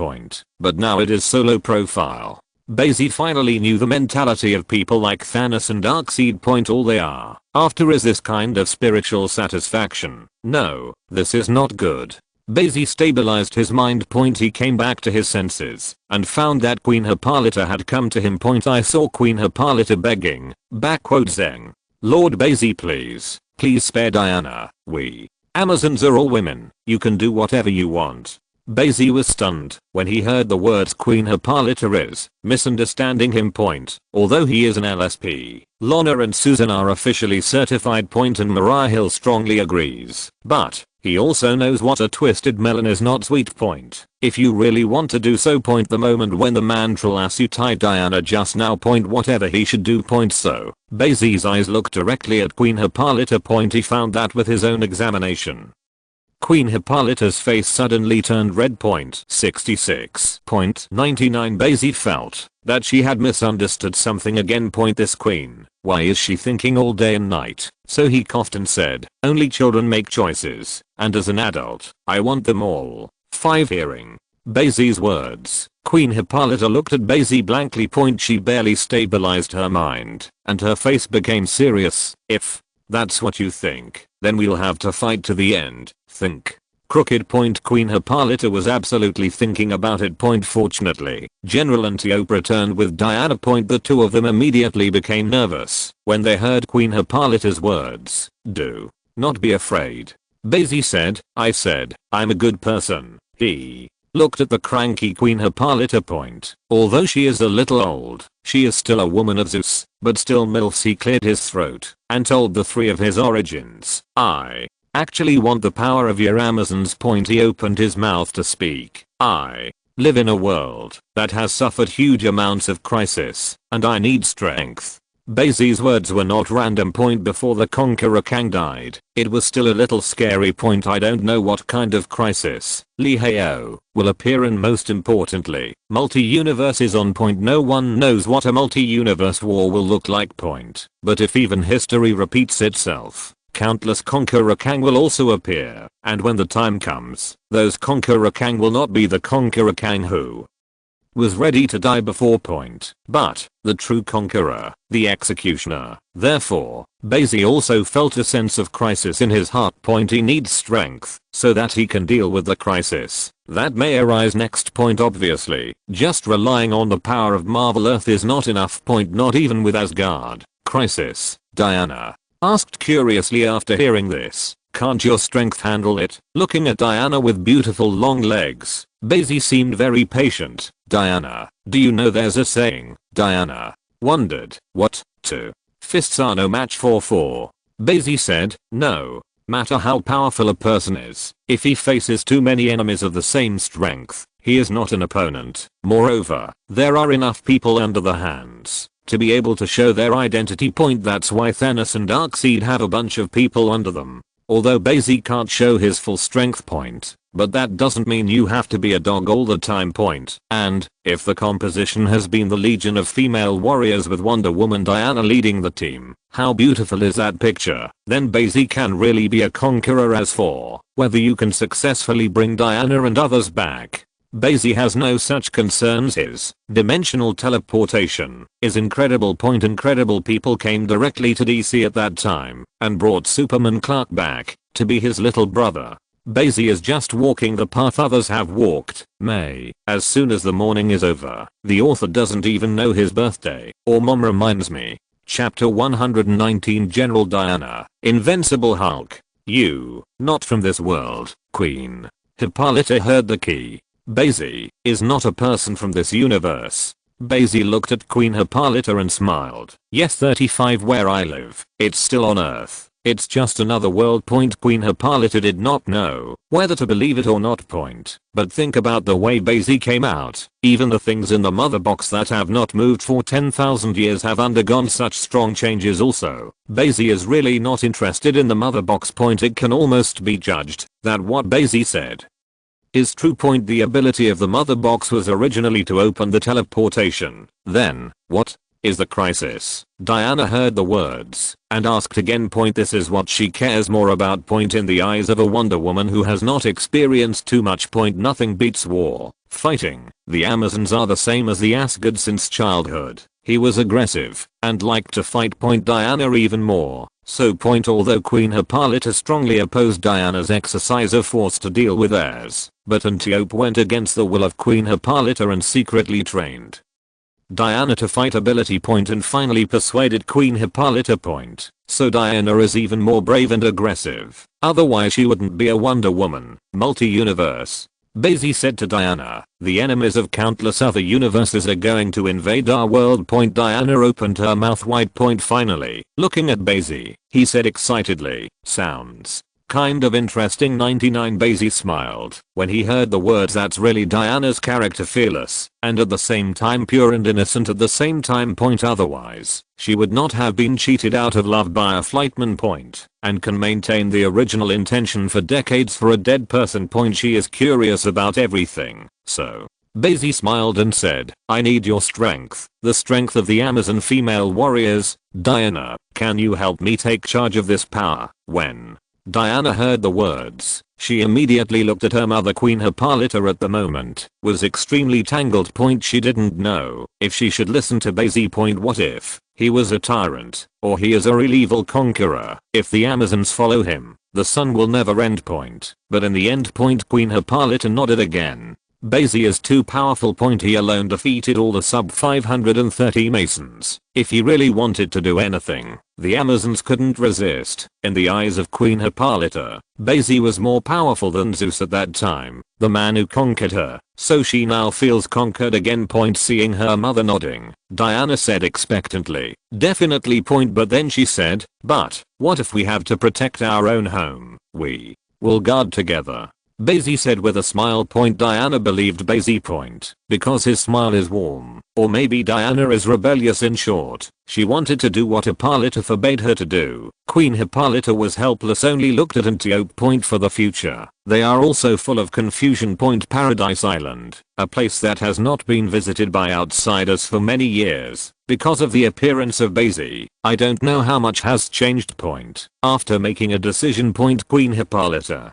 But now it is solo profile. Bai Xi finally knew the mentality of people like Thanos and Darkseid. All they are after is this kind of spiritual satisfaction. No, this is not good. Bai Xi stabilized his mind. He came back to his senses and found that Queen Hippolyta had come to him. I saw Queen Hippolyta begging, Zeng. "Lord Bai Xi, please spare Diana. We Amazons are all women. You can do whatever you want." Bai Xi was stunned when he heard the words Queen Hippolyta is misunderstanding him. Although he is an LSP, Lana and Susan are officially certified. And Mariah Hill strongly agrees. But he also knows what a twisted melon is not sweet. If you really want to do so. The moment when the man Trelasutai Diana just now. Whatever he should do. So Bai Xi's eyes looked directly at Queen Hippolyta. He found that with his own examination. Queen Hippolyta's face suddenly turned red. 66.99 Bai Xi felt that she had misunderstood something again. This queen, why is she thinking all day and night? So he coughed and said, "Only children make choices, and as an adult, I want them all." 5. Hearing Bai Xi's words, Queen Hippolyta looked at Bai Xi blankly. She barely stabilized her mind, and her face became serious. "If that's what you think, then we'll have to fight to the end. Think crooked." Queen Hippolyta was absolutely thinking about it. Fortunately, General Antiope returned with Diana. The two of them immediately became nervous when they heard Queen Hippolyta's words. "Do not be afraid," Bai Xi said. "I said, I'm a good person." He looked at the cranky Queen Hippolyta. Although she is a little old, she is still a woman of Zeus, but still MILFs. He cleared his throat and told the three of his origins. "I actually want the power of your Amazons." He opened his mouth to speak. "I live in a world that has suffered huge amounts of crisis, and I need strength." Bai Xi's words were not random. Before the Conqueror Kang died, it was still a little scary. I don't know what kind of crisis Lee Heo will appear in. Most importantly, multi-universe is on. No one knows what a multi-universe war will look like. But if even history repeats itself, countless Conqueror Kang will also appear, and when the time comes, those Conqueror Kang will not be the Conqueror Kang who was ready to die before. But the true conqueror, the executioner. Therefore, Bai Xi also felt a sense of crisis in his heart. He needs strength so that he can deal with the crisis that may arise next. Obviously, just relying on the power of Marvel Earth is not enough. Not even with Asgard. Crisis, Diana asked curiously after hearing this. "Can't your strength handle it?" Looking at Diana with beautiful long legs, Bai Xi seemed very patient. "Diana, do you know there's a saying?" Diana wondered. "What? Two fists are no match for four." Bai Xi said, "No matter how powerful a person is, if he faces too many enemies of the same strength, he is not an opponent. Moreover, there are enough people under the hands to be able to show their identity. That's why Thanos and Darkseid have a bunch of people under them. Although Bai Xi can't show his full strength. But that doesn't mean you have to be a dog all the time. And if the composition has been the legion of female warriors with Wonder Woman Diana leading the team, how beautiful is that picture? Then Bai Xi can really be a conqueror. As for whether you can successfully bring Diana and others back, Bai Xi has no such concerns. His dimensional teleportation is incredible. Incredible people came directly to DC at that time and brought Superman Clark back to be his little brother. Bai Xi is just walking the path others have walked. As soon as the morning is over, the author doesn't even know his birthday, or mom reminds me. Chapter 119 General Diana, Invincible Hulk. "You, not from this world, Queen." Hippolyta heard the key. Bai Xi is not a person from this universe. Bai Xi looked at Queen Hippolyta and smiled. Yes, 35 where I live. It's still on Earth. It's just another world. Queen Hippolyta did not know whether to believe it or not. But think about the way Bai Xi came out. Even the things in the mother box that have not moved for 10,000 years have undergone such strong changes also. Bai Xi is really not interested in the mother box. It can almost be judged that what Bai Xi said is true. The ability of the mother box was originally to open the teleportation. Then, what is the crisis? Diana heard the words and asked again. This is what she cares more about. In the eyes of a Wonder Woman who has not experienced too much. Nothing beats war. Fighting. The Amazons are the same as the Asgard since childhood. He was aggressive and liked to fight. Diana even more. So although Queen Hippolyta strongly opposed Diana's exercise of force to deal with theirs, but Antiope went against the will of Queen Hippolyta and secretly trained Diana to fight ability. And finally persuaded Queen Hippolyta. So Diana is even more brave and aggressive. Otherwise she wouldn't be a Wonder Woman. Multi-universe. Bai Xi said to Diana, the enemies of countless other universes are going to invade our world. Diana opened her mouth wide. Finally, looking at Bai Xi, he said excitedly, sounds kind of interesting. 99 Bai Xi smiled when he heard the words. That's really Diana's character, fearless and at the same time pure and innocent at the same time. Otherwise, she would not have been cheated out of love by a flightman. And can maintain the original intention for decades for a dead person. She is curious about everything. So Bai Xi smiled and said, I need your strength, the strength of the Amazon female warriors. Diana, can you help me take charge of this power? When Diana heard the words, she immediately looked at her mother. Queen Hippolyta at the moment was extremely tangled. She didn't know if she should listen to Bai Xi. What if he was a tyrant, or he is a real evil conqueror? If the Amazons follow him, the sun will never end. But in the end. Queen Hippolyta nodded again. Bai Xi is too powerful. He alone defeated all the sub 530 Masons. If he really wanted to do anything, the Amazons couldn't resist. In the eyes of Queen Hippolyta, Bai Xi was more powerful than Zeus at that time, the man who conquered her. So she now feels conquered again. Seeing her mother nodding, Diana said expectantly, definitely. But then she said, but what if we have to protect our own home? We will guard together. Bai Xi said with a smile. Diana believed Bai Xi. Because his smile is warm. Or maybe Diana is rebellious. In short, she wanted to do what Hippolyta forbade her to do. Queen Hippolyta was helpless, only looked at Antiope. For the future, they are also full of confusion. Paradise Island, a place that has not been visited by outsiders for many years. Because of the appearance of Bai Xi, I don't know how much has changed. After making a decision. Queen Hippolyta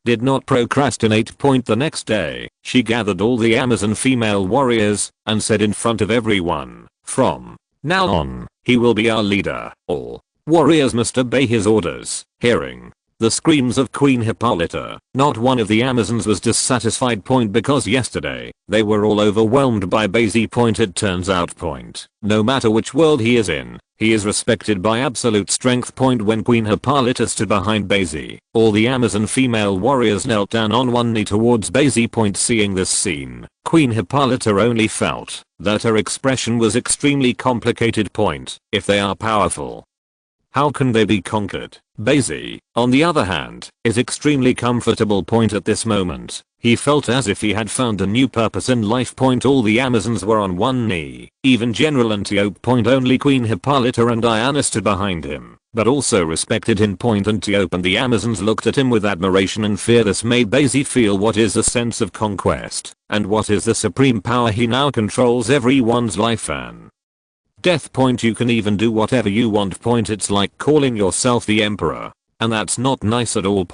did not procrastinate. The next day, she gathered all the Amazon female warriors and said in front of everyone, from now on, he will be our leader. All warriors must obey his orders. Hearing the screams of Queen Hippolyta, not one of the Amazons was dissatisfied. Because yesterday, they were all overwhelmed by Bai Xi. It turns out. No matter which world he is in, he is respected by absolute strength. When Queen Hippolyta stood behind Bai Xi, all the Amazon female warriors knelt down on one knee towards Bai Xi. Seeing this scene, Queen Hippolyta only felt that her expression was extremely complicated. If they are powerful, how can they be conquered? Bai Xi, on the other hand, is extremely comfortable. At this moment, he felt as if he had found a new purpose in life. All the Amazons were on one knee, even General Antiope. Only Queen Hippolyta and Diana stood behind him, but also respected him. Antiope and the Amazons looked at him with admiration and fear. This made Bai Xi feel what is a sense of conquest, and what is the supreme power. He now controls everyone's life and death. You can even do whatever you want. It's like calling yourself the emperor, and that's not nice at all.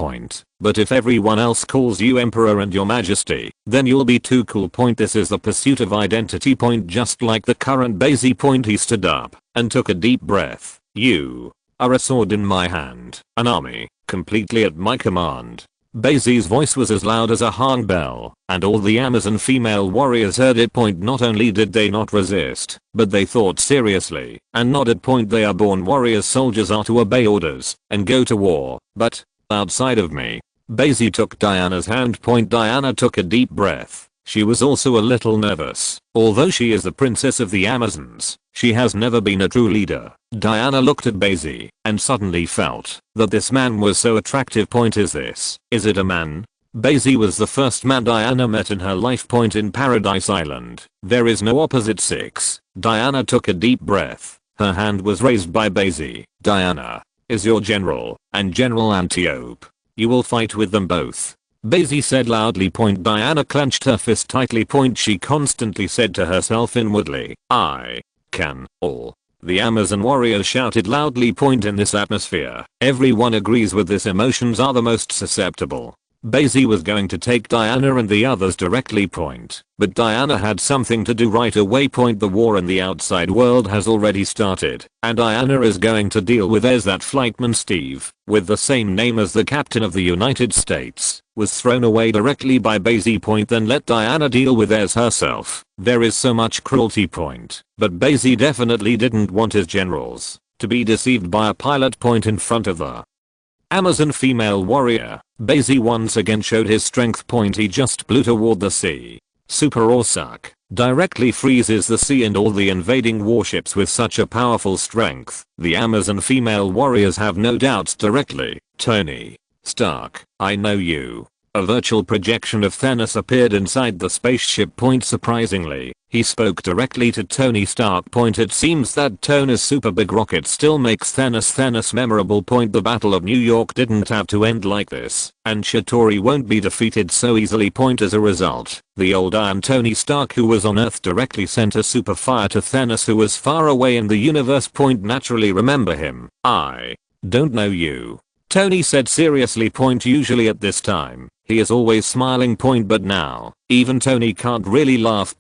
But if everyone else calls you emperor and your majesty, then you'll be too cool. This is the pursuit of identity. Just like the current Bai Xi. He stood up and took a deep breath. You are a sword in my hand, an army completely at my command. Bai Xi's voice was as loud as a hung bell, and all the Amazon female warriors heard it. Not only did they not resist, but they thought seriously and nodded. They are born warriors. Soldiers are to obey orders and go to war, but outside of me, Bai Xi took Diana's hand. Diana took a deep breath. She was also a little nervous. Although she is the princess of the Amazons, she has never been a true leader. Diana looked at Bai Xi and suddenly felt that this man was so attractive. Is it a man? Bai Xi was the first man Diana met in her life. In Paradise Island, there is no opposite sex. Diana took a deep breath. Her hand was raised by Bai Xi. Diana is your general and General Antiope. You will fight with them both. Bai Xi said loudly. Diana clenched her fist tightly. She constantly said to herself inwardly, I can all. The Amazon warriors shouted loudly. In this atmosphere, everyone agrees with this. Emotions are the most susceptible. Bai Xi was going to take Diana and the others directly. But Diana had something to do right away. The war in the outside world has already started, and Diana is going to deal with that flightman Steve, with the same name as the captain of the United States, was thrown away directly by Bai Xi. Then let Diana deal with herself. There is so much cruelty. But Bai Xi definitely didn't want his generals to be deceived by a pilot. In front of the Amazon female warrior, Bai Xi once again showed his strength. He just blew toward the sea. Super Orsak directly freezes the sea and all the invading warships with such a powerful strength. The Amazon female warriors have no doubts directly. Tony Stark, I know you. A virtual projection of Thanos appeared inside the spaceship. Surprisingly, he spoke directly to Tony Stark. It seems that Tony's super big rocket still makes Thanos memorable. The Battle of New York didn't have to end like this, and Chitauri won't be defeated so easily. As a result, the old Iron Tony Stark who was on Earth directly sent a super fire to Thanos who was far away in the universe. Naturally remember him. I don't know you, Tony said seriously. Usually at this time, he is always smiling. But now, even Tony can't really laugh.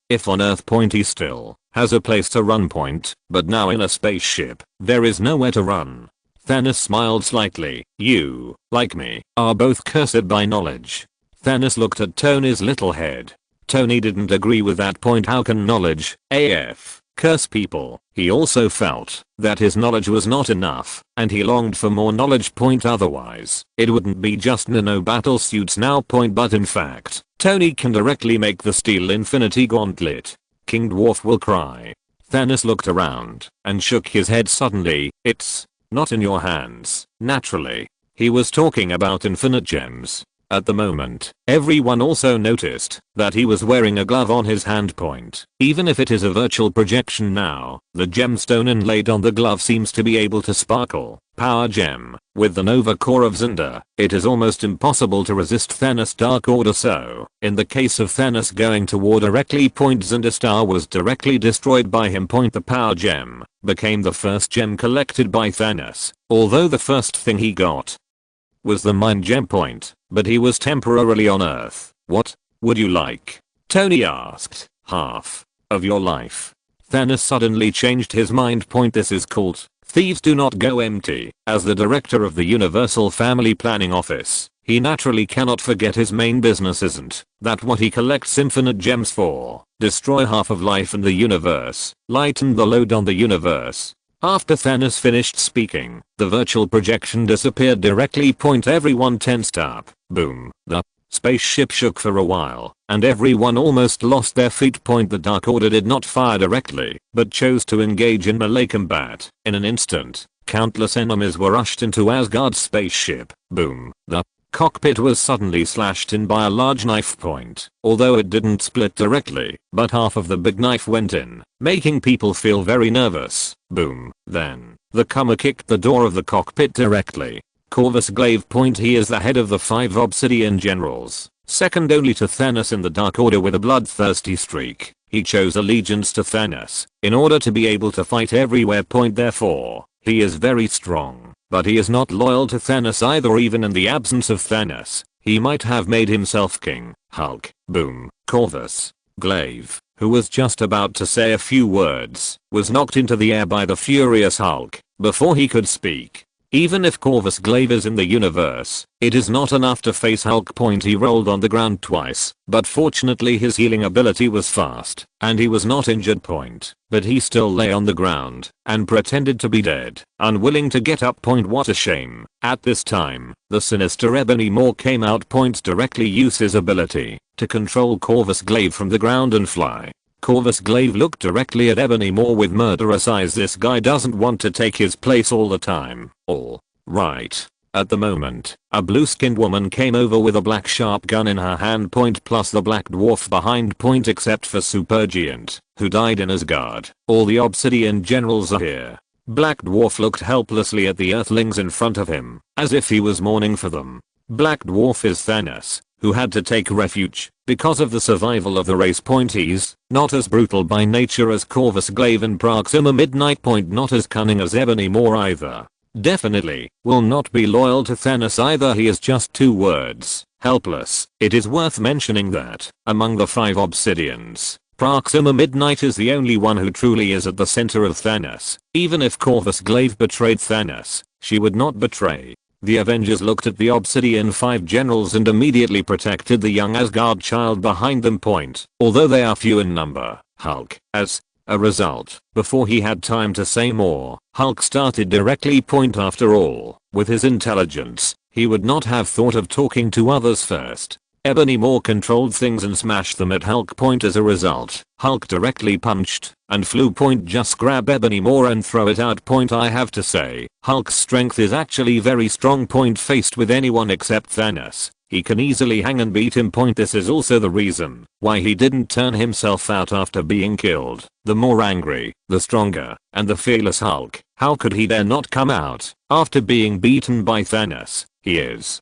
If on Earth. He still has a place to run. But now in a spaceship, there is nowhere to run. Thanos smiled slightly. You, like me, are both cursed by knowledge. Thanos looked at Tony's little head. Tony didn't agree with that. How can knowledge, AF, curse people? He also felt that his knowledge was not enough, and he longed for more knowledge. Otherwise, it wouldn't be just nano battle suits now. But in fact, Tony can directly make the Steel Infinity Gauntlet. King Dwarf will cry. Thanos looked around and shook his head suddenly. It's not in your hands. Naturally, he was talking about infinite gems. At the moment, everyone also noticed that he was wearing a glove on his hand. Even if it is a virtual projection now, the gemstone inlaid on the glove seems to be able to sparkle. Power gem. With the Nova core of Zinda, it is almost impossible to resist Thanos' Dark Order. So, in the case of Thanos going to war directly, Zinda Star was directly destroyed by him. The power gem became the first gem collected by Thanos, although the first thing he got was the mind gem. But he was temporarily on Earth. What would you like? Tony asked. Half of your life. Thanos suddenly changed his mind. This is called thieves do not go empty. As the director of the Universal Family Planning Office, he naturally cannot forget his main business. Isn't that what he collects infinite gems for? Destroy half of life in the universe. Lighten the load on the universe. After Thanos finished speaking, the virtual projection disappeared directly. Everyone tensed up. Boom. The spaceship shook for a while, and everyone almost lost their feet. The Dark Order did not fire directly, but chose to engage in melee combat. In an instant, countless enemies were rushed into Asgard's spaceship. Boom. The cockpit was suddenly slashed in by a large knife. Although it didn't split directly, but half of the big knife went in, making people feel very nervous. Boom. Then, the comer kicked the door of the cockpit directly. Corvus Glaive. He is the head of the 5 Obsidian generals, second only to Thanos in the Dark Order with a bloodthirsty streak. He chose allegiance to Thanos in order to be able to fight everywhere. Therefore, he is very strong, but he is not loyal to Thanos either. Even in the absence of Thanos, he might have made himself king. Hulk. Boom. Corvus Glaive, who was just about to say a few words, was knocked into the air by the furious Hulk before he could speak. Even if Corvus Glaive is in the universe, it is not enough to face Hulk. He rolled on the ground twice, but fortunately his healing ability was fast, and he was not injured. But he still lay on the ground, and pretended to be dead, unwilling to get up. What a shame. At this time, the sinister Ebony Maw came out. Directly used his ability to control Corvus Glaive from the ground and fly. Corvus Glaive looked directly at Ebony Maw with murderous eyes. This guy doesn't want to take his place all the time. All right. At the moment, a blue-skinned woman came over with a black sharp gun in her hand. Plus the black dwarf behind. Except for Supergiant, who died in Asgard. All the Obsidian generals are here. Black dwarf looked helplessly at the earthlings in front of him, as if he was mourning for them. Black dwarf is Thanos, who had to take refuge because of the survival of the race. He's not as brutal by nature as Corvus Glaive and Proxima Midnight. Not as cunning as Ebony Maw either. Definitely will not be loyal to Thanos either. He is just 2 words: helpless. It is worth mentioning that among the 5 Obsidians, Proxima Midnight is the only one who truly is at the center of Thanos. Even if Corvus Glaive betrayed Thanos, she would not betray. The Avengers looked at the Obsidian 5 generals and immediately protected the young Asgard child behind them. Although they are few in number, Hulk, as a result, before he had time to say more, Hulk started directly. After all, with his intelligence, he would not have thought of talking to others first. Ebony Maw controlled things and smashed them at Hulk. As a result, Hulk directly punched and flew. Just grab Ebony Maw and throw it out. I have to say, Hulk's strength is actually very strong. Faced with anyone except Thanos, he can easily hang and beat him. This is also the reason why he didn't turn himself out after being killed. The more angry, the stronger, and the fearless Hulk, how could he dare not come out after being beaten by Thanos? He is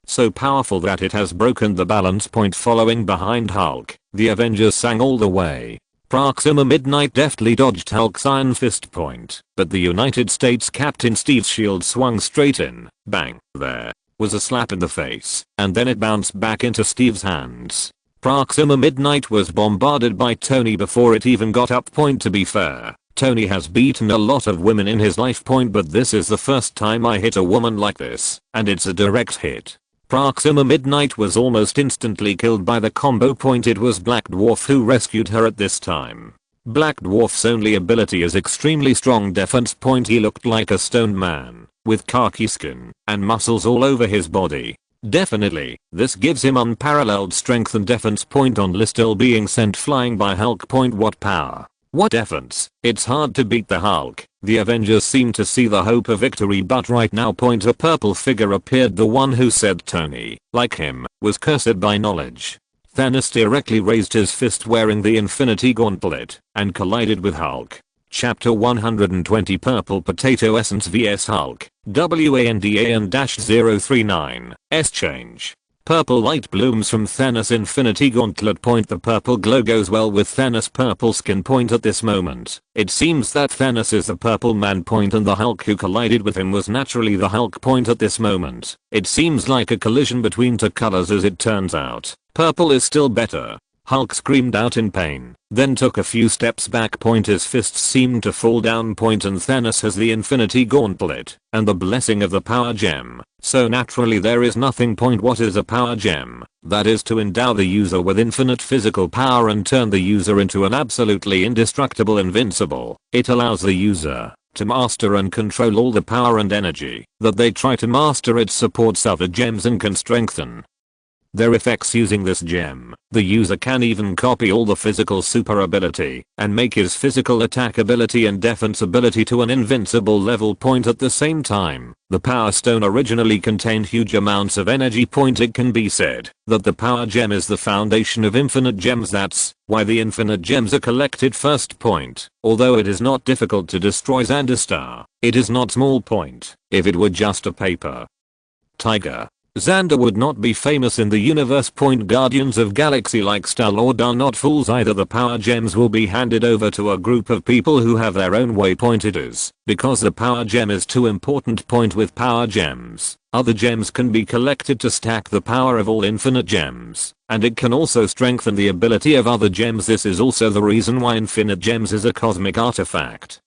so powerful that it has broken the balance. Following behind Hulk, the Avengers sang all the way. Proxima Midnight deftly dodged Hulk's iron fist. But the United States Captain Steve's shield swung straight in. Bang. There was a slap in the face, and then it bounced back into Steve's hands. Proxima Midnight was bombarded by Tony before it even got up. To be fair, Tony has beaten a lot of women in his life. But this is the first time I hit a woman like this, and it's a direct hit. Proxima Midnight was almost instantly killed by the combo. It was Black Dwarf who rescued her at this time. Black Dwarf's only ability is extremely strong defense. He looked like a stone man, with khaki skin and muscles all over his body. Definitely, this gives him unparalleled strength and defense. On list still being sent flying by Hulk. What power, what defense. It's hard to beat the Hulk. The Avengers seem to see the hope of victory, but right now. A purple figure appeared. The one who said Tony, like him, was cursed by knowledge. Thanos directly raised his fist wearing the Infinity Gauntlet and collided with Hulk. Chapter 120 Purple Potato Essence vs Hulk. WANDAN-039. S-Change. Purple light blooms from Thanos' Infinity Gauntlet. The purple glow goes well with Thanos' purple skin. At this moment, it seems that Thanos is the purple man. And the Hulk who collided with him was naturally the Hulk. At this moment, it seems like a collision between 2 colors. As it turns out, purple is still better. Hulk screamed out in pain, then took a few steps back. His fists seemed to fall down. And Thanos has the Infinity Gauntlet and the blessing of the power gem, so naturally there is nothing. What is a power gem? That is to endow the user with infinite physical power and turn the user into an absolutely indestructible invincible. It allows the user to master and control all the power and energy that they try to master. It supports other gems and can strengthen their effects using this gem. The user can even copy all the physical super ability and make his physical attack ability and defense ability to an invincible level. At the same time, the power stone originally contained huge amounts of energy. It can be said that the power gem is the foundation of infinite gems. That's why the infinite gems are collected first. Although it is not difficult to destroy Xander, it is not small. If it were just a paper tiger, Xander would not be famous in the universe. Guardians of Galaxy like Star-Lord are not fools either. The power gems will be handed over to a group of people who have their own way. It is because the power gem is too important. With power gems, other gems can be collected to stack the power of all infinite gems, and it can also strengthen the ability of other gems. This is also the reason why infinite gems is a cosmic artifact,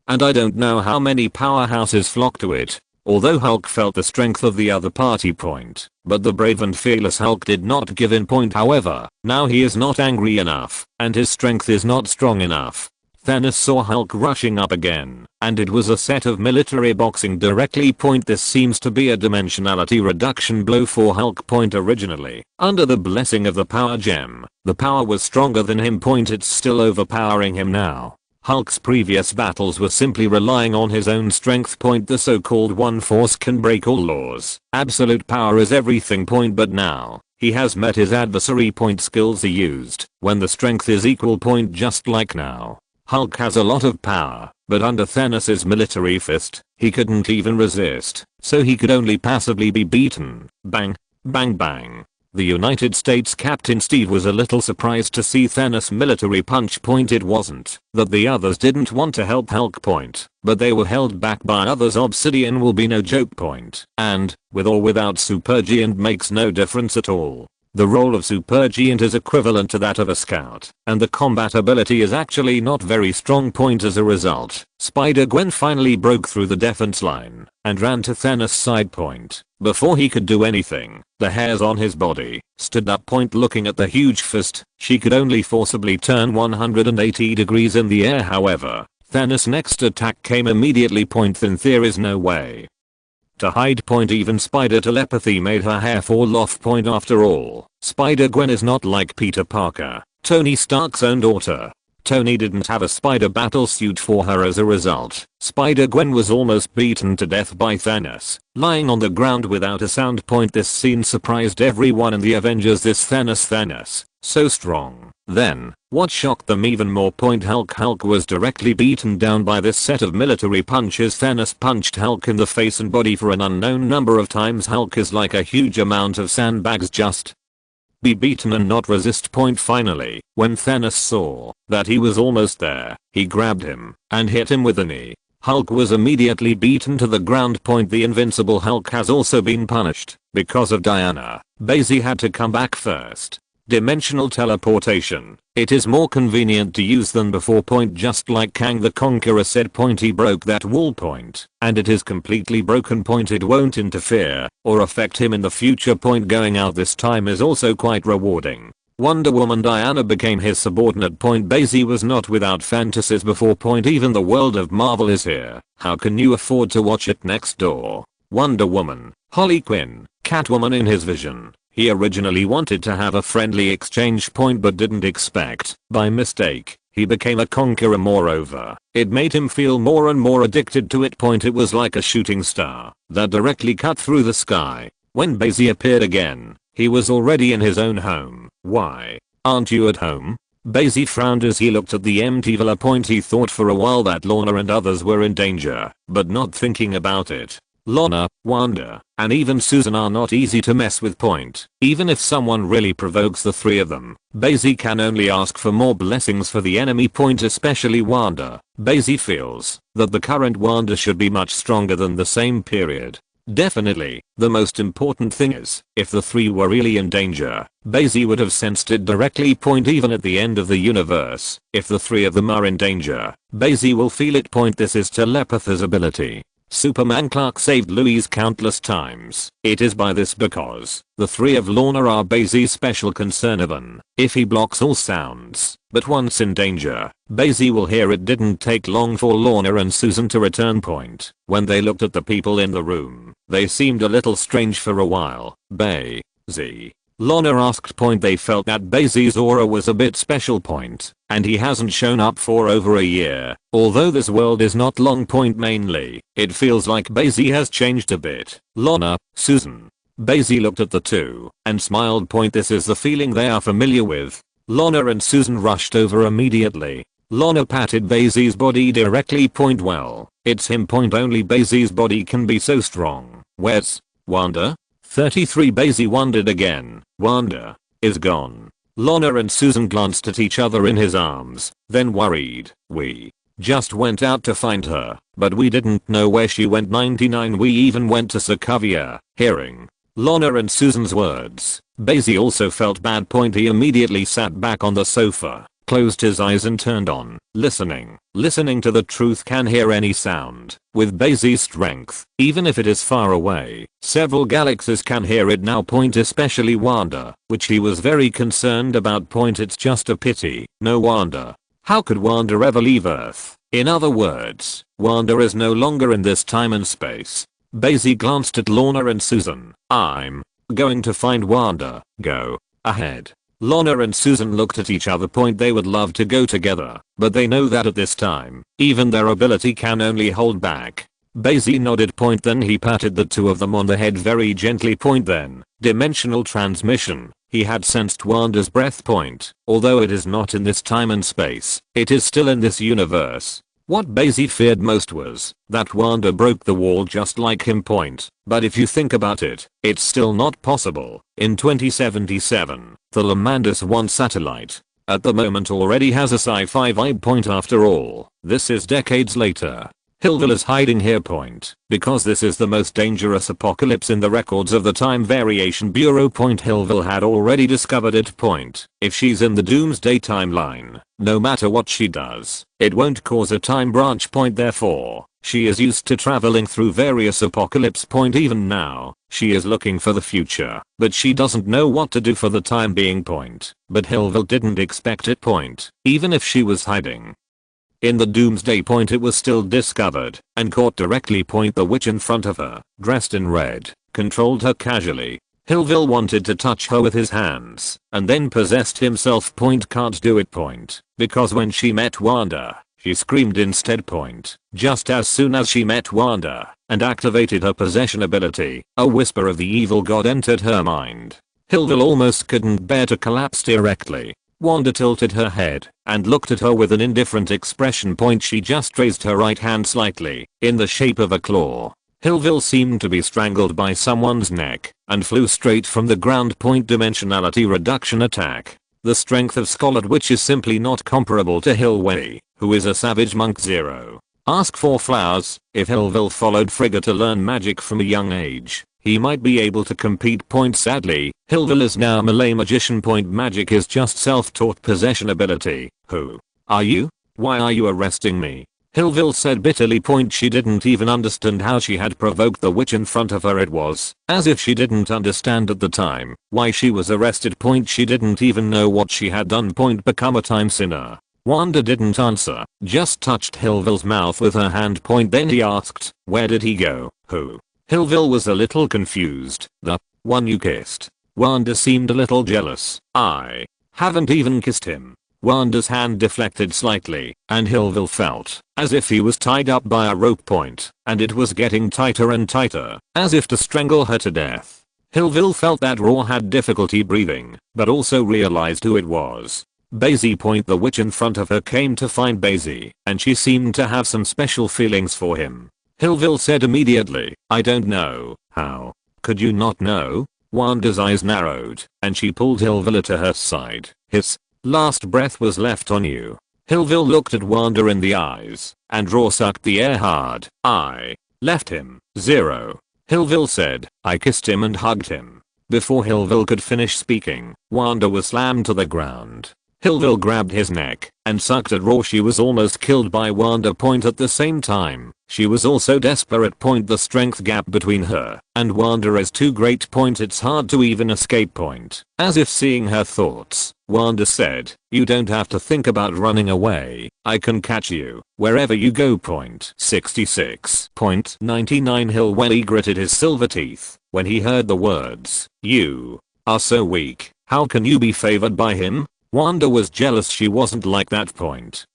and I don't know how many powerhouses flock to it. although Hulk felt the strength of the other party point. But the brave and fearless Hulk did not give in point. However, now he is not angry enough, and his strength is not strong enough. Thanos saw Hulk rushing up again, and it was a set of military boxing directly point. This seems to be a dimensionality reduction blow for Hulk point. Originally, under the blessing of the power gem, the power was stronger than him point. It's still overpowering him now. Hulk's previous battles were simply relying on his own strength point. The so-called one force can break all laws. Absolute power is everything point. But now, he has met his adversary point. Skills are used when the strength is equal point. Just like now, Hulk has a lot of power, but under Thanos' military fist, he couldn't even resist, so he could only passively be beaten. Bang, bang, bang. The United States Captain Steve was a little surprised to see Thanos' military punch point. It wasn't that the others didn't want to help Hulk point, but they were held back by others. Obsidian will be no joke point, and, with or without supergiant makes no difference at all. The role of supergiant is equivalent to that of a scout, and the combat ability is actually not very strong point. As a result, Spider-Gwen finally broke through the defense line and ran to Thanos' side point. Before he could do anything, the hairs on his body stood up point. Looking at the huge fist, she could only forcibly turn 180 degrees in the air. However, Thanos' next attack came immediately point. Then there is no way to hide point. Even spider telepathy made her hair fall off point. After all, Spider-Gwen is not like Peter Parker, Tony Stark's own daughter. Tony didn't have a spider battle suit for her. As a result, Spider-Gwen was almost beaten to death by Thanos, lying on the ground without a sound point. This scene surprised everyone in the Avengers. This Thanos, so strong. Then, what shocked them even more point, Hulk was directly beaten down by this set of military punches. Thanos punched Hulk in the face and body for an unknown number of times. Hulk is like a huge amount of sandbags, just be beaten and not resist point. Finally, when Thanos saw that he was almost there, he grabbed him and hit him with a knee. Hulk was immediately beaten to the ground point. The invincible Hulk has also been punished because of Diana. Bai Xi had to come back first. Dimensional teleportation. It is more convenient to use than before point. Just like Kang the Conqueror said point, he broke that wall point, and it is completely broken point. It won't interfere or affect him in the future point. Going out this time is also quite rewarding. Wonder Woman Diana became his subordinate point. Bai Xi was not without fantasies before point. Even the world of Marvel is here. How can you afford to watch it next door? Wonder Woman, Harley Quinn, Catwoman. In his vision, he originally wanted to have a friendly exchange point but didn't expect, by mistake, he became a conqueror. Moreover, it made him feel more and more addicted to it point. It was like a shooting star that directly cut through the sky. When Bai Xi appeared again, he was already in his own home. Why aren't you at home? Bai Xi frowned as he looked at the empty villa point. He thought for a while that Lorna and others were in danger, but not thinking about it, Lorna, Wanda, and even Susan are not easy to mess with point. Even if someone really provokes the three of them, Bai Xi can only ask for more blessings for the enemy point, especially Wanda. Bai Xi feels that the current Wanda should be much stronger than the same period. Definitely, the most important thing is, if the three were really in danger, Bai Xi would have sensed it directly point. Even at the end of the universe, if the three of them are in danger, Bai Xi will feel it point. This is telepathy's ability. Superman Clark saved Louise countless times. It is by this because the three of Lorna are Bai Xi's special concern. Even if he blocks all sounds, but once in danger, Bai Xi will hear it. Didn't take long for Lorna and Susan to return point. When they looked at the people in the room, they seemed a little strange for a while. Bai Xi, Lorna asked point. They felt that Bai Xi's aura was a bit special point, and he hasn't shown up for over a year. Although this world is not long point, mainly, it feels like Bai Xi has changed a bit. Lorna, Susan. Bai Xi looked at the two and smiled point. This is the feeling they are familiar with. Lorna and Susan rushed over immediately. Lorna patted Bai Xi's body directly point. Well, it's him point. Only Bai Xi's body can be so strong. Where's Wanda? 33. Bai Xi wondered again. Wanda is gone. Lorna and Susan glanced at each other in his arms, then worried. We just went out to find her, but we didn't know where she went. 99. We even went to Sokovia. Hearing Lorna and Susan's words, Bai Xi also felt bad point. He immediately sat back on the sofa. closed his eyes and turned on, listening to the truth. Can hear any sound. With Bai Xi's strength, even if it is far away, several galaxies can hear it now. Especially Wanda, which he was very concerned about. It's just a pity. No Wanda. How could Wanda ever leave Earth? In other words, Wanda is no longer in this time and space. Bai Xi glanced at Lorna and Susan. I'm going to find Wanda. Go ahead. Lorna and Susan looked at each other. They would love to go together, but they know that at this time, even their ability can only hold back. Bai Xi nodded. Then he patted the two of them on the head very gently. Then, dimensional transmission. He had sensed Wanda's breath. Although it is not in this time and space, it is still in this universe. What Bai Xi feared most was that Wanda broke the wall just like him. But if you think about it, it's still not possible. In 2077, the Lamandus 1 satellite at the moment already has a sci-fi vibe. After all, this is decades later. Hillville is hiding here. Because this is the most dangerous apocalypse in the records of the Time Variation Bureau. Hillville had already discovered it. If she's in the Doomsday timeline, no matter what she does, it won't cause a time branch. Therefore, she is used to traveling through various apocalypse. Even now, she is looking for the future, but she doesn't know what to do for the time being. But Hillville didn't expect it. Even if she was hiding in the Doomsday, it was still discovered and caught directly. The witch in front of her, dressed in red, controlled her casually. Hillville wanted to touch her with his hands and then possessed himself. Can't do it. Because when she met Wanda, she screamed instead. Just as soon as she met Wanda and activated her possession ability, a whisper of the evil god entered her mind. Hillville almost couldn't bear to collapse directly. Wanda tilted her head and looked at her with an indifferent expression. She just raised her right hand slightly, in the shape of a claw. Hillville seemed to be strangled by someone's neck and flew straight from the ground. Dimensionality reduction attack. The strength of Scarlet Witch is simply not comparable to Hillway, who is a savage monk. 0. Ask for flowers. If Hillville followed Frigga to learn magic from a young age, he might be able to compete. Sadly, Hillville is now a Malay magician. Magic is just self-taught possession ability. Who are you? Why are you arresting me? Hillville said bitterly. She didn't even understand how she had provoked the witch in front of her. It was as if she didn't understand at the time why she was arrested. She didn't even know what she had done. Become a time sinner. Wanda didn't answer, just touched Hillville's mouth with her hand. Then he asked, where did he go? Who? Hillville was a little confused. The one you kissed. Wanda seemed a little jealous. I haven't even kissed him. Wanda's hand deflected slightly, and Hillville felt as if he was tied up by a rope. And it was getting tighter and tighter, as if to strangle her to death. Hillville felt that Raw had difficulty breathing, but also realized who it was. Bai Xi. The witch in front of her came to find Bai Xi, and she seemed to have some special feelings for him. Hillville said immediately, I don't know. How could you not know? Wanda's eyes narrowed, and she pulled Hillville to her side. His last breath was left on you. Hillville looked at Wanda in the eyes, and Raw sucked the air hard. I left him. 0. Hillville said, I kissed him and hugged him. Before Hillville could finish speaking, Wanda was slammed to the ground. Hillville grabbed his neck and sucked at Raw. She was almost killed by Wanda. At the same time, she was also desperate. The strength gap between her and Wanda is too great. It's hard to even escape. As if seeing her thoughts, Wanda said, you don't have to think about running away. I can catch you wherever you go. 66.99 Hillway gritted his silver teeth when he heard the words, you are so weak. How can you be favored by him? Wanda was jealous. She wasn't like that.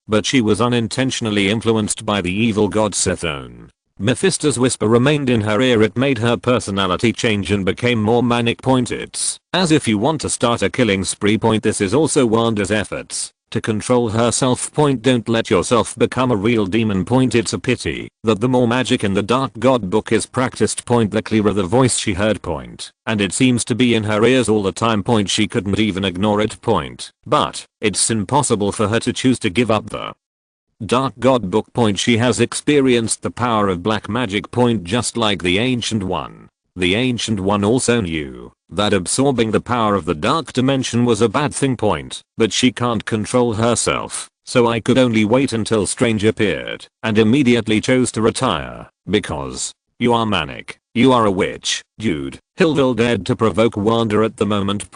But she was unintentionally influenced by the evil god Sethone. Mephisto's whisper remained in her ear. It made her personality change and became more manic. It's as if you want to start a killing spree. This is also Wanda's efforts to control herself. Don't let yourself become a real demon. It's a pity that the more magic in the Dark God book is practiced. The clearer the voice she heard. And it seems to be in her ears all the time. She couldn't even ignore it. But it's impossible for her to choose to give up the Dark God book. She has experienced the power of black magic. Just like the Ancient One. The Ancient One also knew that absorbing the power of the dark dimension was a bad thing. But she can't control herself, so I could only wait until Strange appeared and immediately chose to retire because you are manic. You are a witch, dude. Hillville dared to provoke Wanda at the moment.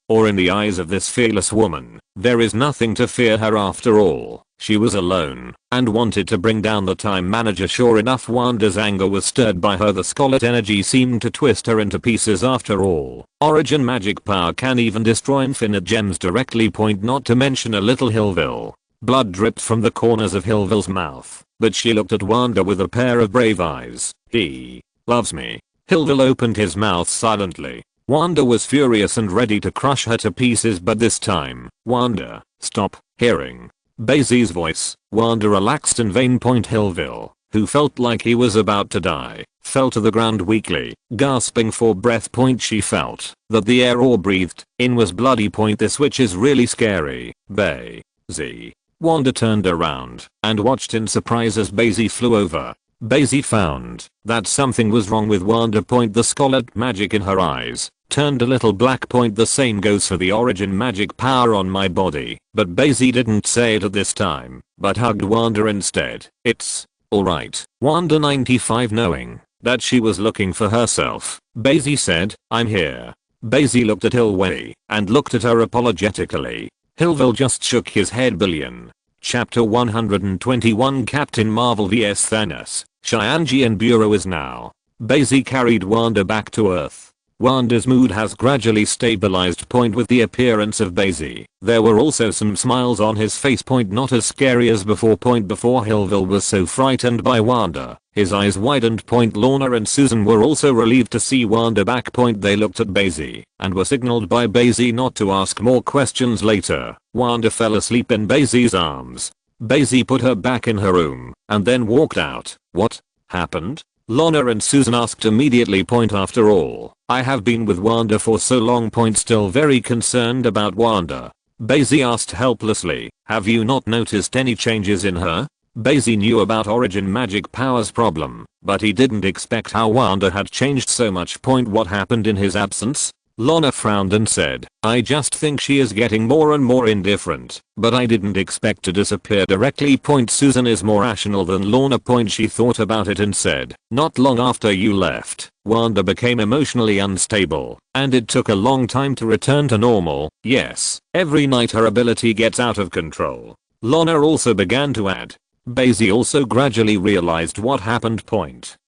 Or in the eyes of this fearless woman, there is nothing to fear her after all. She was alone and wanted to bring down the time manager. Sure enough, Wanda's anger was stirred by her. The Scarlet energy seemed to twist her into pieces after all. Origin magic power can even destroy infinite gems directly. Not to mention a little Hillville. Blood dripped from the corners of Hillville's mouth, but she looked at Wanda with a pair of brave eyes. He loves me. Hillville opened his mouth silently. Wanda was furious and ready to crush her to pieces, but this time, Wanda, stop. Hearing Bai Xi's voice, Wanda relaxed in vain. Hillville, who felt like he was about to die, fell to the ground weakly, gasping for breath. She felt that the air all breathed in was bloody. This witch is really scary. Bai Xi. Wanda turned around and watched in surprise as Bai Xi flew over. Bai Xi found that something was wrong with Wanda. The scarlet magic in her eyes turned a little black. The same goes for the origin magic power on my body, but Bai Xi didn't say it at this time, but hugged Wanda instead. It's alright. Wanda 95, knowing that she was looking for herself, Bai Xi said, I'm here. Bai Xi looked at Hillway and looked at her apologetically. Hillville just shook his head. Chapter 121 Captain Marvel vs Thanos. Xianji and Bureau is now. Bai Xi carried Wanda back to Earth. Wanda's mood has gradually stabilized. With the appearance of Bai Xi, there were also some smiles on his face. Not as scary as before. Before Hillville was so frightened by Wanda, his eyes widened. Lorna and Susan were also relieved to see Wanda back. They looked at Bai Xi and were signaled by Bai Xi not to ask more questions later. Wanda fell asleep in Bai Xi's arms. Bai Xi put her back in her room and then walked out. What happened? Lorna and Susan asked immediately. After all, I have been with Wanda for so long. Still very concerned about Wanda. Bai Xi asked helplessly, have you not noticed any changes in her? Bai Xi knew about origin magic powers problem, but he didn't expect how Wanda had changed so much. What happened in his absence? Lorna frowned and said, I just think she is getting more and more indifferent, but I didn't expect to disappear directly. Susan is more rational than Lorna. She thought about it and said, not long after you left, Wanda became emotionally unstable, and it took a long time to return to normal. Yes, every night her ability gets out of control. Lorna also began to add. Bai Xi also gradually realized what happened.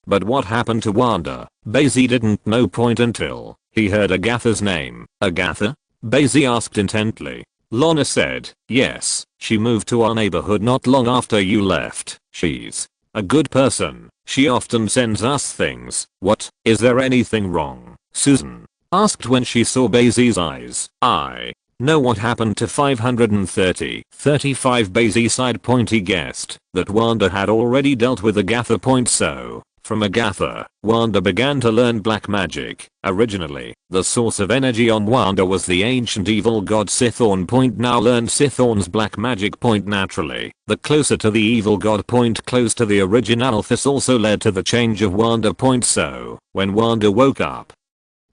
But what happened to Wanda? Bai Xi didn't know. Until he heard Agatha's name. Agatha? Bai Xi asked intently. Lorna said, yes, she moved to our neighborhood not long after you left. She's a good person. She often sends us things. What? Is there anything wrong? Susan asked when she saw Bai Xi's eyes. I know what happened to 535. Bai Xi sighed. He guessed that Wanda had already dealt with Agatha. So from Agatha, Wanda began to learn black magic. Originally, the source of energy on Wanda was the ancient evil god Sithorn. Now learned Sithorn's black magic. Naturally, the closer to the evil god. Close to the original. This also led to the change of Wanda. So, when Wanda woke up,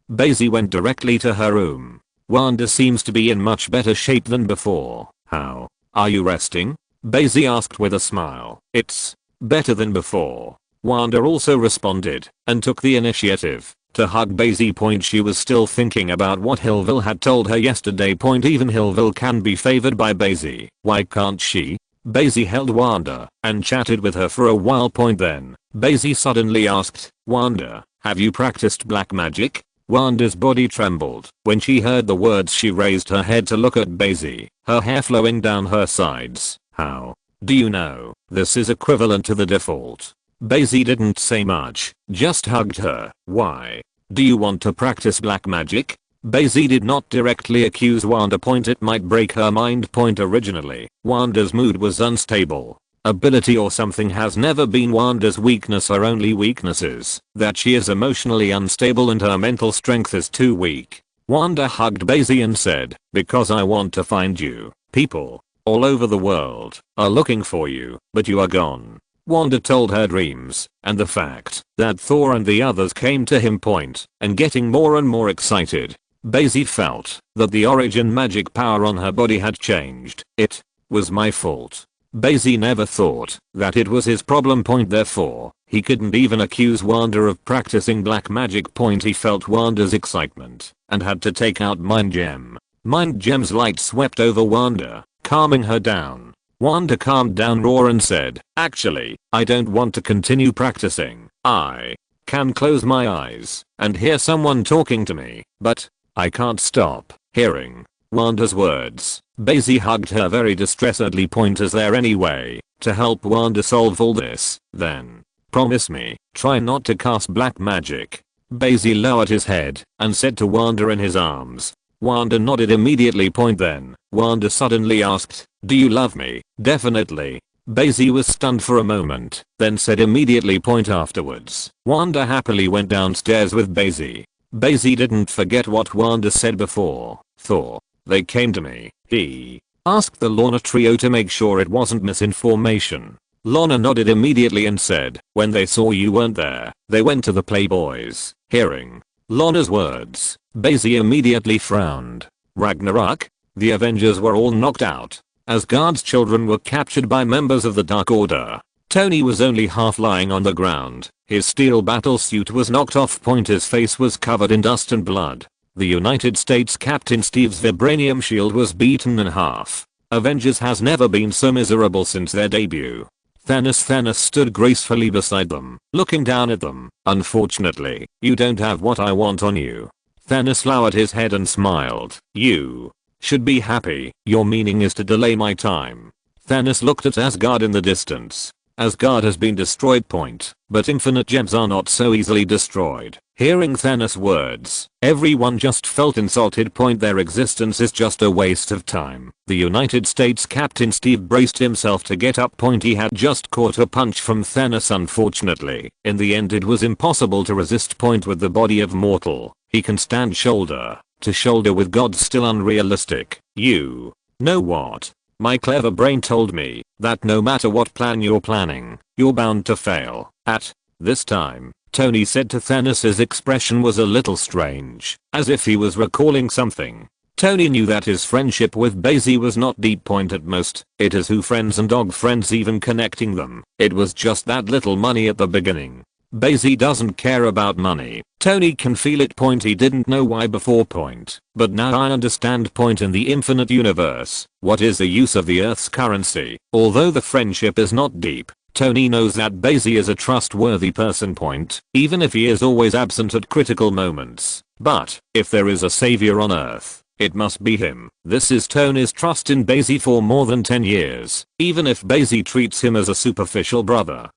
Bai Xi went directly to her room. Wanda seems to be in much better shape than before. How are you resting? Bai Xi asked with a smile. It's better than before. Wanda also responded and took the initiative to hug Bai Xi. She was still thinking about what Hillville had told her yesterday. Even Hillville can be favored by Bai Xi. Why can't she? Bai Xi held Wanda and chatted with her for a while. Then Bai Xi suddenly asked, Wanda, have you practiced black magic? Wanda's body trembled when she heard the words. She raised her head to look at Bai Xi, her hair flowing down her sides. How do you know? This is equivalent to the default. Bai Xi didn't say much, just hugged her. Why do you want to practice black magic? Bai Xi did not directly accuse Wanda. It might break her mind. Originally, Wanda's mood was unstable. Ability or something has never been Wanda's weakness. Her only weakness is that she is emotionally unstable and her mental strength is too weak. Wanda hugged Bai Xi and said, because I want to find you. People all over the world are looking for you, but you are gone. Wanda told her dreams, and the fact that Thor and the others came to him point, and getting more and more excited. Bai Xi felt that the origin magic power on her body had changed. It was my fault. Bai Xi never thought that it was his problem point, therefore he couldn't even accuse Wanda of practicing black magic point. He felt Wanda's excitement and had to take out Mind Gem. Mind Gem's light swept over Wanda, calming her down. Wanda calmed down raw and said, actually, I don't want to continue practicing. I can close my eyes and hear someone talking to me, but I can't stop hearing Wanda's words. Bai Xi hugged her very distressedly. Point, is there any way to help Wanda solve all this? Then promise me, try not to cast black magic. Bai Xi lowered his head and said to Wanda in his arms. Wanda nodded immediately. Point, then Wanda suddenly asked, do you love me? Definitely. Bai Xi was stunned for a moment, then said immediately. Point, afterwards Wanda happily went downstairs with Bai Xi. Bai Xi didn't forget what Wanda said before. Thor, they came to me. He asked the Lorna trio to make sure it wasn't misinformation. Lorna nodded immediately and said, when they saw you weren't there, they went to the Playboys. Hearing Lorna's words, Bai Xi immediately frowned. Ragnarok? The Avengers were all knocked out. Asgard's children were captured by members of the Dark Order. Tony was only half lying on the ground. His steel battle suit was knocked off. Point, his face was covered in dust and blood. The United States Captain Steve's vibranium shield was beaten in half. Avengers has never been so miserable since their debut. Thanos stood gracefully beside them, looking down at them. Unfortunately, you don't have what I want on you. Thanos lowered his head and smiled. You should be happy. Your meaning is to delay my time. Thanos looked at Asgard in the distance. Asgard has been destroyed. Point, but infinite gems are not so easily destroyed. Hearing Thanos' words, everyone just felt insulted. Point, their existence is just a waste of time. The United States Captain Steve braced himself to get up. Point, he had just caught a punch from Thanos. Unfortunately, in the end it was impossible to resist. Point, with the body of mortal, he can stand shoulder to shoulder with gods, still unrealistic. You know what? My clever brain told me that no matter what plan you're planning, you're bound to fail. At this time, Tony said to Thanos. His expression was a little strange, as if he was recalling something. Tony knew that his friendship with Bai Xi was not deep. Point, at most, it is who friends and dog friends, even connecting them. It was just that little money at the beginning. Bai Xi doesn't care about money. Tony can feel it. Point, he didn't know why before. Point, but now I understand. Point, in the infinite universe, what is the use of the Earth's currency? Although the friendship is not deep, Tony knows that Bai Xi is a trustworthy person. Point, even if he is always absent at critical moments. But if there is a savior on Earth, it must be him. This is Tony's trust in Bai Xi for more than 10 years, even if Bai Xi treats him as a superficial brother.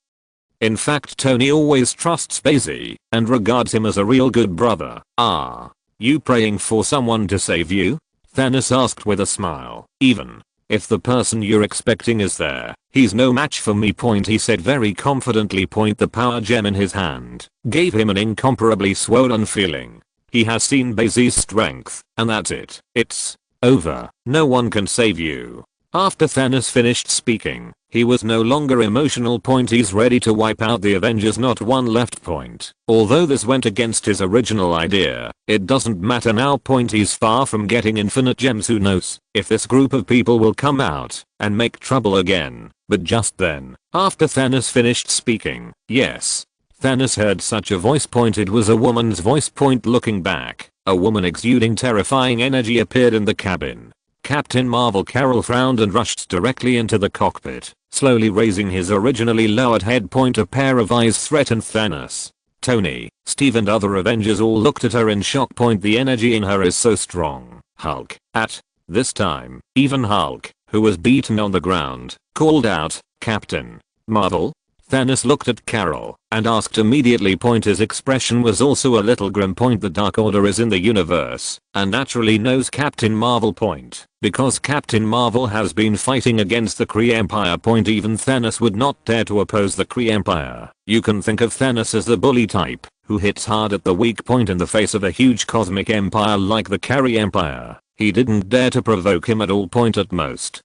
In fact, Tony always trusts Bai Xi and regards him as a real good brother. Are you praying for someone to save you? Thanos asked with a smile. Even if the person you're expecting is there, he's no match for me. Point, he said very confidently. Point, the power gem in his hand gave him an incomparably swollen feeling. He has seen Bai Xi's strength, and that's it. It's over. No one can save you. After Thanos finished speaking, he was no longer emotional. Point, he's ready to wipe out the Avengers, not one left. Point, although this went against his original idea, it doesn't matter now. Point, he's far from getting infinite gems. Who knows if this group of people will come out and make trouble again. But just then, after Thanos finished speaking, yes, Thanos heard such a voice. Point, it was a woman's voice. Point, looking back, a woman exuding terrifying energy appeared in the cabin. Captain Marvel Carol frowned and rushed directly into the cockpit, slowly raising his originally lowered head. Point, a pair of eyes threatened Thanos. Tony, Steve and other Avengers all looked at her in shock. Point, the energy in her is so strong. Hulk. At this time, even Hulk, who was beaten on the ground, called out, Captain Marvel? Thanos looked at Carol and asked immediately. Point, his expression was also a little grim. Point, the Dark Order is in the universe and naturally knows Captain Marvel. Point, because Captain Marvel has been fighting against the Kree Empire. Point, even Thanos would not dare to oppose the Kree Empire. You can think of Thanos as the bully type who hits hard at the weak point in the face of a huge cosmic empire like the Kree Empire. He didn't dare to provoke him at all. Point, at most,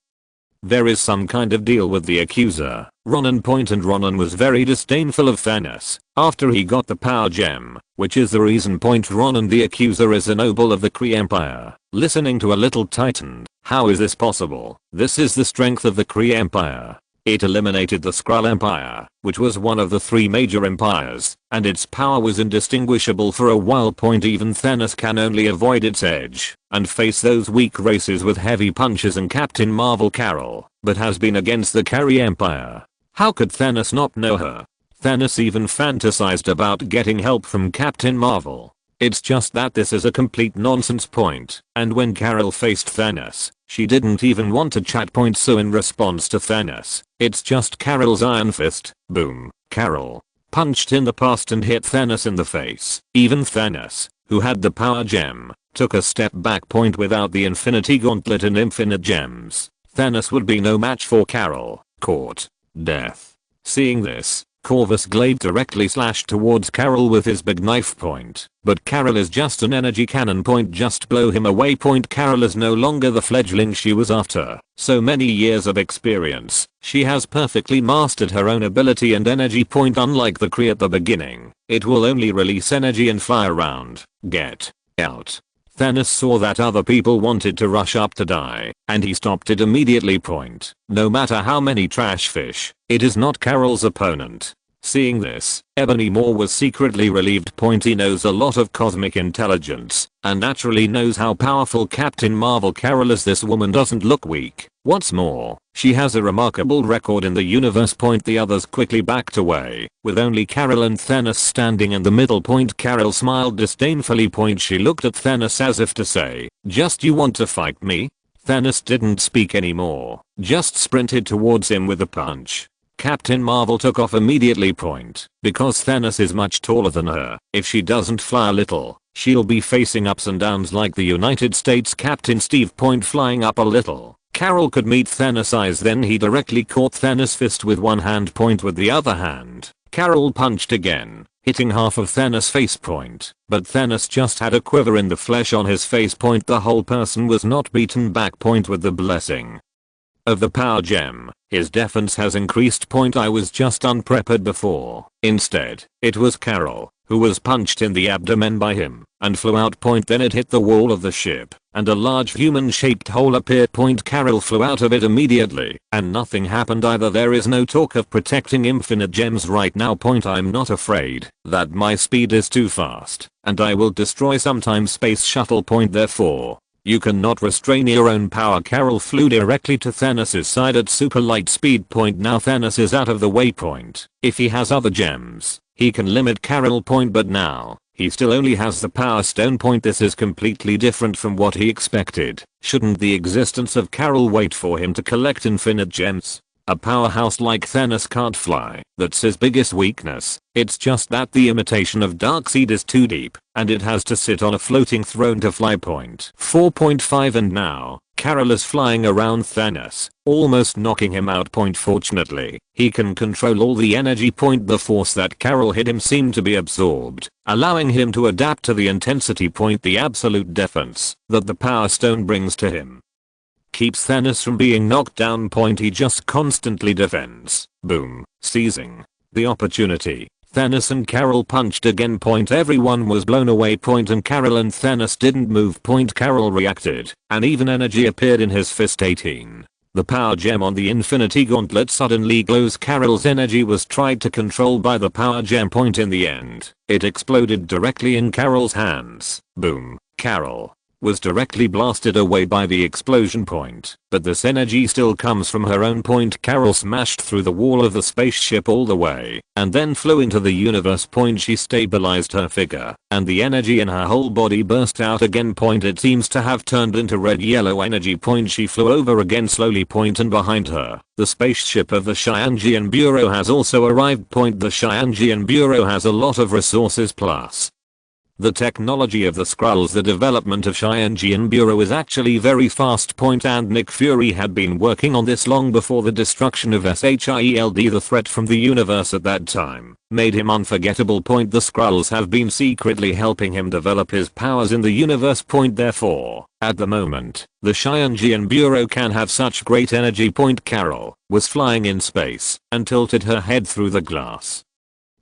There is some kind of deal with the accuser, Ronan point, and Ronan was very disdainful of Thanos after he got the power gem, which is the reason point Ronan the accuser is a noble of the Kree Empire. Listening to a little tightened, how is this possible? This is the strength of the Kree Empire. It eliminated the Skrull Empire, which was one of the 3 major empires, and its power was indistinguishable for a while point. Even Thanos can only avoid its edge and face those weak races with heavy punches and Captain Marvel Carol, but has been against the Kree Empire. How could Thanos not know her? Thanos even fantasized about getting help from Captain Marvel. It's just that this is a complete nonsense point, and when Carol faced Thanos, she didn't even want to chat point, so in response to Thanos, it's just Carol's Iron Fist, boom, Carol punched in the past and hit Thanos in the face. Even Thanos, who had the power gem, took a step back point. Without the Infinity Gauntlet and infinite gems, Thanos would be no match for Carol. Caught. Death. Seeing this, Corvus Glaive directly slashed towards Carol with his big knife point, but Carol is just an energy cannon point. Just blow him away point. Carol is no longer the fledgling she was after. So many years of experience, she has perfectly mastered her own ability and energy point. Unlike the Kree at the beginning, it will only release energy and fly around. Get out. Thanos saw that other people wanted to rush up to die, and he stopped it immediately point. No matter how many trash fish, it is not Carol's opponent. Seeing this, Ebony Maw was secretly relieved point. He knows a lot of cosmic intelligence, and naturally knows how powerful Captain Marvel Carol is. This woman doesn't look weak. What's more, she has a remarkable record in the universe point. The others quickly backed away, with only Carol and Thanos standing in the middle point. Carol smiled disdainfully point. She looked at Thanos as if to say, just you want to fight me? Thanos didn't speak anymore, just sprinted towards him with a punch. Captain Marvel took off immediately point, because Thanos is much taller than her. If she doesn't fly a little, she'll be facing ups and downs like the United States Captain Steve point. Flying up a little, Carol could meet Thanos' eyes. Then he directly caught Thanos' fist with one hand point. With the other hand, Carol punched again, hitting half of Thanos' face point, but Thanos just had a quiver in the flesh on his face point. The whole person was not beaten back point. With the blessing of the power gem, his defense has increased point. I was just unprepared before. Instead, it was Carol who was punched in the abdomen by him and flew out point. Then it hit the wall of the ship and a large human shaped hole appeared point. Carol flew out of it immediately and nothing happened either. There is no talk of protecting infinite gems right now point. I'm not afraid that my speed is too fast and I will destroy sometime space shuttle point. Therefore, you cannot restrain your own power. Carol flew directly to Thanos' side at super light speed point. Now Thanos is out of the way point. If he has other gems, he can limit Carol point, but now he still only has the power stone point. This is completely different from what he expected. Shouldn't the existence of Carol wait for him to collect infinite gems? A powerhouse like Thanos can't fly. That's his biggest weakness. It's just that the imitation of Darkseid is too deep, and it has to sit on a floating throne to fly point. 4.5 And now, Carol is flying around Thanos, almost knocking him out point. Fortunately, he can control all the energy point. The force that Carol hit him seemed to be absorbed, allowing him to adapt to the intensity point. The absolute defense that the power stone brings to him keeps Thanos from being knocked down point. He just constantly defends. Boom. Seizing the opportunity, Thanos and Carol punched again point. Everyone was blown away point and Carol and Thanos didn't move point. Carol reacted and even energy appeared in his fist. 18. The power gem on the Infinity Gauntlet suddenly glows. Carol's energy was tried to control by the power gem point. In the end, it exploded directly in Carol's hands. Boom. Carol was directly blasted away by the explosion point, but this energy still comes from her own point. Carol smashed through the wall of the spaceship all the way, and then flew into the universe point. She stabilized her figure, and the energy in her whole body burst out again point. It seems to have turned into red-yellow energy point. She flew over again slowly point, and behind her, the spaceship of the Xianjian Bureau has also arrived point. The Xianjian Bureau has a lot of resources plus The technology of the Skrulls, the development of Cheyenne Bureau is actually very fast. And Nick Fury had been working on this long before the destruction of SHIELD. The threat from the universe at that time made him unforgettable. The Skrulls have been secretly helping him develop his powers in the universe. Therefore, at the moment, the Cheyenne Bureau can have such great energy. Carol was flying in space and tilted her head through the glass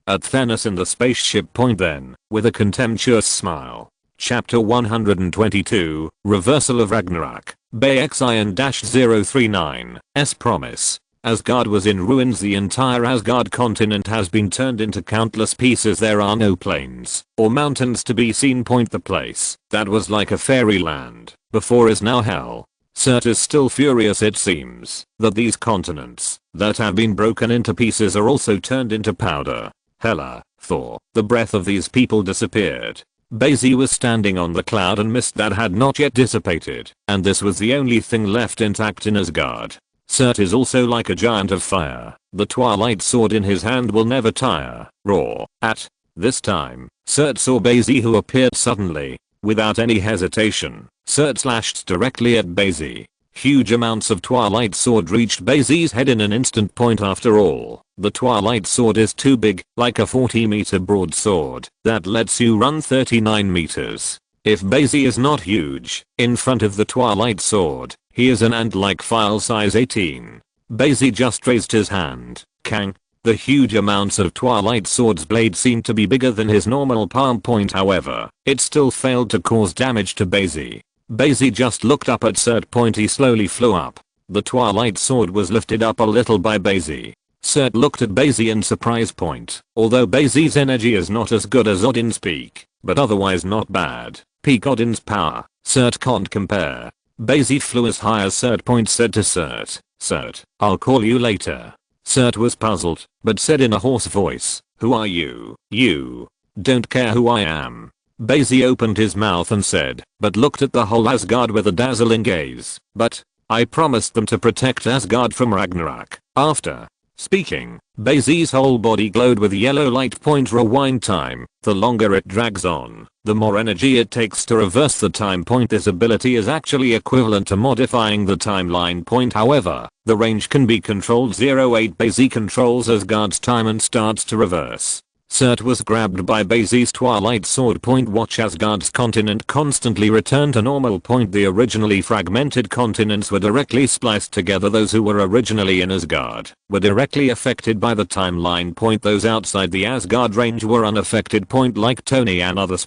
at Thanos in the spaceship. Then, with a contemptuous smile. Chapter 122, Reversal of Ragnarok, Bai Xi and -039's promise. Asgard was in ruins. The entire Asgard continent has been turned into countless pieces. There are no plains or mountains to be seen. The place that was like a fairyland before is now hell. Surt is still furious. It seems that these continents that have been broken into pieces are also turned into powder. Hela, Thor, the breath of these people disappeared. Bai Xi was standing on the cloud and mist that had not yet dissipated, and this was the only thing left intact in Asgard. Surt is also like a giant of fire. The twilight sword in his hand will never tire. Roar. At this time, Surt saw Bai Xi, who appeared suddenly. Without any hesitation, Surt slashed directly at Bai Xi. Huge amounts of twilight sword reached Bai Xi's head in an instant. After all, the twilight sword is too big, like a 40-meter broadsword that lets you run 39 meters. If Bai Xi is not huge, in front of the twilight sword, he is an ant like file size 18. Bai Xi just raised his hand. Kang. The huge amounts of Twilight Sword's blade seemed to be bigger than his normal palm. However, it still failed to cause damage to Bai Xi. Bai Xi just looked up at Surt. He slowly flew up. The Twilight Sword was lifted up a little by Bai Xi. Surt looked at Bai Xi in surprise. Although Bai Xi's energy is not as good as Odin's peak, but otherwise not bad. Peak Odin's power, Surt can't compare. Bai Xi flew as high as Surt. Said to Surt, "Surt, I'll call you later." Surt was puzzled, but said in a hoarse voice, "Who are you?" "You don't care who I am." Bai Xi opened his mouth and said, but looked at the whole Asgard with a dazzling gaze. "But I promised them to protect Asgard from Ragnarok." After speaking, Bai Xi's whole body glowed with yellow light. Rewind time. The longer it drags on, the more energy it takes to reverse the time. This ability is actually equivalent to modifying the timeline. However, the range can be controlled. 08 Bai Xi controls Asgard's time and starts to reverse. Surt was grabbed by Bai Xi's Twilight Sword. Watch Asgard's continent constantly return to normal. The originally fragmented continents were directly spliced together. Those who were originally in Asgard were directly affected by the timeline. Those outside the Asgard range were unaffected. Like Tony and others.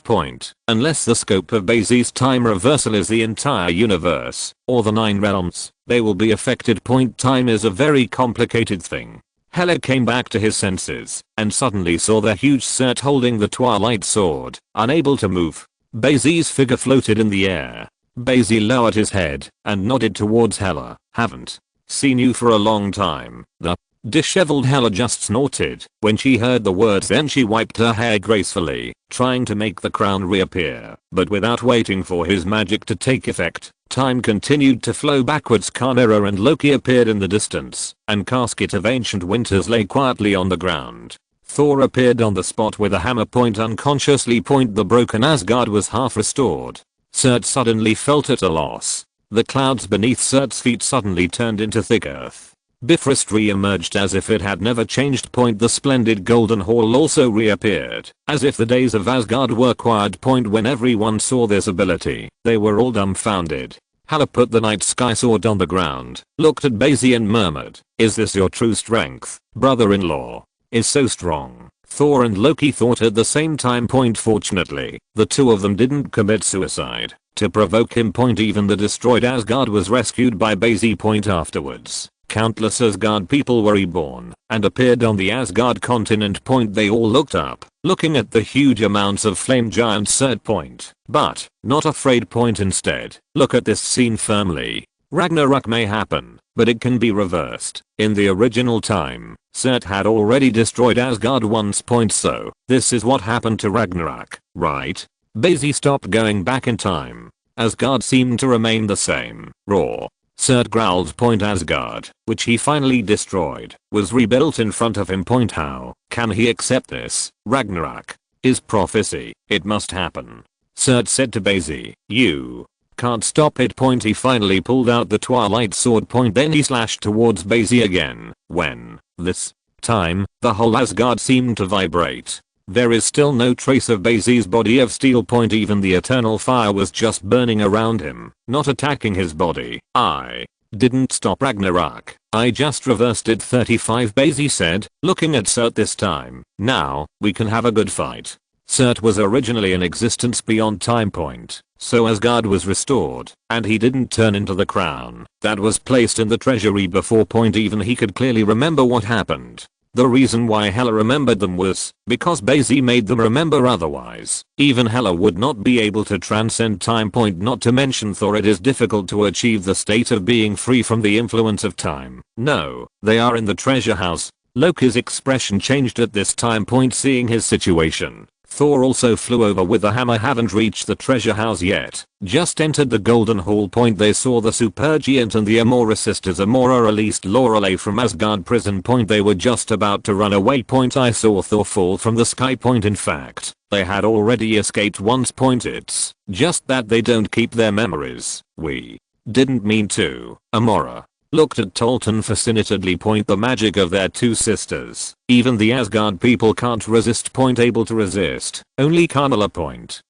Unless the scope of Bai Xi's time reversal is the entire universe, or the 9 realms, they will be affected. Time is a very complicated thing. Hela came back to his senses and suddenly saw the huge Surt holding the Twilight Sword, unable to move. Bai Xi's figure floated in the air. Bai Xi lowered his head and nodded towards Hela. "Haven't seen you for a long time." The disheveled Hela just snorted when she heard the words. Then she wiped her hair gracefully, trying to make the crown reappear, but without waiting for his magic to take effect. Time continued to flow backwards. Chimera and Loki appeared in the distance, and casket of ancient winters lay quietly on the ground. Thor appeared on the spot with a hammer. Unconsciously. The broken Asgard was half restored. Surt suddenly felt at a loss. The clouds beneath Surt's feet suddenly turned into thick earth. Bifrost re-emerged as if it had never changed. The splendid golden hall also reappeared, as if the days of Asgard were quiet. When everyone saw this ability, they were all dumbfounded. Hela put the night sky sword on the ground, looked at Bai Xi and murmured, "Is this your true strength, brother-in-law? Is so strong?" Thor and Loki thought at the same time. Fortunately, the two of them didn't commit suicide to provoke him. Even the destroyed Asgard was rescued by Bai Xi. Afterwards, countless Asgard people were reborn and appeared on the Asgard continent. They all looked up, looking at the huge amounts of flame giant Surt. But not afraid. Instead, look at this scene firmly. Ragnarok may happen, but it can be reversed. In the original time, Surt had already destroyed Asgard once. So this is what happened to Ragnarok, right? Bai Xi stopped going back in time. Asgard seemed to remain the same. Roar. Surt growled. Asgard, which he finally destroyed, was rebuilt in front of him. How can he accept this? Ragnarok His prophecy, it must happen. Cert said to Bai Xi, you can't stop it. He finally pulled out the Twilight Sword. Then he slashed towards Bai Xi again. When, this time, the whole Asgard seemed to vibrate. There is still no trace of Bai Xi's body of steel. Even the eternal fire was just burning around him, not attacking his body. I didn't stop Ragnarok, I just reversed it. 35 Bai Xi said, looking at Cert this time. Now, we can have a good fight. Cert was originally in existence beyond time point, so Asgard was restored, and he didn't turn into the crown that was placed in the treasury before. Even he could clearly remember what happened. The reason why Hela remembered them was because Bai Xi made them remember, otherwise even Hela would not be able to transcend time. Not to mention Thor, it is difficult to achieve the state of being free from the influence of time. No, they are in the treasure house. Loki's expression changed at this time. Seeing his situation, Thor also flew over with the hammer. Haven't reached the treasure house yet, just entered the golden hall. They saw the supergiant and the Amora sisters. Amora released Lorelei from Asgard prison. They were just about to run away. I saw Thor fall from the sky. In fact, they had already escaped once. It's just that they don't keep their memories. We didn't mean to. Amora looked at Tolton fascinatedly. The magic of their two sisters, even the Asgard people can't resist. Able to resist only Carmilla.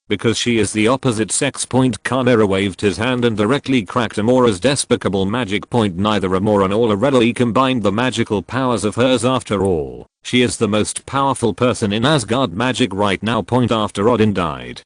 Because she is the opposite sex. Carmilla waved his hand and directly cracked Amora's despicable magic. Neither Amora nor Lorelei combined the magical powers of hers. After all, she is the most powerful person in Asgard magic right now. After Odin died,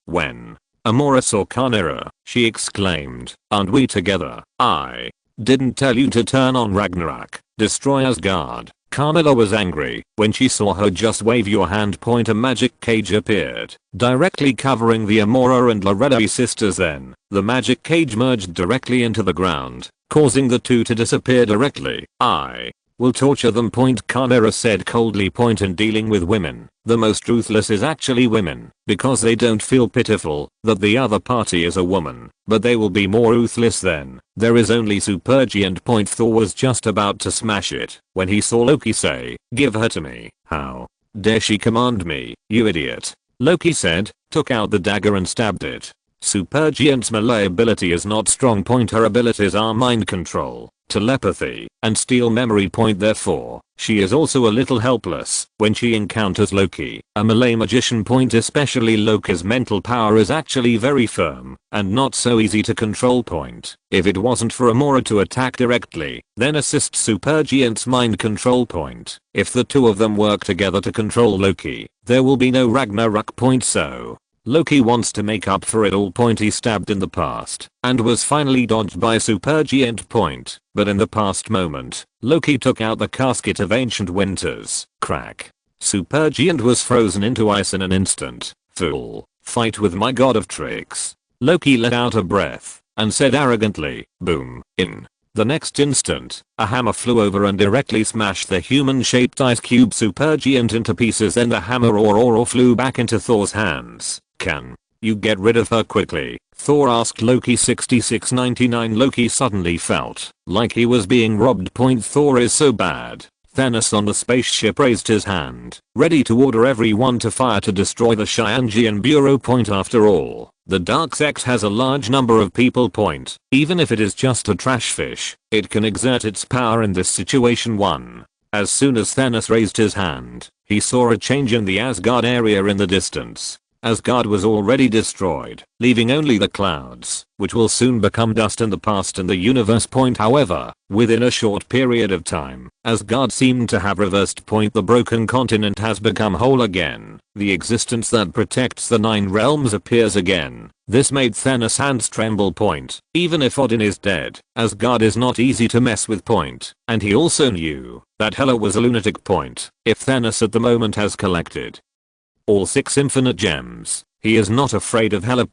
when Amora saw Carmilla, she exclaimed, aren't we together? I didn't tell you to turn on Ragnarok, destroy Asgard. Carmilla was angry when she saw her. Just wave your hand. A magic cage appeared, directly covering the Amora and Lorelei sisters. Then, the magic cage merged directly into the ground, causing the two to disappear directly. I will torture them. Carmilla said coldly. In dealing with women, the most ruthless is actually women, because they don't feel pitiful that the other party is a woman, but they will be more ruthless then. There is only supergiant. Thor was just about to smash it when he saw Loki say, give her to me. How dare she command me, you idiot? Loki said, took out the dagger and stabbed it. Supergiant's melee ability is not strong. Her abilities are mind control, telepathy, and steal memory. Therefore, she is also a little helpless when she encounters Loki, a melee magician. Especially Loki's mental power is actually very firm and not so easy to control. If it wasn't for Amora to attack directly, then assist Supergiant's mind control. If the two of them work together to control Loki, there will be no Ragnarok. So Loki wants to make up for it all. He stabbed in the past and was finally dodged by Supergiant. But in the past moment, Loki took out the casket of ancient winters. Crack. Supergiant was frozen into ice in an instant. Fool. Fight with my god of tricks. Loki let out a breath and said arrogantly, boom. In the next instant, a hammer flew over and directly smashed the human-shaped ice cube Supergiant into pieces. Then the hammer or flew back into Thor's hands. Can you get rid of her quickly? Thor asked Loki. 6699 Loki suddenly felt like he was being robbed. Thor is so bad. Thanos on the spaceship raised his hand, ready to order everyone to fire to destroy the Xianjian Bureau. After all, the Dark Sect has a large number of people. Even if it is just a trash fish, it can exert its power in this situation. As soon as Thanos raised his hand, he saw a change in the Asgard area in the distance. Asgard was already destroyed, leaving only the clouds, which will soon become dust in the past and the universe. However, within a short period of time, Asgard seemed to have reversed. The broken continent has become whole again. The existence that protects the 9 realms appears again. This made Thanos' hands tremble. Even if Odin is dead, Asgard is not easy to mess with. And he also knew that Hela was a lunatic. If Thanos at the moment has collected all 6 infinite gems, he is not afraid of Hela.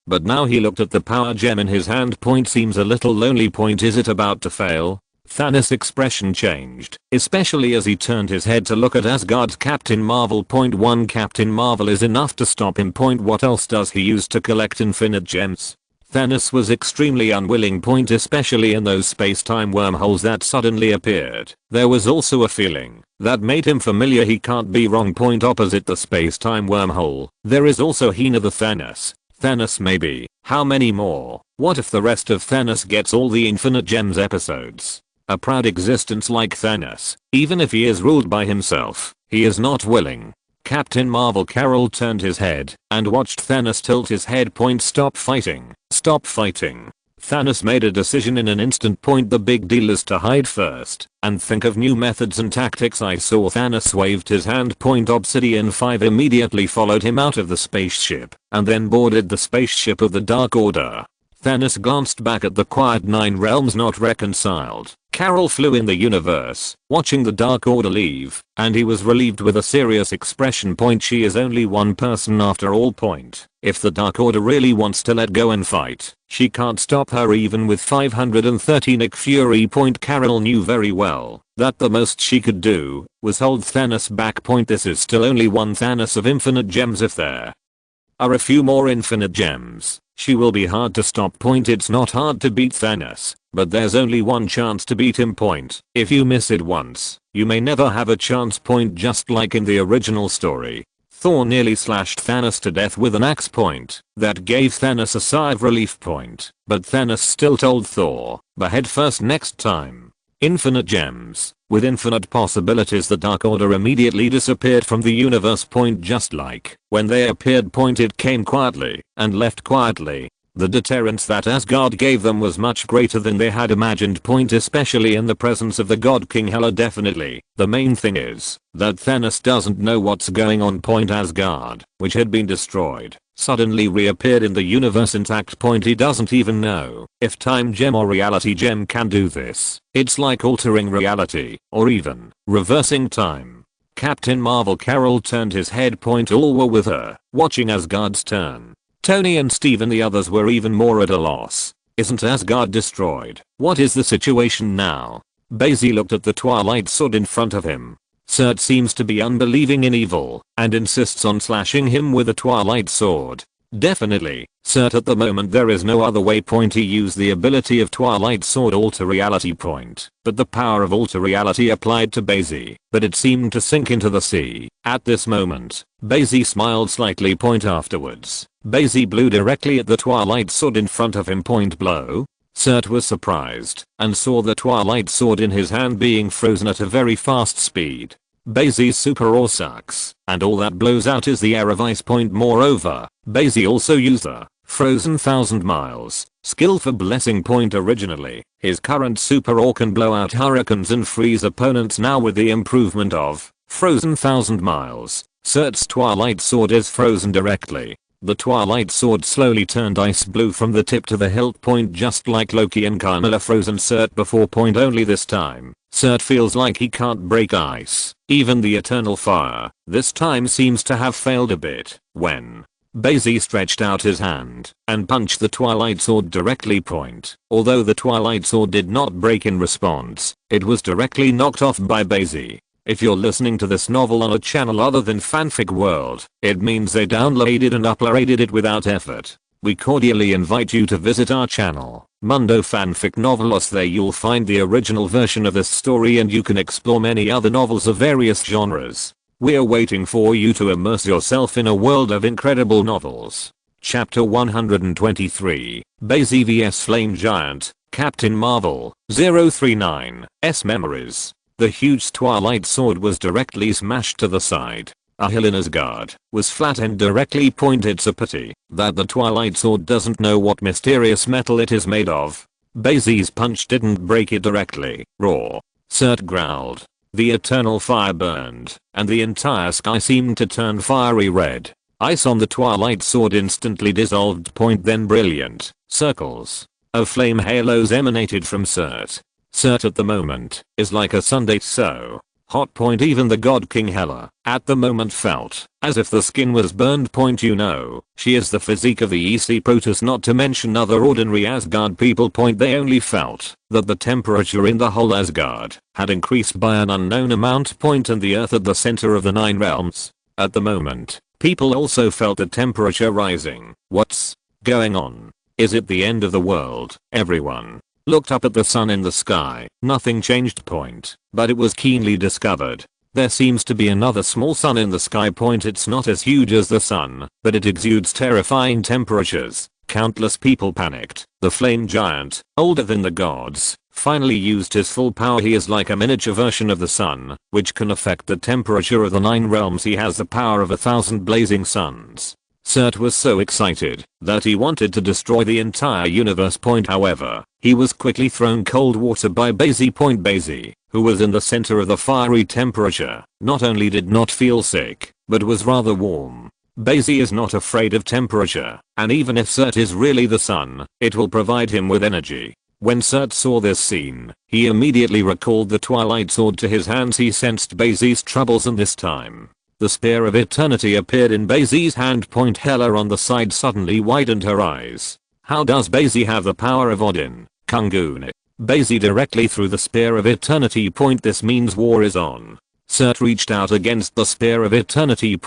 But now he looked at the power gem in his hand. Seems a little lonely. Is it about to fail? Thanos' expression changed, especially as he turned his head to look at Asgard's Captain Marvel. One Captain Marvel is enough to stop him. What else does he use to collect infinite gems? Thanos was extremely unwilling. Point especially in those space-time wormholes that suddenly appeared. There was also a feeling that made him familiar. He can't be wrong. Point opposite the space-time wormhole, there is also Hina the Thanos. Thanos maybe. How many more? What if the rest of Thanos gets all the Infinite Gems episodes? A proud existence like Thanos, even if he is ruled by himself, he is not willing. Captain Marvel Carol turned his head and watched Thanos tilt his head. Point stop fighting. Stop fighting. Thanos made a decision in an instant. Point the big deal is to hide first and think of new methods and tactics. I saw Thanos waved his hand. Point Obsidian 5 immediately followed him out of the spaceship and then boarded the spaceship of the Dark Order. Thanos glanced back at the quiet 9 realms not reconciled. Carol flew in the universe, watching the Dark Order leave, and he was relieved with a serious expression. Point she is only one person after all. Point if the Dark Order really wants to let go and fight, she can't stop her even with 530 Nick Fury. Point Carol knew very well that the most she could do was hold Thanos back. Point this is still only one Thanos of infinite gems. If there are a few more infinite gems, she will be hard to stop. Point it's not hard to beat Thanos, but there's only one chance to beat him. Point if you miss it once, you may never have a chance. Point just like in the original story, Thor nearly slashed Thanos to death with an axe. Point that gave Thanos a sigh of relief. Point but Thanos still told Thor, behead first next time. Infinite gems. With infinite possibilities, the Dark Order immediately disappeared from the universe. Point just like when they appeared. Point it came quietly and left quietly. The deterrence that Asgard gave them was much greater than they had imagined. Point especially in the presence of the God King Hela. Definitely. The main thing is that Thanos doesn't know what's going on. Point Asgard, which had been destroyed, suddenly reappeared in the universe intact. Point he doesn't even know if time gem or reality gem can do this. It's like altering reality or even reversing time. Captain Marvel Carol turned his head. Point all were with her, watching Asgard's turn. Tony and Steve and the others were even more at a loss. Isn't Asgard destroyed? What is the situation now? Bai Xi looked at the Twilight Sword in front of him. Surt seems to be unbelieving in evil and insists on slashing him with a Twilight Sword. Definitely, Surt at the moment there is no other way. Point he used the ability of Twilight Sword alter reality. Point but the power of alter reality applied to Bai Xi, but it seemed to sink into the sea. At this moment, Bai Xi smiled slightly. Point afterwards, Bai Xi blew directly at the Twilight Sword in front of him. Point blow. Surt was surprised and saw the Twilight Sword in his hand being frozen at a very fast speed. Bai Xi's super ore sucks, and all that blows out is the air of ice. Point moreover, Bai Xi also used the frozen 1000 miles skill for blessing. Point originally, his current super ore can blow out hurricanes and freeze opponents. Now with the improvement of frozen 1000 miles, Surt's Twilight Sword is frozen directly. The Twilight Sword slowly turned ice blue from the tip to the hilt. Point just like Loki and Carmilla frozen Surt before. Point only this time, Surt feels like he can't break ice. Even the eternal fire this time seems to have failed a bit when Bai Xi stretched out his hand and punched the Twilight Sword directly. Point although the Twilight Sword did not break in response, it was directly knocked off by Bai Xi. If you're listening to this novel on a channel other than Fanfic World, it means they downloaded and uploaded it without effort. We cordially invite you to visit our channel, Mundo Fanfic Novelos. There you'll find the original version of this story and you can explore many other novels of various genres. We're waiting for you to immerse yourself in a world of incredible novels. Chapter 123, Bai Xi vs Flame Giant, Captain Marvel, 039's Memories. The huge Twilight Sword was directly smashed to the side. A hill in Asgard was flat and directly pointed. It's a pity that the Twilight Sword doesn't know what mysterious metal it is made of. Bai Xi's punch didn't break it directly. Roar. Surt growled. The eternal fire burned, and the entire sky seemed to turn fiery red. Ice on the Twilight Sword instantly dissolved. Point then brilliant circles of flame halos emanated from Surt. Surt at the moment is like a sundae so hot. Point even the God King Hela at the moment felt as if the skin was burned. Point you know, she is the physique of the EC Protoss, not to mention other ordinary Asgard people. Point they only felt that the temperature in the whole Asgard had increased by an unknown amount. Point and the earth at the center of the 9 realms. At the moment, people also felt the temperature rising. What's going on? Is it the end of the world? Everyone looked up at the sun in the sky. Nothing changed. But it was keenly discovered. There seems to be another small sun in the sky. It's not as huge as the sun, but it exudes terrifying temperatures. Countless people panicked. The flame giant, older than the gods, finally used his full power. He is like a miniature version of the sun, which can affect the temperature of the 9 realms. He has the power of 1,000 blazing suns. Surt was so excited that he wanted to destroy the entire universe. However, he was quickly thrown cold water by Bai Xi. Bai Xi, who was in the center of the fiery temperature, not only did not feel sick, but was rather warm. Bai Xi is not afraid of temperature, and even if Surt is really the sun, it will provide him with energy. When Surt saw this scene, he immediately recalled the Twilight Sword to his hands. He sensed Bai Xi's troubles, and this time, the Spear of Eternity appeared in Bai Xi's hand. Hela on the side suddenly widened her eyes. How does Bai Xi have the power of Odin? Kungun. Bai Xi directly threw the Spear of Eternity. This means war is on. Surt reached out against the Spear of Eternity.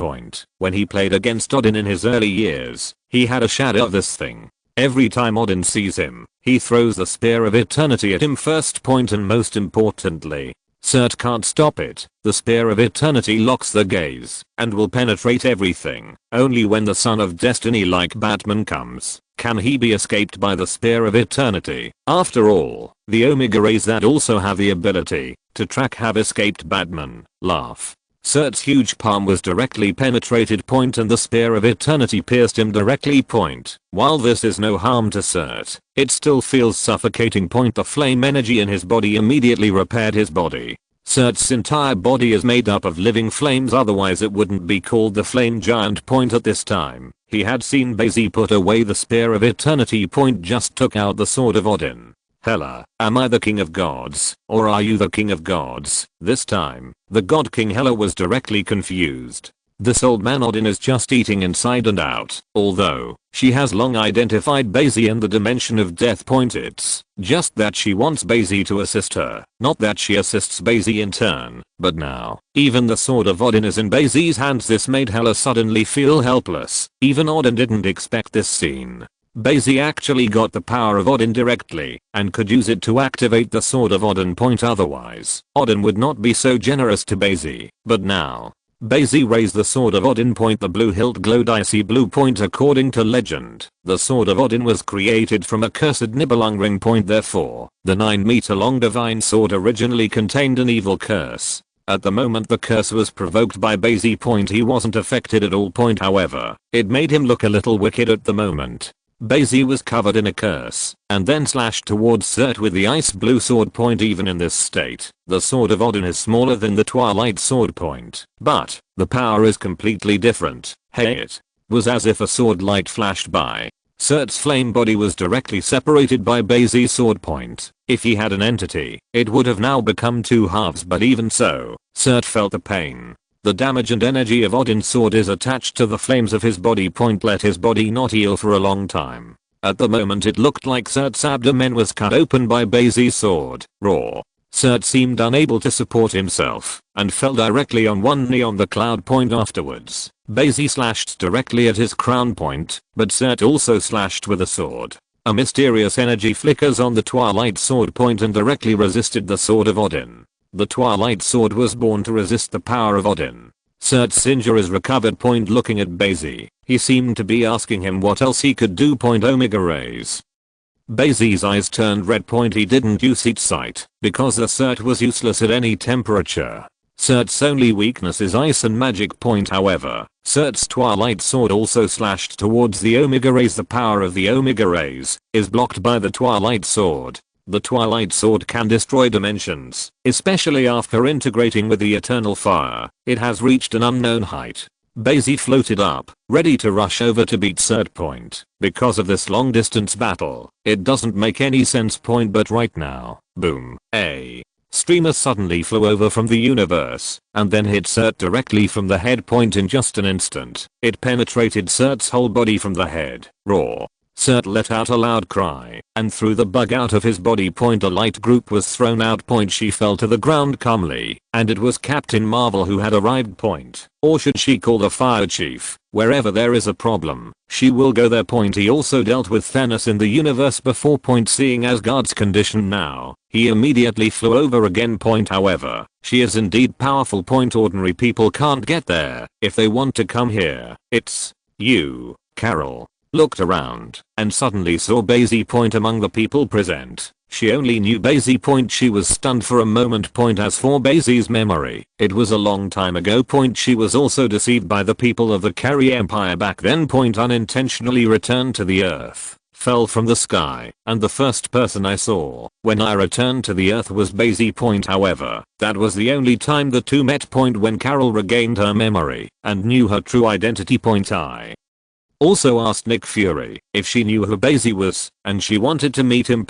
When he played against Odin in his early years, he had a shadow of this thing. Every time Odin sees him, he throws the Spear of Eternity at him first. And most importantly, Surt can't stop it. The Spear of Eternity locks the gaze and will penetrate everything. Only when the Son of Destiny like Batman comes can he be escaped by the Spear of Eternity. After all, the Omega Rays that also have the ability to track have escaped Batman. Laugh. Surt's huge palm was directly penetrated. And the Spear of Eternity pierced him directly. While this is no harm to Surt, it still feels suffocating. The flame energy in his body immediately repaired his body. Surt's entire body is made up of living flames, otherwise it wouldn't be called the Flame Giant. At this time, he had seen Bai Xi put away the Spear of Eternity. Just took out the Sword of Odin. Hela, am I the king of gods, or are you the king of gods? This time, the god king Hela was directly confused. This old man Odin is just eating inside and out, although she has long identified Bai Xi in the dimension of death. It's just that she wants Bai Xi to assist her, not that she assists Bai Xi in turn. But now, even the Sword of Odin is in Bai Xi's hands. This made Hela suddenly feel helpless. Even Odin didn't expect this scene. Bai Xi actually got the power of Odin directly and could use it to activate the Sword of Odin. Otherwise, Odin would not be so generous to Bai Xi. But now, Bai Xi raised the Sword of Odin. The blue hilt glowed icy blue. According to legend, the Sword of Odin was created from a cursed Nibelung ring. Therefore, the 9-meter-long divine sword originally contained an evil curse. At the moment the curse was provoked by Bai Xi. He wasn't affected at all. However, it made him look a little wicked at the moment. Bai Xi was covered in a curse, and then slashed towards Surt with the ice blue sword. Even in this state, the Sword of Odin is smaller than the Twilight Sword. But, the power is completely different. It was as if a sword light flashed by. Surt's flame body was directly separated by Bai Xi's sword. If he had an entity, it would have now become 2 halves, but even so, Surt felt the pain. The damage and energy of Odin's sword is attached to the flames of his body. Let his body not heal for a long time. At the moment it looked like Surt's abdomen was cut open by Bai Xi's sword. Raw. Surt seemed unable to support himself and fell directly on one knee on the cloud. Afterwards, Bai Xi slashed directly at his crown. But Surt also slashed with a sword. A mysterious energy flickers on the Twilight Sword. And directly resisted the Sword of Odin. The Twilight Sword was born to resist the power of Odin. Surt's injuries recovered. Looking at Bai Xi, he seemed to be asking him what else he could do. Omega Rays. Bai Xi's eyes turned red. He didn't use heat sight because the Surt was useless at any temperature. Surt's only weakness is ice and magic. However, Surt's Twilight Sword also slashed towards the Omega Rays. The power of the Omega Rays is blocked by the Twilight Sword. The Twilight Sword can destroy dimensions, especially after integrating with the Eternal Fire. It has reached an unknown height. Bai Xi floated up, ready to rush over to beat Surt. Because of this long distance battle, it doesn't make any sense. But right now, boom, a streamer suddenly flew over from the universe and then hit Surt directly from the head. In just an instant, it penetrated Surt's whole body from the head. Raw. Cert let out a loud cry and threw the bug out of his body. A light group was thrown out. She fell to the ground calmly, and it was Captain Marvel who had arrived. Or should she call the fire chief? Wherever there is a problem, she will go there. He also dealt with Thanos in the universe before. Seeing Asgard's condition now, he immediately flew over again. However, she is indeed powerful. Ordinary people can't get there. If they want to come here, it's you. Carol looked around and suddenly saw Bai Xi. Among the people present, she only knew Bai Xi. She was stunned for a moment. As for Bai Xi's memory, it was a long time ago. She was also deceived by the people of the Carrier Empire back then. Unintentionally returned to the earth, fell from the sky, and the first person I saw when I returned to the earth was Bai Xi. However, that was the only time the two met. When Carol regained her memory and knew her true identity. I also asked Nick Fury if she knew who Bai Xi was, and she wanted to meet him.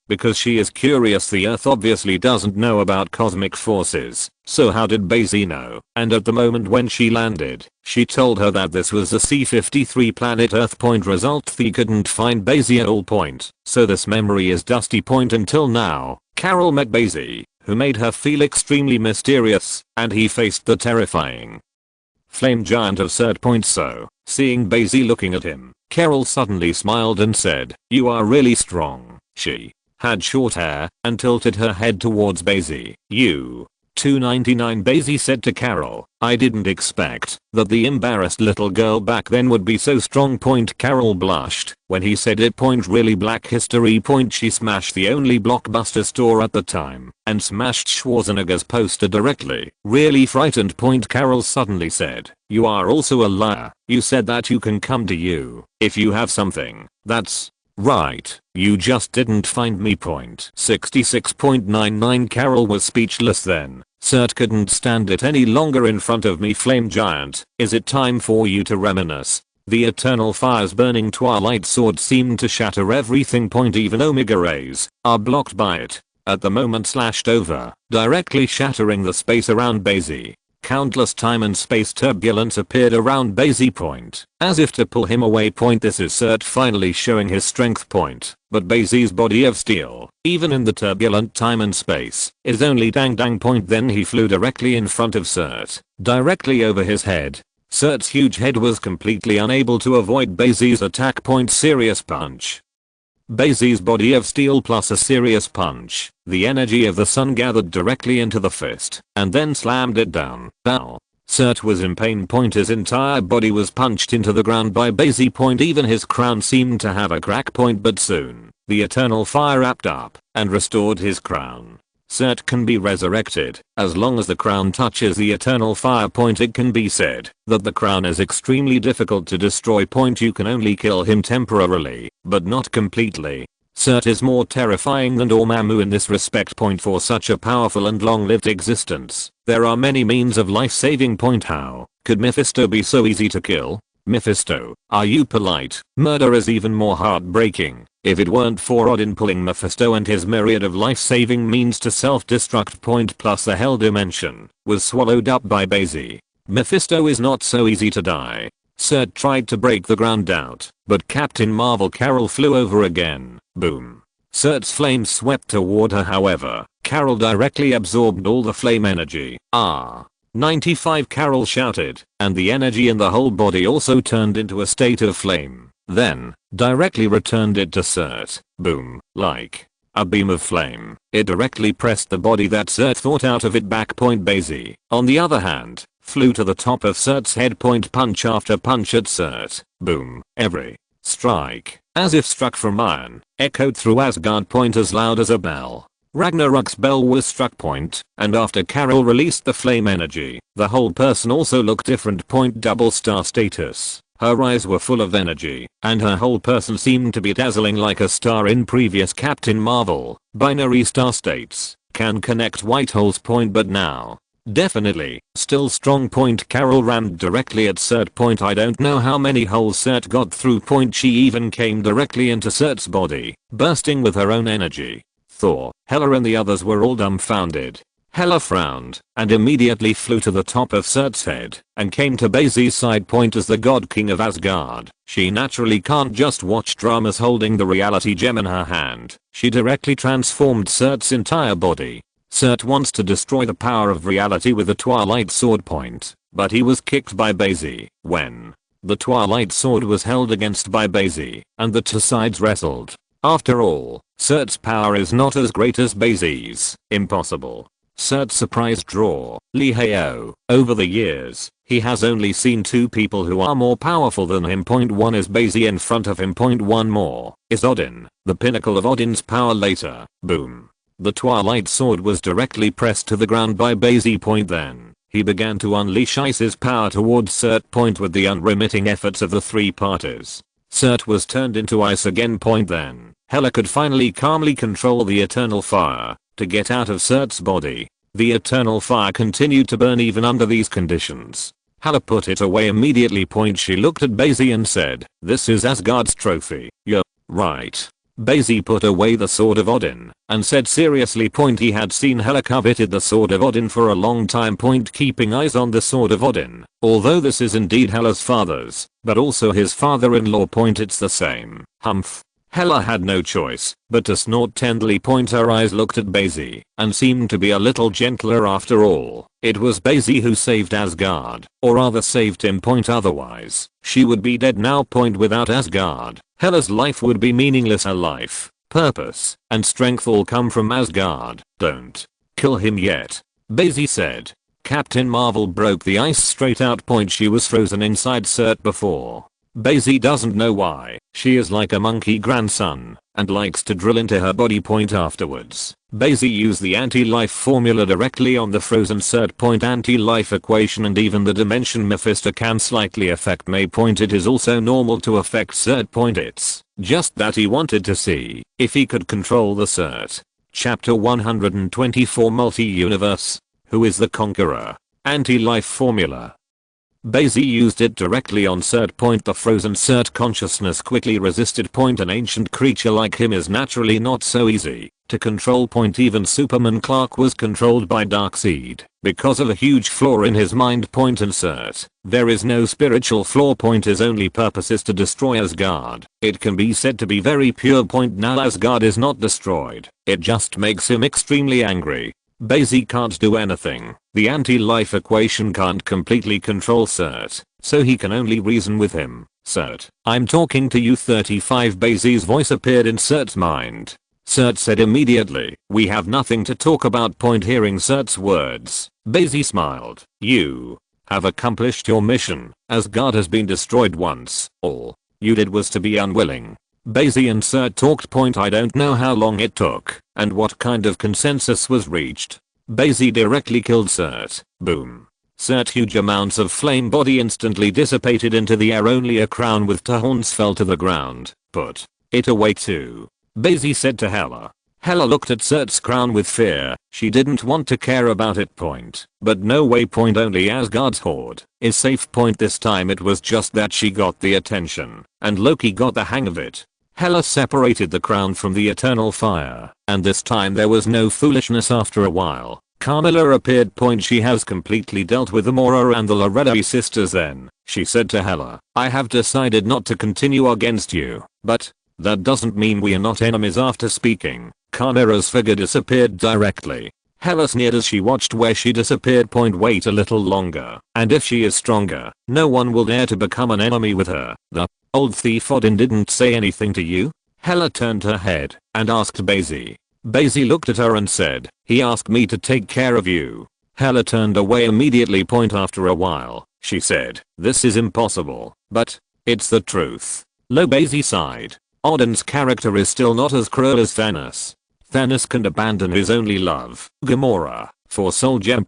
Because she is curious. The Earth obviously doesn't know about cosmic forces, so how did Bai Xi know? And at the moment when she landed, she told her that this was a C-53 planet Earth. Result: they couldn't find Bai Xi at all. So this memory is dusty. Until now, Carol met Bai Xi, who made her feel extremely mysterious, and he faced the terrifying flame giant of Cert. So, seeing Bai Xi looking at him, Carol suddenly smiled and said, "You are really strong." She had short hair and tilted her head towards Bai Xi. "You 299 Bai Xi said to Carol. "I didn't expect that the embarrassed little girl back then would be so strong." Carol blushed when he said it. Really Black History. She smashed the only Blockbuster store at the time and smashed Schwarzenegger's poster directly. Really frightened. Carol suddenly said, "You are also a liar. You said that you can come to you if you have something. That's right. You just didn't find me." 66.99 Carol was speechless then. Cert couldn't stand it any longer. "In front of me, flame giant, is it time for you to reminisce?" The eternal fire's burning twilight sword seemed to shatter everything. Even Omega rays are blocked by it. At the moment slashed over, directly shattering the space around Bai Xi. Countless time and space turbulence appeared around Bai Xi. As if to pull him away. This is Cert finally showing his strength. But Bai Xi's body of steel, even in the turbulent time and space, is only dang. Then he flew directly in front of Cert, directly over his head. Cert's huge head was completely unable to avoid Bai Xi's attack. Serious punch. Bai Xi's body of steel plus a serious punch. The energy of the sun gathered directly into the fist and then slammed it down. Ow. Cert was in pain. His entire body was punched into the ground by Bai Xi. Even his crown seemed to have a crack. But soon, the eternal fire wrapped up and restored his crown. Cert can be resurrected as long as the crown touches the eternal fire. It can be said that the crown is extremely difficult to destroy. You can only kill him temporarily, but not completely. Cert is more terrifying than Dormammu in this respect. For such a powerful and long-lived existence, there are many means of life-saving. How could Mephisto be so easy to kill? Mephisto, are you polite? Murder is even more heartbreaking. If it weren't for Odin pulling Mephisto and his myriad of life-saving means to self-destruct. Plus the hell dimension was swallowed up by Bai Xi. Mephisto is not so easy to die. Cert tried to break the ground out, but Captain Marvel Carol flew over again. Boom. Cert's flames swept toward her. However, Carol directly absorbed all the flame energy. 95 Carol shouted, and the energy in the whole body also turned into a state of flame. Then, directly returned it to Cert. Boom. Like a beam of flame, it directly pressed the body that Cert thought out of it back. Bai Xi, on the other hand, flew to the top of Cert's head. Punch after punch at Cert. Boom. Every strike, as if struck from iron, echoed through Asgard. As loud as a bell. Ragnarok's bell was struck. And after Carol released the flame energy, the whole person also looked different. Double star status. Her eyes were full of energy, and her whole person seemed to be dazzling like a star in previous Captain Marvel. Binary star states can connect white holes. But now, definitely, still strong. Carol rammed directly at Cert. I don't know how many holes Cert got through. She even came directly into Cert's body, bursting with her own energy. Thor, Hela and the others were all dumbfounded. Hela frowned and immediately flew to the top of Surt's head and came to Bai Xi's side point as the God King of Asgard. She naturally can't just watch dramas holding the reality gem in her hand. She directly transformed Surt's entire body. Surt wants to destroy the power of reality with the Twilight Sword point, but he was kicked by Bai Xi. When the Twilight Sword was held against by Bai Xi, and the two sides wrestled. After all, Surt's power is not as great as Bai Xi's. Impossible. Surt's surprised draw. Lee Heo. Over the years, he has only seen two people who are more powerful than him. One is Bai Xi, in front of him. One more is Odin. The pinnacle of Odin's power later. Boom. The Twilight Sword was directly pressed to the ground by Bai Xi. Then he began to unleash Ice's power towards Surt. With the unremitting efforts of the three parties, Surt was turned into ice again. Then Hela could finally calmly control the eternal fire to get out of Surt's body. The eternal fire continued to burn even under these conditions. Hela put it away immediately. She looked at Bai Xi and said, "This is Asgard's trophy." "You're right." Bai Xi put away the sword of Odin and said seriously. He had seen Hela coveted the sword of Odin for a long time. Keeping eyes on the sword of Odin. Although this is indeed Hela's father's, but also his father-in-law. It's the same. Humph. Hela had no choice but to snort tenderly. Her eyes looked at Bai Xi and seemed to be a little gentler. After all, it was Bai Xi who saved Asgard, or rather saved him. Otherwise, she would be dead now. Without Asgard, Hela's life would be meaningless. Her life, purpose, and strength all come from Asgard. "Don't kill him yet," Bai Xi said. Captain Marvel broke the ice straight out. She was frozen inside Surt before. Bai Xi doesn't know why. She is like a monkey grandson and likes to drill into her body. Afterwards, Bai Xi used the anti-life formula directly on the frozen Surt. Anti-life equation and even the dimension Mephisto can slightly affect May. It is also normal to affect Surt. It's just that he wanted to see if he could control the Surt. Chapter 124 Multi-Universe. Who is the Conqueror? Anti-life formula. Bai Xi used it directly on Surt. The frozen Surt consciousness quickly resisted. An ancient creature like him is naturally not so easy to control. Even Superman Clark was controlled by Darkseid because of a huge flaw in his mind. In Surt, there is no spiritual flaw. His only purpose is to destroy Asgard. It can be said to be very pure. Now Asgard is not destroyed. It just makes him extremely angry. Bai Xi can't do anything. The anti-life equation can't completely control Surt, so he can only reason with him. "Surt, I'm talking to you." 35 Bai Xi's voice appeared in Surt's mind. Surt said immediately, "We have nothing to talk about." Hearing Surt's words, Bai Xi smiled. "You have accomplished your mission. Asgard has been destroyed once. All you did was to be unwilling." Bai Xi and Surt talked. I don't know how long it took and what kind of consensus was reached. Bai Xi directly killed Surt. Boom. Surt huge amounts of flame body instantly dissipated into the air. Only a crown with two horns fell to the ground. "Put it away too," Bai Xi said to Hela. Hela looked at Surt's crown with fear. She didn't want to care about it. But no way. Only Asgard's hoard is safe. This time it was just that she got the attention and Loki got the hang of it. Hela separated the crown from the eternal fire, and this time there was no foolishness. After a while, Carmilla appeared. She has completely dealt with the Mora and the Loretti sisters. Then she said to Hela, "I have decided not to continue against you, but that doesn't mean we are not enemies." After speaking, Carmilla's figure disappeared directly. Hela sneered as she watched where she disappeared. Wait a little longer, and if she is stronger, no one will dare to become an enemy with her. The old thief Odin didn't say anything to you? Hela turned her head and asked Bai Xi. Bai Xi looked at her and said, "He asked me to take care of you." Hela turned away immediately. After a while, she said, "This is impossible, but it's the truth." Bai Xi sighed. Odin's character is still not as cruel as Thanos. Thanos can abandon his only love, Gamora, for Soul Gem.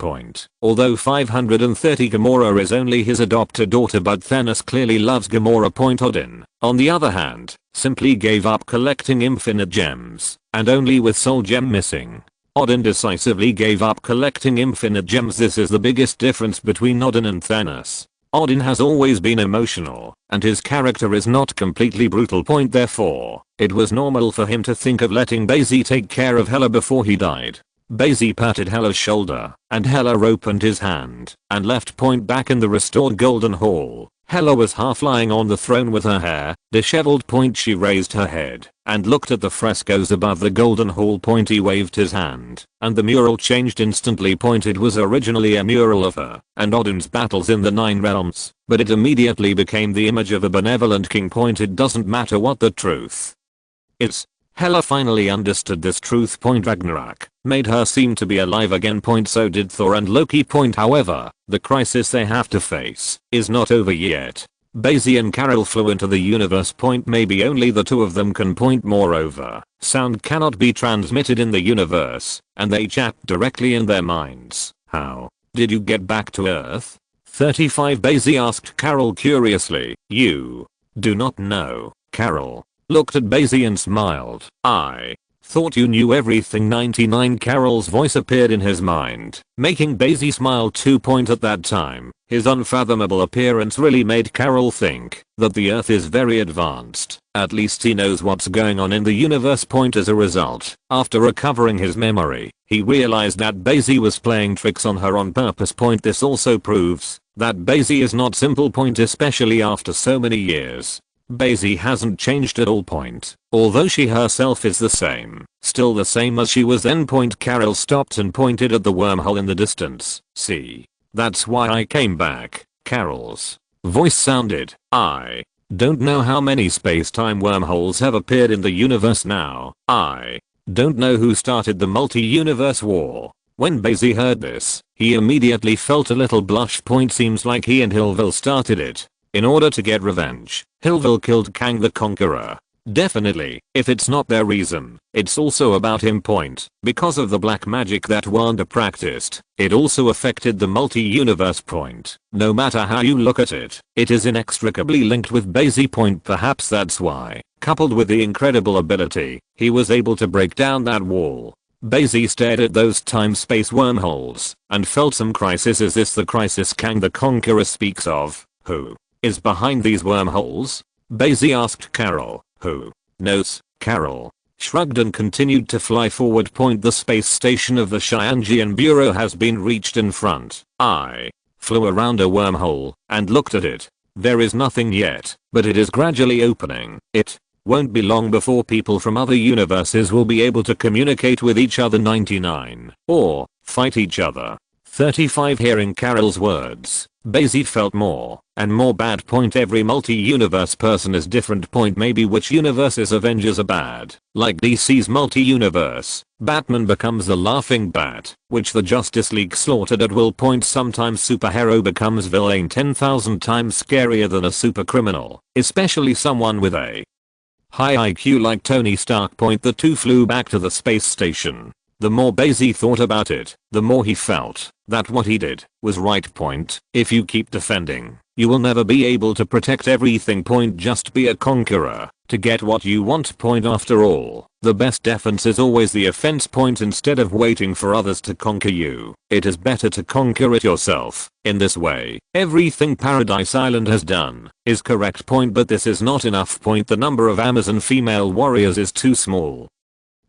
Although 530 Gamora is only his adopted daughter, but Thanos clearly loves Gamora. Odin, on the other hand, simply gave up collecting infinite gems, and only with Soul Gem missing. Odin decisively gave up collecting infinite gems. This is the biggest difference between Odin and Thanos. Odin has always been emotional, and his character is not completely brutal. Therefore, it was normal for him to think of letting Bai Xi take care of Hela before he died. Bai Xi patted Hella's shoulder, and Hella opened his hand and left point back in the restored golden hall. Hella was half lying on the throne with her hair disheveled. Point she raised her head and looked at the frescoes above the golden hall. Point he waved his hand and the mural changed instantly. Point it was originally a mural of her and Odin's battles in the 9 realms, but it immediately became the image of a benevolent king. Point it doesn't matter what the truth is. Hella finally understood this truth. Point Ragnarok made her seem to be alive again. Point so did Thor and Loki. Point however, the crisis they have to face is not over yet. Bai Xi and Carol flew into the universe. Point maybe only the two of them can. Point moreover, sound cannot be transmitted in the universe, and they chat directly in their minds. How did you get back to Earth? 35 Bai Xi asked Carol curiously. You do not know. Carol looked at Bai Xi and smiled. I thought you knew everything. 99 Carol's voice appeared in his mind, making Bai Xi smile too. Point at that time, his unfathomable appearance really made Carol think that the Earth is very advanced. At least he knows what's going on in the universe. Point as a result, after recovering his memory, he realized that Bai Xi was playing tricks on her on purpose. Point this also proves that Bai Xi is not simple. Point especially after so many years. Bai Xi hasn't changed at all. Point although she herself is the same, still the same as she was then. Point Carol stopped and pointed at the wormhole in the distance. See, that's why I came back. Carol's voice sounded. I don't know how many space-time wormholes have appeared in the universe now. I don't know who started the multi-universe war. When Bai Xi heard this, he immediately felt a little blush. Point seems like he and Hillville started it. In order to get revenge, Hillville killed Kang the Conqueror. Definitely, if it's not their reason, it's also about him. Point because of the black magic that Wanda practiced, it also affected the multi-universe. Point no matter how you look at it, it is inextricably linked with Bai Xi. Point perhaps that's why, coupled with the incredible ability, he was able to break down that wall. Bai Xi stared at those time-space wormholes and felt some crisis. Is this the crisis Kang the Conqueror speaks of? Who is behind these wormholes? Bai Xi asked Carol. Who knows? Carol shrugged and continued to fly forward. Point the space station of the Xianjian Bureau has been reached. In front, I flew around a wormhole and looked at it. There is nothing yet, but it is gradually opening. It won't be long before people from other universes will be able to communicate with each other. 99 or fight each other. 35 Hearing Carol's words, Bai Xi felt more and more bad. Point every multi-universe person is different. Point maybe which universe's Avengers are bad, like DC's multi-universe, Batman becomes the laughing bat, which the Justice League slaughtered at will. Point sometimes superhero becomes villain 10,000 times scarier than a super criminal, especially someone with a high IQ like Tony Stark. Point the two flew back to the space station. The more Bai Xi thought about it, the more he felt that what he did was right. Point if you keep defending, you will never be able to protect everything. Point just be a conqueror to get what you want. Point after all, the best defense is always the offense. Point instead of waiting for others to conquer you, it is better to conquer it yourself. In this way, everything Paradise Island has done is correct. Point but this is not enough. Point the number of Amazon female warriors is too small.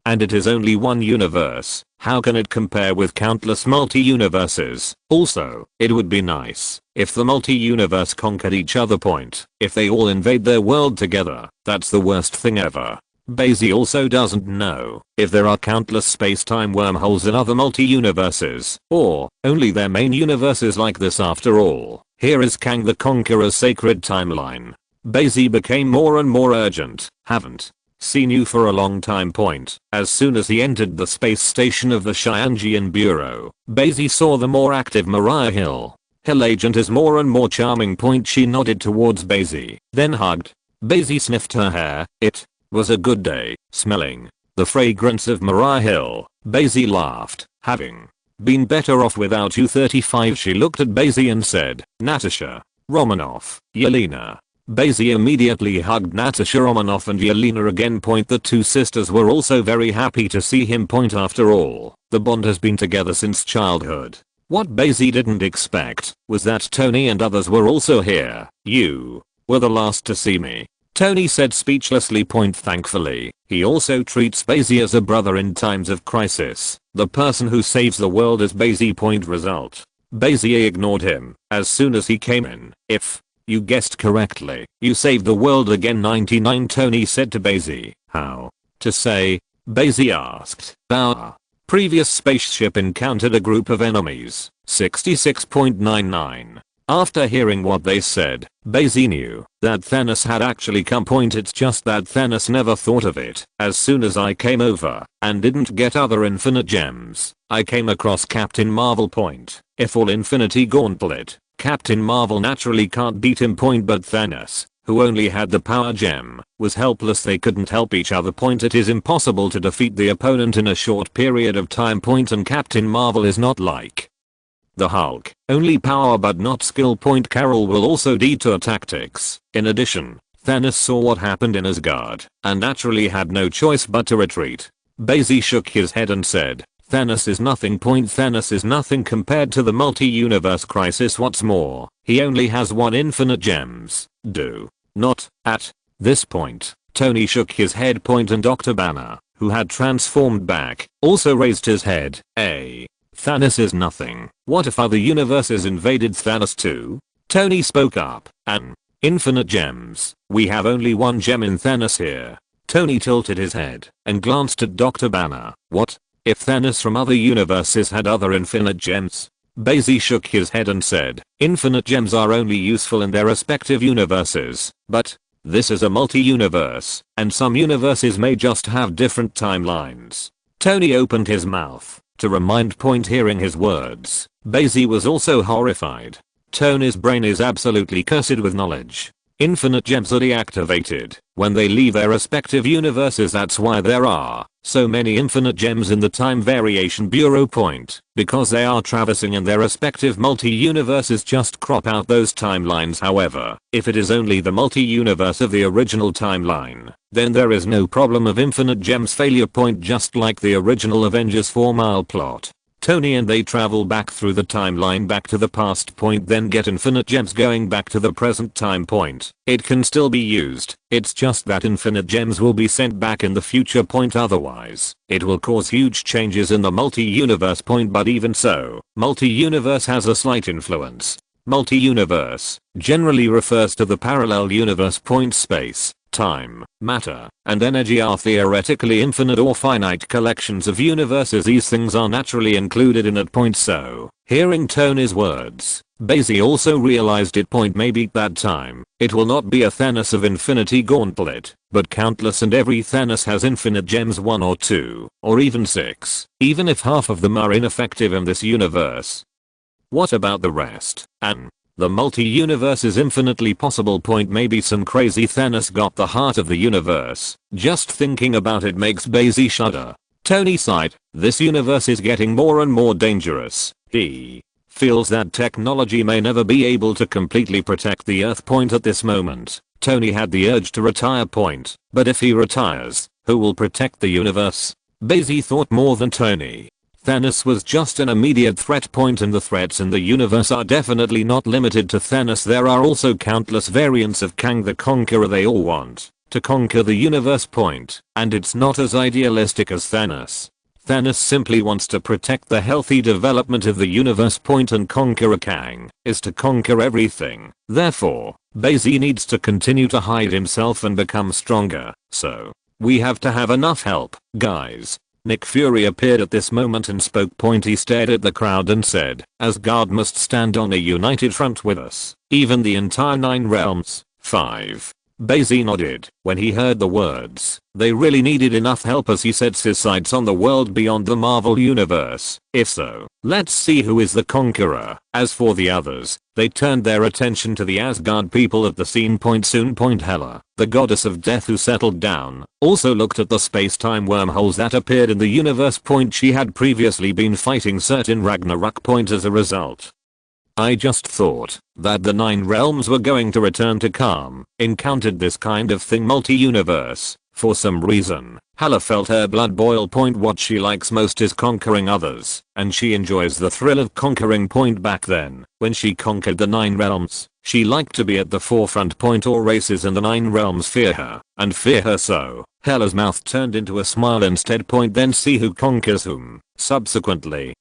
And it is only one universe. How can it compare with countless multi-universes? Also, it would be nice if the multi-universe conquered each other. Point if they all invade their world together, that's the worst thing ever. Bai Xi also doesn't know if there are countless space-time wormholes in other multi-universes, or only their main universes like this. After all, here is Kang the Conqueror's sacred timeline. Bai Xi became more and more urgent. Haven't seen you for a long time. Point as soon as he entered the space station of the Xianjian Bureau, Bai Xi saw the more active Mariah Hill. Hill agent is more and more charming. Point she nodded towards Bai Xi, then hugged. Bai Xi sniffed her hair. It was a good day, smelling the fragrance of Mariah Hill. Bai Xi laughed, having been better off without you. 35 She looked at Bai Xi and said, Natasha Romanoff, Yelena. Bai Xi immediately hugged Natasha Romanoff and Yelena again. Point the two sisters were also very happy to see him. Point after all, the bond has been together since childhood. What Bai Xi didn't expect was that Tony and others were also here. You were the last to see me, Tony said speechlessly. Point thankfully, he also treats Bai Xi as a brother in times of crisis. The person who saves the world is Bai Xi. Result. Bai Xi ignored him as soon as he came in. If you guessed correctly, you saved the world again. 99, Tony said to Bai Xi. How to say? Bai Xi asked. Our previous spaceship encountered a group of enemies. 66.99. After hearing what they said, Bai Xi knew that Thanos had actually come. It's just that Thanos never thought of it. As soon as I came over and didn't get other infinite gems, I came across Captain Marvel. If all Infinity Gauntlet, Captain Marvel naturally can't beat him. But Thanos, who only had the power gem, was helpless. They couldn't help each other. It is impossible to defeat the opponent in a short period of time. And Captain Marvel is not like the Hulk, only power but not skill. Carol will also detour tactics. In addition, Thanos saw what happened in Asgard and naturally had no choice but to retreat. Bai Xi shook his head and said, Thanos is nothing. Thanos is nothing compared to the multi-universe crisis. What's more, he only has one infinite gems. Do not at this point. Tony shook his head. And Dr. Banner, who had transformed back, also raised his head. Thanos is nothing. What if other universes invaded Thanos too? Tony spoke up. An infinite gems. We have only one gem in Thanos here. Tony tilted his head and glanced at Dr. Banner. What if Thanos from other universes had other infinite gems? Bai Xi shook his head and said, infinite gems are only useful in their respective universes, but this is a multi-universe, and some universes may just have different timelines. Tony opened his mouth to remind. Hearing his words, Bai Xi was also horrified. Tony's brain is absolutely cursed with knowledge. Infinite gems are deactivated when they leave their respective universes. That's why there are so many infinite gems in the Time Variation Bureau. Because they are traversing in their respective multi-universes, just crop out those timelines. However, if it is only the multi-universe of the original timeline, then there is no problem of infinite gems failure. Just like the original Avengers 4-mile plot. Tony and they travel back through the timeline back to the past. Then get infinite gems going back to the present time. It can still be used. It's just that infinite gems will be sent back in the future. Otherwise, it will cause huge changes in the multi-universe. But even so, multi-universe has a slight influence. Multi-universe generally refers to the parallel universe. Space, time, matter, and energy are theoretically infinite or finite collections of universes. These things are naturally included in it. So, hearing Tony's words, Bai Xi also realized it. Maybe at that time, it will not be a Thanos of Infinity Gauntlet, but countless, and every Thanos has infinite gems, 1 or 2, or even 6, even if half of them are ineffective in this universe. What about the rest? And the multi-universe is infinitely possible. Maybe some crazy Thanos got the heart of the universe. Just thinking about it makes Bai Xi shudder. Tony sighed. This universe is getting more and more dangerous. He feels that technology may never be able to completely protect the Earth. At this moment, Tony had the urge to retire. But if he retires, who will protect the universe? Bai Xi thought more than Tony. Thanos was just an immediate threat. And the threats in the universe are definitely not limited to Thanos. There are also countless variants of Kang the Conqueror. They all want to conquer the universe. And it's not as idealistic as Thanos. Thanos simply wants to protect the healthy development of the universe. And Conqueror Kang is to conquer everything. Therefore, Bai Xi needs to continue to hide himself and become stronger. So, we have to have enough help, guys. Nick Fury appeared at this moment and spoke. He stared at the crowd and said, Asgard must stand on a united front with us, even the entire 9 realms. 5. Bai Xi nodded when he heard the words. They really needed enough help as he sets his sights on the world beyond the Marvel universe. If so, let's see who is the conqueror. As for the others, they turned their attention to the Asgard people at the scene. Soon. Hela, the goddess of death who settled down, also looked at the space-time wormholes that appeared in the universe. She had previously been fighting certain Ragnarok. As a result, I just thought that the 9 realms were going to return to calm. Encountered this kind of thing. Multi-universe For some reason, Hela felt her blood boil. What she likes most is conquering others, and she enjoys the thrill of conquering. Back then, when she conquered the 9 realms, she liked to be at the forefront. All races in the 9 realms fear her, and fear her so. Hela's mouth turned into a smile instead. Then see who conquers whom. Subsequently,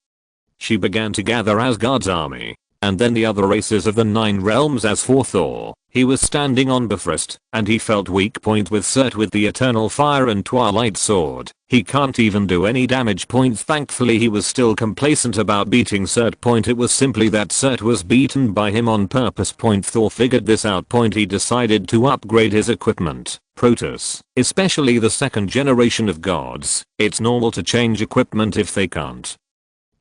she began to gather Asgard's army, and then the other races of the 9 realms. As for Thor, he was standing on Bifrost, and he felt weak. With Surt with the eternal fire and twilight sword, he can't even do any damage. Thankfully he was still complacent about beating Surt. It was simply that Surt was beaten by him on purpose. Thor figured this out. He decided to upgrade his equipment. Protoss, especially the 2nd generation of gods, it's normal to change equipment if they can't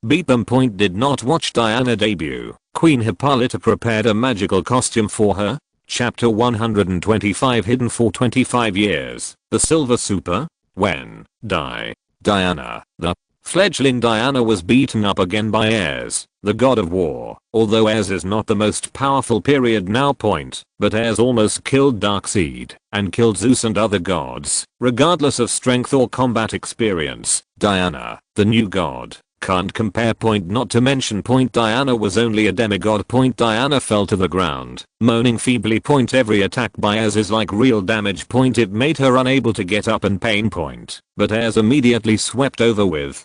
beat them. Did not watch Diana debut. Queen Hippolyta prepared a magical costume for her. Chapter 125 hidden for 25 years. The Silver Super. When Diana, the fledgling Diana, was beaten up again by Ares, the god of war. Although Ares is not the most powerful period now. But Ares almost killed Darkseid and killed Zeus and other gods. Regardless of strength or combat experience, Diana, the new god, can't compare. Not to mention Diana was only a demigod. Diana fell to the ground, moaning feebly. Every attack by Ares is like real damage. It made her unable to get up in pain. But Ares immediately swept over with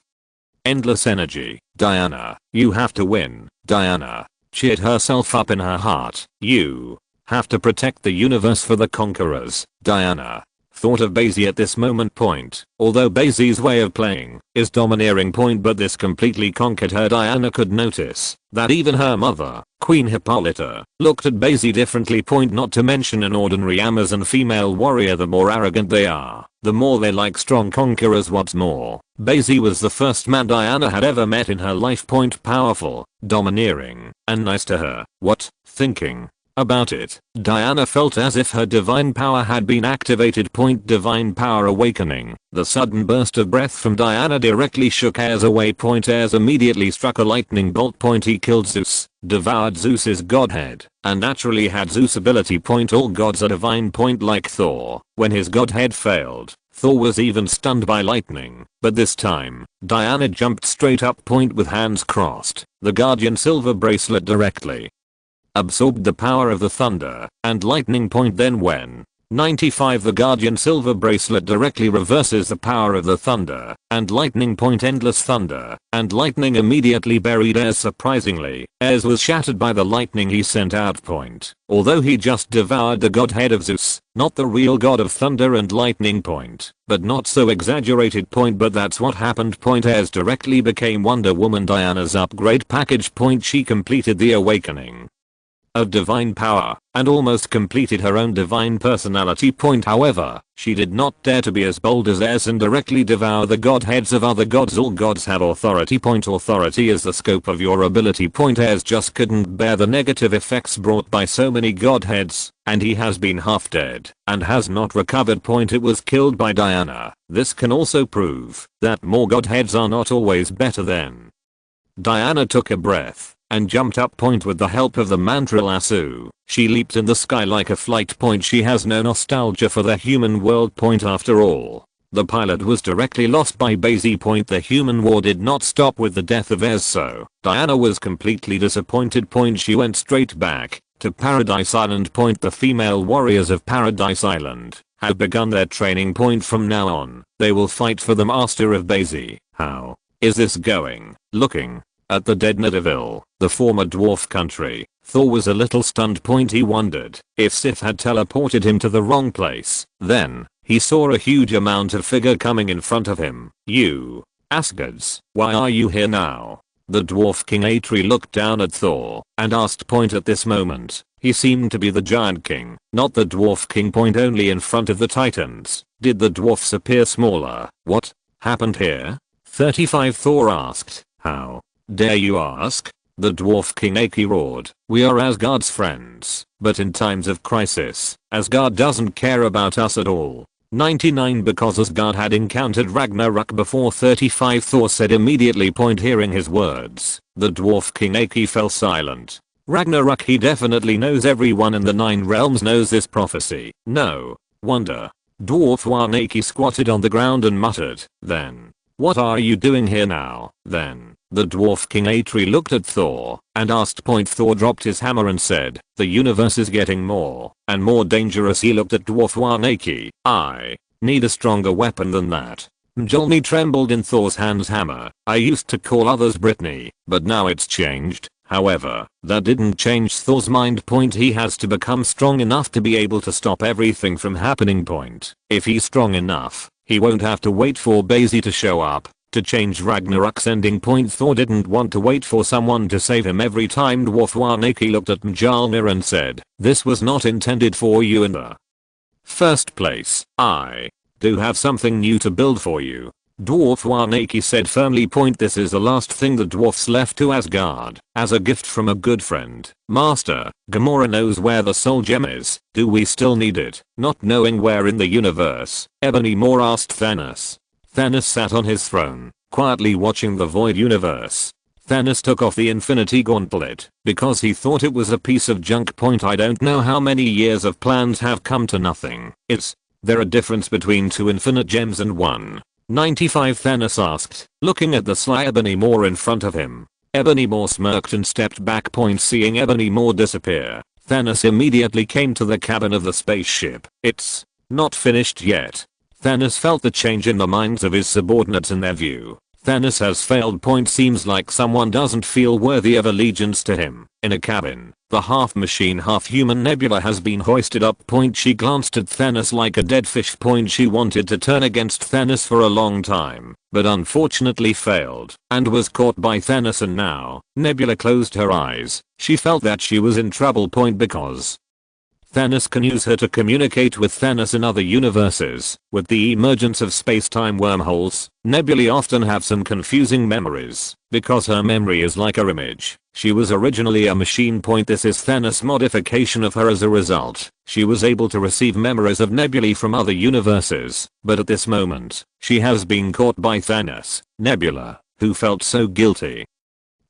endless energy. Diana, you have to win. Diana cheered herself up in her heart. You have to protect the universe for the conquerors. Diana thought of Bai Xi at this moment. Although Bai Xi's way of playing is domineering. But this completely conquered her. Diana could notice that even her mother, Queen Hippolyta, looked at Bai Xi differently. Not to mention an ordinary Amazon female warrior. The more arrogant they are, the more they like strong conquerors. What's more, Bai Xi was the first man Diana had ever met in her life. Powerful, domineering, and nice to her. Thinking about it, Diana felt as if her divine power had been activated. Divine power awakening. The sudden burst of breath from Diana directly shook Ares away. Ares immediately struck a lightning bolt. He killed Zeus, devoured Zeus's godhead, and naturally had Zeus ability. All gods are divine. Like Thor, when his godhead failed, Thor was even stunned by lightning. But this time, Diana jumped straight up. With hands crossed, the Guardian Silver Bracelet directly absorbed the power of the thunder and lightning. Then when 95 the Guardian Silver Bracelet directly reverses the power of the thunder and lightning. Endless thunder and lightning immediately buried Ares. Surprisingly, Ares was shattered by the lightning he sent out. Although he just devoured the godhead of Zeus, not the real god of thunder and lightning. But not so exaggerated. But that's what happened. Ares directly became Wonder Woman. Diana's upgrade package. She completed the awakening of divine power and almost completed her own divine personality. However, she did not dare to be as bold as Ares and directly devour the godheads of other gods. All gods have authority. Authority is the scope of your ability. Ares just couldn't bear the negative effects brought by so many godheads, and he has been half dead and has not recovered. It was killed by Diana. This can also prove that more godheads are not always better than. Diana took a breath and jumped up. With the help of the mantra lasso, she leaped in the sky like a flight. She has no nostalgia for the human world. After all, the pilot was directly lost by Bai Xi. The human war did not stop with the death of Ares, so Diana was completely disappointed. She went straight back to Paradise Island. The female warriors of Paradise Island have begun their training. From now on, they will fight for the master of Bai Xi. How is this going? Looking at the dead Nidavellir, the former dwarf country, Thor was a little stunned. He wondered if Sif had teleported him to the wrong place. Then, he saw a huge amount of figure coming in front of him. You, Asgards, why are you here now? The dwarf king Atri looked down at Thor and asked. At this moment, he seemed to be the giant king, not the dwarf king. Only in front of the titans did the dwarfs appear smaller. What happened here? 35 Thor asked. How dare you ask? The dwarf king Aki roared. We are Asgard's friends, but in times of crisis, Asgard doesn't care about us at all. 99 Because Asgard had encountered Ragnarok before. 35 Thor said immediately. Hearing his words, the dwarf king Aki fell silent. Ragnarok, he definitely knows. Everyone in the 9 realms knows this prophecy. No wonder Dwarf Wanaki squatted on the ground and muttered, then. What are you doing here now, then? The Dwarf King Atri looked at Thor and asked. Thor dropped his hammer and said, the universe is getting more and more dangerous. He looked at Dwarf Wanaki. I need a stronger weapon than that. Mjolnir trembled in Thor's hand's hammer. I used to call others Brittany, but now it's changed. However, that didn't change Thor's mind. He has to become strong enough to be able to stop everything from happening. If he's strong enough, he won't have to wait for Bai Xi to show up to change Ragnarok's ending. Thor didn't want to wait for someone to save him every time. Dwarf Wanaki looked at Mjolnir and said, this was not intended for you in the first place. I do have something new to build for you. Dwarf Wanaki said firmly. This is the last thing the dwarfs left to Asgard, as a gift from a good friend. Master, Gamora knows where the soul gem is. Do we still need it? Not knowing where in the universe, Ebony Maw asked Thanos. Thanos sat on his throne, quietly watching the void universe. Thanos took off the Infinity Gauntlet because he thought it was a piece of junk. I don't know how many years of plans have come to nothing. Is there a difference between 2 infinite gems and 1? 95, Thanos asked, looking at the sly Ebony Maw in front of him. Ebony Maw smirked and stepped back. Seeing Ebony Maw disappear, Thanos immediately came to the cabin of the spaceship. It's not finished yet. Thanos felt the change in the minds of his subordinates and their view. Thanos has failed. Seems like someone doesn't feel worthy of allegiance to him. In a cabin, the half machine half human Nebula has been hoisted up. She glanced at Thanos like a dead fish. She wanted to turn against Thanos for a long time, but unfortunately failed and was caught by Thanos. And now, Nebula closed her eyes. She felt that she was in trouble. Because Thanos can use her to communicate with Thanos in other universes. With the emergence of space-time wormholes, Nebulae often have some confusing memories, because her memory is like her image. She was originally a machine. This is Thanos' modification of her. As a result, she was able to receive memories of Nebulae from other universes, but at this moment, she has been caught by Thanos. Nebula, who felt so guilty,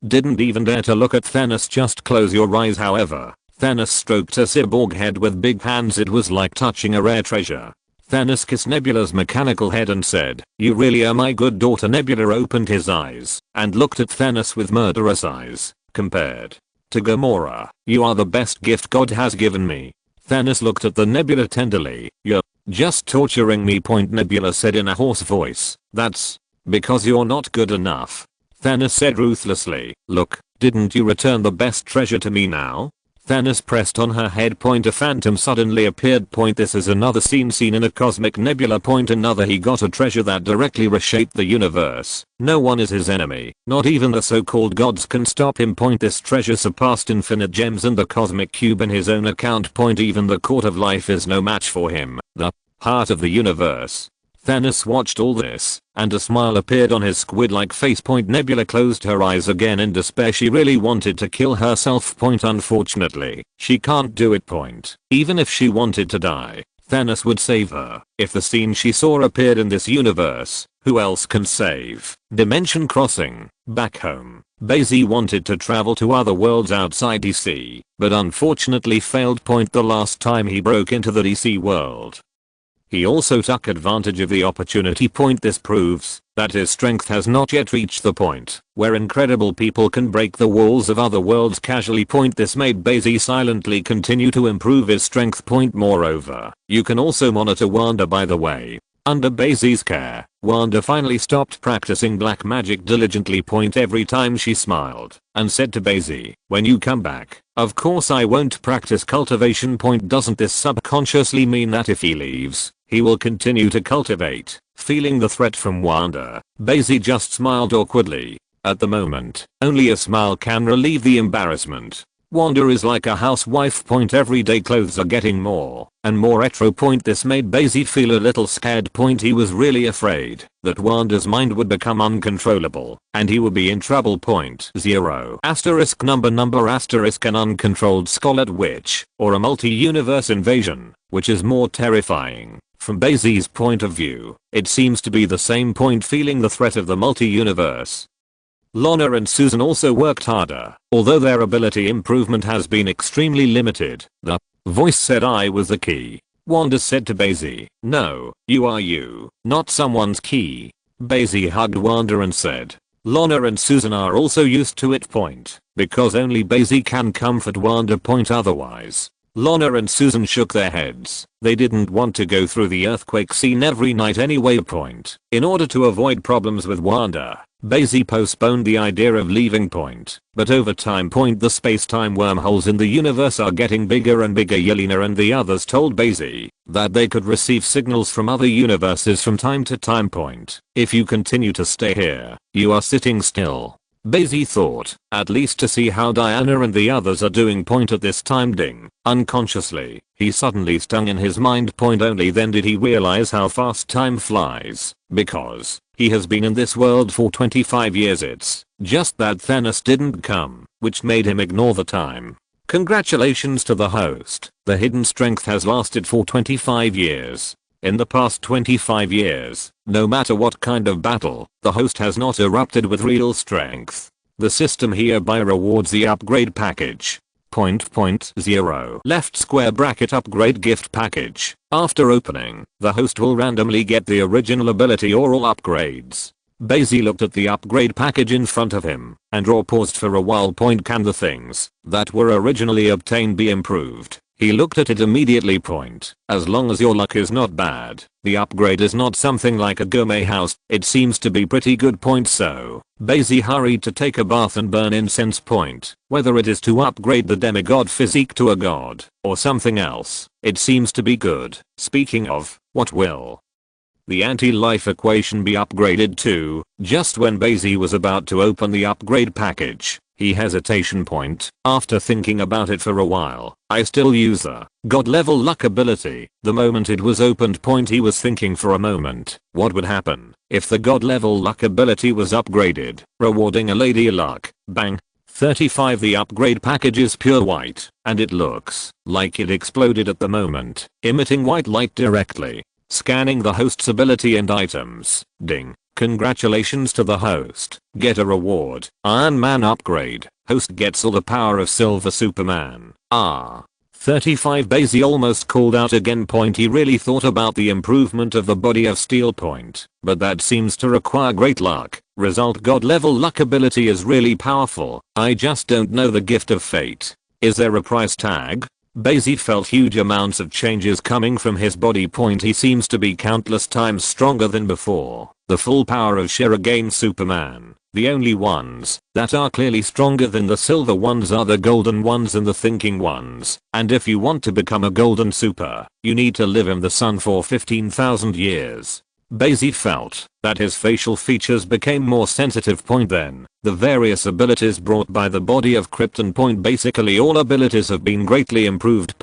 didn't even dare to look at Thanos. Just close your eyes. However, Thanos stroked her cyborg head with big hands. It was like touching a rare treasure. Thanos kissed Nebula's mechanical head and said, you really are my good daughter. Nebula opened his eyes and looked at Thanos with murderous eyes. Compared to Gamora, you are the best gift God has given me. Thanos looked at the Nebula tenderly. You're just torturing me. Nebula said in a hoarse voice. That's because you're not good enough. Thanos said ruthlessly. Look, didn't you return the best treasure to me now? Thanos pressed on her head. A phantom suddenly appeared. This is another scene in a cosmic nebula. Another. He got a treasure that directly reshaped the universe. No one is his enemy. Not even the so-called gods can stop him. This treasure surpassed infinite gems and the cosmic cube in his own account. Even the court of life is no match for him. The heart of the universe. Thanos watched all this, and a smile appeared on his squid-like face. Nebula closed her eyes again in despair. She really wanted to kill herself. Unfortunately, she can't do it. Even if she wanted to die, Thanos would save her. If the scene she saw appeared in this universe, who else can save? Dimension crossing. Back home, Bai Xi wanted to travel to other worlds outside DC, but unfortunately failed. The last time he broke into the DC world, he also took advantage of the opportunity. This proves that his strength has not yet reached the point where incredible people can break the walls of other worlds casually. This made Bai Xi silently continue to improve his strength. Moreover, you can also monitor Wanda. By the way, under Bai Xi's care, Wanda finally stopped practicing black magic diligently. Every time she smiled and said to Bai Xi, when you come back, of course I won't practice cultivation. Doesn't this subconsciously mean that if he leaves, he will continue to cultivate? Feeling the threat from Wanda, Bai Xi just smiled awkwardly. At the moment, only a smile can relieve the embarrassment. Wanda is like a housewife. Everyday clothes are getting more and more retro. This made Bai Xi feel a little scared. He was really afraid that Wanda's mind would become uncontrollable and he would be in trouble. 0 asterisk number asterisk an uncontrolled Scarlet Witch or a multi-universe invasion, which is more terrifying. From Bai Xi's point of view, it seems to be the same. Feeling the threat of the multi-universe, Lana and Susan also worked harder, although their ability improvement has been extremely limited. The voice said I was the key. Wanda said to Bai Xi. No, you are you, not someone's key. Bai Xi hugged Wanda and said. Lana and Susan are also used to it. Because only Bai Xi can comfort Wanda. Otherwise. Lana and Susan shook their heads. They didn't want to go through the earthquake scene every night anyway. In order to avoid problems with Wanda, Bai Xi postponed the idea of leaving. But over time. The space-time wormholes in the universe are getting bigger and bigger. Yelena and the others told Bai Xi that they could receive signals from other universes from time to time. If you continue to stay here, you are sitting still. Bai Xi thought, at least to see how Diana and the others are doing. At this time. Ding. Unconsciously, he suddenly stung in his mind. Only then did he realize how fast time flies, because he has been in this world for 25 years. It's just that Thanos didn't come, which made him ignore the time. Congratulations to the host. The hidden strength has lasted for 25 years. In the past 25 years, no matter what kind of battle, the host has not erupted with real strength. The system hereby rewards the upgrade package. 0. Left square bracket upgrade gift package. After opening, the host will randomly get the original ability or all upgrades. Bai Xi looked at the upgrade package in front of him and paused for a while. Can the things that were originally obtained be improved? He looked at it immediately. As long as your luck is not bad, the upgrade is not something like a gourmet house, it seems to be pretty good. So, Bai Xi hurried to take a bath and burn incense. Whether it is to upgrade the demigod physique to a god, or something else, it seems to be good. Speaking of, what will the anti-life equation be upgraded to? Just when Bai Xi was about to open the upgrade package, he hesitation. After thinking about it for a while, I still use the god level luck ability. The moment it was opened. He was thinking for a moment, what would happen if the god level luck ability was upgraded, rewarding a lady luck. Bang. 35. The upgrade package is pure white, and it looks like it exploded at the moment, emitting white light directly. Scanning the host's ability and items. Ding. Congratulations to the host. Get a reward. Iron Man upgrade. Host gets all the power of Silver Superman. 35. Bai Xi almost called out again. He really thought about the improvement of the body of steel. But that seems to require great luck. Result: god level luck ability is really powerful. I just don't know the gift of fate. Is there a price tag? Bai Xi felt huge amounts of changes coming from his body. He seems to be countless times stronger than before. The full power of Shuriken Superman. The only ones that are clearly stronger than the silver ones are the golden ones and the thinking ones. And if you want to become a golden super, you need to live in the sun for 15,000 years. Bai Xi felt that his facial features became more sensitive. Then, the various abilities brought by the body of Krypton. Basically all abilities have been greatly improved.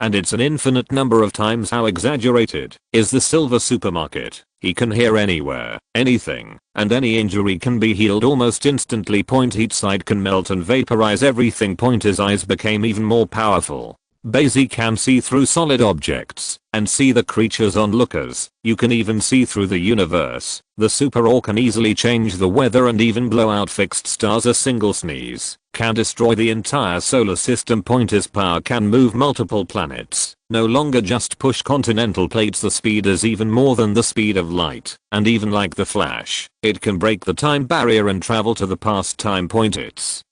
And it's an infinite number of times. How exaggerated is the silver supermarket? He can hear anywhere, anything, and any injury can be healed almost instantly. Each side can melt and vaporize everything. His eyes became even more powerful. Bai Xi can see through solid objects and see the creatures onlookers. You can even see through the universe. The super ore can easily change the weather and even blow out fixed stars. A single sneeze can destroy the entire solar system. His power can move multiple planets. No longer just push continental plates. The speed is even more than the speed of light. And even like the Flash, it can break the time barrier and travel to the past time. It's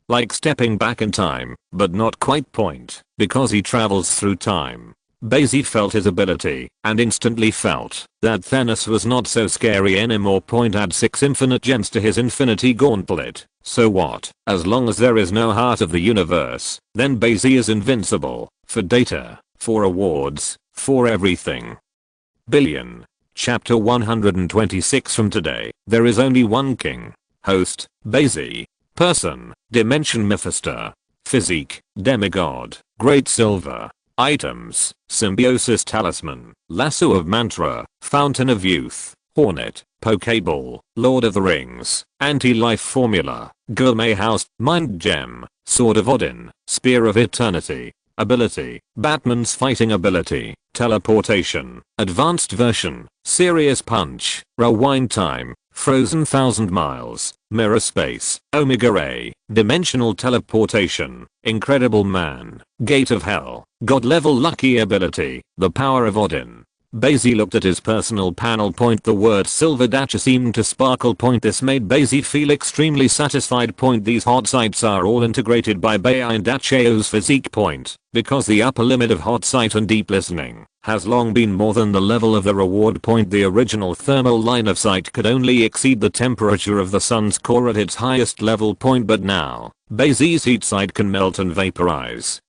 like stepping back in time, but not quite. Because he travels through time. Bai Xi felt his ability and instantly felt that Thanos was not so scary anymore. Add 6 infinite gems to his infinity gauntlet. So what? As long as there is no heart of the universe, then Bai Xi is invincible. For data, for awards, for everything. Billion. Chapter 126. From today, there is only one king. Host, Bai Xi. Person, Dimension Mephisto. Physique, Demigod. Great Silver. Items, Symbiosis Talisman, Lasso of Mantra, Fountain of Youth, Hornet, Pokeball, Lord of the Rings, Anti-Life Formula, Gourmet House, Mind Gem, Sword of Odin, Spear of Eternity. Ability, Batman's fighting ability, Teleportation, Advanced version, Serious Punch, Rewind Time, Frozen 1000 Miles, Mirror space. Omega ray. Dimensional teleportation. Incredible man. Gate of hell. God level lucky ability. The power of Odin. Bai Xi looked at his personal panel. The word silver dacha seemed to sparkle. This made Bai Xi feel extremely satisfied. These hot sites are all integrated by Bai and Dachao's physique. Because the upper limit of hot sight and deep listening has long been more than the level of the reward. The original thermal line of sight could only exceed the temperature of the sun's core at its highest level. But now, Bai Xi's heat sight can melt and vaporize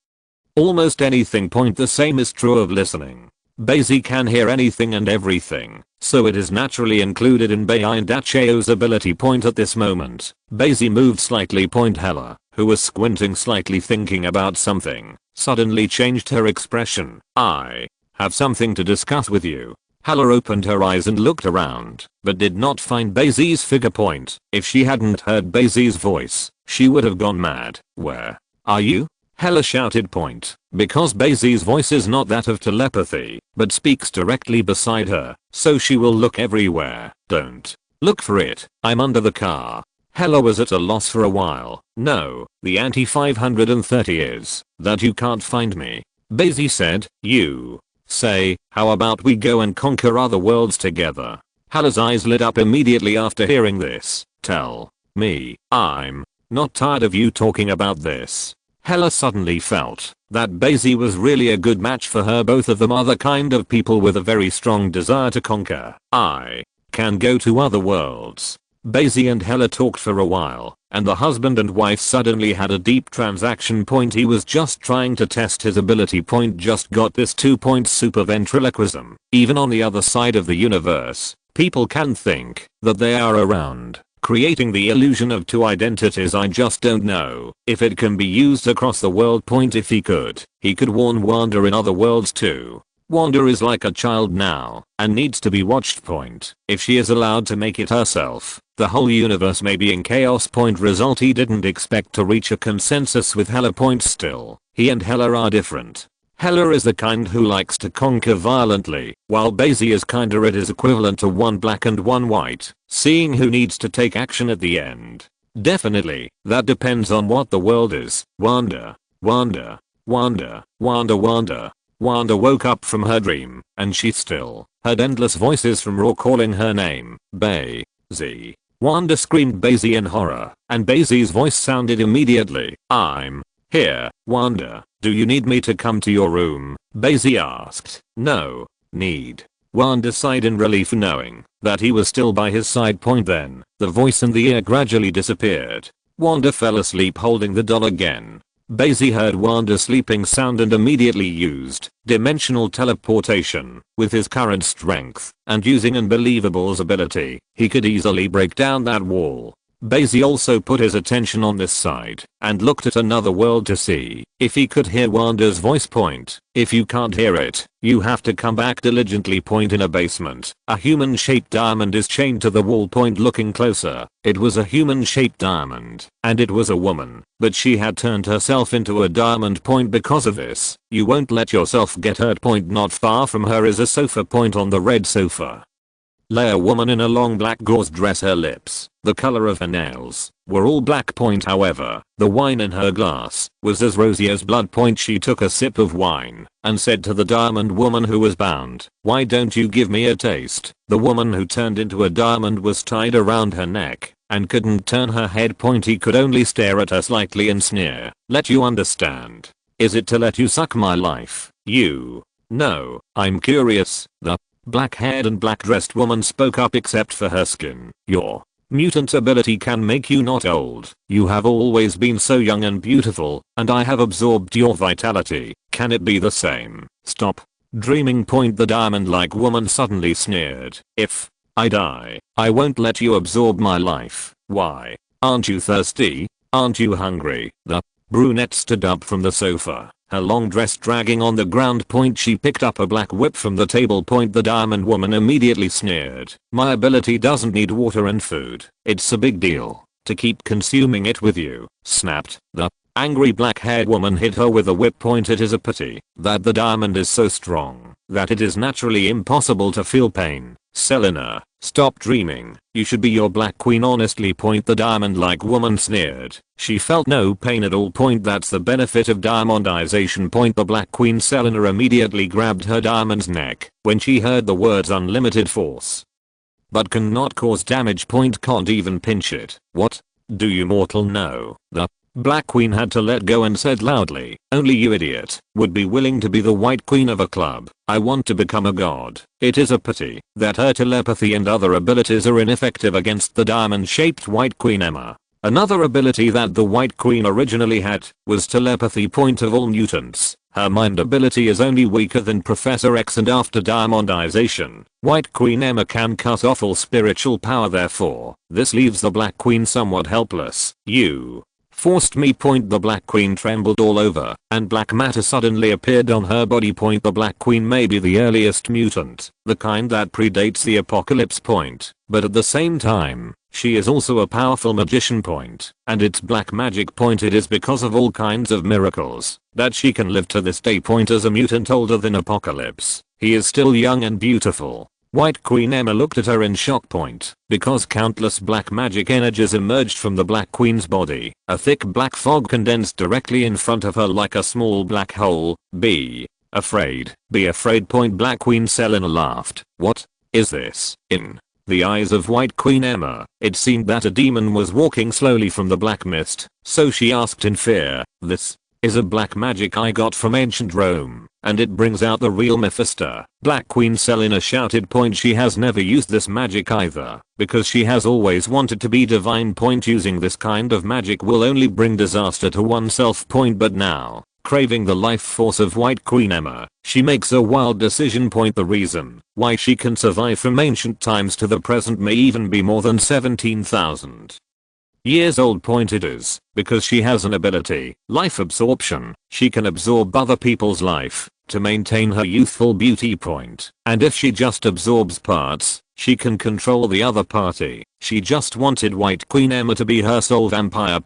almost anything. The same is true of listening. Bai Xi can hear anything and everything, so it is naturally included in Bai and Dachao's ability. At this moment, Bai Xi moved slightly. Hela, who was squinting slightly thinking about something, suddenly changed her expression. I have something to discuss with you. Hela opened her eyes and looked around, but did not find Bai Xi's figure. If she hadn't heard Bai Xi's voice, she would have gone mad. Where are you? Hela shouted. Because Bai Xi's voice is not that of telepathy, but speaks directly beside her, so she will look everywhere. Don't look for it. I'm under the car. Hela was at a loss for a while. No, the anti-530 is that you can't find me. Bai Xi said. You say, how about we go and conquer other worlds together? Hela's eyes lit up immediately after hearing this. Tell me, I'm not tired of you talking about this. Hela suddenly felt that Bai Xi was really a good match for her. Both of them are the kind of people with a very strong desire to conquer. I can go to other worlds. Bai Xi and Hela talked for a while, and the husband and wife suddenly had a deep transaction. He was just trying to test his ability. Just got this 2 super ventriloquism. Even on the other side of the universe, people can think that they are around, creating the illusion of two identities. I just don't know if it can be used across the world. If he could warn Wanda in other worlds too. Wanda is like a child now and needs to be watched. If she is allowed to make it herself, the whole universe may be in chaos. Result: he didn't expect to reach a consensus with Hela. Still, he and Hela are different. Hela is the kind who likes to conquer violently, while Bai Xi is kinda it is equivalent to one black and one white, seeing who needs to take action at the end. Definitely, that depends on what the world is. Wanda. Wanda. Wanda. Wanda. Wanda. Wanda woke up from her dream, and she still heard endless voices from Raw calling her name. Bai Xi. Wanda screamed Bai Xi in horror, and Bai Xi's voice sounded immediately. I'm here, Wanda. Do you need me to come to your room? Bai Xi asked. No need. Wanda sighed in relief knowing that he was still by his side. Then, the voice in the ear gradually disappeared. Wanda fell asleep holding the doll again. Bai Xi heard Wanda's sleeping sound and immediately used dimensional teleportation. With his current strength and using Unbelievable's ability, he could easily break down that wall. Bai Xi also put his attention on this side and looked at another world to see if he could hear Wanda's voice. If you can't hear it, you have to come back diligently. In a basement, a human-shaped diamond is chained to the wall. Looking closer, it was a human-shaped diamond, and it was a woman, but she had turned herself into a diamond. Because of this, you won't let yourself get hurt. Not far from her is a sofa. On the red sofa lay a woman in a long black gauze dress. Her lips, the color of her nails, were all black. However, the wine in her glass was as rosy as blood. She took a sip of wine and said to the diamond woman who was bound, "Why don't you give me a taste?" The woman who turned into a diamond was tied around her neck and couldn't turn her head. He could only stare at her slightly and sneer. "Let you understand? Is it to let you suck my life? You know, I'm curious." The black-haired and black-dressed woman spoke up. "Except for her skin, your mutant ability can make you not old. You have always been so young and beautiful, and I have absorbed your vitality. Can it be the same?" "Stop dreaming." The diamond-like woman suddenly sneered. "If I die, I won't let you absorb my life. Why? Aren't you thirsty? Aren't you hungry?" The brunette stood up from the sofa, her long dress dragging on the ground. She picked up a black whip from the table. The diamond woman immediately sneered. "My ability doesn't need water and food. It's a big deal to keep consuming it with you," snapped. The angry black-haired woman hit her with a whip. "It is a pity that the diamond is so strong that it is naturally impossible to feel pain. Yelena, stop dreaming. You should be your Black Queen honestly. The diamond-like woman sneered. She felt no pain at all. That's the benefit of diamondization. The Black Queen Yelena immediately grabbed her diamond's neck when she heard the words unlimited force. But cannot cause damage. Can't even pinch it. What? Do you mortal know? The Black Queen had to let go and said loudly, only you idiot would be willing to be the White Queen of a club. I want to become a god. It is a pity that her telepathy and other abilities are ineffective against the diamond-shaped White Queen Emma. Another ability that the White Queen originally had was telepathy. Of all mutants, her mind ability is only weaker than Professor X, and after diamondization, White Queen Emma can cut off all spiritual power. Therefore, this leaves the Black Queen somewhat helpless. You forced me. The Black Queen trembled all over, and black matter suddenly appeared on her body. The Black Queen may be the earliest mutant, the kind that predates the apocalypse. But at the same time, she is also a powerful magician. And it's black magic. It is because of all kinds of miracles that she can live to this day. As a mutant older than Apocalypse, he is still young and beautiful. White Queen Emma looked at her in shock. Because countless black magic energies emerged from the Black Queen's body. A thick black fog condensed directly in front of her like a small black hole. Be afraid. Be afraid. Black Queen Yelena laughed. What is this? In the eyes of White Queen Emma, it seemed that a demon was walking slowly from the black mist, so she asked in fear, this is a black magic I got from ancient Rome, and it brings out the real Mephisto. Black Queen Yelena shouted. She has never used this magic either, because she has always wanted to be divine. Using this kind of magic will only bring disaster to oneself. But now, craving the life force of White Queen Emma, she makes a wild decision. The reason why she can survive from ancient times to the present may even be more than 17,000 years old. It is because she has an ability, life absorption. She can absorb other people's life to maintain her youthful beauty. And if she just absorbs parts, she can control the other party. She just wanted White Queen Emma to be her sole vampire.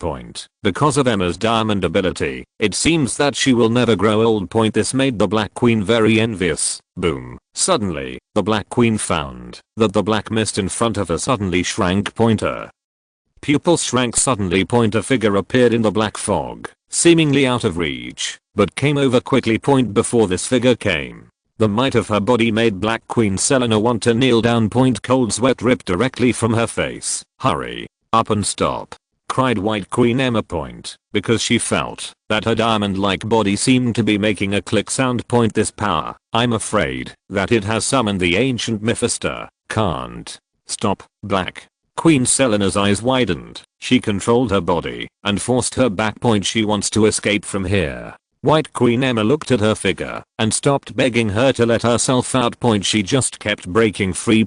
Because of Emma's diamond ability, it seems that she will never grow old. This made the Black Queen very envious. Boom. Suddenly, the Black Queen found that the black mist in front of her suddenly shrank. Her pupils shrank suddenly. A figure appeared in the black fog, seemingly out of reach, but came over quickly. Before this figure came, the might of her body made Black Queen Yelena want to kneel down. Cold sweat dripped directly from her face. Hurry up and stop, cried White Queen Emma. Because she felt that her diamond-like body seemed to be making a click sound. This power, I'm afraid that it has summoned the ancient Mephisto. Can't stop. Black Queen Yelena's eyes widened. She controlled her body and forced her back. She wants to escape from here. White Queen Emma looked at her figure and stopped begging her to let herself out. She just kept breaking free.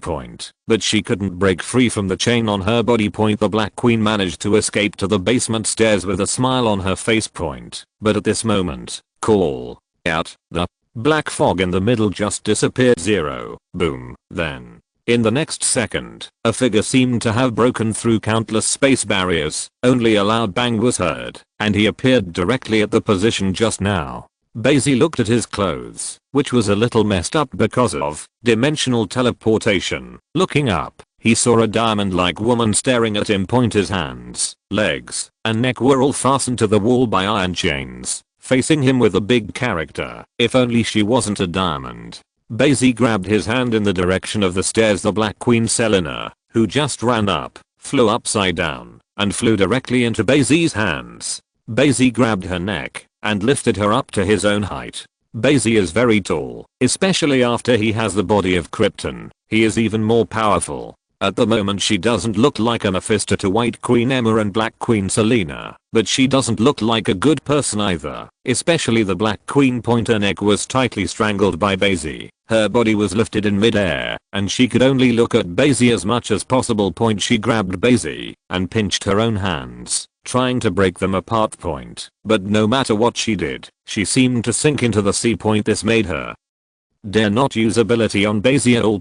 But she couldn't break free from the chain on her body. The Black Queen managed to escape to the basement stairs with a smile on her face. But at this moment, call out, the black fog in the middle just disappeared. Zero. Boom. Then, in the next second, a figure seemed to have broken through countless space barriers. Only a loud bang was heard, and he appeared directly at the position just now. Bai Xi looked at his clothes, which was a little messed up because of dimensional teleportation. Looking up, he saw a diamond-like woman staring at him. His hands, legs, and neck were all fastened to the wall by iron chains, facing him with a big character. If only she wasn't a diamond. Bai Xi grabbed his hand in the direction of the stairs. The Black Queen Yelena, who just ran up, flew upside down and flew directly into Bai Xi's hands. Bai Xi grabbed her neck and lifted her up to his own height. Bai Xi is very tall, especially after he has the body of Krypton. He is even more powerful. At the moment she doesn't look like a Mephisto to White Queen Emma and Black Queen Yelena, but she doesn't look like a good person either, especially the Black Queen. Her neck was tightly strangled by Bai Xi. Her body was lifted in midair, and she could only look at Bai Xi as much as possible. She grabbed Bai Xi and pinched her own hands, trying to break them apart. But no matter what she did, she seemed to sink into the sea. This made her dare not use ability on Bai Xi at all.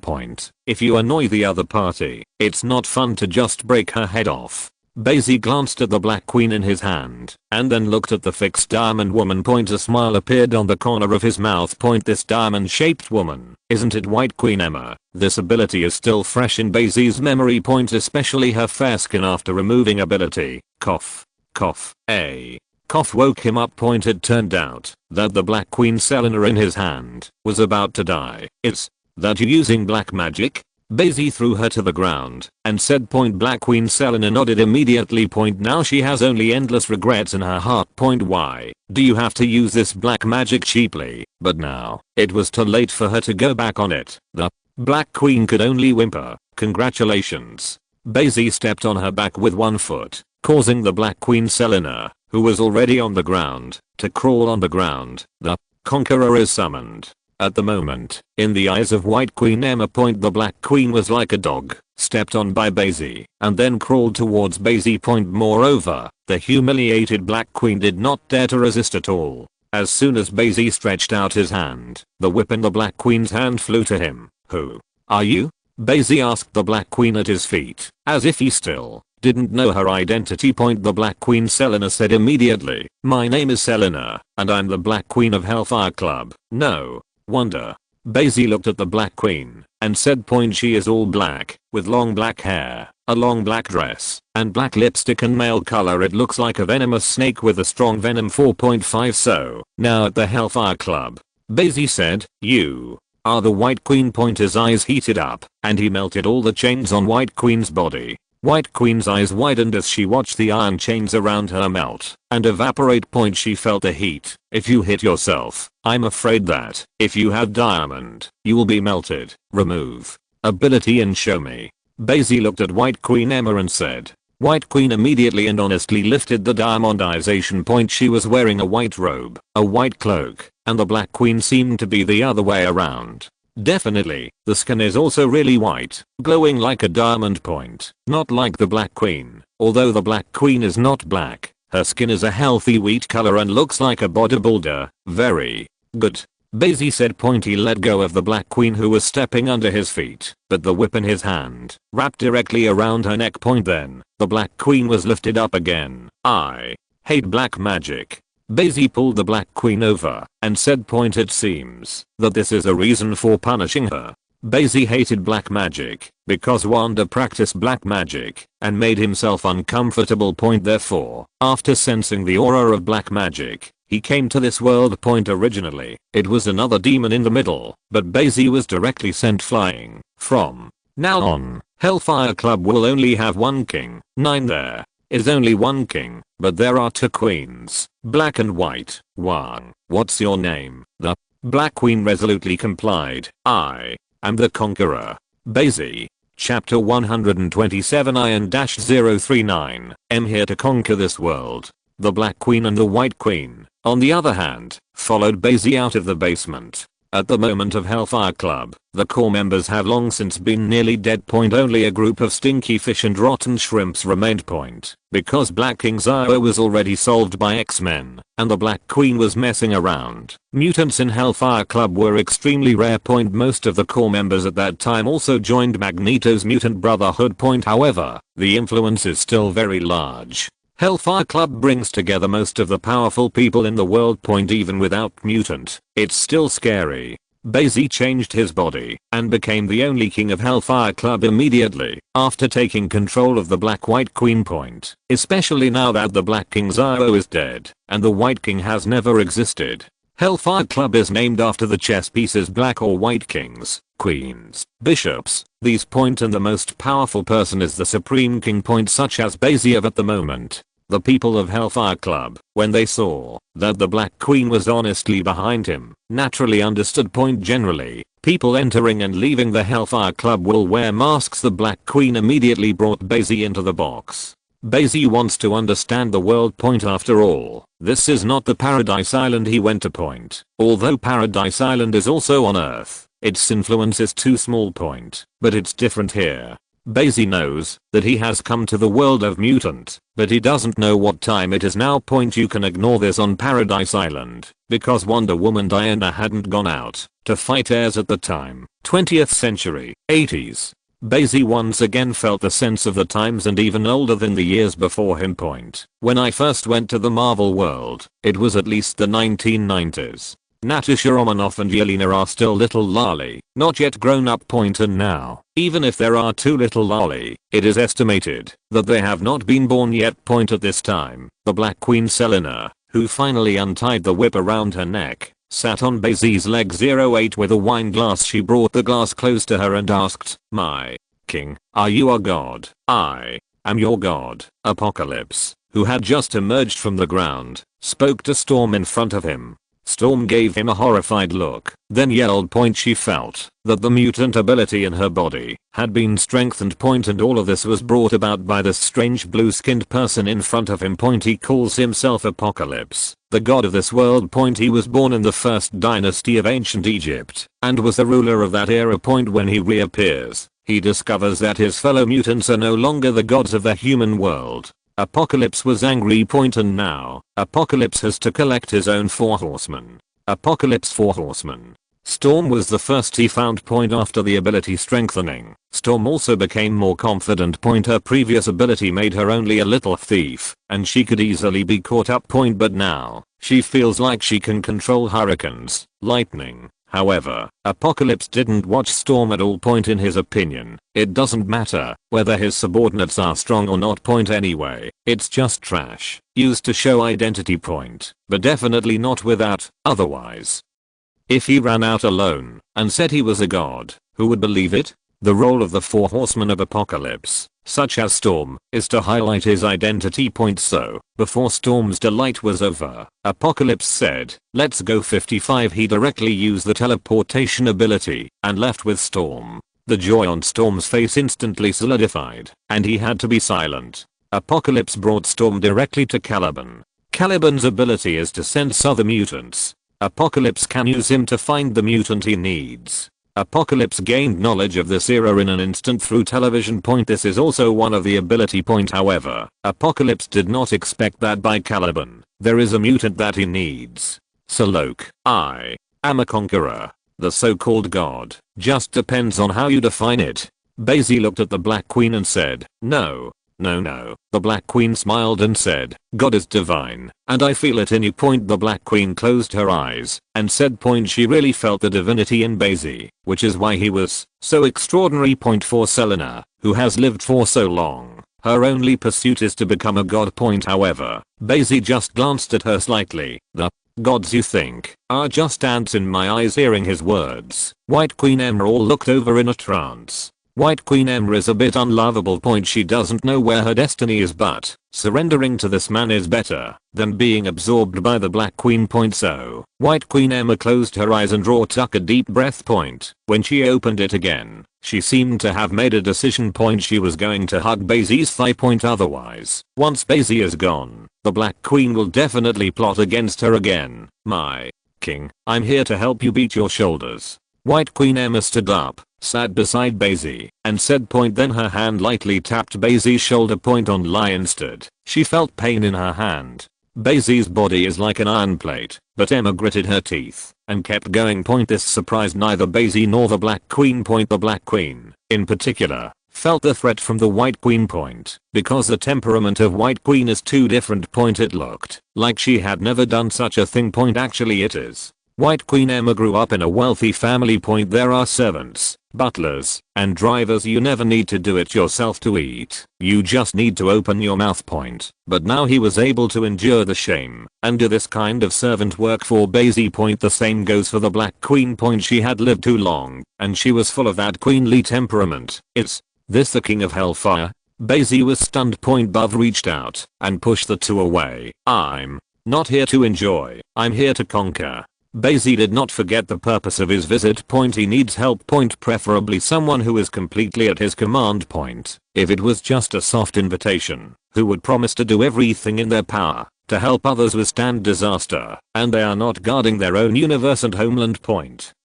If you annoy the other party, it's not fun to just break her head off. Bai Xi glanced at the Black Queen in his hand, and then looked at the fixed diamond woman. A smile appeared on the corner of his mouth. This diamond-shaped woman, isn't it White Queen Emma? This ability is still fresh in Bai Xi's memory. Especially her fair skin after removing ability. Cough. Cough. A cough woke him up. It turned out that the Black Queen Selena in his hand was about to die. Is that you using black magic? Bai Xi threw her to the ground and said. Black Queen Selena nodded immediately. Now she has only endless regrets in her heart. Why do you have to use this black magic cheaply? But now it was too late for her to go back on it. The Black Queen could only whimper. Congratulations. Bai Xi stepped on her back with one foot, causing the Black Queen Selena, who was already on the ground, to crawl on the ground. The Conqueror is summoned. At the moment, in the eyes of White Queen Emma. The Black Queen was like a dog, stepped on by Bai Xi, and then crawled towards Bai Xi. Moreover, the humiliated Black Queen did not dare to resist at all. As soon as Bai Xi stretched out his hand, the whip in the Black Queen's hand flew to him. Who are you? Bai Xi asked the Black Queen at his feet, as if he still didn't know her identity. The Black Queen Selena said immediately, my name is Selena, and I'm the Black Queen of Hellfire Club. No wonder. Bai Xi looked at the Black Queen and said. She is all black, with long black hair, a long black dress, and black lipstick and male color. It looks like a venomous snake with a strong venom. 4.5 So, now at the Hellfire Club, Bai Xi said, you are the White Queen. His eyes heated up, and he melted all the chains on White Queen's body. White Queen's eyes widened as she watched the iron chains around her melt and evaporate. She felt the heat. If you hit yourself, I'm afraid that if you have diamond, you will be melted. Remove ability and show me. Bai Xi looked at White Queen Emma and said. White Queen immediately and honestly lifted the diamondization. She was wearing a white robe, a white cloak, and the Black Queen seemed to be the other way around. Definitely, the skin is also really white, glowing like a diamond. Not like the Black Queen. Although the Black Queen is not black, her skin is a healthy wheat color and looks like a bodybuilder. Very good. Bai Xi said. He let go of the Black Queen who was stepping under his feet, but the whip in his hand wrapped directly around her neck. Then, the Black Queen was lifted up again. I hate black magic. Bai Xi pulled the Black Queen over and said. It seems that this is a reason for punishing her. Bai Xi hated black magic because Wanda practiced black magic and made himself uncomfortable. Therefore, after sensing the aura of black magic, he came to this world. Originally, it was another demon in the middle, but Bai Xi was directly sent flying. From now on, Hellfire Club will only have one king. There is only one king, but there are two queens, black and white. Wang, what's your name? The Black Queen resolutely complied. I am the Conqueror. Bai Xi. Chapter 127 Iron-039. am here to conquer this world. The Black Queen and the White Queen, on the other hand, followed Bai Xi out of the basement. At the moment of Hellfire Club, the core members have long since been nearly dead. Only a group of stinky fish and rotten shrimps remained. Because Black King Zio was already solved by X-Men, and the Black Queen was messing around. Mutants in Hellfire Club were extremely rare. Most of the core members at that time also joined Magneto's mutant brotherhood. However, the influence is still very large. Hellfire Club brings together most of the powerful people in the world. Even without mutant, it's still scary. Bai Xi changed his body and became the only king of Hellfire Club immediately after taking control of the Black-White Queen. Especially now that the Black King Zio is dead and the White King has never existed. Hellfire Club is named after the chess pieces black or white kings, queens, bishops. These and the most powerful person is the supreme king. Such as Bai Xi at the moment. The people of Hellfire Club, when they saw that the Black Queen was honestly behind him, naturally understood. Generally, people entering and leaving the Hellfire Club will wear masks. The Black Queen immediately brought Bai Xi into the box. Bai Xi wants to understand the world. After all, this is not the Paradise Island he went to. Although Paradise Island is also on Earth, its influence is too small. But it's different here. Bai Xi knows that he has come to the world of mutant, but he doesn't know what time it is now. You can ignore this on Paradise Island, because Wonder Woman Diana hadn't gone out to fight heirs at the time. 20th century, 80s. Bai Xi once again felt the sense of the times and even older than the years before him. When I first went to the Marvel world, it was at least the 1990s. Natasha Romanoff and Yelena are still little lolly, not yet grown up. And now, even if there are too little lolly, it is estimated that they have not been born yet. At this time, the Black Queen Selena, who finally untied the whip around her neck, sat on Bai Xi's leg 08 with a wine glass. She brought the glass close to her and asked, "My king, are you a god?" "I am your god." Apocalypse, who had just emerged from the ground, spoke to Storm in front of him. Storm gave him a horrified look, then yelled. She felt that the mutant ability in her body had been strengthened. And all of this was brought about by this strange blue-skinned person in front of him. He calls himself Apocalypse, the god of this world. He was born in the first dynasty of ancient Egypt and was the ruler of that era. When he reappears, he discovers that his fellow mutants are no longer the gods of the human world. Apocalypse was angry. And now, Apocalypse has to collect his own 4 horsemen. Apocalypse 4 horsemen. Storm was the first he found. After the ability strengthening, Storm also became more confident. Her previous ability made her only a little thief, and she could easily be caught up. But now, she feels like she can control hurricanes, lightning. However, Apocalypse didn't watch Storm at all. In his opinion, it doesn't matter whether his subordinates are strong or not. Anyway, it's just trash, used to show identity. But definitely not without, otherwise. If he ran out alone and said he was a god, who would believe it? The role of the 4 horsemen of Apocalypse, such as Storm, is to highlight his identity. So, before Storm's delight was over, Apocalypse said, "Let's go." 55. He directly used the teleportation ability and left with Storm. The joy on Storm's face instantly solidified, and he had to be silent. Apocalypse brought Storm directly to Caliban. Caliban's ability is to sense other mutants. Apocalypse can use him to find the mutant he needs. Apocalypse gained knowledge of this era in an instant through television. This is also one of the ability. However, Apocalypse did not expect that by Caliban. There is a mutant that he needs. So look, I am a conqueror. The so-called god just depends on how you define it. Bai Xi looked at the Black Queen and said, "No. No. The Black Queen smiled and said, "God is divine, and I feel it in you." The Black Queen closed her eyes and said, "She really felt the divinity in Bai Xi, which is why he was so extraordinary." For Selena, who has lived for so long, her only pursuit is to become a god. However, Bai Xi just glanced at her slightly. "The gods you think are just ants in my eyes." Hearing his words, White Queen Emerald looked over in a trance. White Queen Emma is a bit unlovable. She doesn't know where her destiny is, but surrendering to this man is better than being absorbed by the Black Queen. So, White Queen Emma closed her eyes and took a deep breath. When she opened it again, she seemed to have made a decision. She was going to hug Bai Xi's thigh. Otherwise, once Bai Xi is gone, the Black Queen will definitely plot against her again. "My king, I'm here to help you beat your shoulders." White Queen Emma stood up, sat beside Bai Xi, and said. Then her hand lightly tapped Bai Xi's shoulder. On Lion stood. She felt pain in her hand. Bai Xi's body is like an iron plate, but Emma gritted her teeth and kept going. This surprised neither Bai Xi nor the Black Queen. The Black Queen, in particular, felt the threat from the White Queen. Because the temperament of White Queen is too different. It looked like she had never done such a thing. Actually it is. White Queen Emma grew up in a wealthy family. There are servants, butlers, and drivers. You never need to do it yourself to eat. You just need to open your mouth. But now he was able to endure the shame and do this kind of servant work for Bai Xi. The same goes for the Black Queen. She had lived too long, and she was full of that queenly temperament. "Is this the king of hellfire?" Bai Xi was stunned. Buv reached out and pushed the two away. "I'm not here to enjoy, I'm here to conquer." Bai Xi did not forget the purpose of his visit. He needs help. Preferably someone who is completely at his command. If it was just a soft invitation, who would promise to do everything in their power to help others withstand disaster, and they are not guarding their own universe and homeland.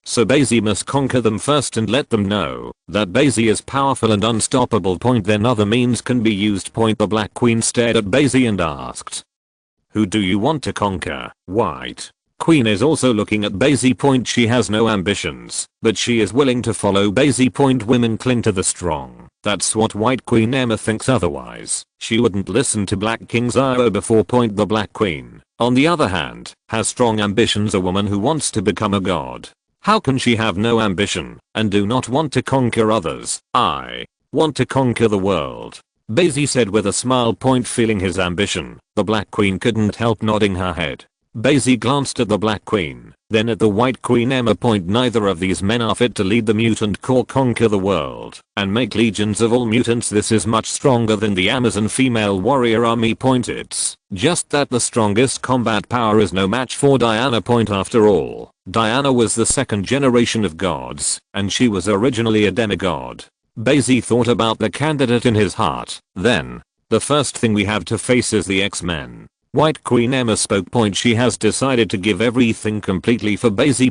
So Bai Xi must conquer them first and let them know that Bai Xi is powerful and unstoppable. Then other means can be used. The Black Queen stared at Bai Xi and asked, "Who do you want to conquer, White Queen is also looking at Bai Xi. She has no ambitions, but she is willing to follow Bai Xi. Women cling to the strong. That's what White Queen Emma thinks otherwise. She wouldn't listen to Black King Zio before. The Black Queen, on the other hand, has strong ambitions, a woman who wants to become a god. How can she have no ambition and do not want to conquer others? I want to conquer the world, Bai Xi said with a smile. Feeling his ambition, the Black Queen couldn't help nodding her head. Bai Xi glanced at the Black Queen, then at the White Queen Emma. Neither of these men are fit to lead the mutant corps, conquer the world, and make legions of all mutants. This is much stronger than the Amazon female warrior army. It's just that the strongest combat power is no match for Diana. After all, Diana was the second generation of gods, and she was originally a demigod. Bai Xi thought about the candidate in his heart. Then, the first thing we have to face is the X-Men. White Queen Emma spoke. She has decided to give everything completely for Bai Xi.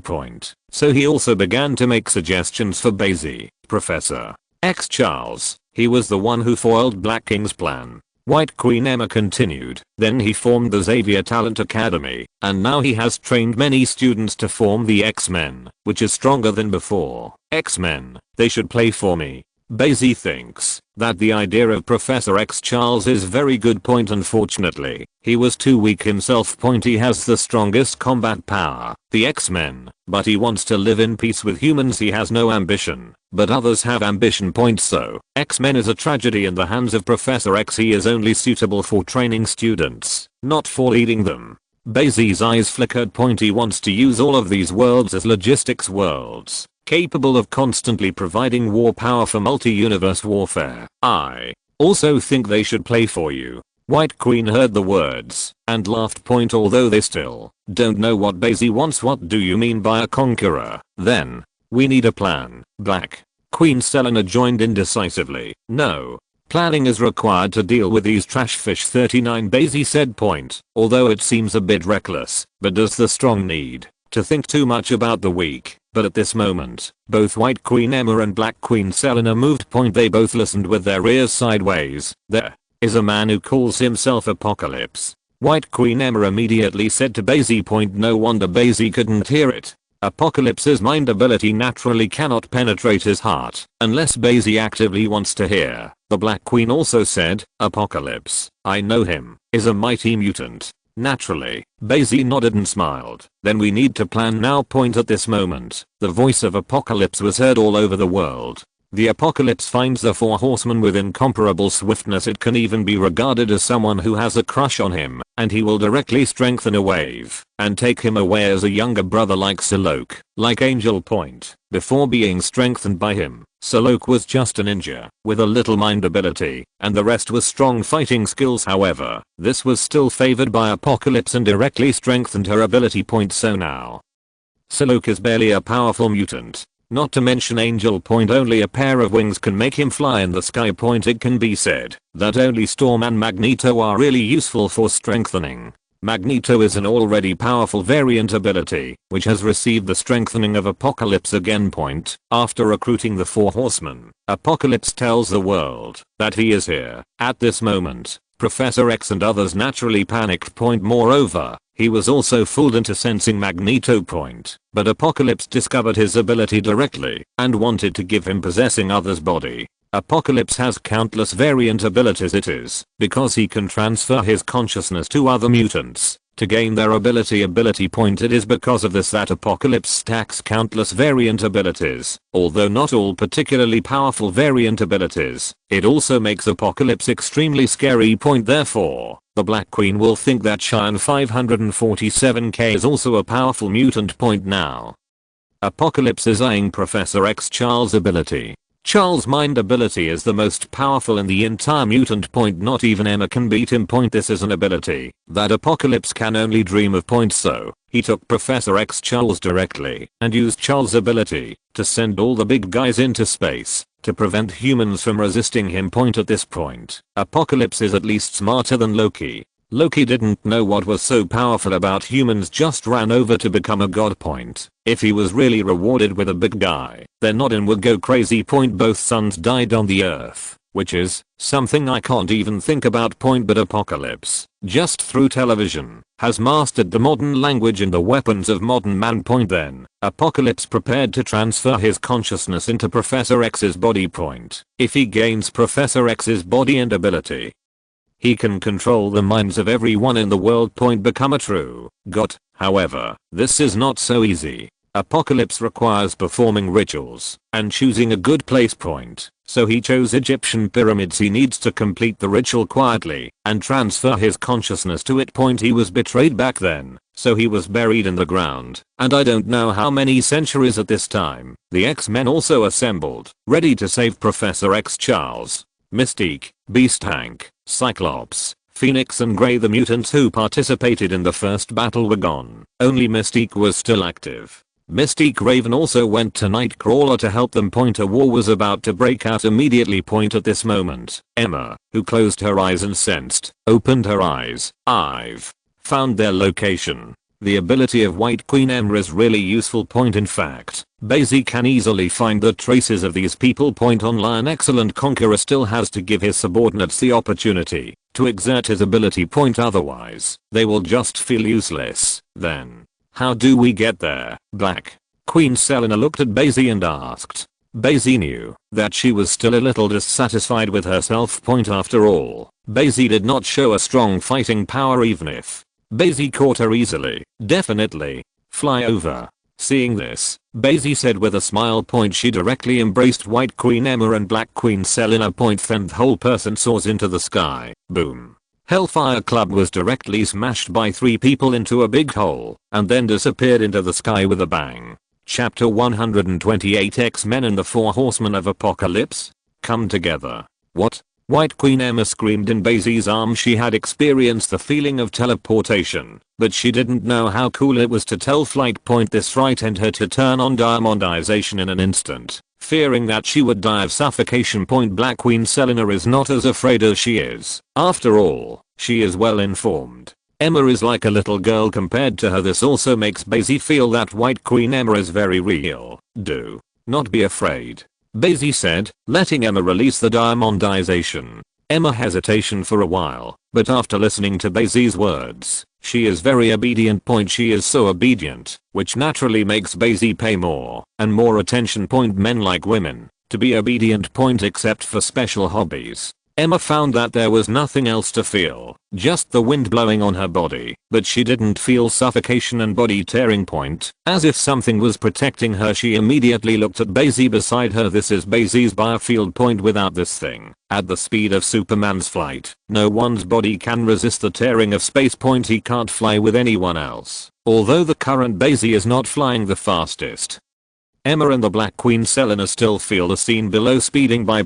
So he also began to make suggestions for Bai Xi. Professor X Charles, he was the one who foiled Black King's plan. White Queen Emma continued. Then he formed the Xavier Talent Academy, and now he has trained many students to form the X-Men, which is stronger than before. X-Men, they should play for me. Bai Xi thinks that the idea of Professor X Charles is very good. Unfortunately, he was too weak himself. He has the strongest combat power, the X-Men, but he wants to live in peace with humans. He has no ambition, but others have ambition. So, X-Men is a tragedy in the hands of Professor X. He is only suitable for training students, not for leading them. Bai Xi's eyes flickered. He wants to use all of these worlds as logistics worlds, capable of constantly providing war power for multi-universe warfare. I also think they should play for you. White Queen heard the words and laughed. Although they still don't know what Bai Xi wants. What do you mean by a conqueror? Then, we need a plan. Black Queen Selena joined in decisively. No. Planning is required to deal with these trash fish. 39 Bai Xi said. Although it seems a bit reckless, but does the strong need to think too much about the weak? But at this moment, both White Queen Emma and Black Queen Selena moved. They both listened with their ears sideways. There is a man who calls himself Apocalypse. White Queen Emma immediately said to Bai Xi. No wonder Bai Xi couldn't hear it. Apocalypse's mind ability naturally cannot penetrate his heart unless Bai Xi actively wants to hear. The Black Queen also said, Apocalypse, I know him, is a mighty mutant. Naturally, Bai Xi nodded and smiled. Then we need to plan now. At this moment, the voice of Apocalypse was heard all over the world. The Apocalypse finds the Four Horsemen with incomparable swiftness. It can even be regarded as someone who has a crush on him, and he will directly strengthen a wave and take him away as a younger brother like Salok, like Angel. Before being strengthened by him, Salok was just a ninja with a little mind ability, and the rest was strong fighting skills. However, this was still favored by Apocalypse and directly strengthened her ability. So now, Salok is barely a powerful mutant. Not to mention Angel. Only a pair of wings can make him fly in the sky. It can be said that only Storm and Magneto are really useful for strengthening. Magneto is an already powerful variant ability, which has received the strengthening of Apocalypse again. After recruiting the Four Horsemen, Apocalypse tells the world that he is here. At this moment, Professor X and others naturally panicked. Moreover, he was also fooled into sensing Magneto. But Apocalypse discovered his ability directly and wanted to give him possessing others' body. Apocalypse has countless variant abilities. It is because he can transfer his consciousness to other mutants to gain their ability. It is because of this that Apocalypse stacks countless variant abilities. Although not all particularly powerful variant abilities, it also makes Apocalypse extremely scary. Therefore, the Black Queen will think that Cheyenne 547k is also a powerful mutant. Now, Apocalypse is eyeing Professor X Charles' ability. Charles' mind ability is the most powerful in the entire mutant. Not even Emma can beat him. This is an ability that Apocalypse can only dream of. So, he took Professor X Charles directly and used Charles' ability to send all the big guys into space to prevent humans from resisting him. At this point, Apocalypse is at least smarter than Loki. Loki didn't know what was so powerful about humans, just ran over to become a god. If he was really rewarded with a big guy, then Odin would go crazy. Both sons died on the earth, which is something I can't even think about. But Apocalypse, just through television, has mastered the modern language and the weapons of modern man. Then Apocalypse prepared to transfer his consciousness into Professor X's body. If he gains Professor X's body and ability, he can control the minds of everyone in the world. Become a true god. However, this is not so easy. Apocalypse requires performing rituals and choosing a good place. So he chose Egyptian pyramids. He needs to complete the ritual quietly and transfer his consciousness to it. He was betrayed back then, so he was buried in the ground, and I don't know how many centuries at this time. The X-Men also assembled, ready to save Professor X. Charles, Mystique, Beast, Hank, Cyclops, Phoenix and Grey. The mutants who participated in the first battle were gone. Only Mystique was still active. Mystique Raven also went to Nightcrawler to help them. A war was about to break out immediately. At this moment, Emma, who closed her eyes and sensed, opened her eyes. I've found their location. The ability of White Queen Emma is really useful. In fact, Bai Xi can easily find the traces of these people. Online excellent conqueror still has to give his subordinates the opportunity to exert his ability. Otherwise, they will just feel useless. Then, how do we get there? Black Queen Selena looked at Bai Xi and asked. Bai Xi knew that she was still a little dissatisfied with herself. After all, Bai Xi did not show a strong fighting power. Even if Bai Xi caught her easily, definitely fly over. Seeing this, Bai Xi said with a smile. She directly embraced White Queen Emma and Black Queen Selena. Then the whole person soars into the sky. Boom. Hellfire Club was directly smashed by 3 people into a big hole and then disappeared into the sky with a bang. Chapter 128 X-Men and the 4 Horsemen of Apocalypse come together. What? White Queen Emma screamed in Bai Xi's arms. She had experienced the feeling of teleportation, but she didn't know how cool it was to tell Flight. This frightened her to turn on diamondization in an instant, fearing that she would die of suffocation. Black Queen Selena is not as afraid as she is. After all, she is well informed. Emma is like a little girl compared to her. This also makes Bai Xi feel that White Queen Emma is very real. Do not be afraid, Bai Xi said, letting Emma release the diamondization. Emma hesitated for a while, but after listening to Bai Xi's words, she is very obedient. She is so obedient, which naturally makes Bai Xi pay more and more attention. Men like women to be obedient. Except for special hobbies. Emma found that there was nothing else to feel, just the wind blowing on her body, but she didn't feel suffocation and body tearing. As if something was protecting her, she immediately looked at Bai Xi beside her. This is Bai Xi's biofield. Without this thing, at the speed of Superman's flight, no one's body can resist the tearing of space. He can't fly with anyone else, although the current Bai Xi is not flying the fastest. Emma and the Black Queen Selena still feel the scene below, speeding by.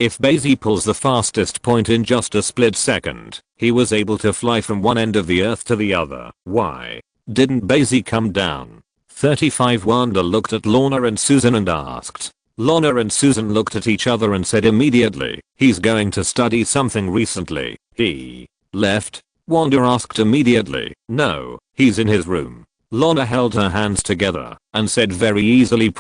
If Bai Xi pulls the fastest in just a split second, he was able to fly from one end of the earth to the other. Why didn't Bai Xi come down? 35 Wanda looked at Lorna and Susan and asked. Lorna and Susan looked at each other and said immediately, he's going to study something recently. He left? Wanda asked immediately. No, he's in his room. Lorna held her hands together and said very easily.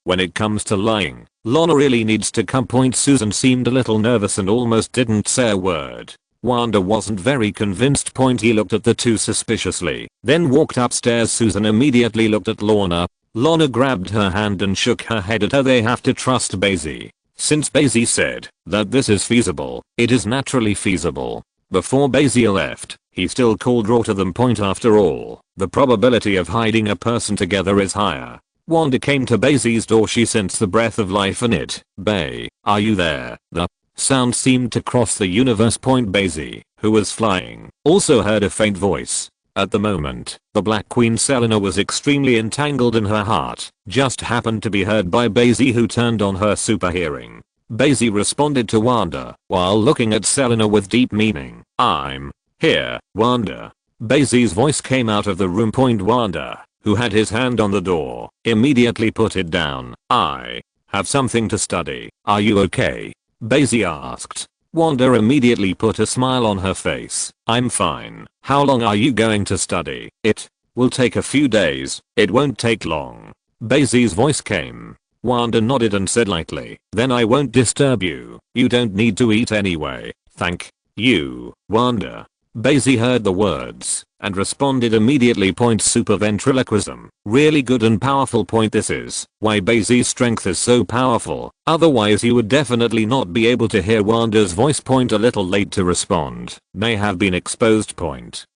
When it comes to lying, Lorna really needs to come. Susan seemed a little nervous and almost didn't say a word. Wanda wasn't very convinced. He looked at the two suspiciously, then walked upstairs. Susan immediately looked at Lorna. Lorna grabbed her hand and shook her head at her. They have to trust Bai Xi. Since Bai Xi said that this is feasible, it is naturally feasible. Before Bai Xi left, he still called Raw to them. After all, the probability of hiding a person together is higher. Wanda came to Bai Xi's door. She sensed the breath of life in it. Bai, are you there? The sound seemed to cross the universe. Bai Xi, who was flying, also heard a faint voice. At the moment, the Black Queen Selena was extremely entangled in her heart, just happened to be heard by Bai Xi, who turned on her super hearing. Bai Xi responded to Wanda while looking at Selena with deep meaning. I'm here, Wanda. Bai Xi's voice came out of the room. Wanda, who had his hand on the door, immediately put it down. I have something to study. Are you okay? Bai Xi asked. Wanda immediately put a smile on her face. I'm fine. How long are you going to study? It will take a few days. It won't take long. Bai Xi's voice came. Wanda nodded and said lightly, "Then I won't disturb you. You don't need to eat anyway. Thank you, Wanda." Bai Xi heard the words and responded immediately. Super ventriloquism. Really good and powerful. This is why Bai Xi's strength is so powerful. Otherwise he would definitely not be able to hear Wanda's voice. A little late to respond. May have been exposed.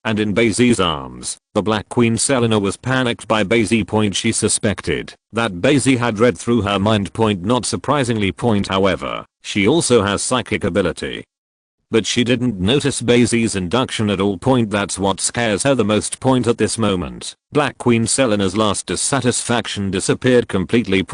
And in Bai Xi's arms, the Black Queen Selena was panicked by Bai Xi. She suspected that Bai Xi had read through her mind. Not surprisingly. However, she also has psychic ability. But she didn't notice Bai Xi's induction at all. That's what scares her the most. At this moment, Black Queen Selena's last dissatisfaction disappeared completely.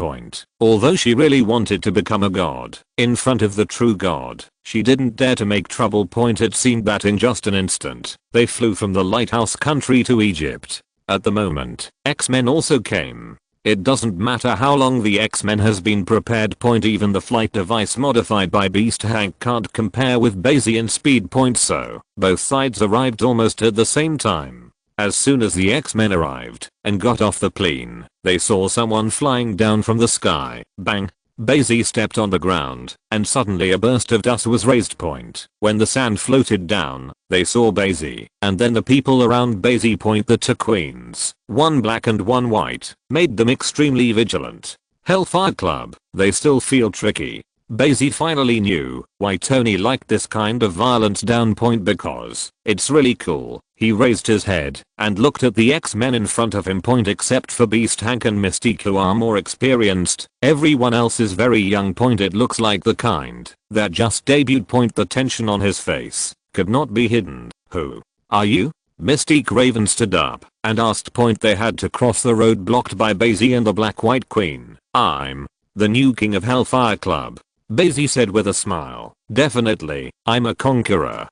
Although she really wanted to become a god in front of the true god, she didn't dare to make trouble. It seemed that in just an instant, they flew from the lighthouse country to Egypt. At the moment, X-Men also came. It doesn't matter how long the X-Men has been prepared. Even the flight device modified by Beast Hank can't compare with Bai Xi in speed. So, both sides arrived almost at the same time. As soon as the X-Men arrived and got off the plane, they saw someone flying down from the sky. Bang! Bai Xi stepped on the ground, and suddenly a burst of dust was raised. When the sand floated down, they saw Bai Xi, and then the people around Bai Xi. The two queens, one black and one white, made them extremely vigilant. Hellfire Club, they still feel tricky. Bai Xi finally knew why Tony liked this kind of violence. Because it's really cool. He raised his head and looked at the X-Men in front of him. Except for Beast Hank and Mystique, who are more experienced, everyone else is very young. It looks like the kind that just debuted. The tension on his face could not be hidden. "Who are you?" Mystique Raven stood up and asked. They had to cross the road blocked by Bai Xi and the Black-White Queen. "I'm the new king of Hellfire Club," Bai Xi said with a smile. "Definitely, I'm a conqueror."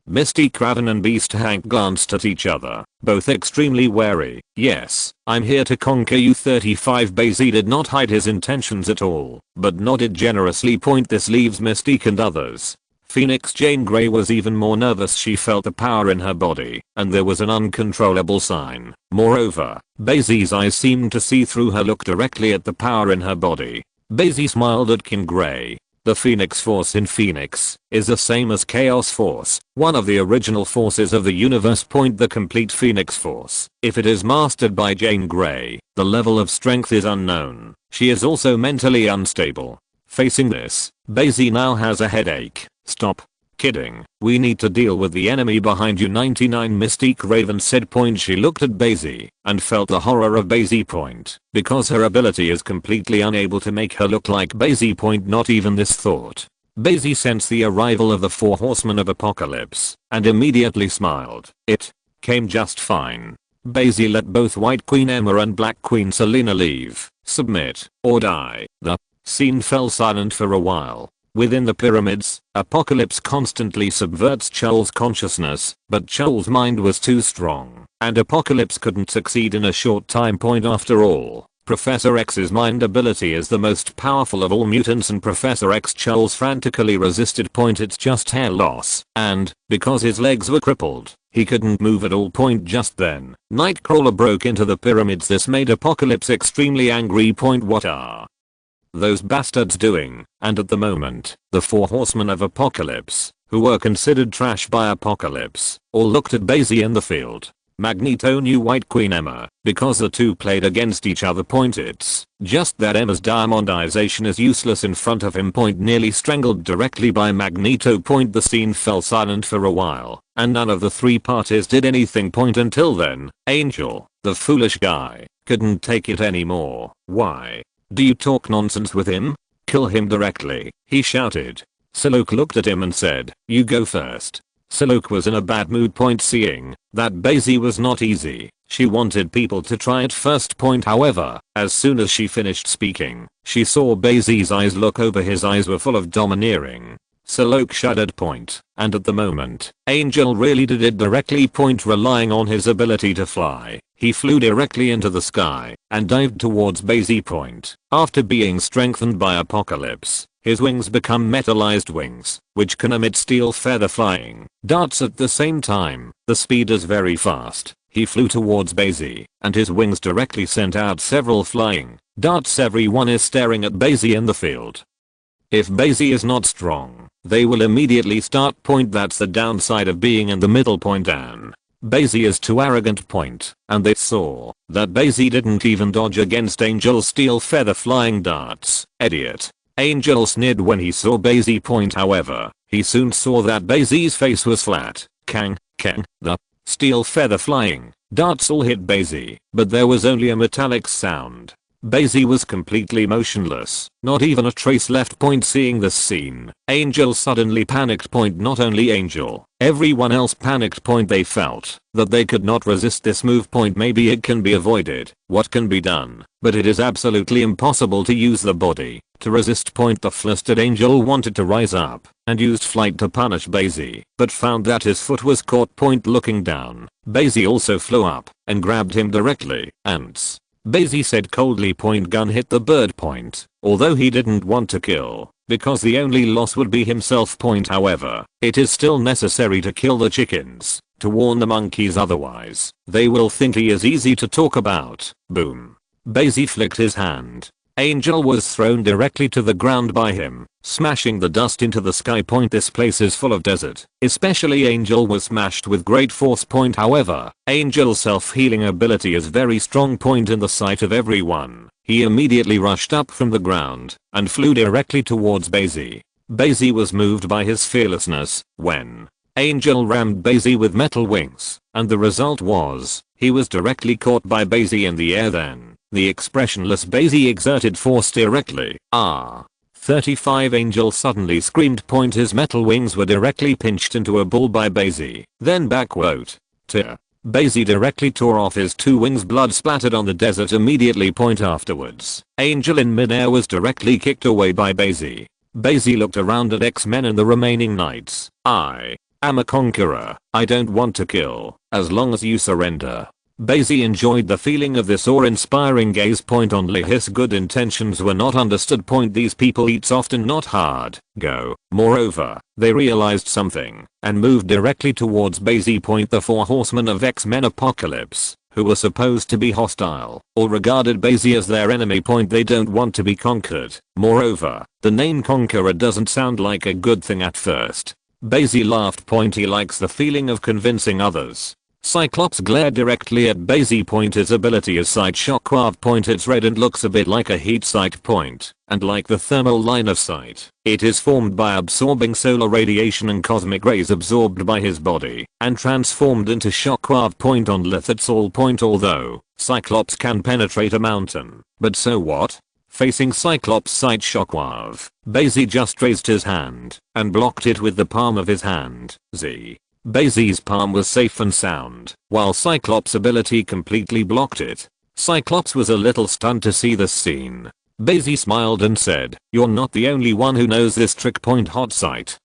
Mystique Raven and Beast Hank glanced at each other, both extremely wary. "Yes, I'm here to conquer you." 35 Bai Xi did not hide his intentions at all, but nodded generously. This leaves Mystique and others. Phoenix Jane Grey was even more nervous. She felt the power in her body, and there was an uncontrollable sign. Moreover, Bai Xi's eyes seemed to see through her. Look directly at the power in her body. Bai Xi smiled at King Grey. The Phoenix Force in Phoenix is the same as Chaos Force, one of the original forces of the universe. The complete Phoenix Force, if it is mastered by Jane Grey, the level of strength is unknown. She is also mentally unstable. Facing this, Bai Xi now has a headache. "Stop kidding. We need to deal with the enemy behind you." 99 Mystique Raven said. She looked at Bai Xi and felt the horror of Bai Xi. Because her ability is completely unable to make her look like Bai Xi. Not even this thought. Bai Xi sensed the arrival of the 4 horsemen of apocalypse and immediately smiled. It came just fine. Bai Xi let both White Queen Emma and Black Queen Selena leave, submit, or die. The scene fell silent for a while. Within the pyramids, Apocalypse constantly subverts Chull's consciousness, but Chull's mind was too strong, and Apocalypse couldn't succeed in a short time. After all, Professor X's mind ability is the most powerful of all mutants, and Professor X Chull's frantically resisted. It's just hair loss, and, because his legs were crippled, he couldn't move at all. Just then, Nightcrawler broke into the pyramids. This made Apocalypse extremely angry. What are those bastards doing? And at the moment, the 4 horsemen of Apocalypse, who were considered trash by Apocalypse, all looked at Bai Xi in the field. Magneto knew White Queen Emma, because the two played against each other. It's just that Emma's diamondization is useless in front of him. Nearly strangled directly by Magneto. The scene fell silent for a while, and none of the 3 parties did anything. Until then, Angel, the foolish guy, couldn't take it anymore. "Why do you talk nonsense with him? Kill him directly," he shouted. Psylocke looked at him and said, "You go first." Psylocke was in a bad mood. Seeing that Bai Xi was not easy, she wanted people to try it first. However, as soon as she finished speaking, she saw Bai Xi's eyes look over. His eyes were full of domineering. Psylocke shuddered. And at the moment, Angel really did it directly. Relying on his ability to fly, he flew directly into the sky and dived towards Bai Xi. After being strengthened by Apocalypse, his wings become metallized wings, which can emit steel feather flying darts at the same time. The speed is very fast. He flew towards Bai Xi, and his wings directly sent out several flying Darts. Everyone is staring at Bai Xi in the field. If Bai Xi is not strong, they will immediately start point. That's the downside of being in the middle point. And Bai Xi is too arrogant point, and they saw that Bai Xi didn't even dodge against Angel's steel feather flying darts. Idiot. Angel sneered when he saw Bai Xi point. However, he soon saw that Bai Xi's face was flat. Kang. The steel feather flying darts all hit Bai Xi, but there was only a metallic sound. Bai Xi was completely motionless, not even a trace left. Point. Seeing this scene, Angel suddenly panicked. Point. Not only Angel, everyone else panicked. Point. They felt that they could not resist this move. Point. Maybe it can be avoided. What can be done? But it is absolutely impossible to use the body to resist. Point. The flustered Angel wanted to rise up and used flight to punish Bai Xi, but found that his foot was caught. Point. Looking down, Bai Xi also flew up and grabbed him directly. Ants. Bai Xi said coldly. Point. Gun hit the bird. Point. Although he didn't want to kill, because the only loss would be himself. Point. However, it is still necessary to kill the chickens to warn the monkeys, otherwise they will think he is easy to talk about. Boom. Bai Xi flicked his hand. Angel was thrown directly to the ground by him, smashing the dust into the sky. Point. This place is full of desert. Especially Angel was smashed with great force. Point. However, Angel's self-healing ability is very strong. Point. In the sight of everyone, he immediately rushed up from the ground and flew directly towards Bai Xi. Bai Xi was moved by his fearlessness when Angel rammed Bai Xi with metal wings, and the result was he was directly caught by Bai Xi in the air. Then the expressionless Bai Xi exerted force directly. 35. Angel suddenly screamed. Point. His metal wings were directly pinched into a ball by Bai Xi. Then backquote. Bai Xi directly tore off his two wings. Blood splattered on the desert immediately. Point. Afterwards, Angel in midair was directly kicked away by Bai Xi. Bai Xi looked around at X-Men and the remaining knights. I am a conqueror. I don't want to kill, as long as you surrender. Bai Xi enjoyed the feeling of this awe-inspiring gaze. Point. Only his good intentions were not understood. Point. These people eat soft and not hard. Go. Moreover, they realized something and moved directly towards Bai Xi. Point. The four horsemen of X-Men Apocalypse, who were supposed to be hostile, or regarded Bai Xi as their enemy. Point. They don't want to be conquered. Moreover, the name Conqueror doesn't sound like a good thing at first. Bai Xi laughed. Point. He likes the feeling of convincing others. Cyclops glared directly at Bai Xi. Point. His ability is Sight Shockwave. Point. It's red and looks a bit like a heat sight. Point. And like the thermal line of sight, it is formed by absorbing solar radiation and cosmic rays absorbed by his body and transformed into Shockwave. Point. On Lith it's all. Point. Although Cyclops can penetrate a mountain, but so what? Facing Cyclops' Sight Shockwave, Bai Xi just raised his hand and blocked it with the palm of his hand. Bai Xi's palm was safe and sound, while Cyclops' ability completely blocked it. Cyclops was a little stunned to see this scene. Bai Xi smiled and said, "You're not the only one who knows this trick." Point. Hot sight.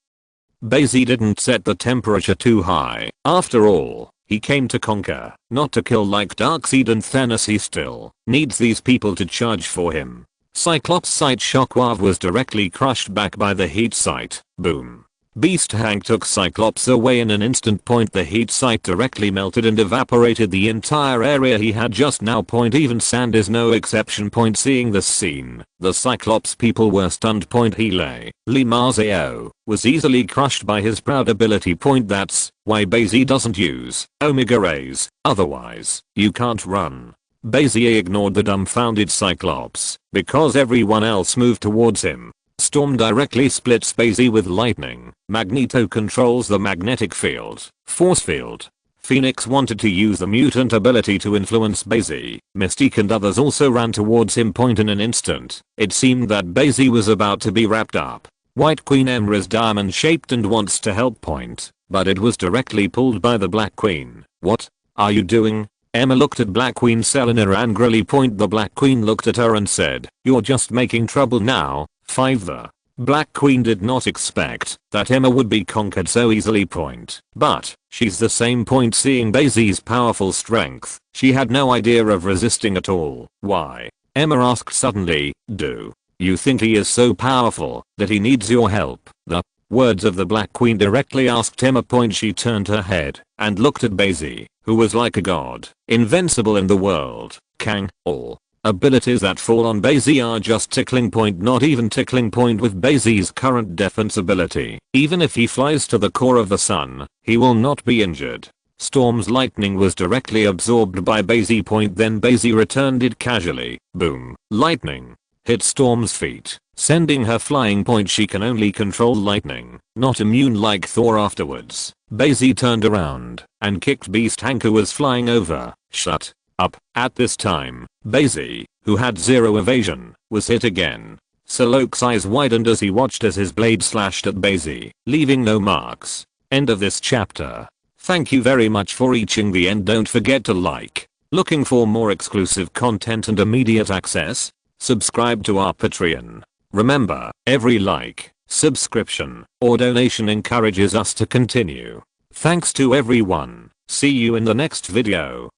Bai Xi didn't set the temperature too high. After all, he came to conquer, not to kill like Darkseid and Thanos. He still needs these people to charge for him. Cyclops' Sight Shockwave was directly crushed back by the heat sight. Boom. Beast Hank took Cyclops away in an instant. Point. The heat sight directly melted and evaporated the entire area he had just now. Point. Even sand is no exception. Point. Seeing this scene, the Cyclops people were stunned. Point. Lee Marzeo was easily crushed by his proud ability. Point. That's why Bai Xi doesn't use Omega Rays, otherwise you can't run. Bai Xi ignored the dumbfounded Cyclops because everyone else moved towards him. Storm directly splits Bai Xi with lightning. Magneto controls the magnetic field, force field. Phoenix wanted to use the mutant ability to influence Bai Xi. Mystique and others also ran towards him. Point. In an instant, it seemed that Bai Xi was about to be wrapped up. White Queen Emma is diamond shaped and wants to help. Point. But it was directly pulled by the Black Queen. What are you doing? Emma looked at Black Queen Selena angrily. Point. The Black Queen looked at her and said, "You're just making trouble now." 5. The Black Queen did not expect that Emma would be conquered so easily. Point. But she's the same. Point. Seeing Bai Xi's powerful strength, she had no idea of resisting at all. Why? Emma asked suddenly, "Do you think he is so powerful that he needs your help?" The words of the Black Queen directly asked Emma. Point. She turned her head and looked at Bai Xi, who was like a god, invincible in the world. Kang. All Abilities that fall on Bai Xi are just tickling point, not even tickling point with Bai Xi's current defense ability. Even if he flies to the core of the sun, he will not be injured. Storm's lightning was directly absorbed by Bai Xi point, then Bai Xi returned it casually. Boom. Lightning hit Storm's feet, sending her flying point. She can only control lightning, not immune like Thor afterwards. Bai Xi turned around and kicked Beast Hank, who was flying over. Shut up. At this time, Bai Xi, who had zero evasion, was hit again. Solok's eyes widened as he watched as his blade slashed at Bai Xi, leaving no marks. End of this chapter. Thank you very much for reaching the end. Don't forget to like. Looking for more exclusive content and immediate access? Subscribe to our Patreon. Remember, every like, subscription, or donation encourages us to continue. Thanks to everyone. See you in the next video.